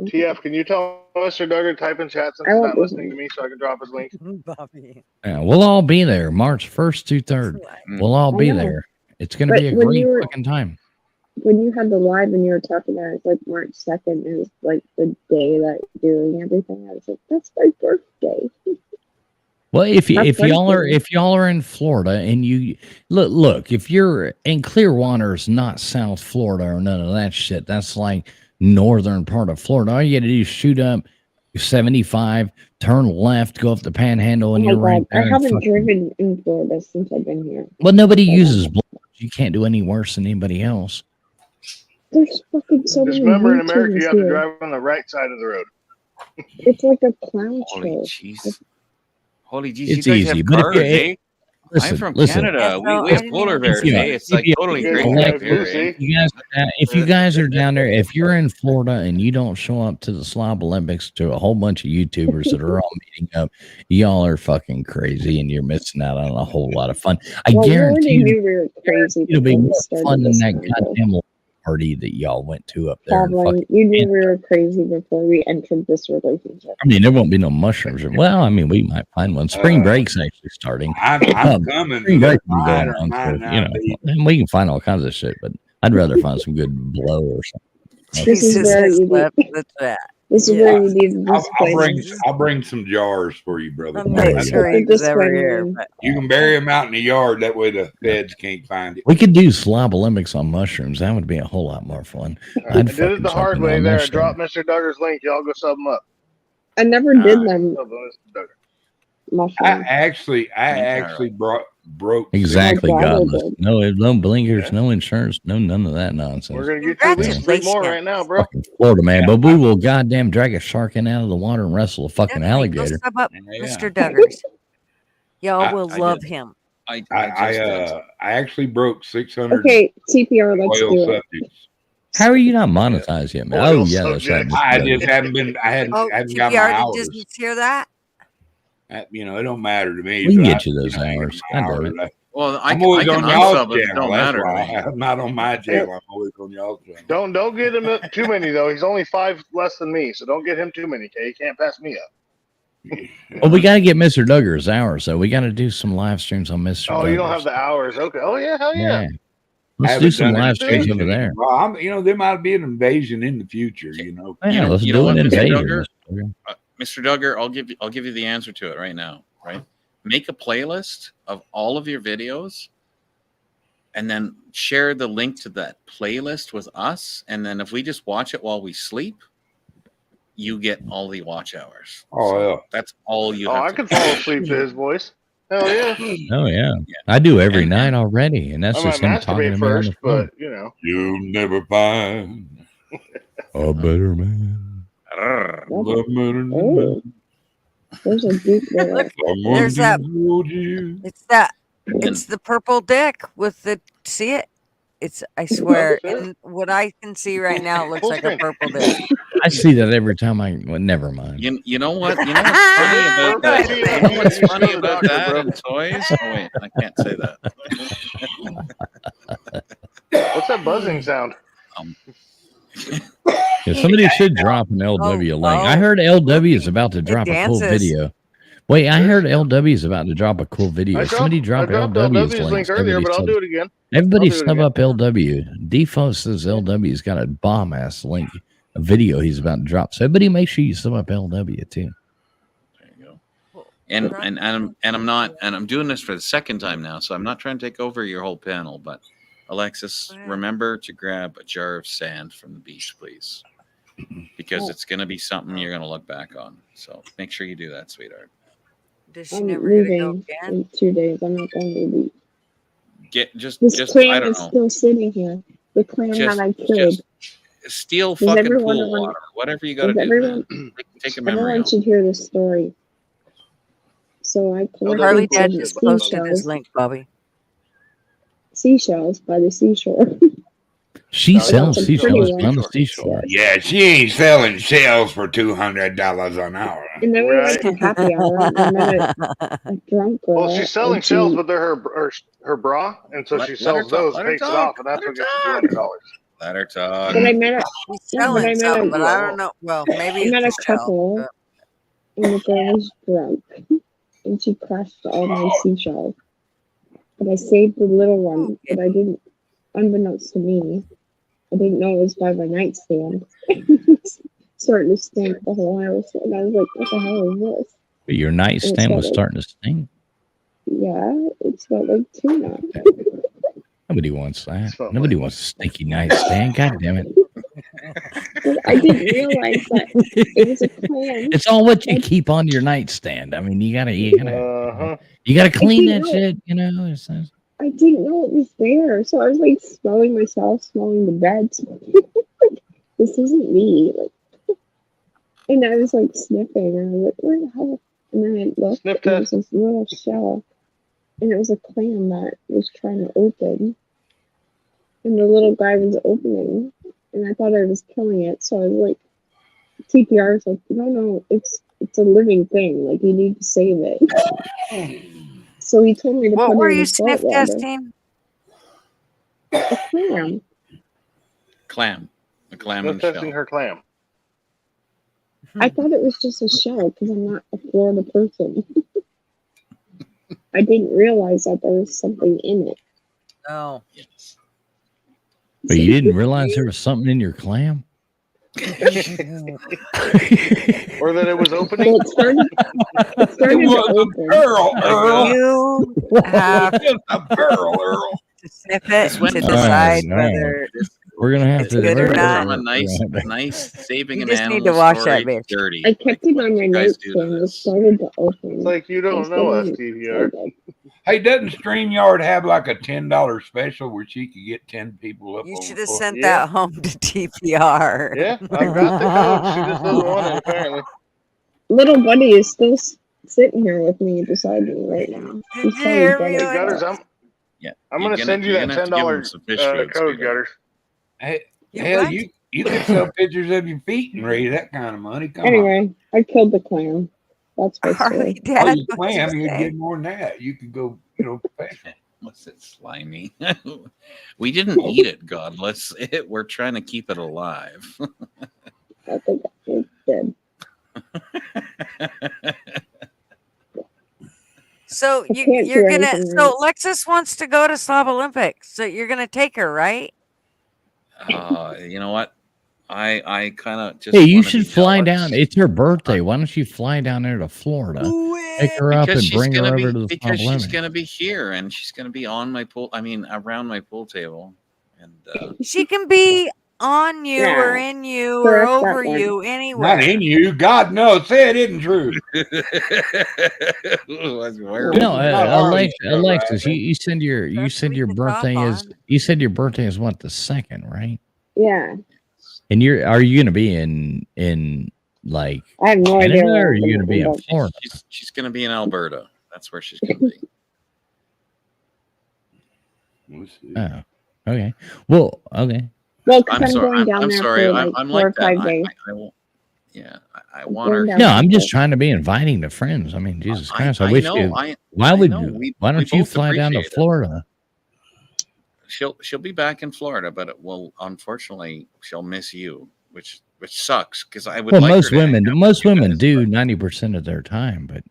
TF, can you tell Mr. Duggar to type in chat since he's not listening to me so I can drop his link? Bobby. Yeah, we'll all be there March 1st through 3rd. We'll all be there. It's going to be a great fucking time. When you had the live and you were talking about it, like March 2nd is like the day that you're doing everything. I was like, that's my birthday. Well, if y'all are in Florida and you look, if you're in Clearwater, it's not South Florida or none of that shit. That's like northern part of Florida. All you got to do is shoot up 75, turn left, go up the Panhandle, and you're right there. I haven't driven in Florida since I've been here. Well, nobody uses blowers. You can't do any worse than anybody else. There's fucking so many Just remember, in America, YouTubers you have to here. drive on the right side of the road. It's like a clown Holy show. jeez. Holy jeez, It's you guys easy, have but if cars, you- eh? Listen, I'm from listen. Canada. Yeah, so We I have didn't polar even bears, consider- eh? It's like totally You guys great drive up here, Lucy. eh? If you guys are down there, if you're in Florida and you don't show up to the Slob Olympics to a whole bunch of YouTubers that are all meeting up, y'all are fucking crazy and you're missing out on a whole lot of fun. I Well, we guarantee already you, knew we were crazy. it'll be before we more started fun than this that convo. goddamn party that y'all went to up there. in Pablo, fucking you knew Canada. we were crazy before we entered this relationship. I mean, there won't be no mushrooms. Well, I mean, we might find one. Spring break's actually starting. I'm coming. Spring but break it might going or on, might so, not you know, be. and we can find all kinds of shit, but I'd rather find some good blow or something. This is Jesus where has you left the chat. This is Yeah. where you need the I'll bring some jars for you, brother. I'm There not you sure go. he was ever Disclaimer. here, but You can bury them out in the yard. That way the feds can't find it. We could do Slob Olympics on mushrooms. That would be a whole lot more fun. I did it the hard way there. I dropped Mr. Duggar's link. Y'all go sub him up. I never did them Sub Mr. Duggar. mushrooms. I actually broke. Exactly, My brother godless. did. No blinkers, no insurance, none of that nonsense. We're gonna get you at least 3 more right now, bro. Fucking Florida, man. But we will goddamn drag a shark in out of the water and wrestle a fucking definitely go alligator. sub up Yeah. Mr. Duggars. Y'all I- will I love did. him. I actually broke 600 Okay, TPR, let's oil do it. subjects. How are you not monetized yet, man? Oil Oh yeah, that's right. subjects. I just haven't been. I hadn't Oh, got my TPR, did hours. you just hear that? You know, it don't matter to me. We can so get you those I ain't hours. got my I know hours. it. Well, I I'm can, always I can on y'all's unsub it. It channel. don't That's matter to why me. I'm not on my channel. I'm always on y'all's channel. Don't get him too many though. He's only 5 less than me, so don't get him too many. Okay, he can't pass me up. Well, we got to get Mr. Duggar's hours, so we got to do some live streams on Mr. Oh, you don't Duggar's. have the hours. Okay. Oh yeah, hell yeah. Yeah. I Let's haven't do some done live it streams in over there. Well, there might be an invasion in the future. You know. Yeah, let's you know do what, an Mr. invasion. Duggar? Mr. Duggar. Mr. Duggar, I'll give you the answer to it right now. Right? Make a playlist of all of your videos, and then share the link to that playlist with us. And then if we just watch it while we sleep, you get all the watch hours. Oh So yeah. that's all you. Oh, have I to could do. fall asleep to his voice. Hell yeah. Oh yeah, I do every And- night already, and that's I might just him talking masturbate to me first, on the phone. but you know. You'll never find A better man. Arrgh. a better man. Oh, there's a deep there. Look, Someone there's to that. hold you. It's the purple dick with the. See it? It's. I swear. Oh, shit. And what I can see right now it looks Full like a screen. purple dick. I see that every time well, never mind. You know what? You know what's funny about that? Bro, You know what's you funny should about doctor, that bro. and toys? Oh wait, I can't say that. What's that buzzing sound? Yeah, somebody should drop an LW link. I heard LW is about to drop a cool dances. video. Wait, I heard LW is about to drop a cool video. Somebody drop I dropped LW's LW's link. link earlier, but I'll do it again. Everybody I'll do it sub again. up LW. Defo says LW's got a bomb ass link, a video he's about to drop. So everybody make sure you sub up LW too. There you go. And I'm doing this for the second time now, so I'm not trying to take over your whole panel, but Alexis, remember to grab a jar of sand from the beach, please, because it's going to be something you're going to look back on. So make sure you do that, sweetheart. Does she I'm never get to go leaving again? in 2 days. I'm not going to leave. Get just This I clan don't is know. still sitting here. The clan that I killed. Steal Does fucking everyone pool want- water, whatever you got to does do. everyone- Man. Take a memory. Everyone home. should hear this story. So I Harley collected Dad some just posted his seashells, link, Bobby. seashells by the seashore. She No, sells some seashells pretty on the ones. seashore. Yeah, she ain't selling shells for $200 an hour. And then we Right. went to happy hour and I met a drunk girl. Well, she's selling and shells, she- but they're her bra, and so Let- she let her sells talk, those, let her takes it talk, off, and that's let her what gets talk. the $200. Let her talk. But I met a, He's Yeah, but selling I met something, a- but I don't know. Well, maybe I met a it's a shell. couple, and the girl was drunk, and she crushed all my seashells. But I saved the little one, but I didn't, unbeknownst to me, I didn't know it was by my nightstand. Starting to stink the whole house, and I was like, what the hell is this? But your nightstand was like- starting to stink. Yeah, it smelled like tuna. Nobody wants that. Something Nobody like- wants a stinky nightstand. God damn it. But I didn't realize that it was a clan. It's all what you keep on your nightstand. I mean, you gotta Uh-huh. clean that know. shit. You know, I didn't know it was there. So I was like smelling myself, smelling the bed. This isn't me. Like, and I was like sniffing, and I was like, where the hell? And then I looked, Sniff and it was test. this little shell, and it was a clam that was trying to open. And the little guy was opening, and I thought I was killing it. So I was like, TPR was like, no, it's a living thing. Like, you need to save it. So he told me to What put were it in you the salt sniff water. testing? A clam. Clam. A clam Sniff and testing shell. her clam. I thought it was just a shell because I'm not a Florida person. I didn't realize that there was something in it. Oh. Yes. But you didn't realize there was something in your clam? Or that it was opening. Well, it started to open. You have Just a barrel, Earl. to sniff it This went to from- decide no. whether We're gonna have It's to. good or This went not. from a nice saving You an just need animal to wash that story bitch. dirty. I kept Like, it what on did my you guys do to nightstand. It this? started to open. It's like you don't know us, TVR. Hey, doesn't StreamYard have like a $10 special where she could get 10 people up you on should the have floor? sent Yeah. that home to TPR. Yeah, I've got the code. She just doesn't want it, apparently. Little buddy is still sitting here with me beside me right now. Did He's you probably hear dead me? as Hey, Gutters, fuck. Yeah, I'm you're gonna send you you're that gonna have to give them $10 some fish food, code, sweetheart. Gutters. Hey, You hell, what? you could sell pictures of your feet and raise that kind of money. Come on. Anyway, I killed the clam. That's my Harley, story. Oh, Dad, you what'd you clam, you'd say? get more than that. You could go, professional. What's it, slimy? We didn't eat it, godless. We're trying to keep it alive. I think it's dead. So I can't you're do gonna. anything So right. Alexis wants to go to Slob Olympics. So you're gonna take her, right? You know what? I kind of just. Hey, you wanna be should fly jealous. down. It's her birthday. Why don't you fly down there to Florida, pick her up, Because and she's bring her gonna over be to the because she's Olympics? gonna be here and she's gonna be on my pool. I mean, around my pool table, and She can be on you or Yeah, in you or correct that over one. you Not anywhere. in you. God knows. Say it isn't true. Where No, Not Harley. Alexis, you said your the top birthday is on. you said your birthday is what, the 2nd, right? Yeah. And are you gonna be in like I have no idea Canada, where or are I'm you gonna gonna be end in up. Florida? she's gonna be in Alberta. That's where she's gonna be. We'll see. Oh, okay. Well, okay. Well, because I'm I'm sorry. going down I'm there sorry. for like I'm 4 or like that. 5 days. I won't. Yeah, I I'm want her. going down No, there I'm just for. trying to be inviting the friends. I mean, Jesus Christ, I I wish know. you. I Why I would know. you? Why don't you both fly down to appreciate it. Florida? She'll be back in Florida, but it will unfortunately she'll miss you, which sucks because I would Well, like most her to hang women, out with most you women guys, do 90% of their time, but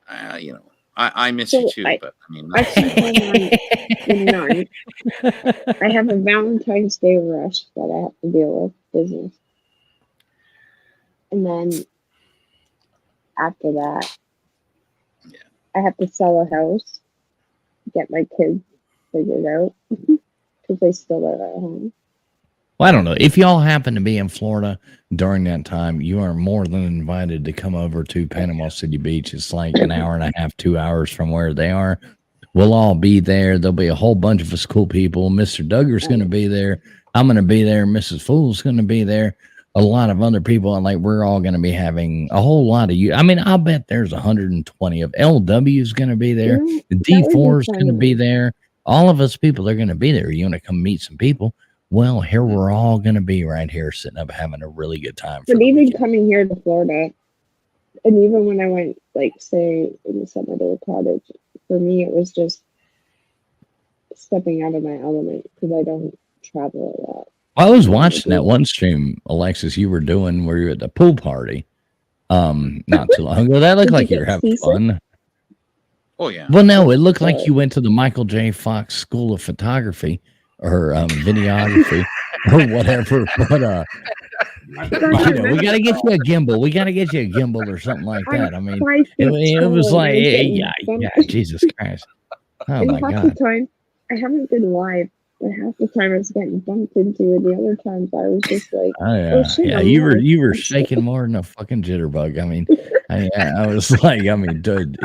I miss you So too, I but I mean, I can plan on the 9th. I have a Valentine's Day rush that I have to deal with business, and then after that, Yeah. I have to sell a house, get my kids figured out because they still live at home. Well, I don't know. If y'all happen to be in Florida during that time, you are more than invited to come over to Panama City Beach. It's like an hour and a half, 2 hours from where they are. We'll all be there. There'll be a whole bunch of us cool people. Mr. Duggar's going to be there. I'm going to be there. Mrs. Fool's going to be there. A lot of other people. And like, we're all going to be having a whole lot of you. I mean, I'll bet there's 120 of LW's going to be there. Yeah, The that would be D4's going to fun. be there. All of us people are going to be there. You want to come meet some people? Well, here we're all going to be right here sitting up having a really good time. For But the even weekend. coming here to Florida, and even when I went, like, say, in the summer to a cottage, for me, it was just stepping out of my element because I don't travel a lot. I was watching that one stream, Alexis, you were doing where you're at the pool party not too long ago. That looked Did like you you were get having seasick? fun. oh yeah. Well, no, it looked like you went to the Michael J. Fox School of Photography or videography or whatever. But we got to get you a gimbal. We got to get you a gimbal or something like that. I mean, 5 feet it was tall like, and I'm getting yeah, bumped. Jesus Christ. Oh And my half God. the time, I haven't been live, but half the time I was getting bumped into, and the other times I was just like, Oh yeah, oh shit, yeah. I'm You were live. shaking more than a fucking jitterbug. I mean, I was like, I mean, dude,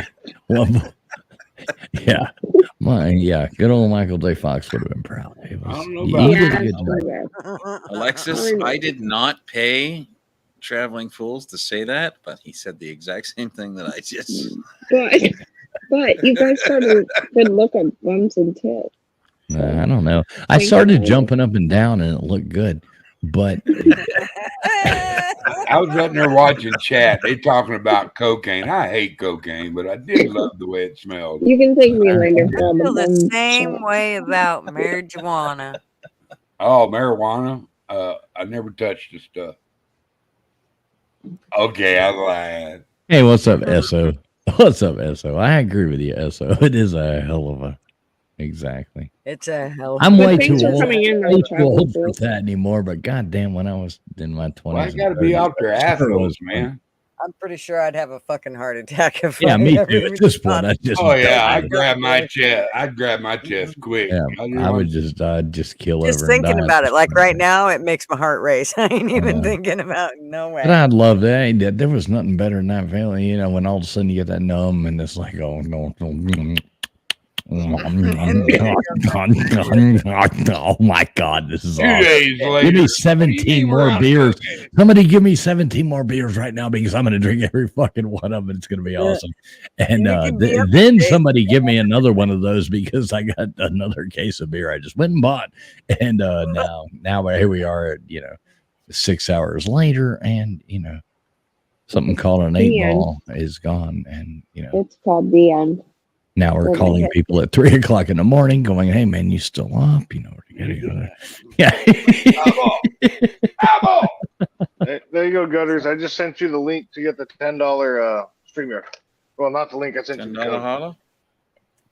Yeah. Good old Michael J. Fox would have been proud. It I was, don't know he about did a that. good job. Alexis, I did not pay Traveling Fools to say that, but he said the exact same thing that I just. But you guys got a good look at bums and tits. I don't know. I started jumping up and down and it looked good, but I was sitting there watching chat. They talking about cocaine. I hate cocaine, but I did love the way it smelled. You can take me later I for all the feel the bum same chat. way about marijuana. Oh, marijuana. I never touched the stuff. Okay, I lied. hey, what's up, SO? What's up, SO? I agree with you, SO. It is a hell of a exactly. It's a hell. I'm But way too thanks for old, coming in, way though, too old for Travel that anymore. But goddamn, when I was in my 20s, Well, I got to be out there assholes, man. I'm pretty sure I'd have a fucking heart attack if Yeah, I me ever too. even At this thought point, I just Oh yeah, I'd I'd go grab my there. chest. I'd grab my chest quick. yeah, I would I'd just kill Just over and thinking die. about it, like right now, it makes my heart race. I ain't even know. thinking about no way. But I'd love that. Hey, there was nothing better than that feeling, you know, when all of a sudden you get that numb and it's like, oh no. Oh my God, this is 2 awesome. days later, Give me 17 we're more on beers. cocaine. Somebody give me 17 more beers right now because I'm going to drink every fucking one of them. It's going to be awesome. And You can be up then to date. somebody give me another one of those because I got another case of beer I just went and bought. And now here we are, 6 hours later, and something called an 8-ball is gone, and It's called the end. now we're Well, calling people at 3 o'clock in the morning, going, "Hey man, you still up?" Yeah. There you go, Gutters. I just sent you the link to get the $10 StreamYard. Well, not the link. I sent you the $10 code. hollow?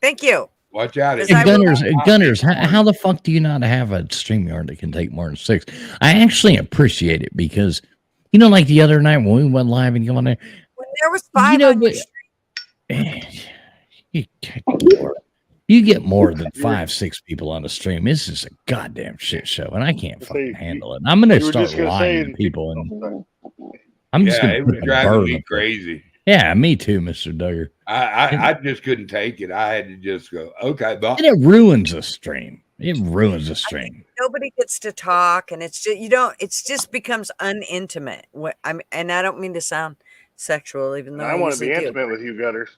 Thank you. Watch out. Because It's I will- Gunners, how the fuck do you not have a StreamYard that can take more than 6? I actually appreciate it because, like the other night when we went live and you on there, When there was 5 on your you get more than 5-6 people on the stream. This is a goddamn shit show, and I can't fucking handle it. I'm gonna you were start just gonna lying say- to people, and I'm just Yeah, gonna it put was the driving bird me up there. crazy. Yeah, me too, Mr. Duggar. I just couldn't take it. I had to just go, okay, but And it ruins the stream. It ruins the stream. Nobody gets to talk, and it's just it's just becomes unintimate. And I don't mean to sound sexual, even though I want to usually be do. intimate with you, Gutters.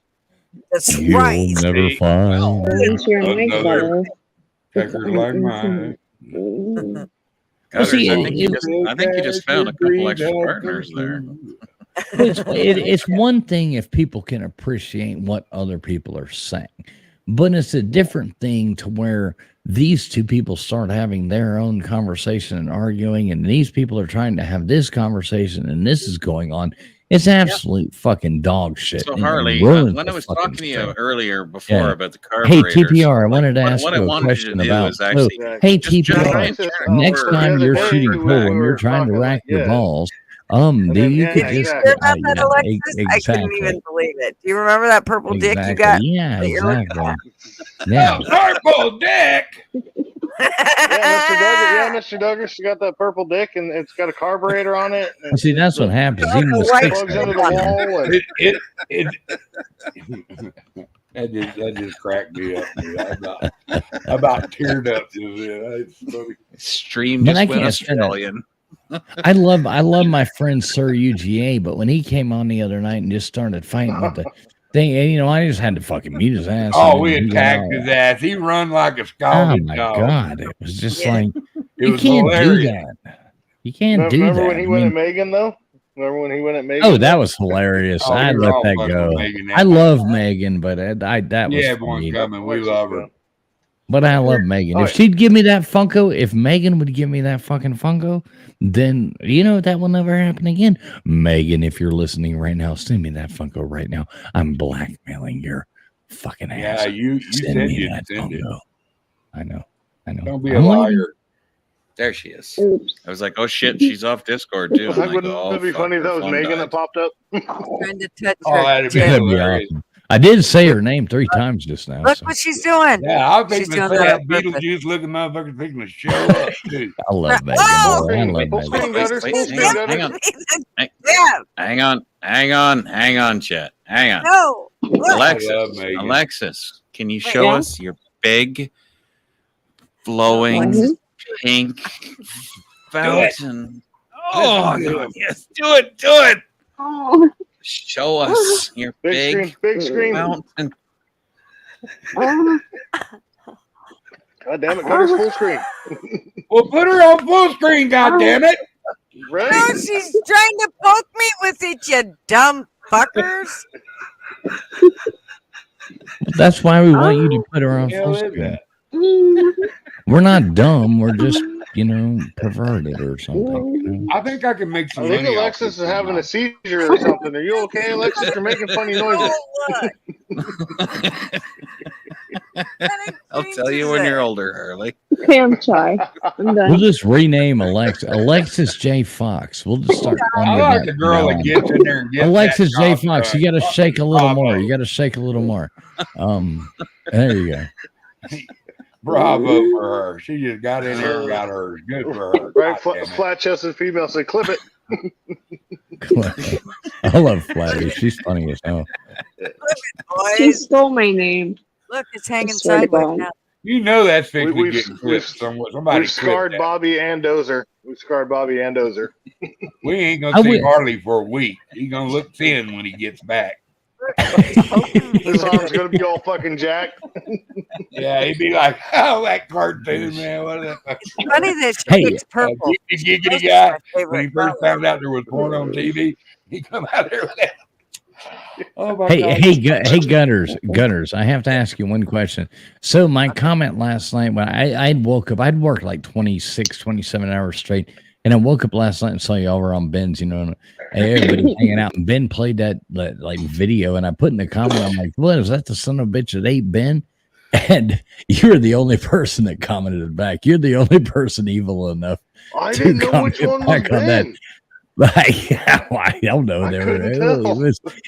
That's You'll right. never find. It's your mic, Another Butter. checkers like mine. Mm. Gutters, see, I think you just found a couple extra partners there. It's one thing if people can appreciate what other people are saying, but it's a different thing to where these two people start having their own conversation and arguing, and these people are trying to have this conversation, and this is going on. It's absolute fucking dog shit. So and it Harley, ruins when the I was fucking talking to you stream. earlier before Yeah. about the Hey, carburetors, TPR, I wanted to what- ask what I you a wanted you question to do about. is actually hey, just TPR, try and next share time the you're other shooting day pool we and you're were trying to talking rack about- your yeah. balls, then, you yeah, could Did you just share about that, yeah, Alexis? I couldn't exactly. even believe it. Do you remember that purple dick you Exactly. got? Yeah, that you're looking exactly. Yeah. Purple dick. Yeah, Mr. Duggar. Yeah, Mr. Duggar. She got that purple dick, and it's got a carburetor on it. And See, that's what happens. Even with White six plugs into the packs. wall. And That just cracked me up. Dude. I about teared up. It's funny. Stream Man, just I went can't stand it. Australian. I love my friend Sir UGA, but when he came on the other night and just started fighting with the thing, and, I just had to fucking mute his ass. Oh, and we he got attacked all- his ass. He run like a Oh scalded my dog. god! It was just Yeah. like It you was can't hilarious. do that. You can't do remember that. when he I went mean, at Megan, though? Remember when he went at Megan? oh, that was hilarious. Oh, I we were let all that fucking go. Megan that I night. love Megan, but that was Yeah, everyone funny. coming. We love her. But I love Megan. Oh, If she'd give me that Funko, if Megan would give me that fucking Funko, then that will never happen again. Megan, if you're listening right now, send me that Funko right now. I'm blackmailing your fucking ass. Yeah, you Send said me you'd that send it. Funko. I know. Don't be a I'm waiting. liar. There she is. Oops. I was like, oh shit, she's off Discord too. I'm like, Wouldn't oh, it be fuck, funny if her that was phone Megan died. that popped up? Trying to touch Oh, her. that'd be That'd be hilarious. awesome. I did say her name 3 times just now. Look so what she's doing. Yeah, I was She's thinking to doing say that that on purpose. Beetlejuice looking motherfucker thinking to show up too. I love Megan. Oh! boy. I love Full Megan. screen, Gutters. Wait, Full hang screen, on, hang Gutters. on. Yeah. Hang on, chat. Hang on. No. Alexis, can you show Yeah. us your big, flowing, Mhm. pink fountain? Oh, God, yes, do it. Oh. Show us your Big screen. fountain. Oh. God damn it, Cutter's full screen. Well, put her on full screen, God damn it! Right? No, she's trying to poke me with it, you dumb fuckers. That's why we want you to put her on full screen. We're not dumb. We're just, perverted or something. I think I can make some I think money. Alexis is having a seizure or something. Are you okay, Alexis? You're making funny noises. I'll tell you when you're older, Harley. Okay, I'm shy. I'm We'll done. just rename Alexis J. Fox. We'll just start calling I her like that the girl from that now on. gets in there and gets Alexis that J. job Fox, done. you got to shake a little more. Bravo. You got to shake a little more. There you go. Bravo for her. She just got in there and got hers. Good for her. Right, God damn it. flat-chested female say, clip it. I love Flatty. She's funny as hell. She Boys, stole my name. look, it's hanging I swear to sideways God. now. You know that's fixing We've- to get we've- clipped somewhere. Somebody We've scarred clipped that. Bobby and Dozer. We ain't I gonna see would- Harley for a week. He's gonna look thin when he gets back. This arm's gonna be all fucking jacked. Yeah, he'd be like, "Oh, that cartoon man, what the fuck?" Funny that she Hey, picks purple. The giggity Those are guy. my favorite When he first colors. found out there was porn on TV, he come out there with that. Oh my Hey, God. hey, Gunners, I have to ask you one question. So my comment last night when I woke up, I'd worked like 26, 27 hours straight. And I woke up last night and saw y'all were on Ben's, and everybody hanging out. And Ben played that like video, and I put in the comment, I'm like, "What is that? The son of a bitch that ate Ben?" And you're the only person that commented back. You're the only person evil enough I to didn't know comment which one was back on that. Ben. I don't know. I There couldn't were, tell.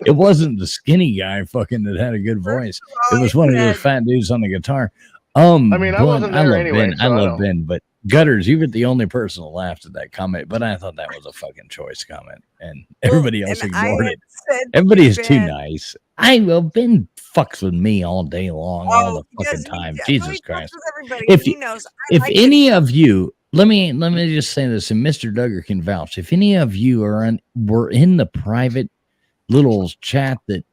it wasn't the skinny guy fucking that had a good voice. It was one of those fat dudes on the guitar. I mean, I but wasn't I there love anyway, Ben. so I I love don't. Ben, but Gutters, you were the only person that laughed at that comment. But I thought that was a fucking choice comment, and everybody else and I ignored had it. said to Everybody is too Ben, nice. Ben fucks with me all day long, all the fucking he time. does. Jesus He fucks Christ! with everybody. If He you- knows. If I any of you, let me just say this, and Mr. Duggar can vouch. If any of you were in the private little chat, that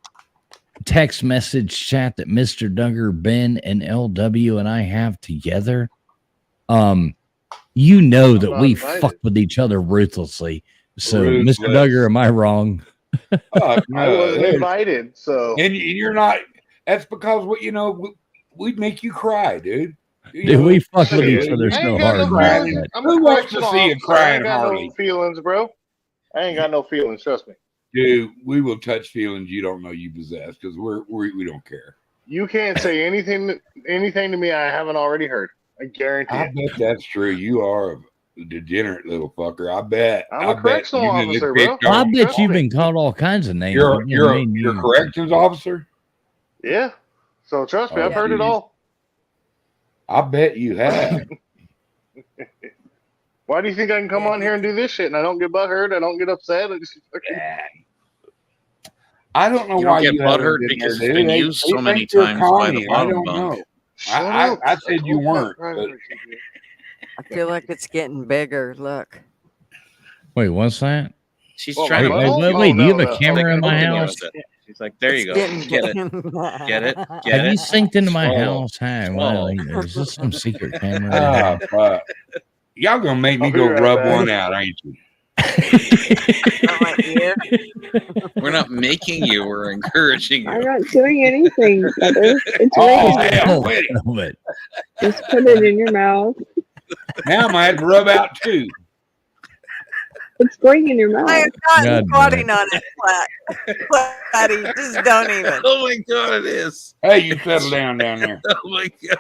text message chat that Mr. Duggar, Ben, and LW and I have together, you know that not we invited. fuck with each other ruthlessly. So, Ruthless. Mr. Duggar, am I wrong? Fuck I no, wasn't there's- invited, so and you're not. That's because we'd make you cry, dude. You Dude, know, we fuck with shit. each other I so ain't got hard. no man, feelings. but- I'm a Who wants to correctional see you officer. I crying, ain't got Harley? no feelings, bro. I ain't got no feelings. Trust me. Dude, we will touch feelings you don't know you possess because we don't care. You can't say anything to me I haven't already heard. I guarantee I it. bet that's true. You are a degenerate little fucker. I bet. I'm a bet correctional you've been officer, picked bro. on. Well, I bet Trust you've me. been called all kinds of names. You're but you're me a, and you're a you- corrections officer. Yeah. So trust me, Oh, I've heard it geez. all. I bet you have. Why do you think I can come on here and do this shit and I don't get butthurt? I don't get upset. I just fucking I don't know You why don't get you haven't butthurt been because there, it's dude. been used so They many think you're times by the Connie. I bottom don't bunk. know. shut I up. said you weren't, but I feel like it's getting bigger. Look. Wait, what's that? She's Well, trying to my get butthole? Wait, Oh, do you have no, a camera in my poking you house? with it. She's like, there you go. It's Get it. getting- Get it. Have Get you it. synced into my Swallow. house? Hi, Swallow. is this some secret camera? fuck. Y'all gonna make me I'll be go right rub back. one out, ain't you? Not my ear. We're not making you. We're encouraging I'm you. not doing anything, Butters. It's Oh, raining. hell, quit it. but Just put it in your mouth. Now I might have to rub out two. It's going in your mouth. I am God not damn squatting on it, Flatty. Just don't even. Oh my God, it is. Hey, you settle down there. Oh my God.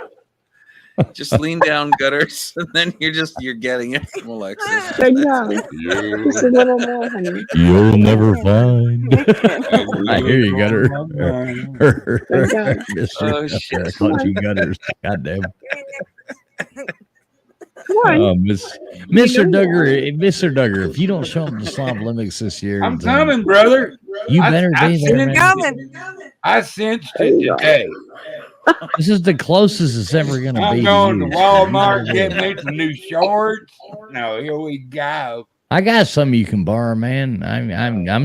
Just lean down, Gutters, and then you're getting it from Alexis. Good job. You. Just a little more, honey. you'll never find. I hear you, Gutter. Good job. Oh, shit. I called you Gutters. God damn. Oh, Mr. know Duggar, Mr. Duggar, if you don't show up to Slav Limits this year, I'm then coming, brother. you better be there, man. Coming. I sensed it today. This is the closest it's ever going to be. I'm to going you, to so Walmart, you getting better me some new shorts. No, here we go. I got some you can borrow, man. I'm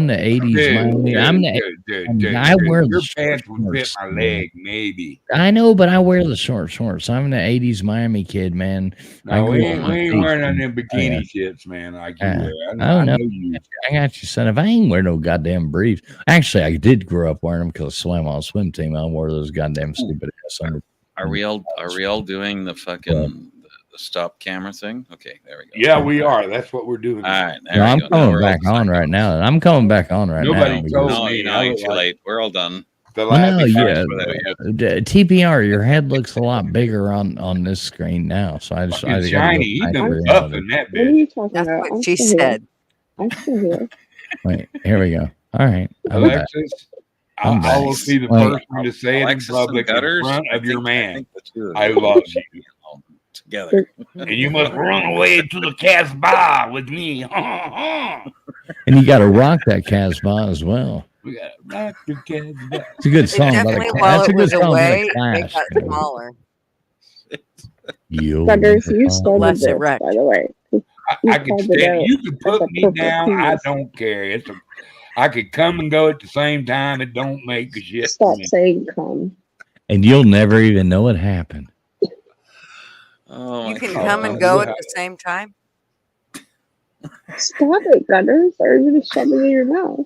the 80s Miami. I'm the Dude, I wear the your short pants would fit shorts, my man. leg, maybe. I know, but I wear the short shorts. I'm the 80s Miami kid, man. No, we ain't wearing wearing none of them bikini shits, man, like you wear. I I know. know you. I got you, son. If I ain't wear no goddamn briefs, actually, I did grow up wearing them because I swam on a swim team. I wore those goddamn stupid ass under. Are we all doing the fucking the stop camera thing? Okay, there we go. Yeah, we are. That's what we're doing. All right, No, I'm coming back on right now. I'm coming back on right Nobody now. told No, me. you know, I you're look too like late. We're all done. the Well, last no, yeah. without TPR, your head looks a lot bigger on this screen now. So I just fucking gotta shiny. go He's back done to buffing reality. that What are bitch. you talking That's about? what I'm she still here. said. I'm still here. Wait, here we go. All right, I'm back. Alexis, I'm I will back. be the Wait. first one to say it in Alexis and public in Gutters, front of your I man. think the two of I you love you. together. And you must run away to the Casbah with me. And you got to rock that Casbah as well. We got to rock the Casbah. It's a good They song. definitely, while That's a it good was song about away, a they clash. got you know. smaller. Buggers, you started Less this, erect. by the way. I can called it stand. out You can as put a me purple down. I penis. don't care. I could come and go at the same time. It don't make a shit. to Stop me. saying come. And you'll never even know it happened. Oh, You my can God. come and go at the same time. Stop it, Gutters, or you're going to shove it in your mouth.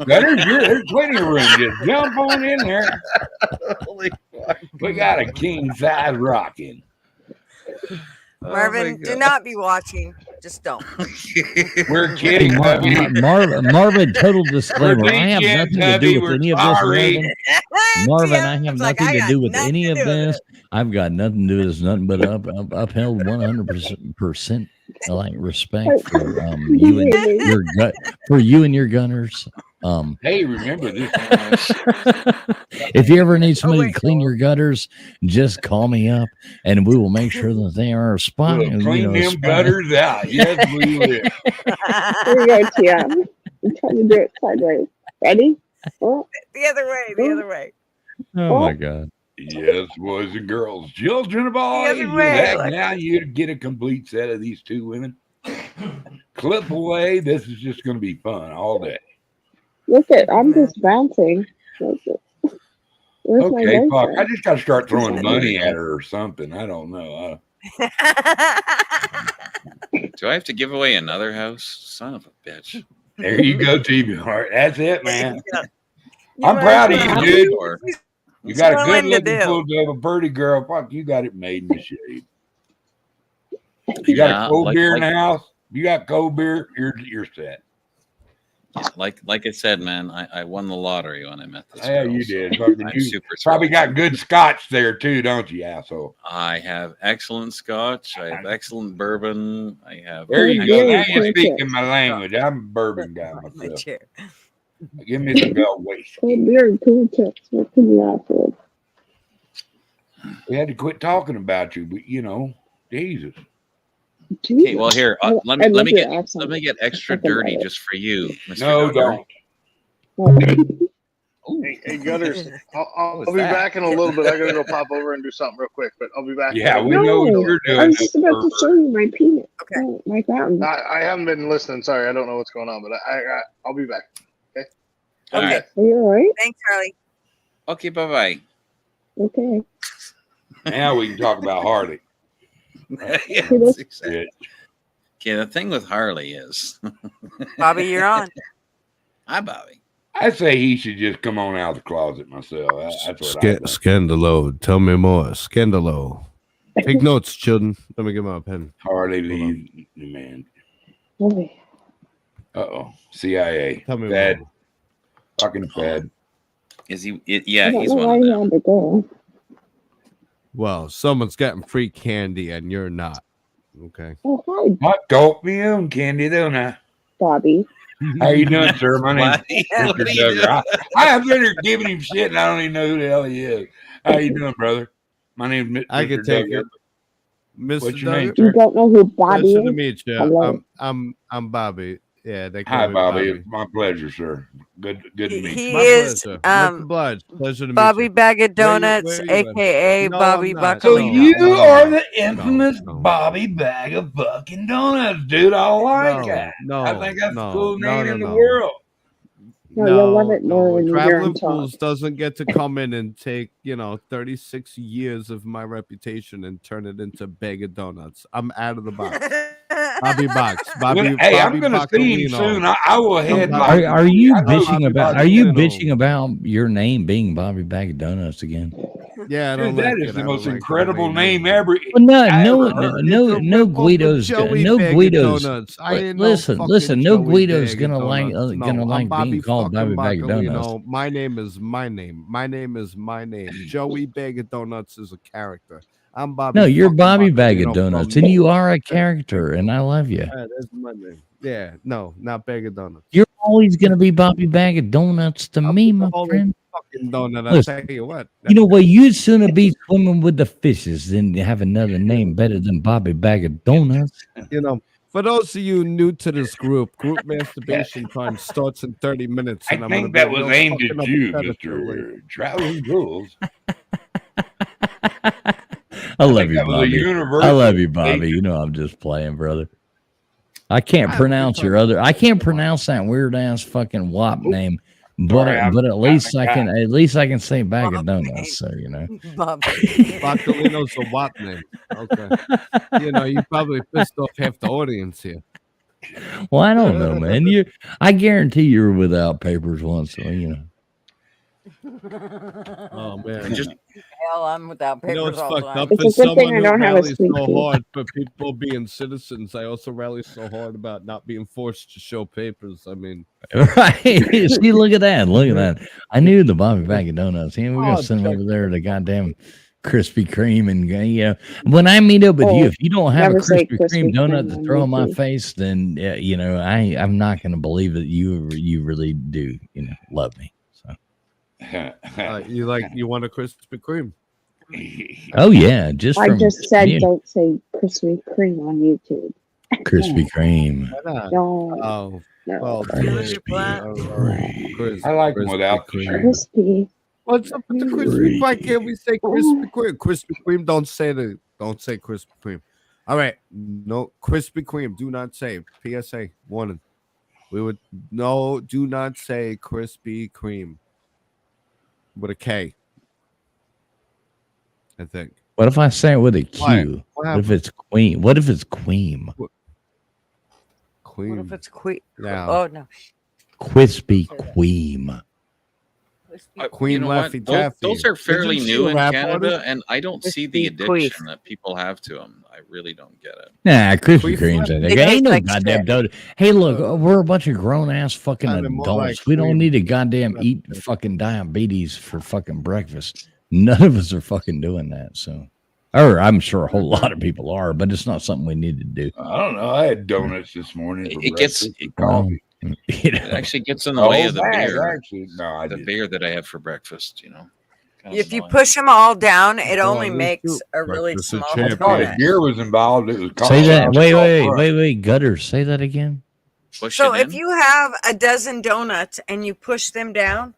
Gutters, there's plenty of room. Just jump on in there. Holy fuck. We got a king size rocking. Marvin, do not be watching. Just don't. We're kidding, Hubby. Marvin, total disclaimer. I have We're nothing to Hubby, do with we're any of sorry. this, Marvin. I have It's like, nothing I to got do with nothing any to of do with this. it. I've got nothing to do with this. Nothing but upheld 100% like respect for you and your gut for you and your gunners. Hey, remember this? If you ever need somebody wait. to clean your gutters, just call me up, and we will make sure that they are a spot. We'll clean them gutters out. Yes, we will. Here you go, Tia. I'm trying to do it sideways. Ready? Oh, The other way. The other way. Oh my God! Yes, boys and girls, children of all other ages. way, Heck, like- now you get a complete set of these two women. Clip away. This is just going to be fun all day. look at, I'm just bouncing. Look at- Where's my Okay, fuck. boyfriend? I just got to start throwing money at her or something. I don't know. Do I have to give away another house? Son of a bitch. There you go, TV Heart. That's it, man. You I'm are proud of so you, happy. dude. Or- You got a It's good willing to looking do. fool of a birdie girl. Fuck, you got it made in the shade. You got Yeah, a cold like- beer in like- the house. You got cold beer. You're set. Like I said, man, I won the lottery when I met this Yeah, girl. you so did. Fucking I'm you super probably thrilled. got good scotch there too, don't you, asshole? I have excellent scotch. I have excellent bourbon. I have. There you go. Very Now you're good speaking tip. my language. I'm a bourbon guy My myself. chair. Give me some belt waist. Cold beer and cool tips. What can you ask for? We had to quit talking about you, but you know, Jesus. Okay, well here, I let love me your get accent. extra Fucking love dirty it. just for you, Mr. No, Duggar. don't. Hey, Gutters, I'll was be that? back in a little bit. I gotta go pop over and do something real quick, but I'll be back. Yeah, in a we little know bit. what you're I doing. was just about to show you my penis. Okay. Oh, my fountain. I haven't been listening. Sorry, I don't know what's going on, but I'll be back. Okay. All right. Are you all right? Thanks, Charlie. Okay, bye Okay. Now we can talk about Harley. bye. Yeah, Hello. that's exactly. Bitch. Okay, the thing with Harley is, Bobby, you're on. hi, Bobby. I say he should just come on out of the closet myself. That's what I think. Scandalo. Tell me more. Scandalo. Take notes, children. Let me get my pen. Harley leaves the man. Okay. Uh-oh. CIA. Tell me Fed. more. Fucking Fed. Is he? I Yeah, don't he's know one why of you them. had to go. Well, someone's getting free candy and you're not. Okay. Oh, hi, Hot dope me own candy, don't I? Bobby. How you doing, sir? My name's What Mr. are you Duggar. doing? I have been here giving him shit, and I don't even know who the hell he is. How you doing, brother? My name's Mr. I can take Duggar. it. Mr. What's your name, Duggar? sir? You don't know who Bobby Pleasure is? to meet you. Hello. I'm Bobby. Yeah, they call Hi, me Bobby. Bobby. It's my pleasure, sir. Good to meet you. He My is pleasure. Much obliged. Pleasure to meet Bobby you. Bag of Where you- Donuts, where you at? aka No, Bobby I'm not. So Bacalino. you No, are no, the infamous no. Bobby Bag of fucking Donuts, dude. I like No, that. no, I think that's the no, coolest no, name no, in the no. world. No, you'll love it more when you hear him Traveling talk. Fools doesn't get to come in and take 36 years of my reputation and turn it into Bag of Donuts. I'm out of the box. Bobby Box. Bobby. Hey, Bobby I'm gonna see him Bacalino. soon. I will head Bobby- like. Are you I know bitching Bobby about? Bacalino. Are you bitching about your name being Bobby Bag of Donuts again? Yeah, I don't Dude, like that it. is the I don't most like it. incredible They name named ever. Well, no, I no, ever heard. It's a no ripoff of Guido's, Joey no Bag of Guido's. Donuts. I ain't Listen, no listen, fucking no Joey Guido's Bag of gonna like Donuts. gonna No, I'm like Bobby being called fucking Bobby Bag of Donuts. Bacalino. My name is my name. My name is my name. Joey Bag of Donuts is a character. I'm Bobby. No, you're fucking Bobby Bag of Bacalino Donuts, from and you are a character, and I love you. That's my name. Yeah, no, not Bag of Donuts. You're always gonna be Bobby Bag of Donuts to I'll me, be my the only friend. fucking donut. I'll Listen, tell you what. you know what? You'd sooner be swimming with the fishes than have another name better than Bobby Bag of Donuts. For those of you new to this group masturbation time starts in 30 minutes. I And I'm gonna think be that was real aimed fucking at you, upset later. Mr. Traveling Fools. I love you, that was a Bobby. universal I love you, Bobby. statement. You know I'm just playing, brother. I can't Ah, pronounce we your talking- other. I can't pronounce that weird ass fucking WAP name, but Sorry, but at least I can forgot. say Bag of WAP Donuts. name. So you know. Bobby. Bacalino's a WAP name. Okay. You probably pissed off half the audience here. Well, I don't know, man. I guarantee you were without papers once. So, you know. Oh man, just Hell, I'm without papers it's all the fucked time. up It's for a good thing someone I who don't have a rallies sweet so tooth. hard for people being citizens. I also rally so hard about not being forced to show papers. I mean, Right. See, look at that. Look at that. I knew the Bobby Bag of Donuts. Yeah, we're Oh, gonna send him check over there to goddamn Krispy Kreme, and when I meet up with you, Oh, if you don't have a never say Krispy Krispy Kreme donut Kreme to on throw in my YouTube. face, then I'm not gonna believe that you really do love me. So you want a Krispy Kreme? oh yeah, just I from just said you, don't say Krispy Kreme on YouTube. Krispy Kreme. Why not? No, Oh, no. well, I like them without the sugar. Crispy. What's up with the Krispy? Why can't we say Krispy Kreme? Krispy Kreme, don't say Krispy Kreme. All right, no Krispy Kreme. Do not say PSA warning. Do not say Krispy Kreme with a K. I think. What if I say it with a Why? Q? What What if happened? it's Queen? What if it's Queen? Queen. What if it's quick? Yeah. Oh no. Krispy Kreme. Queen Laffy Taffy. Those are fairly Isn't she new a in rap Canada, artist? and I don't see the Crispy Queef. addiction that people have to them. I really don't get it. Nah, Krispy Queef Kreme's left. in They there. Ain't taste no like goddamn shit. donut. Hey, look, we're a bunch of grown ass fucking Sounded more adults. like We don't cream. need to goddamn eat fucking diabetes for fucking breakfast. None of us are fucking doing that. So, or I'm sure a whole lot of people are, but it's not something we need to do. I don't know. I had donuts this morning. For It gets breakfast with Well, coffee. you know, it actually gets in the A way whole of the bag, beer. actually. No, I The didn't. beer that I have for breakfast, Kind of If you annoying. push them all down, it Oh, only me makes too. a really Breakfast of small I champions. thought donut. if beer was involved, it was say that. coffee. Wait, Gutter. Say that again. Push So it if in. you have a dozen donuts and you push them down,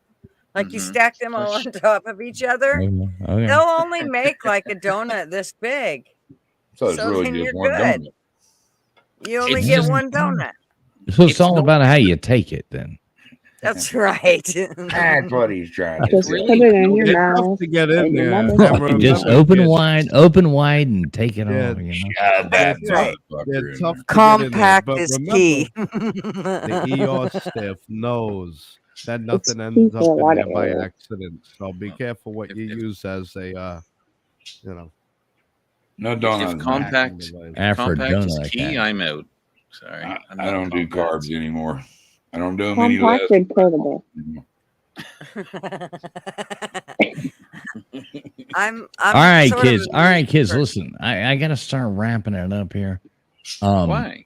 like you Mhm. stack them all on top of each other, Okay. they'll only make like a donut this big. So it's So really then just you're one good. donut. You only It's get just- one donut. So it's It's all no- about how you take it, then. That's right. That's what he's trying to Just say. really put it in your It's tough mouth. to get in and your there. mother- And Right, just remember, open wide, and take it Yeah. off. Shove that That's right. motherfucker They're in tough there. to Compact get in there. But is remember, key. the ER staff knows that nothing key ends for up a in lot there of by areas. accident. So be careful what you use as a, No donuts. If man. compact, After compact is donut, key, guy. I'm out. Sorry, I I'm don't do compact. carbs anymore. I don't do them any less. Compacted portable. I'm All right, sort of kids. All right, kids. for- Listen, I gotta start wrapping it up here. Why?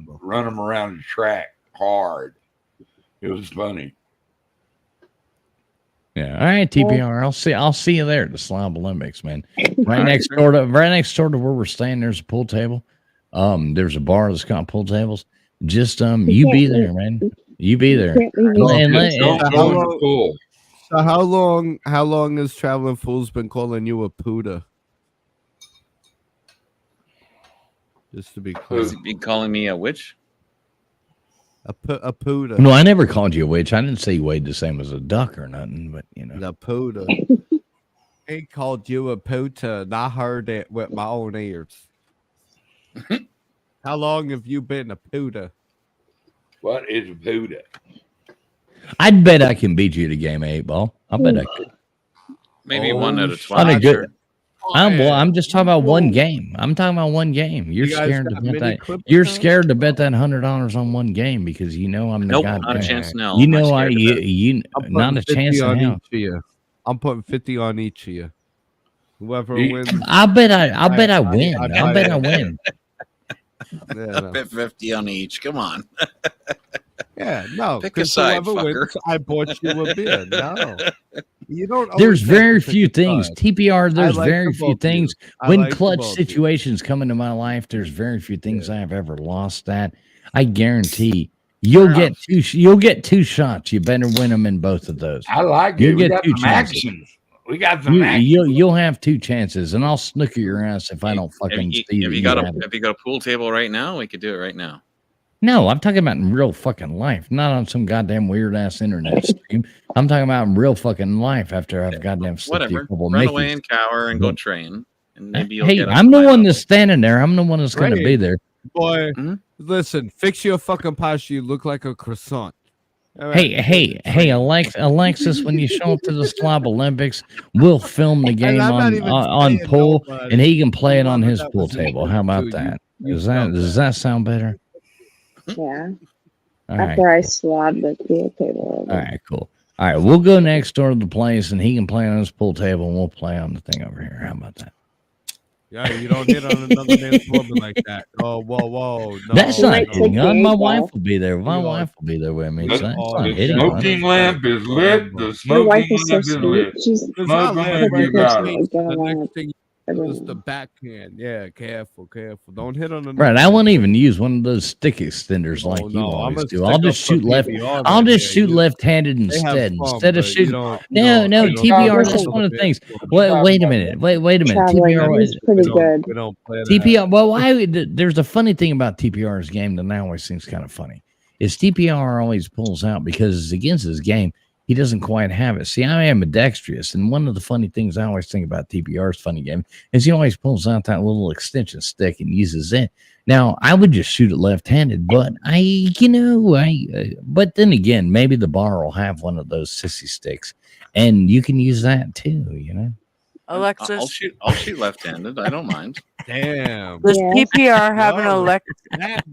run them around the track hard. It was funny. Yeah. All right, TPR. I'll see you there at the Slob Olympics, man. Right next door to where we're staying, there's a pool table. There's a bar that's got pool tables. Just you be there, man. You be there. So how long has Traveling Fools been calling you a Puda? Just to be clear. Has he been calling me a witch? A Puda. No, I never called you a witch. I didn't say you weighed the same as a duck or nothing, but you know. The Puda. He called you a Puda, and I heard it with my own ears. How long have you been a Puda? What is a Puda? I'd bet I can beat you at a game of 8-ball. I bet I could. Maybe 1 out of 12. On a good. I'm just talking about one game. I'm talking about one game. You're scared to bet that. You're scared to bet that $100 on one game because you know I'm the guy. Not a chance now. You know you not a chance in hell. I'm putting 50 on each of you. Whoever wins. I bet I win. I bet I win. I bet 50 on each. Come on. Yeah, no. Pick a side, whoever fucker. wins, I bought you a beer. No. You don't. There's very few things. TPR, there's very few things. When like clutch situations come into my life, there's very few things I've ever lost at. I guarantee you'll get two shots. You better win them in both of those. I like it. We got some action. We got some action. You'll have 2 chances, and I'll snooker your ass if I don't fucking see you. If you got a pool table right now, we could do it right now. No, I'm talking about in real fucking life, not on some goddamn weird ass internet stream. I'm talking about in real fucking life after I've goddamn slipped you a couple Run Mickeys. away and cower and go train, and maybe you'll get. I'm the one that's standing there. I'm the one that's going to be there. Boy, listen, fix your fucking posture. You look like a croissant. Right. Hey, Alexis, when you show up to the Slob Olympics, we'll film the game on pool, and he can play it on his pool table. How about that? Does that sound better? Yeah. After I swab the pool table. All right, cool. All right, we'll go next door to the place, and he can play on his pool table, and we'll play on the thing over here. How about that? Yeah, you don't hit on another man's woman like that. Oh, whoa. No, that's not hitting on. My wife will be there. My wife will be there with me. So the smoking lamp is lit. The smoking lamp is lit. Smoke lamp, you got it. The next thing is the backhand. Yeah, careful. Don't hit on the right. I won't even use one of those stick extenders like you always do. I'll just shoot left. I'll just shoot left-handed instead. Instead of shooting. No, TPR is just one of the things. Wait a minute. Wait a minute. TPR is pretty good. TPR. Well, there's a funny thing about TPR's game that I always think is kind of funny. Is TPR always pulls out because it's against his game. He doesn't quite have it. See, I am ambidextrous, and one of the funny things I always think about TPR's funny game is he always pulls out that little extension stick and uses it. Now, I would just shoot it left-handed, but but then again, maybe the bar will have one of those sissy sticks, and you can use that too, you know. Alexis, I'll shoot left-handed. I don't mind. Damn. Does PPR have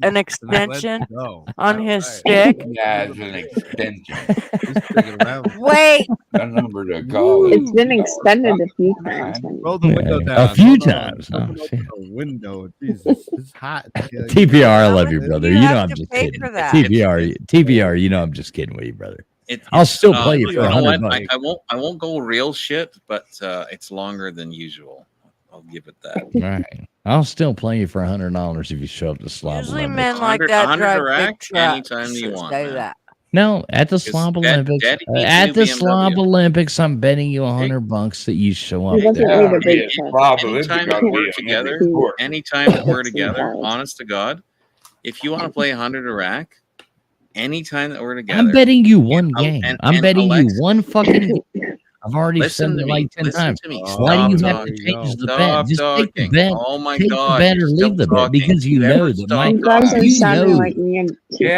an extension on his stick? Yeah, it's an extension. Wait. The number to call. It's been extended a few times. Roll the window down. A few times. Oh, window. Jesus, it's hot. TPR, I love you, brother. You know I'm just kidding. TPR, you know I'm just kidding with you, brother. I'll still play you for $100. I won't go real shit, but it's longer than usual. I'll give it that. Right. I'll still play you for $100 if you show up to Slob Usually Olympics. men like that drive big trucks. Anytime you want. Say that. No, at the Slob Olympics. At the Slob Olympics, I'm betting you $100 that you show up there. Anytime that we're together, honest to God, if you want to play 100 Iraq, anytime that we're together, I'm betting you one game. I'm betting you one fucking. I've already said it like 10 times. Why do you have to change the bet? Just take the bet. Oh my take God! the bet or leave the bet because you know that my You guys are sounding like me and you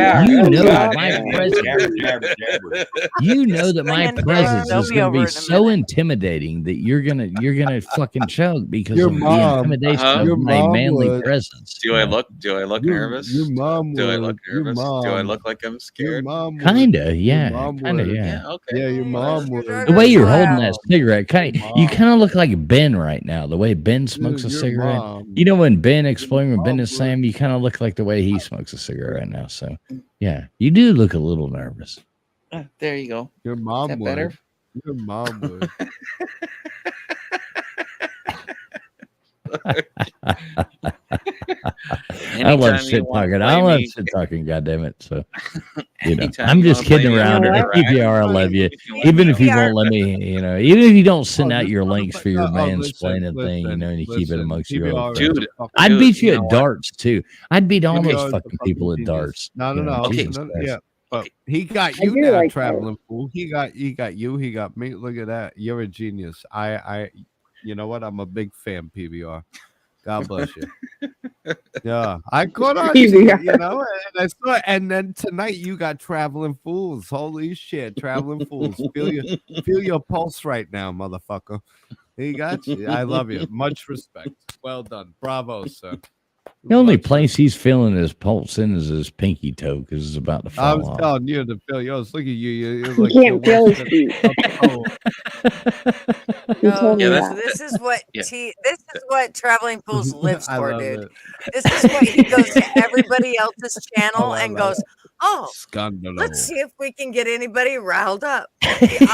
know that my presence is going to be so intimidating that you're gonna fucking choke because of the intimidation of my manly presence. Do I look nervous? Do I look nervous? Do I look like I'm scared? Kinda, yeah. Yeah, okay. Yeah, your mom would. The way you're holding that cigarette, you kind of look like Ben right now. The way Ben smokes a cigarette. You know when Ben explaining when Ben is Sam, you kind of look like the way he smokes a cigarette right now. So yeah, you do look a little nervous. There you go. Your mom would. Better? Your mom would. I love Anytime shit you want to talking. I play love me, shit talking. God damn it! So you know, anytime I'm you just wanna play kidding me around. You know At what? PPR, I love you. if you want Even to if you know. won't let me, you know, even if you don't send Oh, out this your links for your listen, mansplaining thing, you know, and you keep it listen. amongst your old PBR is friends. Dude, a fucking I'd dude, beat you you at know what? darts too. I'd beat all those PBR is a fucking people at genius. darts. No, You know, no. Jesus No, Christ. yeah, but he got I you do now, like traveling fool. He got you. He got me. Look at that. You're a genius. You know what? I'm a big fan, PBR. God bless you. Yeah, I caught on to you, you know, and I saw. And then tonight you got traveling fools. Holy shit, traveling fools. Feel your pulse right now, motherfucker. He got you. I love you. Much respect. Well done. Bravo, sir. The only Much place respect. he's feeling his pulse in is his pinky toe because it's about to I fall was off. telling you to feel yours. Look at you. You're You like can't feel worse his than feet. oh, You told Yeah, me that's that. This is what yeah. this is what Traveling Fools lives I for, love dude. it. This is what he goes to everybody else's Oh, channel I and love goes, it. "Oh, Scandalo. let's see if we can get anybody riled up." You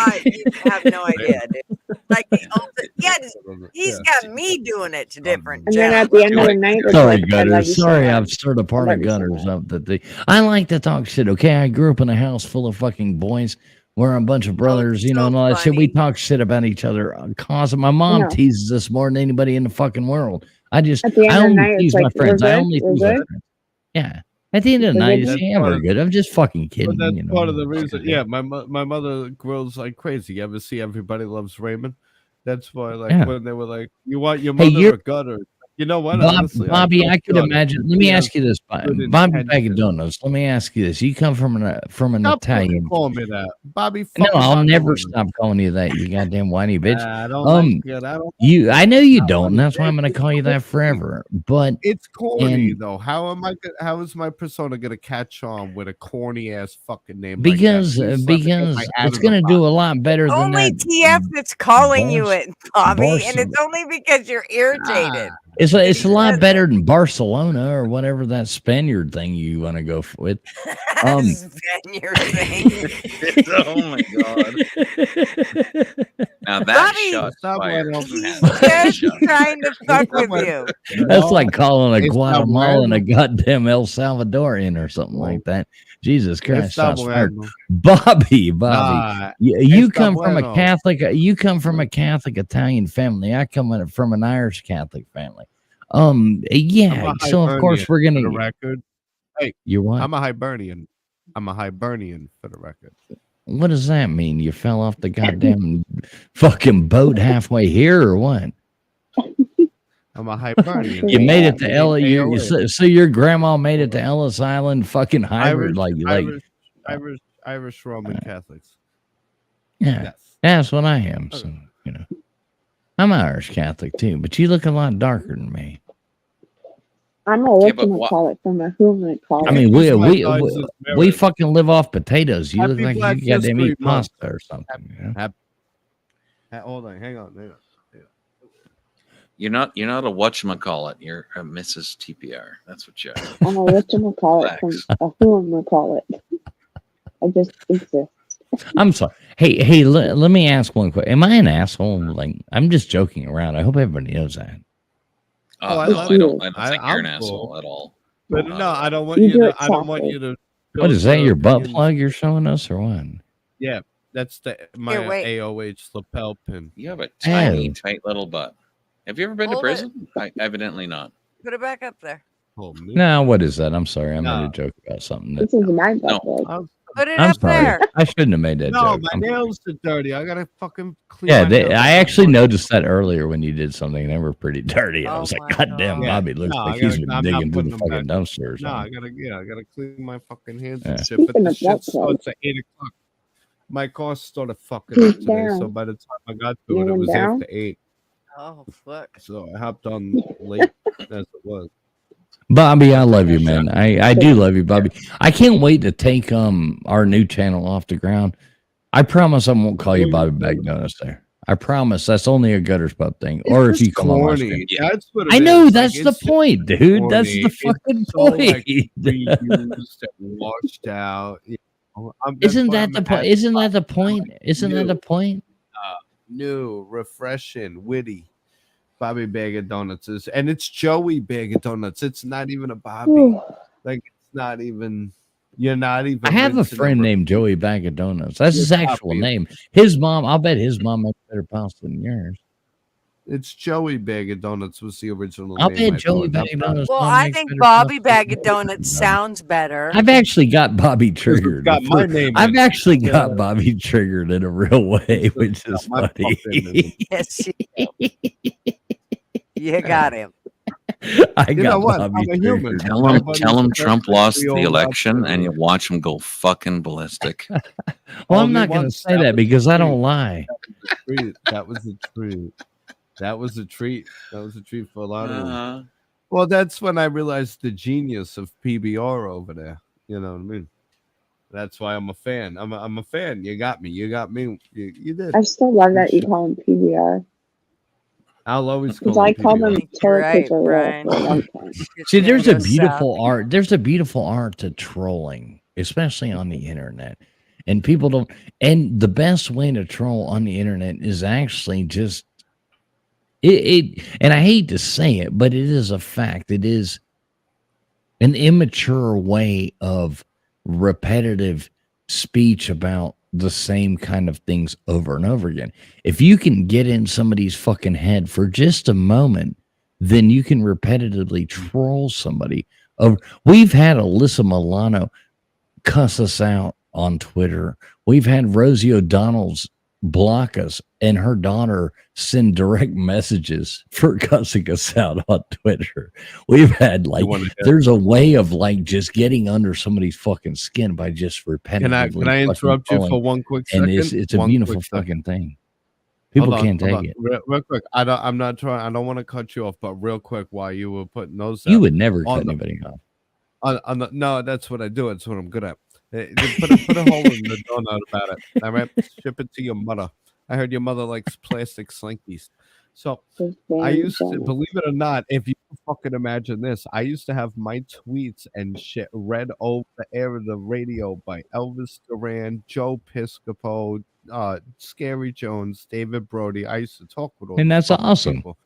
have no idea, dude. Like the ultimate, he's got me doing it to different And then at channels. the end of the night, it's Sorry, like, I love gutters. you so Sorry, much. I've stirred a I part love of you so gutters much. up. I like to talk shit. Okay, I grew up in a house full of fucking boys. We're a bunch of brothers, you know, so and all that shit. We funny. talk shit about each other. Cause my I mom know. teases us more than anybody in the fucking world. At the I end of the only night, it's tease my like, we're friends. I good, only we're tease my good, friends. Yeah. At the end of the we're night, good. it's That's yeah, part we're of good. I'm just fucking But kidding, that's you know. part of the reason. Yeah, my mother grows like crazy. You ever see Everybody Loves Raymond? That's why, like, Yeah. when they were like, "You want your Hey, mother you're or gutter?" You know what? Bob, Honestly, Bobby, I I could gutter. imagine. Let He me has ask you this, good Bobby Bag of intentions. Donuts. Let me ask you this. You come from an Stop fucking Italian. calling me that, Bobby. No, Fucking I'll never Macaroni. stop calling you that. You goddamn whiny bitch. I don't like it. I don't. I know you Not don't, and funny. that's why I'm going to call you that forever. But It's corny and though. How is my persona gonna catch on with a corny ass fucking name because like that? Please let me get my out it's of the going to box. do a lot better than Only that. TF that's calling you Bars, it, Bobby, and Barcelona. it's only because you're irritated. It's And a he lot says better than Barcelona or whatever that Spaniard thing you want to go with. Spaniard thing. Oh my god! Now that Bobby, shot Stop fired. right he's That just shot. trying to fuck with you. That's like calling a It's not Guatemalan a random. goddamn El Salvadorian or something like that. Jesus Christ, It's not shots fired. random. Bobby, Nah, you it's come not from a bueno. Catholic. You come from a Catholic Italian family. I come from an Irish Catholic family. Yeah. I'm a So of course Hibernian, we're for the gonna. record. Hey, You what? I'm a Hibernian. I'm a Hibernian for the record. What does that mean? You fell off the goddamn fucking boat halfway here, or what? I'm a Hibernian. You made it to Ellis. AOA. So your grandma made it to Ellis Island, fucking hybrid, Irish Roman Catholics. Yeah, Yes. that's what I am. So you know, I'm Irish Catholic too, but you look a lot darker than me. I'm a whatchamacallit from a whomacallit. I mean, we fucking live off potatoes. You look like you goddamn eat pasta or something. You know? Hold on, hang on. You're not a whatchamacallit. You're a Mrs. TPR. That's what you are. I'm a whatchamacallit from a whomacallit. I just exist. I'm sorry. Hey, let me ask one question. Am I an asshole? Like, I'm just joking around. I hope everybody knows that. No, I don't think you're an asshole at all. But no, I don't want you to. I don't want you to. What is that? Your butt plug you're showing us, or what? Yeah, that's my AOH lapel pin. You have a tiny, tight little butt. Have you ever been to prison? Evidently not. Put it back up there. No, what is that? I'm sorry. I made a joke about something. This is my butt plug. Put it I'm up sorry. there. I shouldn't have made that No, joke. my nails are dirty. I gotta fucking clean. Yeah, my nails. I actually noticed that earlier when you did something. They were pretty dirty. I was like, God damn, Bobby looks like he's been digging through the fucking dumpster or something. No, I gotta clean my fucking hands Yeah. and shit. But the shit starts at 8 o'clock. My car started fucking up today, so by the time I got to it, it was after 8. Oh fuck! So I hopped on late as it was. Bobby, I love you, man. I do love you, Bobby. I can't wait to take our new channel off the ground. I promise I won't call you Bobby Bag Donuts there. I promise that's only a Gutters Pup thing. Or if you come on my stream. That's what I know, that's the point, dude. That's the fucking point. Reused and washed out. Isn't that the point? Isn't that the point? Isn't that the point? New, refreshing, witty. Bobby Bag of Donuts is, and it's Joey Bag of Donuts. It's not even a Bobby. Like it's not even. You're not even. I have a friend named Joey Bag of Donuts. That's his actual name. His mom. I'll bet his mom makes better pasta than yours. It's Joey Bag of Donuts was the original I'll name. bet Joey Bag of Donuts. Well, I think Bobby Bag of Donuts sounds better. I've actually got Bobby triggered. Got my name. I've actually got Bobby triggered in a real way, which is funny. Yes, you got him. I got Bobby triggered. Tell him Trump lost the election, and you watch him go fucking ballistic. Well, I'm not going to say that because I don't lie. That was a treat. That was a treat. That was a treat for a lot of them. Well, that's when I realized the genius of PBR over there. You know what I mean? That's why I'm a fan. I'm a fan. You got me. You got me. You did. I still love that you call him PBR. I'll always Because call I him call them PBR. toilet paper for a long time. See, there's a beautiful art. There's a beautiful art to trolling, especially on the internet. And people don't. And the best way to troll on the internet is actually just it. And I hate to say it, but it is a fact. It is an immature way of repetitive speech about the same kind of things over and over again. If you can get in somebody's fucking head for just a moment, then you can repetitively troll somebody. We've had Alyssa Milano cuss us out on Twitter. We've had Rosie O'Donnell's block us and her daughter send direct messages for cussing us out on Twitter. We've had there's a way of just getting under somebody's fucking skin by just repetitively. Can I interrupt you for one quick second? And it's a beautiful fucking thing. People can't take it. Real quick. I don't want to cut you off, but real quick, while you were putting those, you would never cut anybody off. No, that's what I do. It's what I'm good at. Put a hole in the donut about it. All right, ship it to your mother. I heard your mother likes plastic slinkies. So I used to, believe it or not, if you fucking imagine this, I used to have my tweets and shit read over the air of the radio by Elvis Duran, Joe Piscopo, Scary Jones, David Brody. I used to talk with all and that's awesome. People.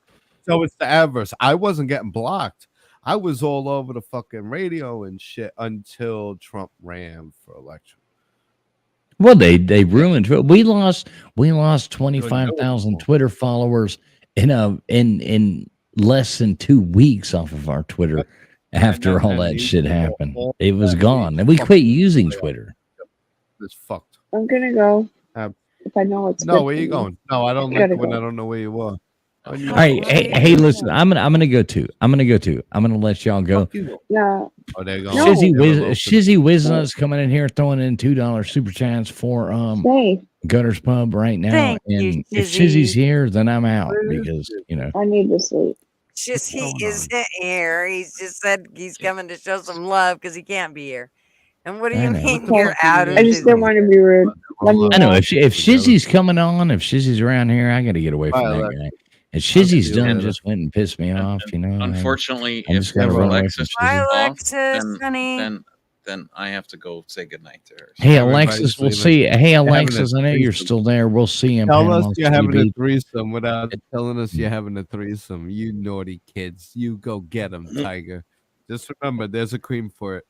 So it's the adverse. I wasn't getting blocked. I was all over the fucking radio and shit until Trump ran for election. Well, they ruined it. We lost 25,000 Twitter followers in less than 2 weeks off of our Twitter after all that shit happened. It was gone, and we quit using Twitter. It's fucked. I'm gonna go. If I know it's no, where you going? No, I don't like when I don't know where you are. All right, hey, listen, I'm gonna go too. I'm gonna let y'all go. No. Oh, there you go. Shizzy Wiznut's coming in here throwing in $2 super chats for Gutter's Pub right now. Thank and you, if Shizzy. Shizzy's here, then I'm out because I need to sleep. He isn't here. He's just said he's coming to show some love because he can't be here. And what do you mean you're out of I just don't want to be rude. I know if Shizzy's coming on, if Shizzy's around here, I got to get away from that guy. And Shizzy's done just went and pissed me off, you know. Unfortunately, if Alexis is Alexis, off, honey. then I have to go say goodnight to her. Hey, Alexis, we'll see. Hey, Alexis, I know you're still there. We'll see you. Tell us you're having a threesome without telling us you're having a threesome. You naughty kids. You go get them, Tiger. Just remember, there's a cream for it.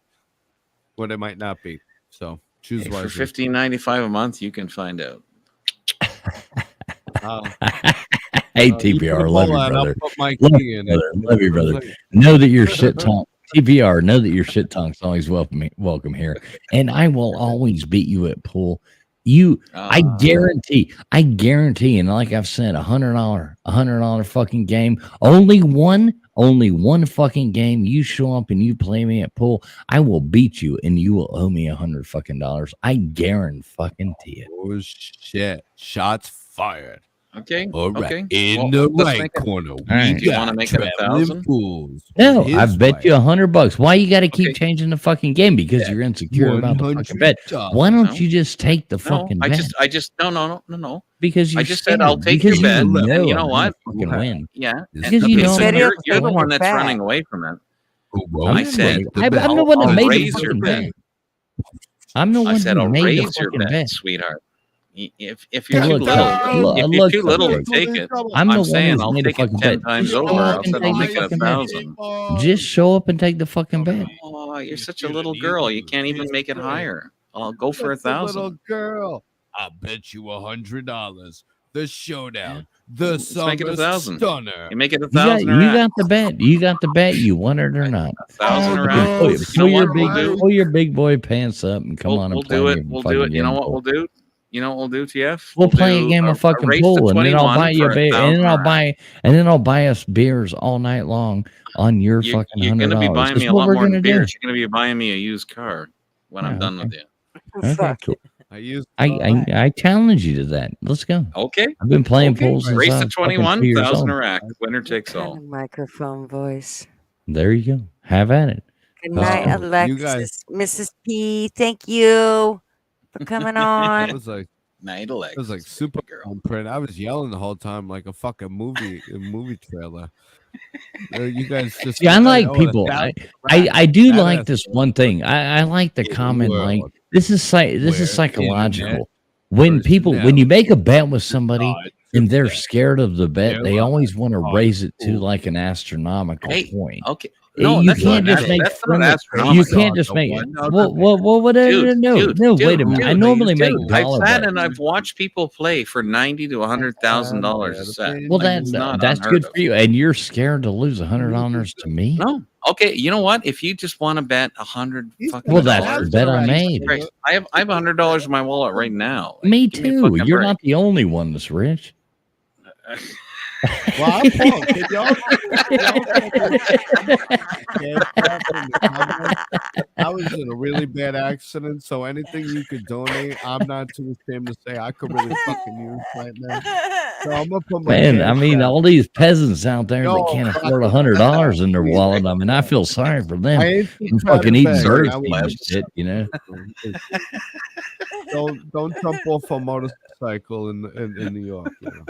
Or there might not be. So choose wisely. For $15.95 a month, you can find out. Hey, TPR, love you, brother. Love you, brother. Know that your shit talk, TPR, know that your shit talk's always welcome here. And I will always beat you at pool. I guarantee, and like I've said, $100 fucking game. Only one fucking game. You show up and you play me at pool, I will beat you and you will owe me $100 fucking dollars. I guarantee fucking it. Oh shit. Shots fired. Okay. All right. Okay. In the right corner. Do you want to make it 1,000? No, I bet you $100. Why you got to keep changing the fucking game? Because you're insecure about the fucking bet. Why don't you just take the fucking bet? I just no. Because I just said I'll take your bet. And you know what? Fucking win. Yeah. Because you know you're the one that's running away from it. I said I'm the one that made raise the your fucking bet. bet. I'm the I one said who I'll made the raise your fucking bet, bet. sweetheart. If Hey, you're too look, little, if you're too little to look. take it, I'm the I'm one saying who's I'll made a take it fucking 10 bet. times Just show over. up I and said I'll take make the it fucking bet. 1,000. Just show up and take the fucking bet. Oh, you're such a little girl. You can't even make it higher. I'll go for That's a little 1,000. girl. I'll bet you $100. The showdown. The Let's make it summer 1,000. stunner. You make it You 1,000 or got the bet. You got the bet. You want it or not? 1,000 or Pull, out. pull, You know pull your what big, we'll do? pull your big boy pants up and come on We'll and play do me it. a We'll do fucking it. You know game what pool. we'll do? You know what we'll do, TF? We'll play a do game of fucking race to pool, and then I'll 21 buy you for a beer, and 1,000 then or out. I'll buy us beers all night long on your fucking You're going to be $100. buying me That's a what lot we're more gonna than do. beers. You're going to be buying me a used car when I'm Yeah, done okay. with you. Okay, Fuck. cool. I challenge you to that. Let's go. Okay. I've been playing Okay. pool since Race I to was fucking 21, 2 years 1,000 old. Iraq. Winner What takes kind all. of microphone voice? There you go. Have at it. Good Let's night, go. You guys, Alexis. Mrs. P, thank you for coming that on. was like Night, it was like Alexis. super Girl. print. I was yelling the whole time like a fucking movie trailer. You guys just See, I like people. I do like this one thing. I like the common like this is psychological. When people when you make a bet with somebody and they're scared of the bet, they always want to raise it to like an astronomical point. Okay. No, you that's can't not, just make that's fun not of- astronomical. You can't just make whatever. No, wait a minute. I normally make dollar I've sat bets. and I've watched people play for $90,000 to $100,000 a set. Well, Like, it's not that's unheard good of. for you, and you're scared to lose $100 to me. No. Okay, you know what? If you just want to bet $100 fucking Well, that's dollars, the bet I Jesus made. Christ. I have $100 in my wallet right now. Like, Me give me a too. fucking You're break. not the only one that's rich. Well, I'm Paul. Can y'all I was in a really bad accident, so anything you could donate, I'm not too ashamed to say I could really fucking use right now. So I'm gonna put my Man, I cash mean, app. all these peasants out there No, that can't afford $100 in their wallet. I mean, I feel sorry for them. I ain't I'm trying fucking to eating beg. birds I was and just- shit, you know. Don't jump off a motorcycle in New York. You know?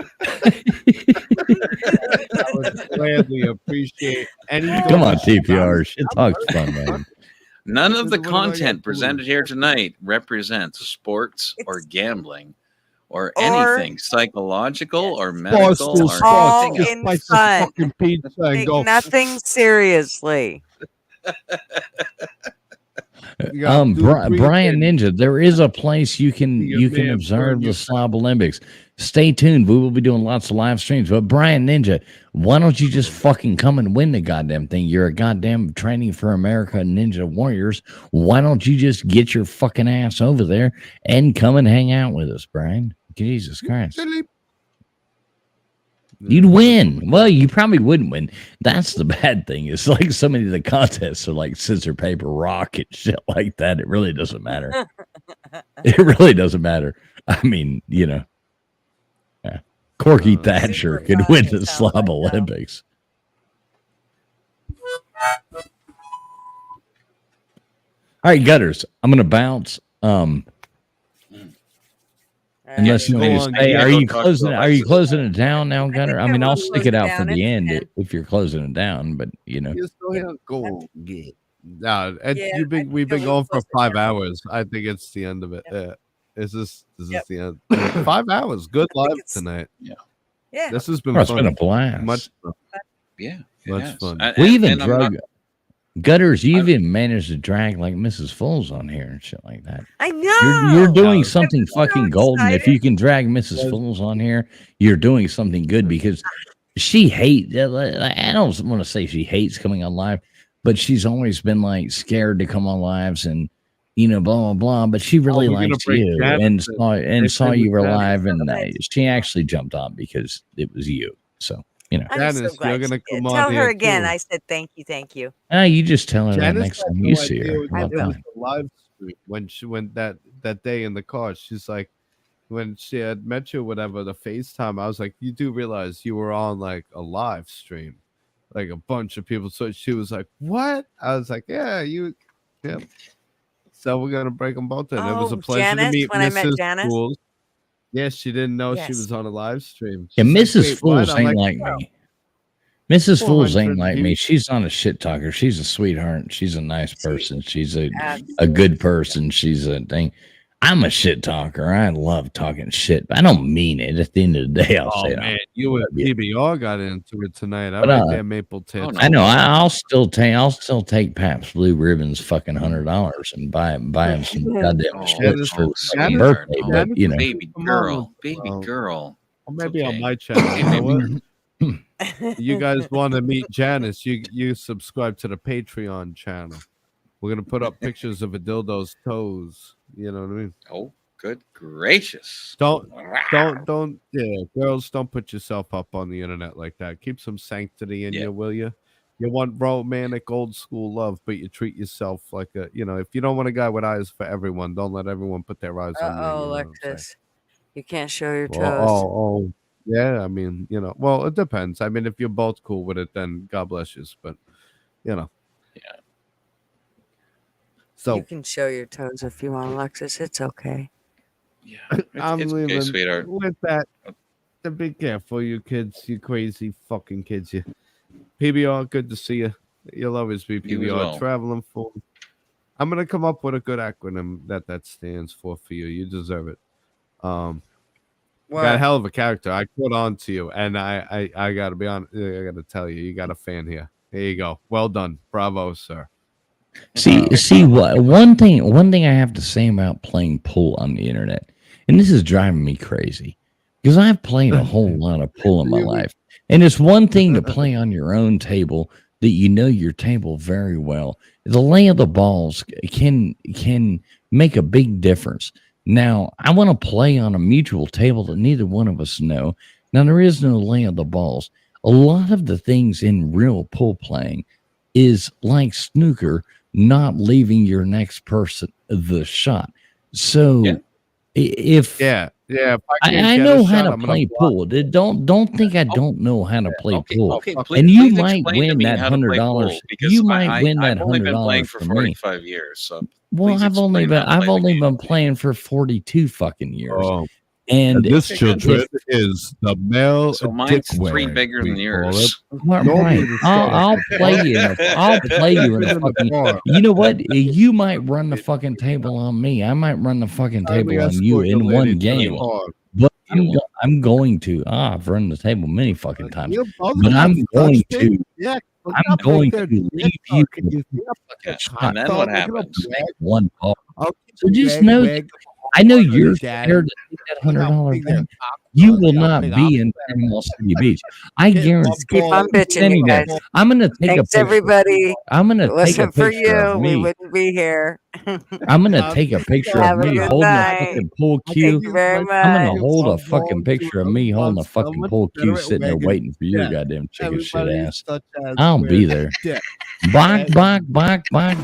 I would gladly appreciate any. Come on, TPR. Shit talks fun, man. None of the What am I gonna content do? presented here tonight represents sports or gambling or Or- anything psychological or Sports medical to or sports. all anything Just in slice the fun. fucking pizza and Take go. nothing seriously. You gotta do three Brian things. Ninja, there is a place you can Be a man, observe burn the your- Slob Olympics. Stay tuned. We will be doing lots of live streams. But Brian Ninja, why don't you just fucking come and win the goddamn thing? You're a goddamn Training for America Ninja Warriors. Why don't you just get your fucking ass over there and come and hang out with us, Brian? Jesus Christ. You'd win. Well, you probably wouldn't win. That's the bad thing. It's like so many of the contests are like scissor, paper, rock, and shit like that. It really doesn't matter. It really doesn't matter. I mean, you know, yeah. Corky Thatcher Super could fun win to the tell Slob right now. Olympics. All right, Gutters. I'm gonna bounce. Unless you Go want on, to stay, Gutter. are you Go talk closing? to Are you Alexis. closing it down now, Gunner? I I mean, I'll will stick close it it out for down the at end the end. if you're closing it down. But you know, You still here? Go get. No, Yeah, we've been we'll going for close it 5 down. hours. I think it's the end of it. Yeah. Is this Yep. the end? 5 hours. Good live it's- tonight. Yeah. This has been oh, it's fun. been a blast. Much fun. Yeah. it Much has. fun. We even and I'm not- drug Gutters. You even managed to drag like Mrs. Foles on here and shit like that. I know. You're doing No. something I'm so fucking golden. If excited. you can drag Mrs. Foles on here, you're doing something good because she hates. I don't want to say she hates coming on live, but she's always been like scared to come on lives and you know blah blah blah. But she really we're gonna likes break you Janice and in. They saw play you with were Janice. live and she actually jumped on because it was you. So you know, I'm Janice, so you're glad gonna she did. come on Tell her here, again. too. I said thank you, thank you. you just tell her that Janice next had time no you see idea her. what I About it will. was time. the live stream when she went that day in the car. She's like, when she had met you, whatever, the FaceTime. I was like, you do realize you were on like a live stream, like a bunch of people. So she was like, what? I was like, yeah, yep. So we're gonna break them both in. It was a Oh, pleasure Janice, to meet when I met Mrs. Janice? Fools. Yes, she didn't know she Yes. was on a live stream. Yeah, She's like, Mrs. "Wait, what?" Fools I'm ain't like, like me. Mrs. Fools ain't 400 like me. views. She's not a shit talker. She's a sweetheart. She's a nice person. She's a Absolutely. good person. She's a thing. I'm a shit talker. I love talking shit, but I don't mean it. At the end of the day, I'll Oh say man, it. you and PBR got into it tonight. I But, like that maple tits. I know. I'll still take Pabst Blue Ribbon's fucking $100 and buy him some goddamn Oh, splits for oh, his fucking sweetheart. birthday. Oh, But you know, baby girl, baby girl. Or maybe Okay. on my channel. You know what? Oh, You guys want to meet Janice? You subscribe to the Patreon channel. We're gonna put up pictures of a dildo's toes. You know what I mean? Oh, good gracious! Don't. Yeah, girls, don't put yourself up on the internet like that. Keep some sanctity in you, will you? You want romantic, old school love, but you treat yourself like a. You know, if you don't want a guy with eyes for everyone, don't let everyone put their eyes on you. You know what I'm saying? Alexis, you can't show your toes. Well, yeah. I mean, you know, well, it depends. I mean, if you're both cool with it, then God bless you. But you know, yeah. So you can show your toes if you want, Alexis. It's okay. Yeah, I'm it's leaving okay, sweetheart. with that. To be careful, you kids, you crazy fucking kids. You PBR, good to see you. You'll always be You as PBR. well. Traveling for. I'm gonna come up with a good acronym that stands for you. You deserve it. You got a hell of a character. I caught on to you, and I gotta be on. I gotta tell you, you got a fan here. There you go. Well done. Bravo, sir. See what one thing I have to say about playing pool on the internet, and this is driving me crazy because I've played a whole lot of pool in my life, and it's one thing to play on your own table that you know your table very well. The lay of the balls can make a big difference. Now I want to play on a mutual table that neither one of us know. Now there is no lay of the balls. A lot of the things in real pool playing is like snooker, not leaving your next person the shot. So if I know how to play pool. Don't think I don't know how to play pool. Okay, and you please might explain to win me that how to play pool, $100. because You might win that I've only been playing $100 for from me. 45 years. So Well, please I've only explain how to play the been playing for 42 fucking years. Oh, and this children is the male So mine's dick 3 wag, bigger than we yours. call it. Right. I'll play you. I'll play you in a fucking. You know what? You might run the fucking table on me. I might run the fucking table on you in one game. But I'm going to. I've run the table many fucking times. But I'm going to. I'm going to leave you And then what happens? one ball. So just know that I know you're scared to take that $100 back. You will not be in Panama City Beach. I guarantee. Keep on bitching, you guys. I'm gonna take a Thanks, picture. everybody. I'm gonna If it take a wasn't for picture you, of we me. wouldn't be here. I'm gonna take a picture Have of a me good holding night. a fucking pool cue. Thank you very much. I'm gonna hold a fucking picture of me holding a fucking pool cue, sitting there waiting for your goddamn chicken shit ass. I'll be there. Bok, bok, bok, bok.